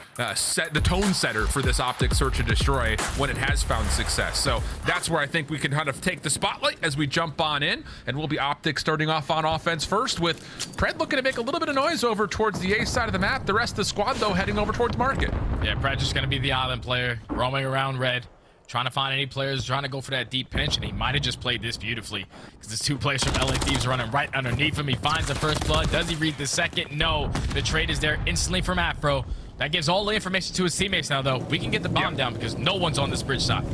tone setter for this Optic search and destroy when it has found success. So that's where I think we can kind of take the spotlight as we jump on in, and we'll be Optic starting off on offense first, with Pred looking to make a little bit of noise over towards the A side of the map. The rest of the squad, though, heading over towards Market. Yeah, Pred just going to be the island player, roaming around red, trying to find any players, trying to go for that deep pinch, and he might have just played this beautifully, because there's 2 players from LA Thieves running right underneath him. He finds the first blood. Does he read the second? No. The trade is there instantly from Afro. That gives all the information to his teammates now, though. We can get the bomb down because no one's on this bridge side.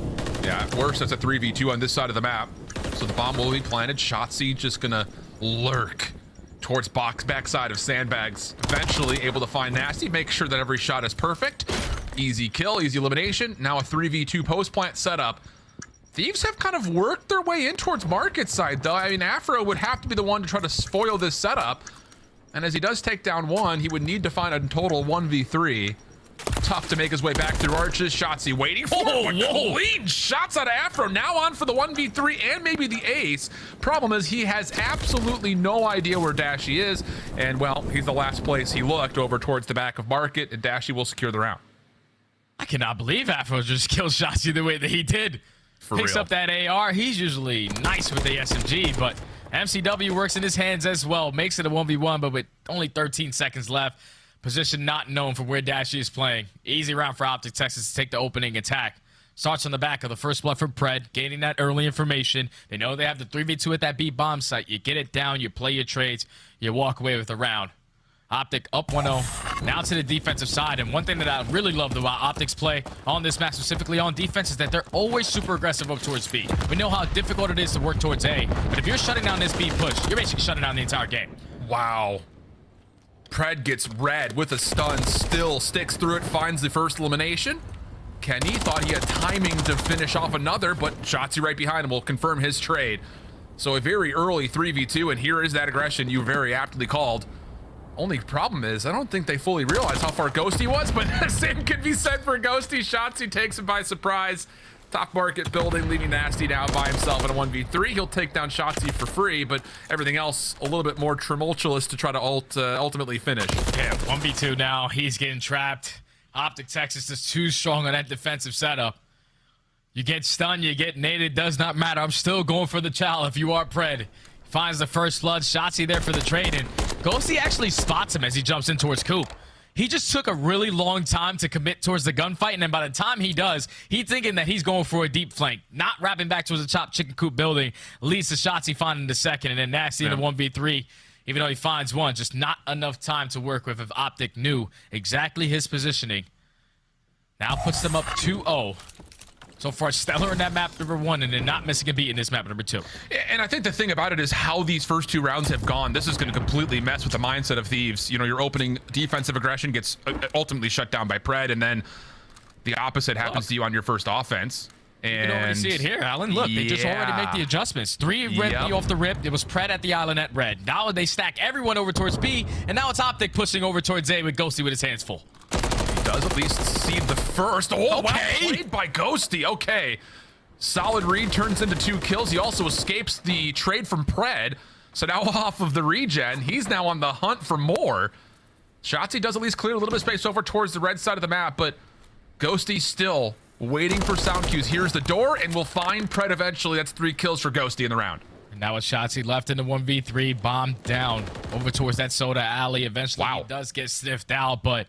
Yeah, at worst, that's a 3v2 on this side of the map. So the bomb will be planted. Shotzi just going to lurk towards backside of sandbags, eventually able to find Nasty, make sure that every shot is perfect. Easy kill, easy elimination. Now a 3v2 post plant setup. Thieves have kind of worked their way in towards Market side, though. I mean, Afro would have to be the one to try to foil this setup, and as he does take down one, he would need to find a total 1v3. Tough to make his way back through arches. Shotzi waiting for clean shots out of Afro. Now on for the 1v3 and maybe the ace. Problem is he has absolutely no idea where Dashy is. And, well, he's the last place he looked, over towards the back of Market, and Dashy will secure the round. I cannot believe Afro just killed Shotzi the way that he did. Picks up that AR. He's usually nice with the SMG, but MCW works in his hands as well. Makes it a 1v1, but with only 13 seconds left. Position not known from where Dashy is playing. Easy round for Optic Texas to take the opening attack. Starts on the back of the first blood from Pred, gaining that early information. They know they have the 3v2 at that B bomb site. You get it down, you play your trades, you walk away with the round. Optic up 1-0. Now to the defensive side. And one thing that I really loved about Optic's play on this match, specifically on defense, is that they're always super aggressive up towards B. We know how difficult it is to work towards A, but if you're shutting down this B push, you're basically shutting down the entire game. Wow. Pred gets red with a stun, still sticks through it, finds the first elimination. Kenny thought he had timing to finish off another, but Shotzi right behind him will confirm his trade. So a very early 3v2, and here is that aggression you very aptly called. Only problem is, I don't think they fully realized how far Ghosty was, but the same could be said for Ghosty. Shotzi takes him by surprise. Top Market building, leaving Nasty down by himself in a 1v3. He'll take down Shotzi for free, but everything else a little bit more tumultuous to try to ultimately finish. Yeah, 1v2 now. He's getting trapped. Optic Texas is too strong on that defensive setup. You get stunned, you get naded, does not matter. I'm still going for the chow if you are Pred. Finds the first blood. Shotzzy there for the trade, and Ghosty actually spots him as he jumps in towards Coop. He just took a really long time to commit towards the gunfight, and then by the time he does, he's thinking that he's going for a deep flank, not wrapping back towards the top chicken coop building. Leads to Shotzzy finding the second, and then Nasty in the 1v3. Even though he finds one, just not enough time to work with if Optic knew exactly his positioning. Now puts them up 2-0. So far, stellar in that map number 1, and then not missing a beat in this map number 2. And I think the thing about it is how these first 2 rounds have gone. This is going to completely mess with the mindset of Thieves. You know, your opening defensive aggression gets ultimately shut down by Pred, and then the opposite happens to you on your first offense. And you can already see it here, Alan. Look, they just already make the adjustments. 3 red B off the rip. It was Pred at the island at red. Now they stack everyone over towards B, and now it's Optic pushing over towards A with Ghosty with his hands full. Does at least see the first. Oh, wow, played by Ghosty. Okay. Solid read turns into 2 kills. He also escapes the trade from Pred. So now off of the regen, he's now on the hunt for more. Shotzzy does at least clear a little bit of space over towards the red side of the map, but Ghosty still waiting for sound cues. Here's the door, and we'll find Pred eventually. That's 3 kills for Ghosty in the round. And now it's Shotzzy left in the 1v3, bombed down over towards that soda alley. Eventually he does get sniffed out, but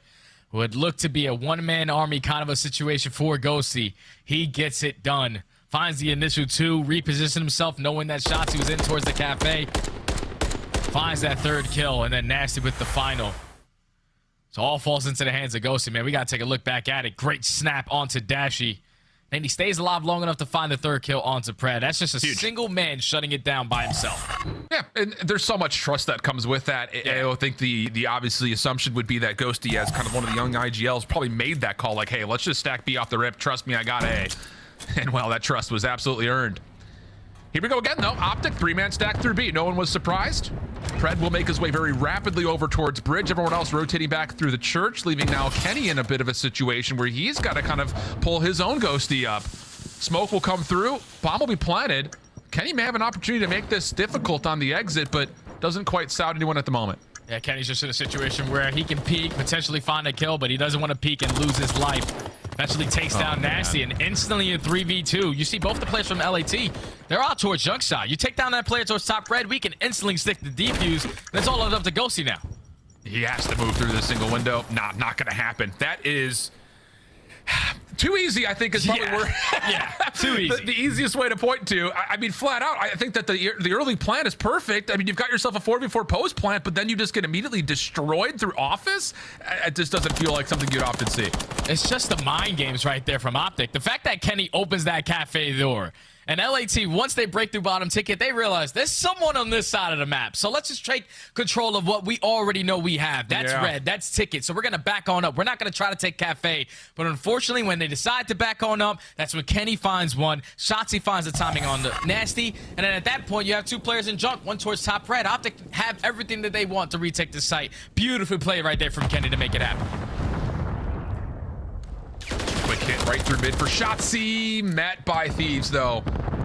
would look to be a one-man army kind of a situation for Ghosty. He gets it done. Finds the initial 2, repositions himself, knowing that Shotzzy was in towards the cafe. Finds that 3rd kill, and then Nasty with the final. So all falls into the hands of Ghosty, man. We got to take a look back at it. Great snap onto Dashy. And he stays alive long enough to find the 3rd kill onto Pred. That's just a single man shutting it down by himself. Yeah, and there's so much trust that comes with that. I don't think the obviously assumption would be that Ghosty, as kind of one of the young IGLs, probably made that call like, hey, let's just stack B off the rip. Trust me, I got A. And well, that trust was absolutely earned. Here we go again, though. Optic, 3-man stack through B. No one was surprised. Pred will make his way very rapidly over towards Bridge. Everyone else rotating back through the church, leaving now Kenny in a bit of a situation where he's got to kind of pull his own Ghosty up. Smoke will come through. Bomb will be planted. Kenny may have an opportunity to make this difficult on the exit, but doesn't quite sound anyone at the moment. Yeah, Kenny's just in a situation where he can peek, potentially find a kill, but he doesn't want to peek and lose his life. Eventually takes down Nasty, and instantly in 3v2. You see both the players from LAT, they're out towards junk shot. You take down that player towards top red, we can instantly stick the defuse. That's all up to Ghosty now. He has to move through the single window. Not gonna happen. That is too easy, I think, is probably where too easy. The easiest way to point to. I mean, flat out, I think that the early plant is perfect. I mean, you've got yourself a 4v4 post plant, but then you just get immediately destroyed through office. It just doesn't feel like something you'd often see. It's just the mind games right there from Optic. The fact that Kenny opens that cafe door, and LAT, once they break through bottom ticket, they realize there's someone on this side of the map. So let's just take control of what we already know we have. That's red. That's ticket. So we're going to back on up. We're not going to try to take cafe. But unfortunately, when they decide to back on up, that's when Kenny finds one. Shotzzy finds the timing on the Nasty. And then at that point, you have 2 players in junk, one towards top red. Optic have everything that they want to retake the site. Beautiful play right there from Kenny to make it happen. Quick hit right through mid for Shotzzy. Met by Thieves, though.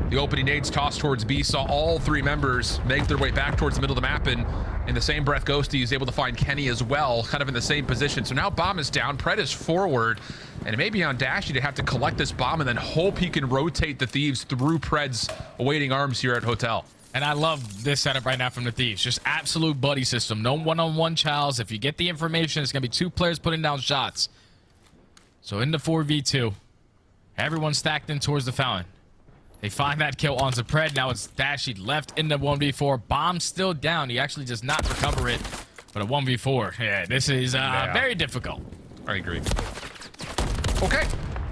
The opening nades tossed towards B saw all 3 members make their way back towards the middle of the map, and in the same breath, Ghosty is able to find Kenny as well, kind of in the same position. So now bomb is down, Pred is forward, and it may be on Dashy to have to collect this bomb and then hope he can rotate the Thieves through Pred's awaiting arms here at Hotel. And I love this setup right now from the Thieves. Just absolute buddy system. No one-on-one chows. If you get the information, it's going to be 2 players putting down shots. So in the 4v2, everyone's stacked in towards the fountain. They find that kill onto Pred. Now it's Dashy left in the 1v4. Bomb still down. He actually does not recover it. But a 1v4. Yeah, this is very difficult. I agree. Okay.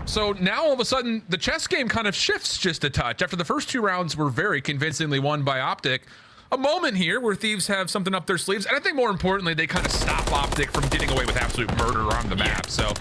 So now all of a sudden, the chess game kind of shifts just a touch. After the first 2 rounds were very convincingly won by Optic, a moment here where Thieves have something up their sleeves. And I think more importantly, they kind of stop Optic from getting away with absolute murder on the map. So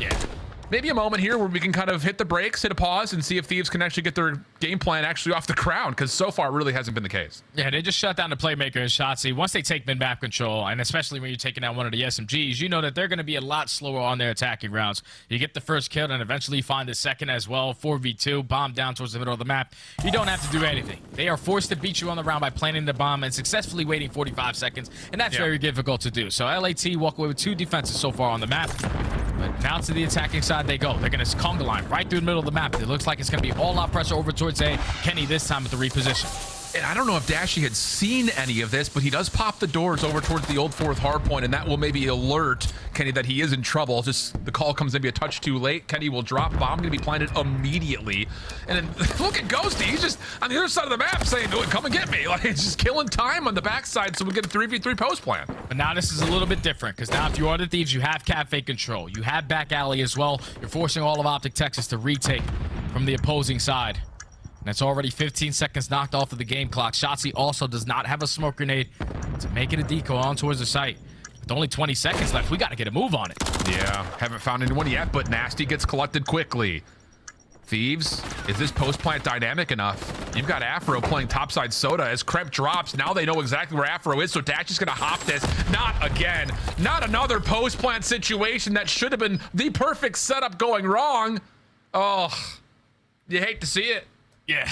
maybe a moment here where we can kind of hit the brakes, hit a pause, and see if Thieves can actually get their game plan actually off the ground, because so far it really hasn't been the case. Yeah, they just shut down the playmaker and Shotzzy. Once they take mid-map control, and especially when you're taking out one of the SMGs, you know that they're going to be a lot slower on their attacking rounds. You get the first kill and eventually find the second as well. 4v2, bomb down towards the middle of the map. You don't have to do anything. They are forced to beat you on the round by planting the bomb and successfully waiting 45 seconds, and that's very difficult to do. So LAT walk away with 2 defenses so far on the map. But now to the attacking side they go. They're going to conga line right through the middle of the map. It looks like it's going to be all out pressure over towards A. Kenny this time with the reposition. And I don't know if Dashy had seen any of this, but he does pop the doors over towards the old fourth hard point, and that will maybe alert Kenny that he is in trouble. Just the call comes maybe a touch too late. Kenny will drop. Bomb going to be planted immediately. And then look at Ghosty. He's just on the other side of the map saying, come and get me. Like, it's just killing time on the backside so we get a 3v3 post plan. But now this is a little bit different because now if you are the Thieves, you have cafe control. You have back alley as well. You're forcing all of Optic Texas to retake from the opposing side. And it's already 15 seconds knocked off of the game clock. Shotzzy also does not have a smoke grenade to make it a decoy on towards the site. With only 20 seconds left, we got to get a move on it. Yeah, haven't found anyone yet, but Nasty gets collected quickly. Thieves, is this post plant dynamic enough? You've got Afro playing topside Soda as Kremp drops. Now they know exactly where Afro is, so Dash is gonna hop this. Not again. Not another post plant situation that should have been the perfect setup going wrong. Oh, you hate to see it. Yeah,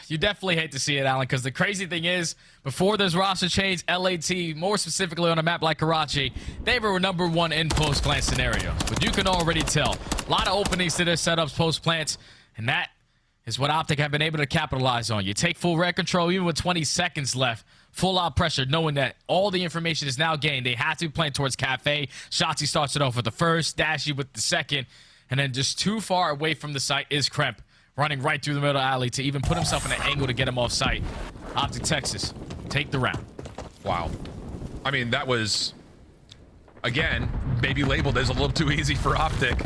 you definitely hate to see it, Alan, because the crazy thing is, before this roster change, LAT, more specifically on a map like Karachi, they were #1 in post-plant scenarios. But you can already tell, a lot of openings to their setups post-plants, and that is what Optic have been able to capitalize on. You take full red control, even with 20 seconds left, full out pressure, knowing that all the information is now gained. They have to be playing towards Cafe. Shotzzy starts it off with the first, Dashy with the second, and then just too far away from the site is Kremp, running right through the middle alley to even put himself in an angle to get him off site. Optic Texas, take the round. Wow. I mean, that was, again, maybe labeled as a little too easy for Optic.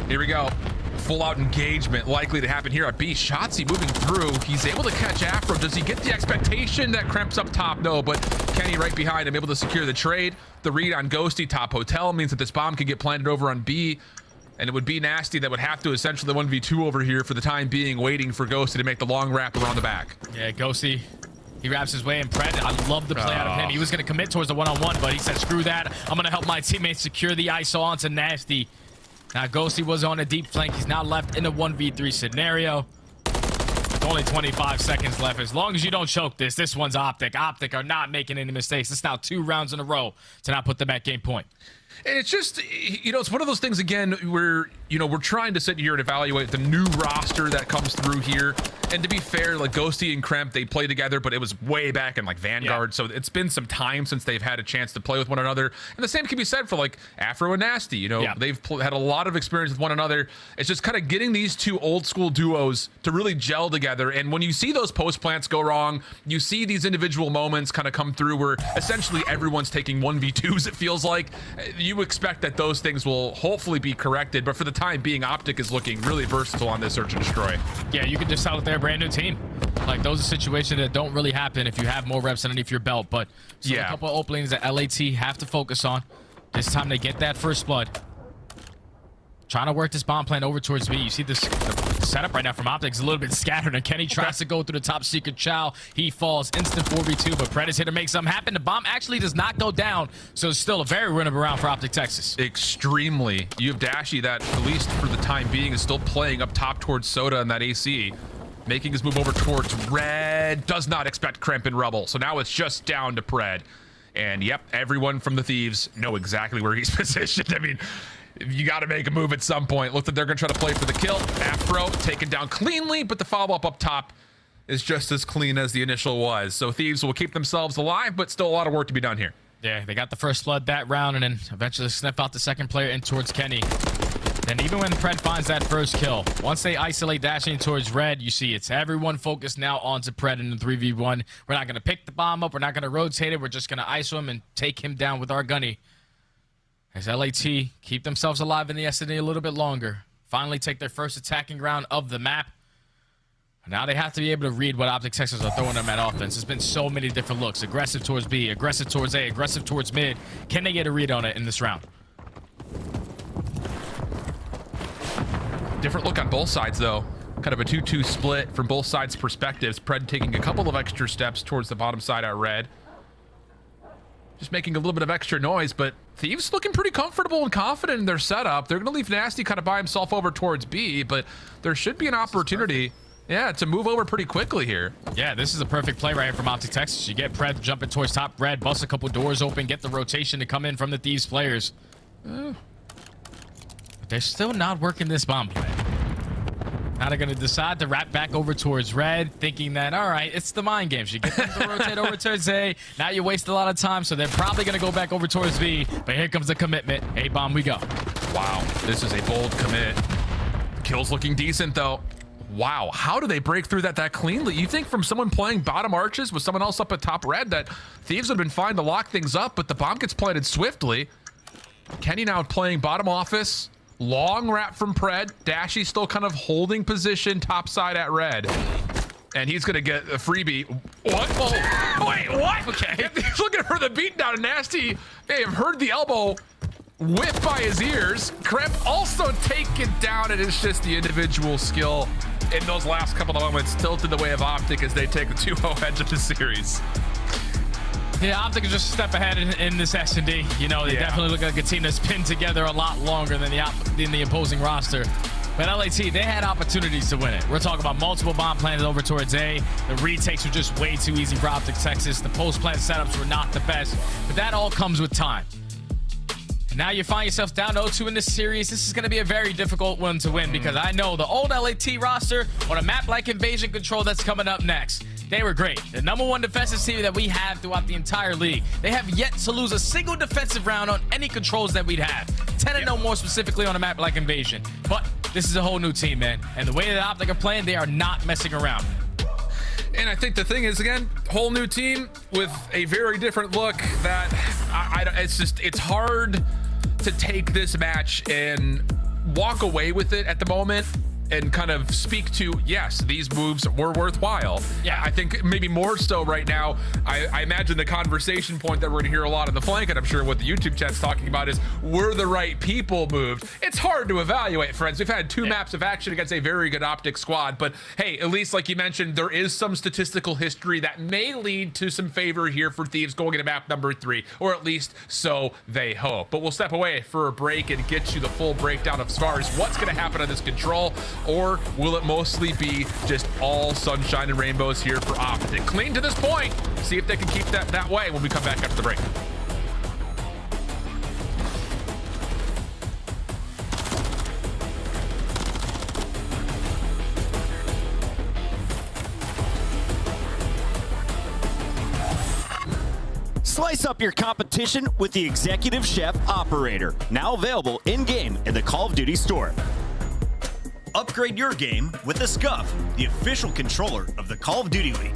Here we go. Full out engagement likely to happen here at B. Shotzzy moving through. He's able to catch Afro. Does he get the expectation that Kremp's up top? No, but Kenny right behind him, able to secure the trade. The read on Ghosty top hotel means that this bomb can get planted over on B. And it would be Nasty that would have to essentially 1v2 over here for the time being, waiting for Ghosty to make the long wrap around the back. Yeah, Ghosty, he wraps his way in. Pred, I love the play out of him. He was going to commit towards the one-on-one, but he said, screw that. I'm going to help my teammates secure the ISO onto Nasty. Now, Ghosty was on a deep flank. He's now left in a 1v3 scenario. With only 25 seconds left. As long as you don't choke this one's Optic. Optic are not making any mistakes. It's now 2 rounds in a row to not put them at game point. And it's just, it's one of those things, again, where, we're trying to sit here and evaluate the new roster that comes through here. And to be fair, like Ghosty and Kremp, they play together, but it was way back in like Vanguard. Yeah. So it's been some time since they've had a chance to play with one another. And the same can be said for like Afro and Nasty. Yeah. They've had a lot of experience with one another. It's just kind of getting these two old school duos to really gel together. And when you see those post plants go wrong, you see these individual moments kind of come through where essentially everyone's taking 1v2s, it feels like. You expect that those things will hopefully be corrected, but for the time being, Optic is looking really versatile on this search and destroy. Yeah, you can just tell that they're a brand new team. Like, those are situations that don't really happen if you have more reps underneath your belt, but a couple of openings that LAT have to focus on. This time they get that first blood. Trying to work this bomb plan over towards B. You see this the setup right now from Optic is a little bit scattered, and Kenny tries to go through the top secret Chow. He falls, instant 4v2, but Pred is here to make something happen. The bomb actually does not go down, so it's still a very winnable round for Optic Texas. Extremely. You have Dashy that, at least for the time being, is still playing up top towards Soda and that AC. Making his move over towards Red. Does not expect Kremp and Rubble, so now it's just down to Pred. And yep, everyone from the Thieves know exactly where he's positioned. I mean, you got to make a move at some point. Looks like they're going to try to play for the kill. Afro taken down cleanly, but the follow-up up top is just as clean as the initial was. So Thieves will keep themselves alive, but still a lot of work to be done here. Yeah, they got the first blood that round, and then eventually sniff out the second player in towards Kenny. Then even when Pred finds that first kill, once they isolate dashing towards Red, you see it's everyone focused now onto Pred in the 3v1. We're not going to pick the bomb up. We're not going to rotate it. We're just going to ISO him and take him down with our gunny. As LAT keep themselves alive in the SD a little bit longer. Finally take their first attacking round of the map. Now they have to be able to read what Optic Texas are throwing them at offense. There's been so many different looks. Aggressive towards B, aggressive towards A, aggressive towards mid. Can they get a read on it in this round? Different look on both sides, though. Kind of a 2-2 split from both sides' perspectives. Pred taking a couple of extra steps towards the bottom side at Red. Just making a little bit of extra noise, but Thieves looking pretty comfortable and confident in their setup. They're going to leave Nasty kind of by himself over towards B, but there should be an opportunity, to move over pretty quickly here. Yeah, this is a perfect play right here from Optic Texas. You get Pred jumping towards top Red, bust a couple doors open, get the rotation to come in from the Thieves players. they're still not working this bomb plan. Now they're going to decide to wrap back over towards red, thinking that, all right, it's the mind games. You get them to rotate over towards A. Now you waste a lot of time, so they're probably going to go back over towards B. But here comes the commitment. A-bomb we go. Wow, this is a bold commit. Kill's looking decent, though. Wow, how do they break through that cleanly? You think from someone playing bottom arches with someone else up at top red that Thieves would have been fine to lock things up, but the bomb gets planted swiftly. Kenny now playing bottom office. Long wrap from Pred. Dashy still kind of holding position topside at red. And he's going to get a freebie. What? Oh, wait, what? Okay. He's looking for the beatdown. Nasty may have heard the elbow whip by his ears. Kremp also taken down, and it's just the individual skill in those last couple of moments tilted the way of Optic as they take the 2-0 edge of the series. Yeah, Optic is just a step ahead in this S&D. You know, they definitely look like a team that's pinned together a lot longer than the opposing roster. But LAT, they had opportunities to win it. We're talking about multiple bomb plans over towards A. The retakes were just way too easy for Optic Texas. The post-plant setups were not the best. But that all comes with time. And now you find yourself down 0-2 in this series. This is going to be a very difficult one to win because I know the old LAT roster on a map like Invasion Control that's coming up next, they were great. The #1 defensive team that we have throughout the entire league. They have yet to lose a single defensive round on any controls that we'd have. 10-0 more specifically on a map like Invasion. But this is a whole new team, man. And the way that Optic are playing, they are not messing around. And I think the thing is, again, whole new team with a very different look that it's hard to take this match and walk away with it at the moment and kind of speak to, yes, these moves were worthwhile. Yeah, I think maybe more so right now. I imagine the conversation point that we're gonna hear a lot in the flank, and I'm sure what the YouTube chat's talking about is, were the right people moved? It's hard to evaluate, friends. We've had 2 maps of action against a very good Optic squad, but hey, at least like you mentioned, there is some statistical history that may lead to some favor here for Thieves going into map number 3, or at least so they hope. But we'll step away for a break and get you the full breakdown as far as what's gonna happen on this control. Or will it mostly be just all sunshine and rainbows here for Optic? Clean to this point. See if they can keep that way when we come back after the break. Slice up your competition with the Executive Chef Operator. Now available in-game in the Call of Duty store. Upgrade your game with the Scuff, the official controller of the Call of Duty League.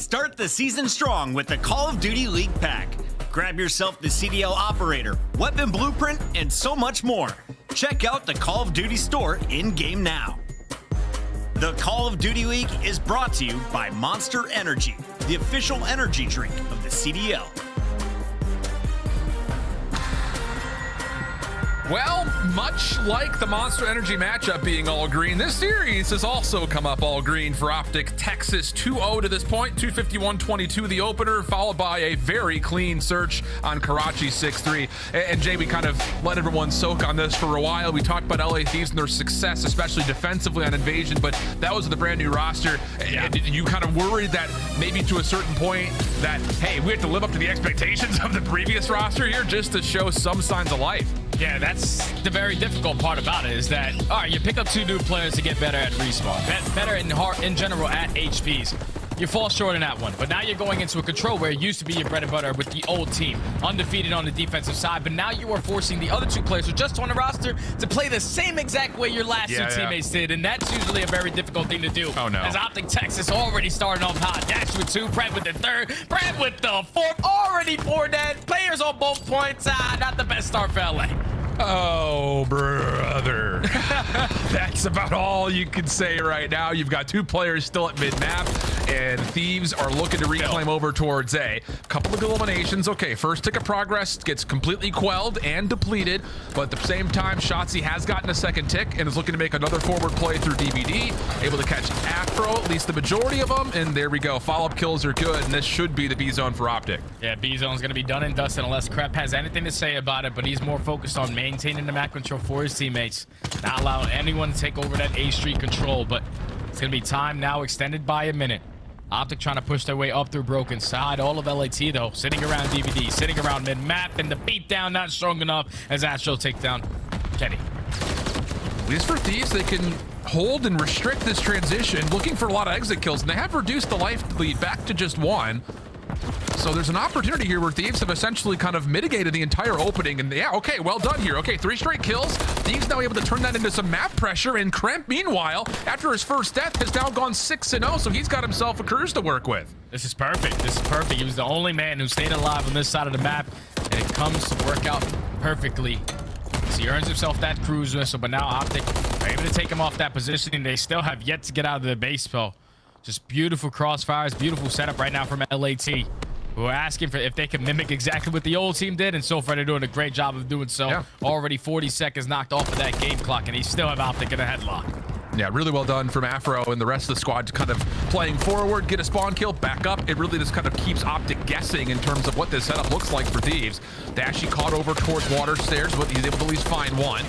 Start the season strong with the Call of Duty League Pack. Grab yourself the CDL Operator, Weapon Blueprint, and so much more. Check out the Call of Duty store in-game now. The Call of Duty League is brought to you by Monster Energy, the official energy drink of the CDL. Well, much like the Monster Energy matchup being all green, this series has also come up all green for Optic. Texas 2-0 to this point, 251-22 the opener, followed by a very clean search on Karachi 6-3. And Jay, we kind of let everyone soak on this for a while. We talked about LA Thieves and their success, especially defensively on Invasion, but that was the brand new roster. Yeah. And you kind of worried that maybe to a certain point that, hey, we have to live up to the expectations of the previous roster here just to show some signs of life. Yeah, that's the very difficult part about it, is that, all right, you pick up 2 new players to get better at respawn, better in general at HPs. You fall short in that one, but now you're going into a control where it used to be your bread and butter with the old team, undefeated on the defensive side, but now you are forcing the other 2 players who just on the roster to play the same exact way your last 2 teammates did, and that's usually a very difficult thing to do. Oh, no. As Optic Texas already starting off hot, Dash with 2, Brett with the 3rd, Brett with the 4th, already 4 dead, players on both points, not the best start for LA. Oh, brother. That's about all you can say right now. You've got 2 players still at mid-map, and Thieves are looking to reclaim over towards A. Couple of eliminations. Okay, first tick of progress gets completely quelled and depleted, but at the same time, Shotzi has gotten a second tick and is looking to make another forward play through DVD, able to catch Afro, at least the majority of them, and there we go. Follow-up kills are good, and this should be the B zone for Optic. Yeah, B zone's going to be done and dusted unless Krep has anything to say about it, but he's more focused on maintaining the map control for his teammates, not allowing anyone to take over that A Street control, but it's going to be time now extended by a minute. Optic trying to push their way up through Broken Side. All of LAT, though, sitting around DVD, sitting around mid-map, and the beatdown not strong enough as Astro takes down Kenny. At least for Thieves, they can hold and restrict this transition, looking for a lot of exit kills, and they have reduced the life lead back to just 1. So there's an opportunity here where Thieves have essentially kind of mitigated the entire opening, and yeah, okay, well done here. Okay, 3 straight kills. Thieves now able to turn that into some map pressure, and Kremp, meanwhile, after his first death, has now gone 6-0, so he's got himself a cruise to work with. This is perfect. This is perfect. He was the only man who stayed alive on this side of the map, and it comes to work out perfectly. So he earns himself that cruise whistle, but now Optic are able to take him off that position, and they still have yet to get out of the base spell. Just beautiful crossfires, beautiful setup right now from LAT. We're asking for if they can mimic exactly what the old team did, and so far they're doing a great job of doing so. Yeah. Already 40 seconds knocked off of that game clock, and he still have Optic in a headlock. Yeah, really well done from Afro and the rest of the squad, kind of playing forward, get a spawn kill, back up. It really just kind of keeps Optic guessing in terms of what this setup looks like for Thieves. Dashy caught over towards water stairs, but he's able to at least find 1.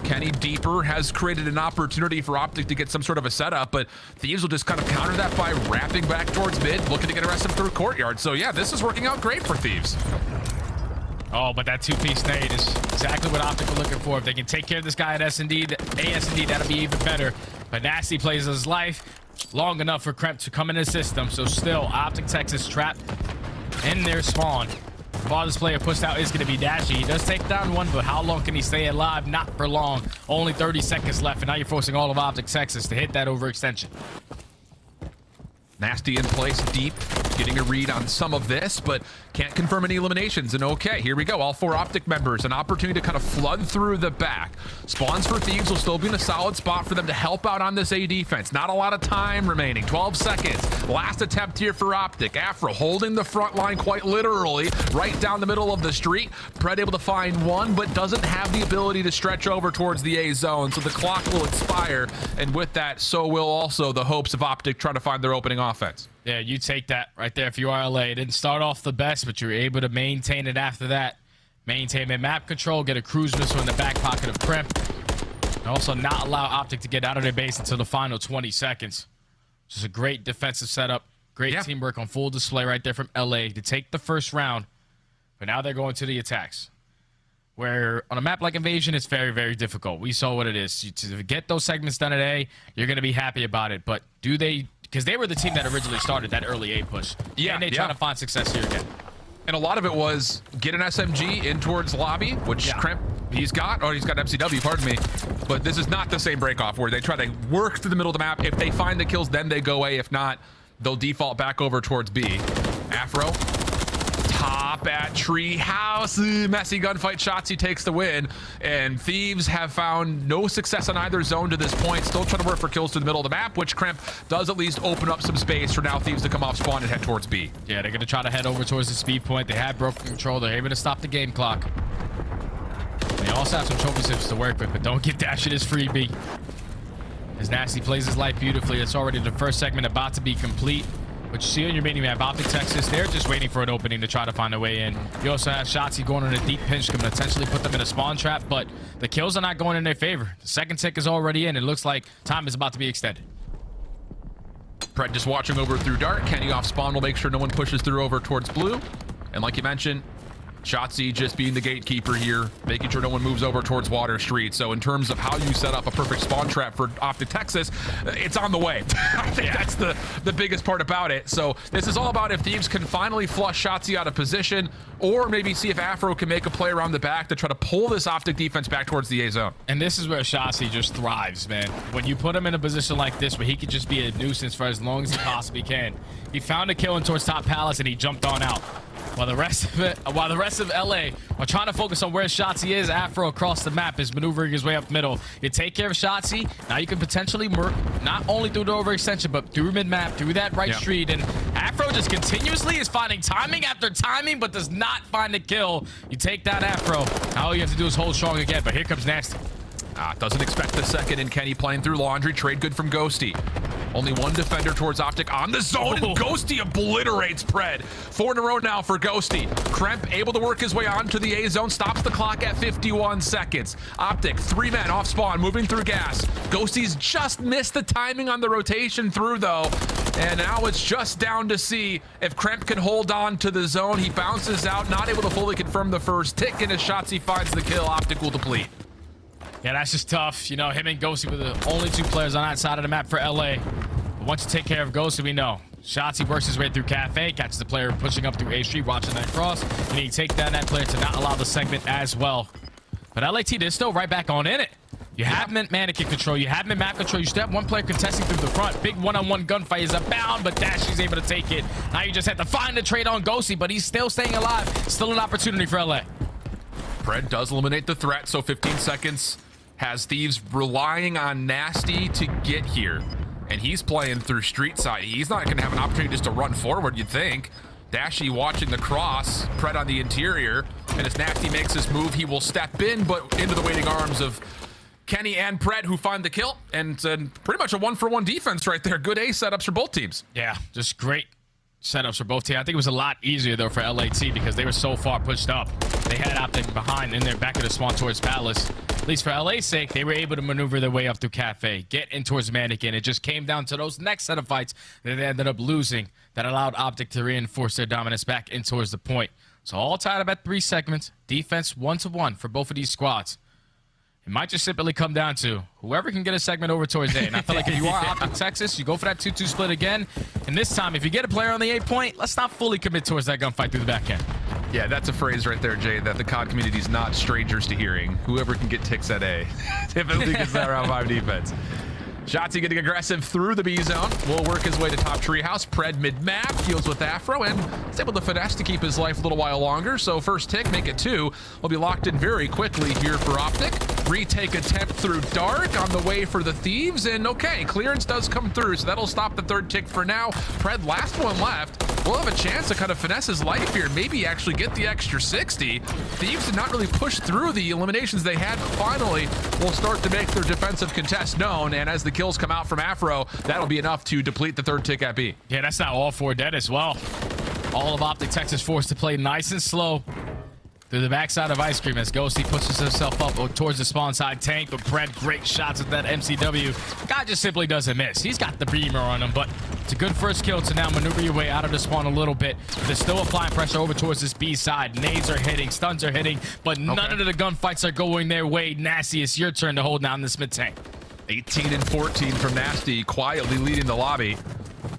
Kenny deeper has created an opportunity for Optic to get some sort of a setup, but Thieves will just kind of counter that by wrapping back towards mid, looking to get arrested through courtyard. So yeah, this is working out great for Thieves. Oh, but that 2-piece nade is exactly what Optic were looking for. If they can take care of this guy at S&D, that'll be even better. But Nasty plays his life long enough for Kremp to come in his system. So still, Optic Texas trapped in their spawn. Farthest player pushed out is going to be Dashy. He does take down 1, but how long can he stay alive? Not for long. Only 30 seconds left, and now you're forcing all of Optic Texas to hit that overextension. Nasty in place deep, getting a read on some of this, but can't confirm any eliminations. And okay, here we go. All 4 Optic members, an opportunity to kind of flood through the back. Spawns for Thieves will still be in a solid spot for them to help out on this A defense. Not a lot of time remaining, 12 seconds. Last attempt here for Optic. Afro holding the front line quite literally, right down the middle of the street. Pred able to find 1, but doesn't have the ability to stretch over towards the A zone, so the clock will expire. And with that, so will also the hopes of Optic trying to find their opening offense. Yeah, you take that right there if you are LA. It didn't start off the best, but you're able to maintain it after that. Maintain map control, get a cruise missile in the back pocket of Kremp, and also not allow Optic to get out of their base until the final 20 seconds. Just a great defensive setup. Great teamwork on full display right there from LA to take the first round. But now they're going to the attacks, where on a map like Invasion, it's very, very difficult. We saw what it is. To get those segments done at A, you're going to be happy about it. But do they... Because they were the team that originally started that early A push. Yeah, and they try to find success here again. And a lot of it was get an SMG in towards lobby, which Kremp, he's got MCW, pardon me. But this is not the same breakoff where they try to work through the middle of the map. If they find the kills, then they go A. If not, they'll default back over towards B. Afro, top at Treehouse. Messy gunfight. Shotzzy takes the win. And Thieves have found no success on either zone to this point. Still trying to work for kills to the middle of the map, which Kremp does at least open up some space for now Thieves to come off spawn and head towards B. Yeah, they're going to try to head over towards the speed point. They have broken control. They're able to stop the game clock. They also have some trophy zips to work with, but don't give Dash his freebie. As Nasty plays his life beautifully. It's already the first segment about to be complete. But you see on your mini map, Optic Texas, they're just waiting for an opening to try to find a way in. You also have Shotzzy going on a deep pinch, can potentially put them in a spawn trap, but the kills are not going in their favor. The second tick is already in. It looks like time is about to be extended. Pred just watching over through dark. Kenny off spawn will make sure no one pushes through over towards blue. And like you mentioned, Shotzzy just being the gatekeeper here, making sure no one moves over towards Water Street. So in terms of how you set up a perfect spawn trap for Optic Texas, it's on the way. I think that's the biggest part about it. So this is all about if Thieves can finally flush Shotzzy out of position, or maybe see if Afro can make a play around the back to try to pull this Optic defense back towards the A zone. And this is where Shotzzy just thrives, man. When you put him in a position like this where he could just be a nuisance for as long as he possibly can. He found a kill in towards top palace and he jumped on out. While the rest of LA are trying to focus on where Shotzzy is, Afro across the map is maneuvering his way up middle. You take care of Shotzzy, now you can potentially work not only through the overextension, but through mid-map, through that right street. And Afro just continuously is finding timing after timing, but does not find a kill. You take that, Afro. Now all you have to do is hold strong again, but here comes Nasty. Doesn't expect the second, and Kenny playing through Laundry. Trade good from Ghosty. Only one defender towards Optic on the zone, and Ghosty obliterates Pred. 4 in a row now for Ghosty. Kremp able to work his way onto the A zone, stops the clock at 51 seconds. Optic, 3 men off spawn, moving through gas. Ghosty's just missed the timing on the rotation through, though. And now it's just down to see if Kremp can hold on to the zone. He bounces out, not able to fully confirm the first tick, and as Shotzzy finds the kill, Optic will deplete. Yeah, that's just tough. You know, him and Ghosty were the only 2 players on that side of the map for LA. But once you take care of Ghosty, we know. Shotzzy works his way through Cafe, catches the player pushing up through A Street, watching that cross. And he take down that player to not allow the segment as well. But LAT, they're still right back on in it. You have mannequin control, you have map control, you still have 1 player contesting through the front. Big one-on-one gunfight is abound, but Dashy's able to take it. Now you just have to find the trade on Ghosty, but he's still staying alive. Still an opportunity for LA. Pred does eliminate the threat, so 15 seconds. Has Thieves relying on Nasty to get here. And he's playing through street side. He's not going to have an opportunity just to run forward, you'd think. Dashy watching the cross, Pred on the interior. And as Nasty makes his move, he will step in, but into the waiting arms of Kenny and Pred, who find the kill. And pretty much a 1-for-1 defense right there. Good A setups for both teams. Yeah, just great setups for both teams. I think it was a lot easier though for LAT because they were so far pushed up. They had Optic behind in their back of the spawn towards Palace. At least for LA's sake, they were able to maneuver their way up through Cafe, get in towards Mannequin. It just came down to those next set of fights that they ended up losing that allowed Optic to reinforce their dominance back in towards the point. So all tied up at 3 segments, defense 1-to-1 for both of these squads. It might just simply come down to whoever can get a segment over towards A. And I feel like if you are Optic Texas, you go for that 2-2 split again. And this time, if you get a player on the A point, let's not fully commit towards that gunfight through the back end. Yeah, that's a phrase right there, Jay, that the COD community is not strangers to hearing. Whoever can get ticks at A typically gets that round 5 defense. Shotzzy getting aggressive through the B zone. Will work his way to top treehouse. Pred mid-map, deals with Afro, and is able to finesse to keep his life a little while longer. So first tick, make it 2. Will be locked in very quickly here for Optic. Retake attempt through dark on the way for the Thieves. And okay, clearance does come through, so that'll stop the 3rd tick for now. Pred, last one left. Will have a chance to kind of finesse his life here, maybe actually get the extra 60. Thieves did not really push through the eliminations they had, but finally will start to make their defensive contest known. And as the kills come out from Afro, that'll be enough to deplete the 3rd tick at B. Yeah, that's not all 4 dead as well. All of Optic Texas forced to play nice and slow through the backside of Ice Cream as Ghosty pushes himself up towards the spawn side tank, but Pred, great shots at that MCW. Guy just simply doesn't miss. He's got the beamer on him, but it's a good first kill to now maneuver your way out of the spawn a little bit. They're still applying pressure over towards this B side. Nades are hitting, stuns are hitting, but none of the gunfights are going their way. Nasty, it's your turn to hold down this mid tank. 18 and 14 from Nasty, quietly leading the lobby.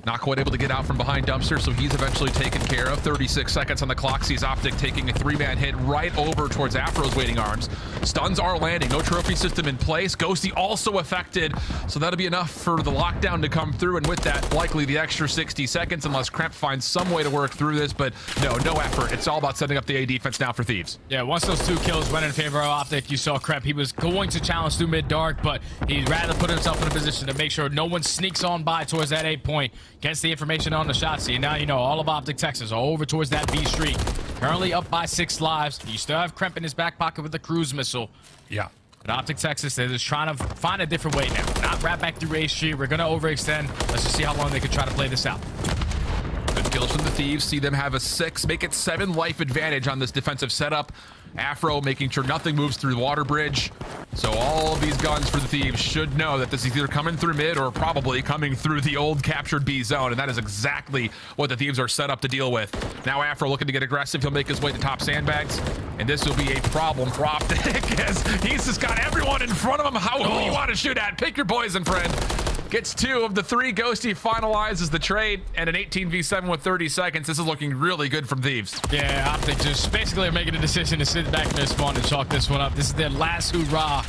Not quite able to get out from behind Dumpster, so he's eventually taken care of. 36 seconds on the clock. Sees Optic taking a 3-man hit right over towards Afro's waiting arms. Stuns are landing. No trophy system in place. Ghosty also affected, so that'll be enough for the lockdown to come through, and with that, likely the extra 60 seconds, unless Kremp finds some way to work through this, but no effort. It's all about setting up the A defense now for Thieves. Yeah, once those 2 kills went in favor of Optic, you saw Kremp. He was going to challenge through mid-dark, but he'd rather put himself in a position to make sure no one sneaks on by towards that A point, gets the information on the shot see. And now you know all of Optic Texas are over towards that B street. Currently up by 6 lives. You still have Kremp in his back pocket with the cruise missile. Yeah. But Optic Texas, they're just trying to find a different way now. Not wrap back through A street. We're going to overextend. Let's just see how long they can try to play this out. Good kills from the Thieves. See them have a 6, make it 7 life advantage on this defensive setup. Afro making sure nothing moves through the water bridge. So all of these guns for the Thieves should know that this is either coming through mid or probably coming through the old captured B zone, and that is exactly what the Thieves are set up to deal with. Now Afro looking to get aggressive. He'll make his way to top sandbags, and this will be a problem for Optic as he's just got everyone in front of him. Who do you want to shoot at? Pick your poison, friend. Gets 2 of the 3. Ghosty finalizes the trade, and an 18v7 with 30 seconds. This is looking really good from Thieves. Yeah, Optic just basically are making a decision to sit back in their spawn and chalk this one up. This is their last hoorah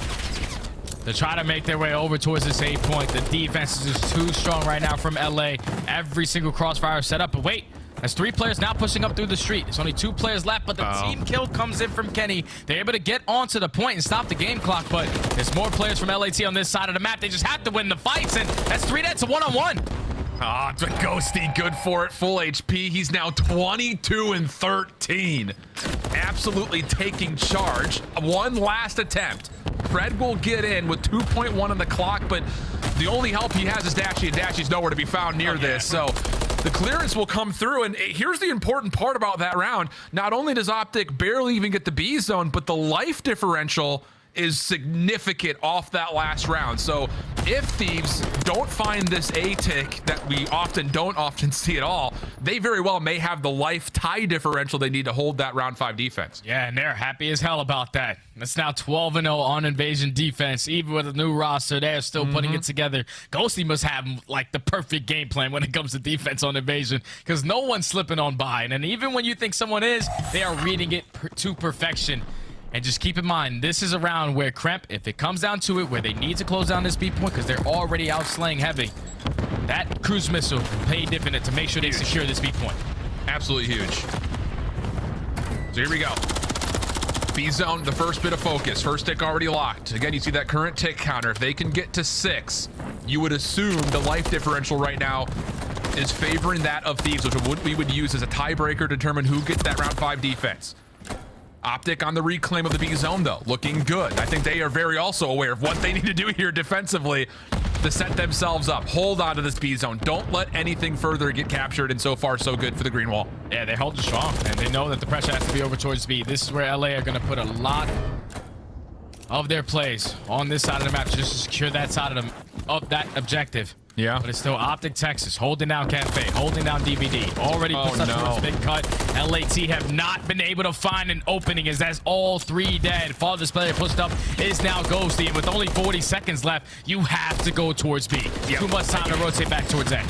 to try to make their way over towards this A point. The defense is just too strong right now from LA. Every single crossfire set up, but wait. There's 3 players now pushing up through the street. There's only 2 players left, but the team kill comes in from Kenny. They're able to get onto the point and stop the game clock, but there's more players from LAT on this side of the map. They just have to win the fights, and that's 3 dead to 1-on-1. It's a Ghosty, good for it, full HP. He's now 22 and 13. Absolutely taking charge. One last attempt. Fred will get in with 2.1 on the clock, but the only help he has is Dashy, and Dashy's nowhere to be found near this, so the clearance will come through, and here's the important part about that round. Not only does Optic barely even get the B zone, but the life differential is significant off that last round. So if Thieves don't find this A tick that we don't often see at all, they very well may have the life tie differential they need to hold that round 5 defense. Yeah, and they're happy as hell about that. That's now 12-0 on Invasion defense. Even with a new roster, they're still putting it together. Ghosty must have like the perfect game plan when it comes to defense on Invasion, because no one's slipping on by. And even when you think someone is, they are reading it to perfection. And just keep in mind, this is a round where Kremp, if it comes down to it, where they need to close down this B point because they're already out slaying heavy, that cruise missile will pay dividend to make sure they secure this B point. Absolutely huge. So here we go. B zone, the first bit of focus. First tick already locked. Again, you see that current tick counter. If they can get to 6, you would assume the life differential right now is favoring that of Thieves, which we would use as a tiebreaker to determine who gets that round 5 defense. Optic on the reclaim of the B zone, though, looking good. I think they are very also aware of what they need to do here defensively to set themselves up. Hold on to this B zone. Don't let anything further get captured, and so far, so good for the green wall. Yeah, they hold it strong, and they know that the pressure has to be over towards B. This is where LA are going to put a lot of their plays on this side of the map just to secure that side of that objective. Yeah. But it's still Optic Texas holding down Cafe, holding down DVD. Already puts up towards big cut. LAT have not been able to find an opening as that's all 3 dead. Farthest player pushed up is now Ghosty. And with only 40 seconds left, you have to go towards B. Yep. Too much time to rotate back towards A.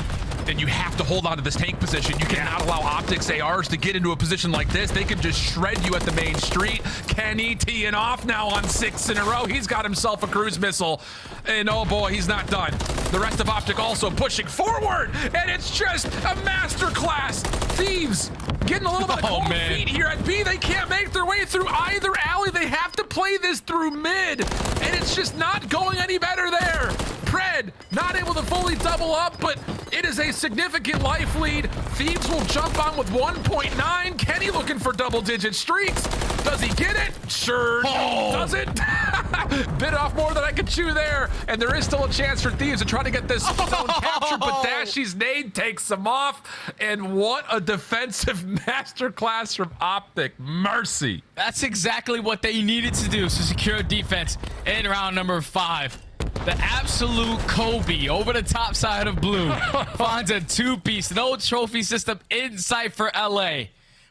And you have to hold on to this tank position. You cannot allow Optics ARs to get into a position like this. They can just shred you at the main street. Kenny teeing off now on 6 in a row. He's got himself a cruise missile. And oh boy, he's not done. The rest of Optic also pushing forward. And it's just a masterclass. Thieves getting a little bit of cold feet here at B. They can't make their way through either alley. They have to play this through mid. And it's just not going any better there. Pred not able to fully double up, but it is a significant life lead. Thieves will jump on with 1.9. Kenny looking for double-digit streaks. Does he get it? Sure doesn't. Bit off more than I could chew there. And there is still a chance for Thieves to try to get this zone captured, but Dashy's nade takes them off. And what a defensive masterclass from Optic. Mercy. That's exactly what they needed to do to secure defense in round number 5. The absolute Kobe over the top side of blue finds a 2-piece, no trophy system in sight for LA.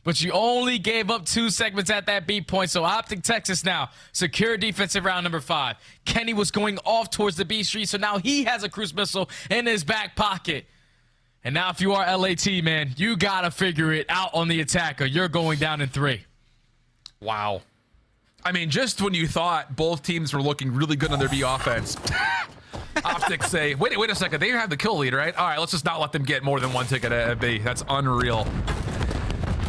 But you only gave up 2 segments at that B point, so Optic Texas now secure defensive round number 5. Kenny was going off towards the B street, so now he has a cruise missile in his back pocket. And now if you are LAT, man, you got to figure it out on the attack or you're going down in 3. Wow. I mean, just when you thought both teams were looking really good on their B offense, Optic say, wait a second, they have the kill lead, right? All right, let's just not let them get more than 1 ticket at B. That's unreal.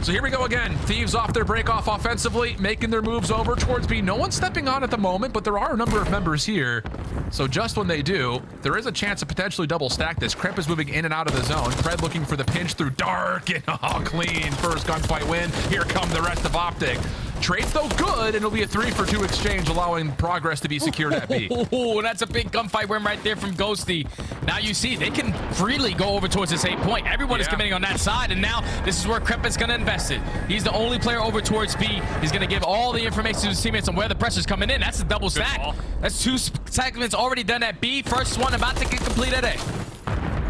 So here we go again. Thieves off their break off offensively, making their moves over towards B. No one's stepping on at the moment, but there are a number of members here. So just when they do, there is a chance to potentially double stack this. Kremp is moving in and out of the zone. Fred looking for the pinch through dark and clean. First gunfight win. Here come the rest of Optic. Trades though good, and it'll be a 3-for-2 exchange, allowing progress to be secured at B. Oh, that's a big gunfight win right there from Ghosty. Now you see they can freely go over towards this A point. Everyone is committing on that side, and now this is where Kremp is going to invest it. He's the only player over towards B. He's going to give all the information to his teammates on where the pressure's coming in. That's a double stack. That's 2 segments already done at B. First one about to get complete at A.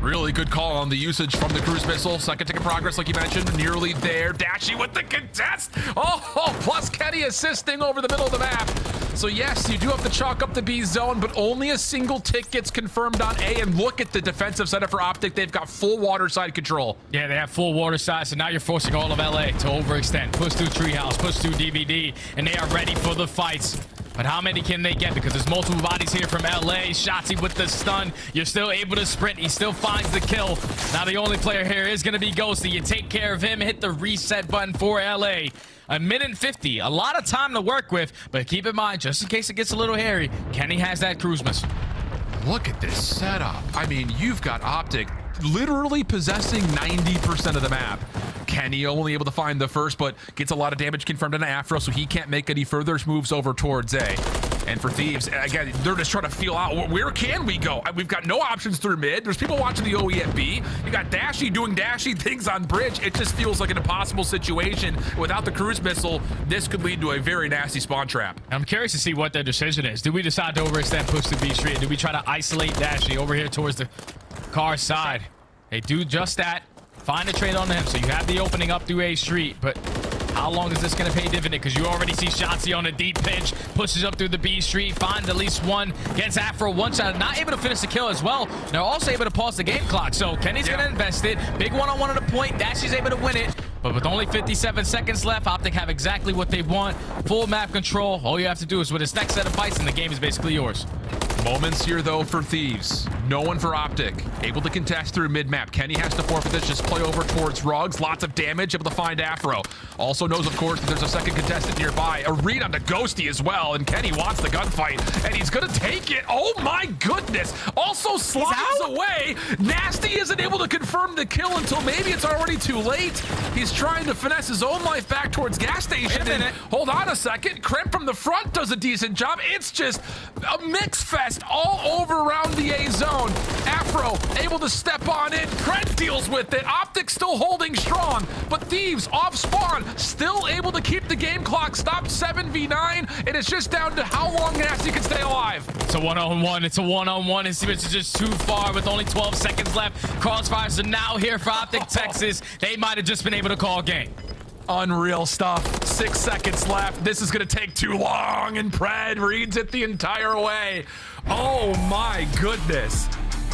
Really good call on the usage from the cruise missile. Second ticket progress, like you mentioned, nearly there. Dashy with the contest. Oh, plus Kenny assisting over the middle of the map. So yes, you do have to chalk up the B zone, but only a single tick gets confirmed on A. And look at the defensive setup for Optic. They've got full water side control. Yeah, they have full water side, so now you're forcing all of LA to overextend. Push through Treehouse, push through DVD, and they are ready for the fights. But how many can they get? Because there's multiple bodies here from LA. Shotzi with the stun. You're still able to sprint. He still finds the kill. Now the only player here is going to be Ghosty. You take care of him. Hit the reset button for LA. 1:50. A lot of time to work with. But keep in mind, just in case it gets a little hairy, Kenny has that cruise missile. Look at this setup. I mean, you've got Optic literally possessing 90% of the map. Kenny only able to find the first, but gets a lot of damage confirmed on Afro, so he can't make any further moves over towards A. And for Thieves, again, they're just trying to feel out, where can we go? We've got no options through mid. There's people watching the OE at B. You got Dashy doing Dashy things on bridge. It just feels like an impossible situation. Without the cruise missile, this could lead to a very nasty spawn trap. I'm curious to see what their decision is. Do we decide to overextend, push to B Street? Do we try to isolate Dashy over here towards the car side? They do just that. Find a trade on him, so you have the opening up through A Street, but how long is this going to pay dividend? Because you already see Shotzi on a deep pinch, pushes up through the B Street, finds at least one, gets Afro one shot, not able to finish the kill as well. They're also able to pause the game clock, so Kenny's going to invest it. Big one-on-one at a point, Dashy's able to win it, but with only 57 seconds left, Optic have exactly what they want. Full map control. All you have to do is with his next set of fights, and the game is basically yours. Moments here, though, for Thieves. No one for Optic. Able to contest through mid-map. Kenny has to forfeit this, just play over towards Ruggs. Lots of damage, able to find Afro. Also knows, of course, that there's a second contestant nearby. A read onto Ghosty as well, and Kenny wants the gunfight, and he's gonna take it. Oh my goodness! Also slides away. Nasty isn't able to confirm the kill until maybe it's already too late. He's trying to finesse his own life back towards gas station. And hold on a second. Kremp from the front does a decent job. It's just a mix fest all over around the A zone. Afro able to step on in. Kremp deals with it. Optic still holding strong, but Thieves off spawn still able to keep the game clock stopped. 7v9, and it's just down to how long Nasty can stay alive. It's a one-on-one. It's a one-on-one. And Siemens is just too far with only 12 seconds left. Crossfires are now here for Optic Texas. They might have just been able to call game. Unreal stuff. 6 seconds left. This is going to take too long, and Pred reads it the entire way. Oh my goodness.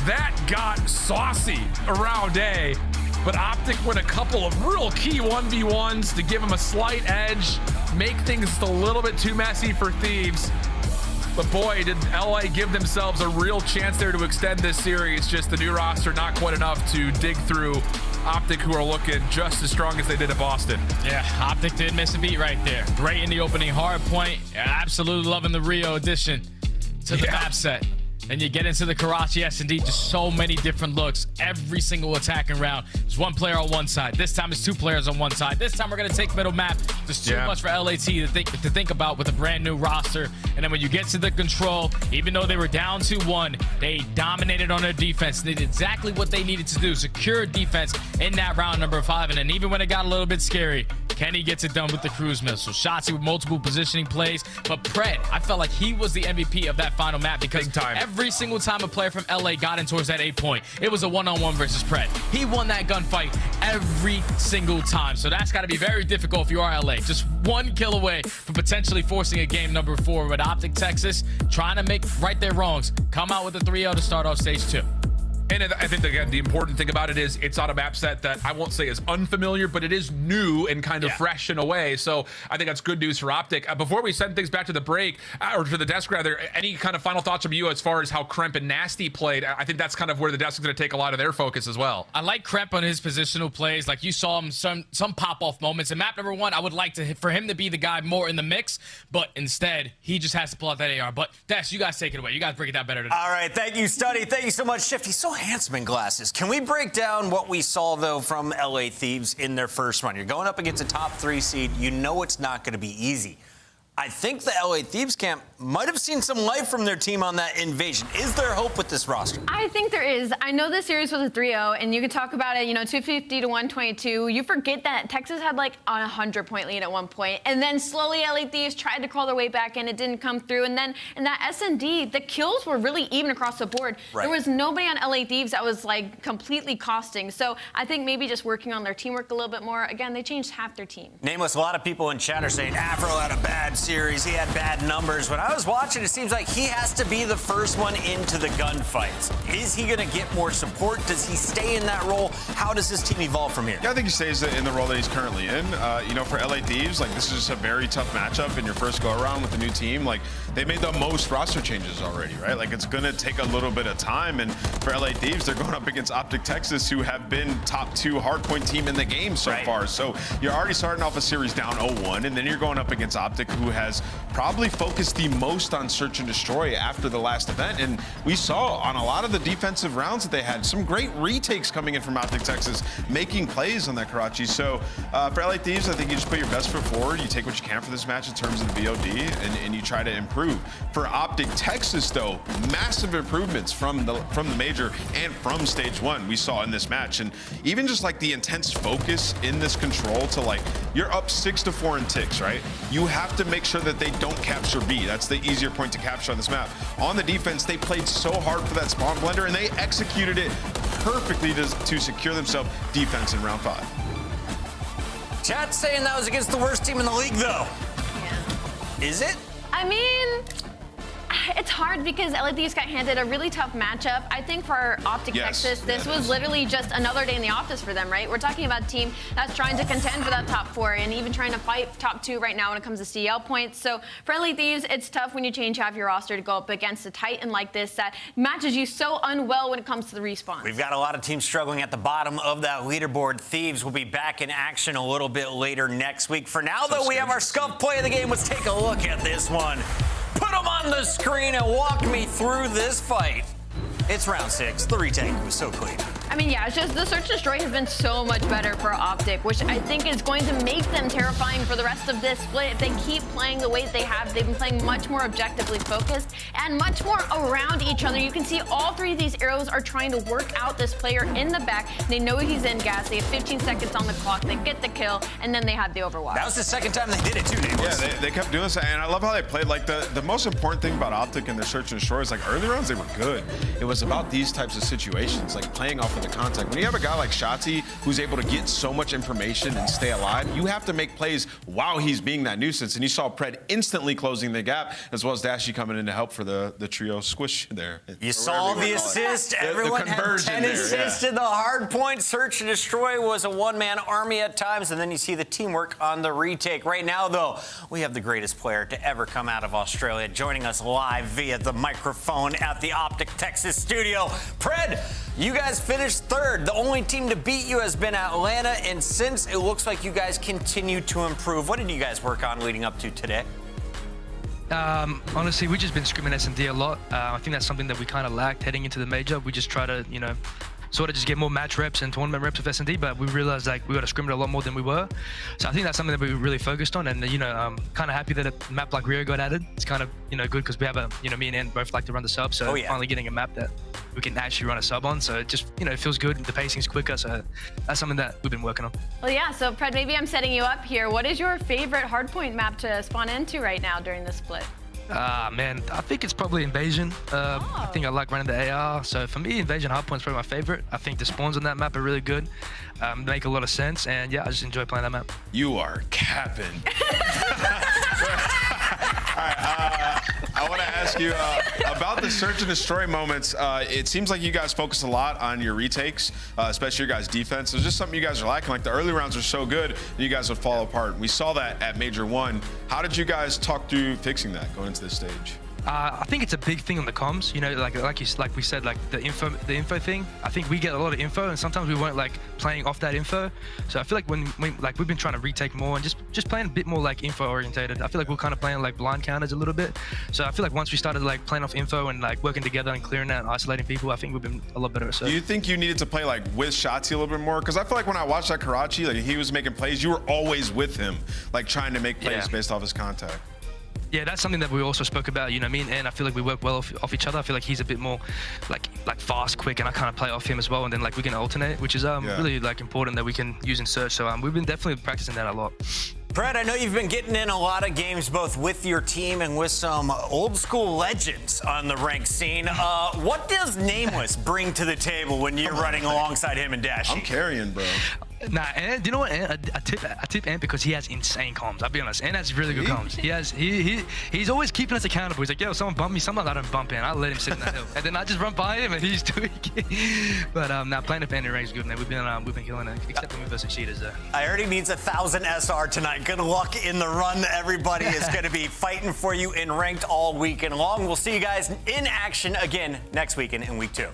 That got saucy around A, but Optic win a couple of real key 1v1s to give him a slight edge, make things just a little bit too messy for Thieves. But boy, did LA give themselves a real chance there to extend this series. Just the new roster not quite enough to dig through Optic, who are looking just as strong as they did at Boston. Yeah, Optic did miss a beat right there. Great in the opening hard point. Absolutely loving the Rio addition to the map set. Then you get into the Karachi S&D, just so many different looks. Every single attacking round. There's one player on one side. This time it's two players on one side. This time we're going to take middle map. There's too much for LAT to think about with a brand new roster. And then when you get to the control, even though they were down 2-1, they dominated on their defense. They did exactly what they needed to do. Secure defense in that round number 5. And then even when it got a little bit scary, Kenny gets it done with the cruise missile. Shotzi with multiple positioning plays. But Pred, I felt like he was the MVP of that final map because every single time a player from LA got in towards that 8 point, it was a one-on-one versus Pred. He won that gunfight every single time. So that's got to be very difficult if you are LA. Just one kill away from potentially forcing a game number 4 with Optic Texas, trying to make right their wrongs. Come out with a 3-0 to start off stage 2. And I think, again, the important thing about it is it's on a map set that I won't say is unfamiliar, but it is new and kind of fresh in a way. So I think that's good news for Optic. Before we send things back to the break, or to the desk rather, any kind of final thoughts from you as far as how Kremp and Nasty played? I think that's kind of where the desk is going to take a lot of their focus as well. I like Kremp on his positional plays. Like you saw him some pop-off moments. In map number 1, I would like for him to be the guy more in the mix, but instead, he just has to pull out that AR. But Dash, you guys take it away. You guys break it down better today. All right, thank you, Study. Thank you so much, Shifty. So handsome in glasses. Can we break down what we saw, though, from LA Thieves in their first run? You're going up against a top 3 seed. You know it's not going to be easy. I think the LA Thieves camp might have seen some life from their team on that invasion. Is there hope with this roster? I think there is. I know this series was a 3-0, and you could talk about it, 250 to 122. You forget that Texas had like a 100-point lead at one point, and then slowly LA Thieves tried to crawl their way back, and it didn't come through. And then in that S&D, the kills were really even across the board. Right. There was nobody on LA Thieves that was like completely costing. So I think maybe just working on their teamwork a little bit more. Again, they changed half their team. Nameless, a lot of people in chat are saying Afro had a bad series. He had bad numbers. When I was watching, it seems like he has to be the first one into the gunfights. Is he going to get more support? Does he stay in that role? How does this team evolve from here? Yeah, I think he stays in the role that he's currently in. For LA Thieves, like, this is just a very tough matchup in your first go-around with the new team. Like, they made the most roster changes already, right? Like, it's going to take a little bit of time. And for LA Thieves, they're going up against Optic Texas, who have been top 2 hardpoint team in the game so far. So you're already starting off a series down 0-1, and then you're going up against Optic, who has probably focused the most on search and destroy after the last event. And we saw on a lot of the defensive rounds that they had some great retakes coming in from Optic Texas, making plays on that Karachi. So for LA Thieves, I think you just put your best foot forward. You take what you can for this match in terms of the VOD, and you try to improve. For Optic Texas, though, massive improvements from the major and from stage 1 we saw in this match. And even just like the intense focus in this control to, like, you're up 6-4 in ticks, right? You have to make sure that they don't capture B. That's the easier point to capture on this map. On the defense, they played so hard for that spawn blender, and they executed it perfectly to secure themselves defense in round 5. Chat's saying that was against the worst team in the league, though. Yeah. Is it? I mean, it's hard because LA Thieves got handed a really tough matchup. I think for Optic Texas, this was literally just another day in the office for them, right? We're talking about a team that's trying to contend for that top 4 and even trying to fight top 2 right now when it comes to CL points. So for LA Thieves, it's tough when you change half your roster to go up against a Titan like this that matches you so unwell when it comes to the respawn. We've got a lot of teams struggling at the bottom of that leaderboard. Thieves will be back in action a little bit later next week. For now, though, we have our scuff play of the game. Let's take a look at this one. Put them on the screen and walk me through this fight. It's round 6. The retake was so clean. I mean, yeah, it's just the search and destroy has been so much better for Optic, which I think is going to make them terrifying for the rest of this split. If they keep playing the way they have, they've been playing much more objectively focused and much more around each other. You can see all 3 of these arrows are trying to work out this player in the back. They know he's in gas. They have 15 seconds on the clock. They get the kill, and then they have the overwatch. That was the second time they did it, too, Nameless. Yeah, they kept doing this, and I love how they played. Like, the most important thing about Optic and their search and destroy is, like, early rounds, they were good. It was about these types of situations, like playing off of the contact. When you have a guy like Shotzi who's able to get so much information and stay alive, you have to make plays while he's being that nuisance. And you saw Pred instantly closing the gap, as well as Dashy coming in to help for the trio squish there. You saw the assist. Everyone had 10 assists in the hard point. Search and destroy was a one-man army at times, and then you see the teamwork on the retake. Right now, though, we have the greatest player to ever come out of Australia joining us live via the microphone at the Optic Texas studio. Pred, you guys finished 3rd. The only team to beat you has been Atlanta, and since it looks like you guys continue to improve, what did you guys work on leading up to today? Honestly, we've just been scrimming S&D a lot. I think that's something that we kind of lacked heading into the major. We just try to, sort of just get more match reps and tournament reps with S&D, but we realized like we got to scrim it a lot more than we were. So I think that's something that we really focused on, and I'm kind of happy that a map like Rio got added. It's kind of good because we have me and Ann both like to run the sub, so finally getting a map that we can actually run a sub on. So it just it feels good. The pacing's quicker, so that's something that we've been working on. Well, yeah. So Pred, maybe I'm setting you up here. What is your favorite hardpoint map to spawn into right now during the split? Man, I think it's probably Invasion. I think I like running the AR. So for me, Invasion Hardpoint's probably my favorite. I think the spawns on that map are really good. Make a lot of sense, and yeah, I just enjoy playing that map. You are capping. All right, I want to ask you about the search and destroy moments. It seems like you guys focus a lot on your retakes, especially your guys' defense. It's just something you guys are lacking. Like the early rounds are so good, and you guys would fall apart. We saw that at Major 1. How did you guys talk through fixing that going into this stage? I think it's a big thing on the comms. You know, like we said, like the info thing. I think we get a lot of info, and sometimes we weren't like playing off that info. So I feel like when like we've been trying to retake more and just playing a bit more like info orientated. I feel like we're kind of playing like blind counters a little bit. So I feel like once we started like playing off info and like working together and clearing out and isolating people, I think we've been a lot better. So do you think you needed to play like with Shotzi a little bit more? Because I feel like when I watched that Karachi, like he was making plays, you were always with him, like trying to make plays based off his contact. Yeah, that's something that we also spoke about, you know what I mean? And I feel like we work well off each other. I feel like he's a bit more like fast, quick, and I kind of play off him as well. And then like we can alternate, which is really like important that we can use in search. So we've been definitely practicing that a lot. Brett, I know you've been getting in a lot of games both with your team and with some old school legends on the ranked scene. What does Nameless bring to the table when you're running alongside him and Dashy? I'm carrying, bro. Nah, and do you know what? I tip Ant because he has insane comms. I'll be honest. Ant has really good comms. He's always keeping us accountable. He's like, yo, someone bump me. Sometimes I don't bump in. I let him sit in the hill, and then I just run by him, and he's doing it. But now playing the Ant range is good, man. We've been killing it, except when we versus cheaters. I already needs 1,000 SR tonight. Good luck in the run. Everybody is going to be fighting for you in ranked all weekend long. We'll see you guys in action again next weekend in week 2.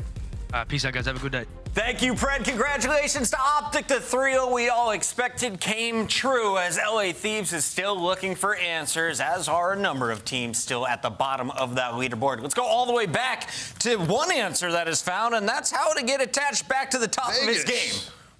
Peace out, guys. Have a good day. Thank you, Fred. Congratulations to Optic. The 3-0 we all expected came true as LA Thieves is still looking for answers, as are a number of teams still at the bottom of that leaderboard. Let's go all the way back to one answer that is found, and that's how to get attached back to the top of his game.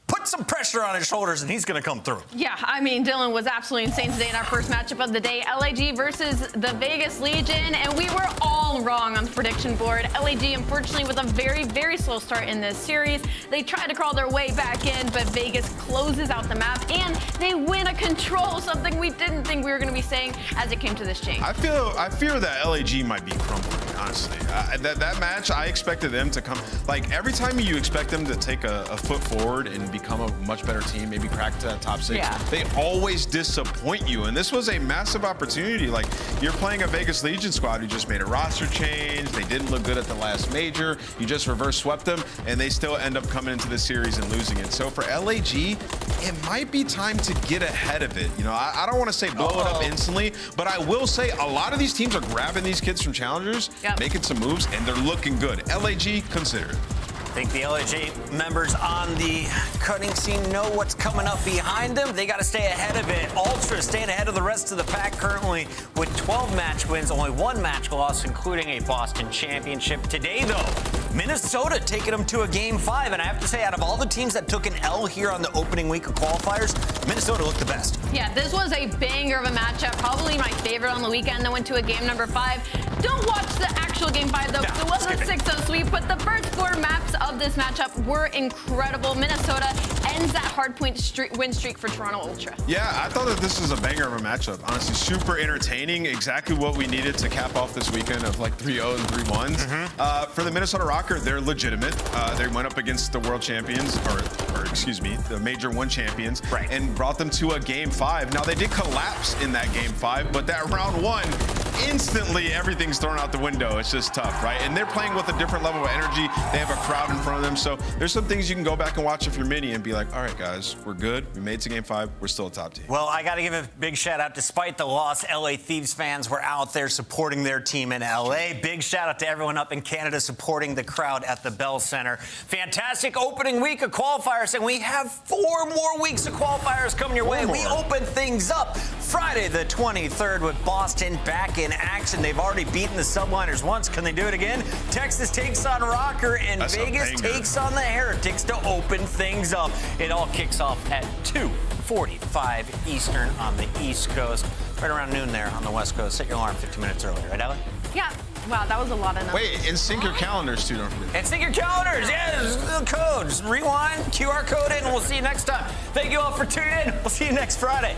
Put some pressure on his shoulders, and he's going to come through. Yeah, I mean, Dylan was absolutely insane today in our first matchup of the day. LAG versus the Vegas Legion, and we were all wrong on the prediction board. LAG, unfortunately, with a very, very slow start in this series. They tried to crawl their way back in, but Vegas closes out the map, and they win a control, something we didn't think we were going to be saying as it came to this change. I fear that LAG might be crumbling, honestly. That match, I expected them to come. Like, every time you expect them to take a foot forward and become a much better team, maybe crack to that top 6, they always disappoint you. And this was a massive opportunity. Like, you're playing a Vegas Legion squad who just made a roster change. They didn't look good at the last major. You just reverse swept them, and they still end up coming into the series and losing it. So for LAG, it might be time to get ahead of it. You know, I don't want to say blow it up instantly, but I will say a lot of these teams are grabbing these kids from challengers, making some moves, and they're looking good. LAG, consider it. I think the LAG members on the cutting scene know what's coming up behind them. They got to stay ahead of it. Ultra staying ahead of the rest of the pack currently with 12 match wins, only 1 match loss, including a Boston championship. Today, though, Minnesota taking them to a Game 5. And I have to say, out of all the teams that took an L here on the opening week of qualifiers, Minnesota looked the best. Yeah, this was a banger of a matchup. Probably my favorite on the weekend that went to a game number 5. Don't watch the actual Game 5, though, because it was a 6-0 sweep. But the first 4 maps of this matchup were incredible. Minnesota ends that hardpoint win streak for Toronto Ultra. Yeah, I thought that this was a banger of a matchup. Honestly, super entertaining. Exactly what we needed to cap off this weekend of like 3-0 and 3-1s. For the Minnesota Rocker, they're legitimate. They went up against the world champions, or excuse me, the Major 1 champions, and brought them to a Game 5. Now, they did collapse in that Game 5, but that round 1, instantly everything's thrown out the window. It's just tough, right? And they're playing with a different level of energy. They have a crowd in front of them. So there's some things you can go back and watch if you're mini and be like, all right, guys, we're good. We made it to Game 5. We're still a top team. Well, I got to give a big shout out. Despite the loss, LA Thieves fans were out there supporting their team in LA. Big shout out to everyone up in Canada supporting the crowd at the Bell Center. Fantastic opening week of qualifiers, and we have 4 more weeks of qualifiers coming your way. We open things up Friday the 23rd with Boston back in action. They've already beaten the Subliners once. Can they do it again? Texas takes on Rocker, and Vegas takes on the Heretics to open things up. It all kicks off at 2:45 Eastern on the East Coast. Right around noon there on the West Coast. Set your alarm 15 minutes early, right, Allie? Yeah. Wow, that was a lot of numbers. Wait, and sync your calendars too, don't forget. And sync your calendars, yes, the codes. Rewind, QR code in, and we'll see you next time. Thank you all for tuning in. We'll see you next Friday.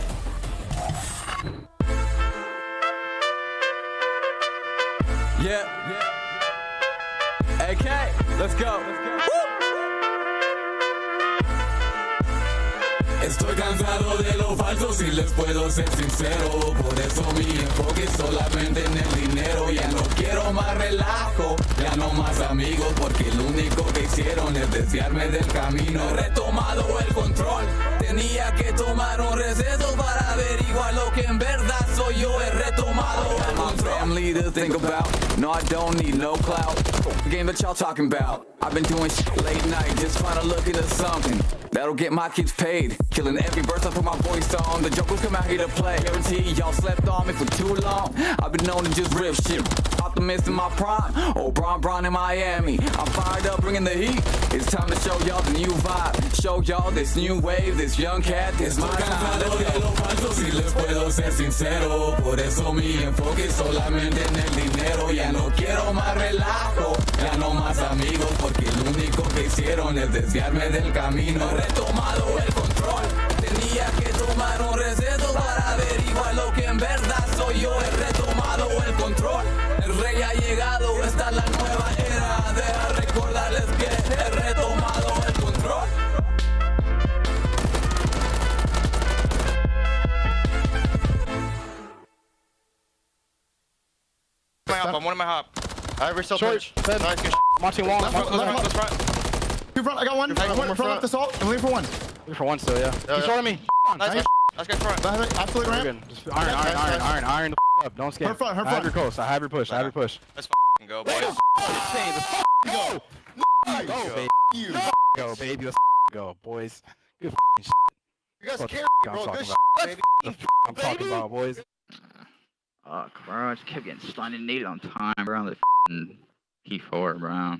Yeah. AK, let's go. Estoy cansado de los falsos y les puedo ser sincero. Por eso mi enfoque es solamente en el dinero. Ya no quiero más relajo, ya no más amigos, porque lo único que hicieron es desviarme del camino. He retomado el control, tenía que tomar un receso para averiguar lo que en verdad soy yo. He retomado el control. Family to think about, no I don't need no clout. Game that y'all talking about, I've been doing shit late night, just trying to look into something that'll get my kids paid. Killing every verse I put my voice on, the jokers come out here to play. Guarantee y'all slept on me for too long, I've been known to just rip shit. Optimist in my prime, oh Bron in Miami. I'm fired up bringing the heat, it's time to show y'all the new vibe. Show y'all this new wave, this young cat, this my time. Let's go. De los falsos y les puedo ser sincero, por eso mi enfoque es solamente en el dinero. Ya no quiero más relajo, ya no más amigos, porque lo único que hicieron es desviarme del camino. He retomado el control, tenía que tomar un receso para averiguar lo que en verdad soy yo. He retomado el control, el rey ha llegado, esta es la nueva era. Deja recordarles que he retomado el control. I'm one of my hop. Alright, we're still Short, pitch. nice, good Marching long. Left front. Two front, I got one. Front left assault. I'm leaving for one. Leave for one still, yeah. He's short of me. Nice. Let's get front. Absolute ramp. Just iron the up. Don't skip. Her front. I have your coast. I have your push. Let's go, boys. Go. Go, baby. Go, baby. Let's go, boys. Good shit. You guys carry, bro. Good shit, baby. I'm talking about, boys. Bro, I just kept getting stunned and needed on time, bro. On the P4, bro.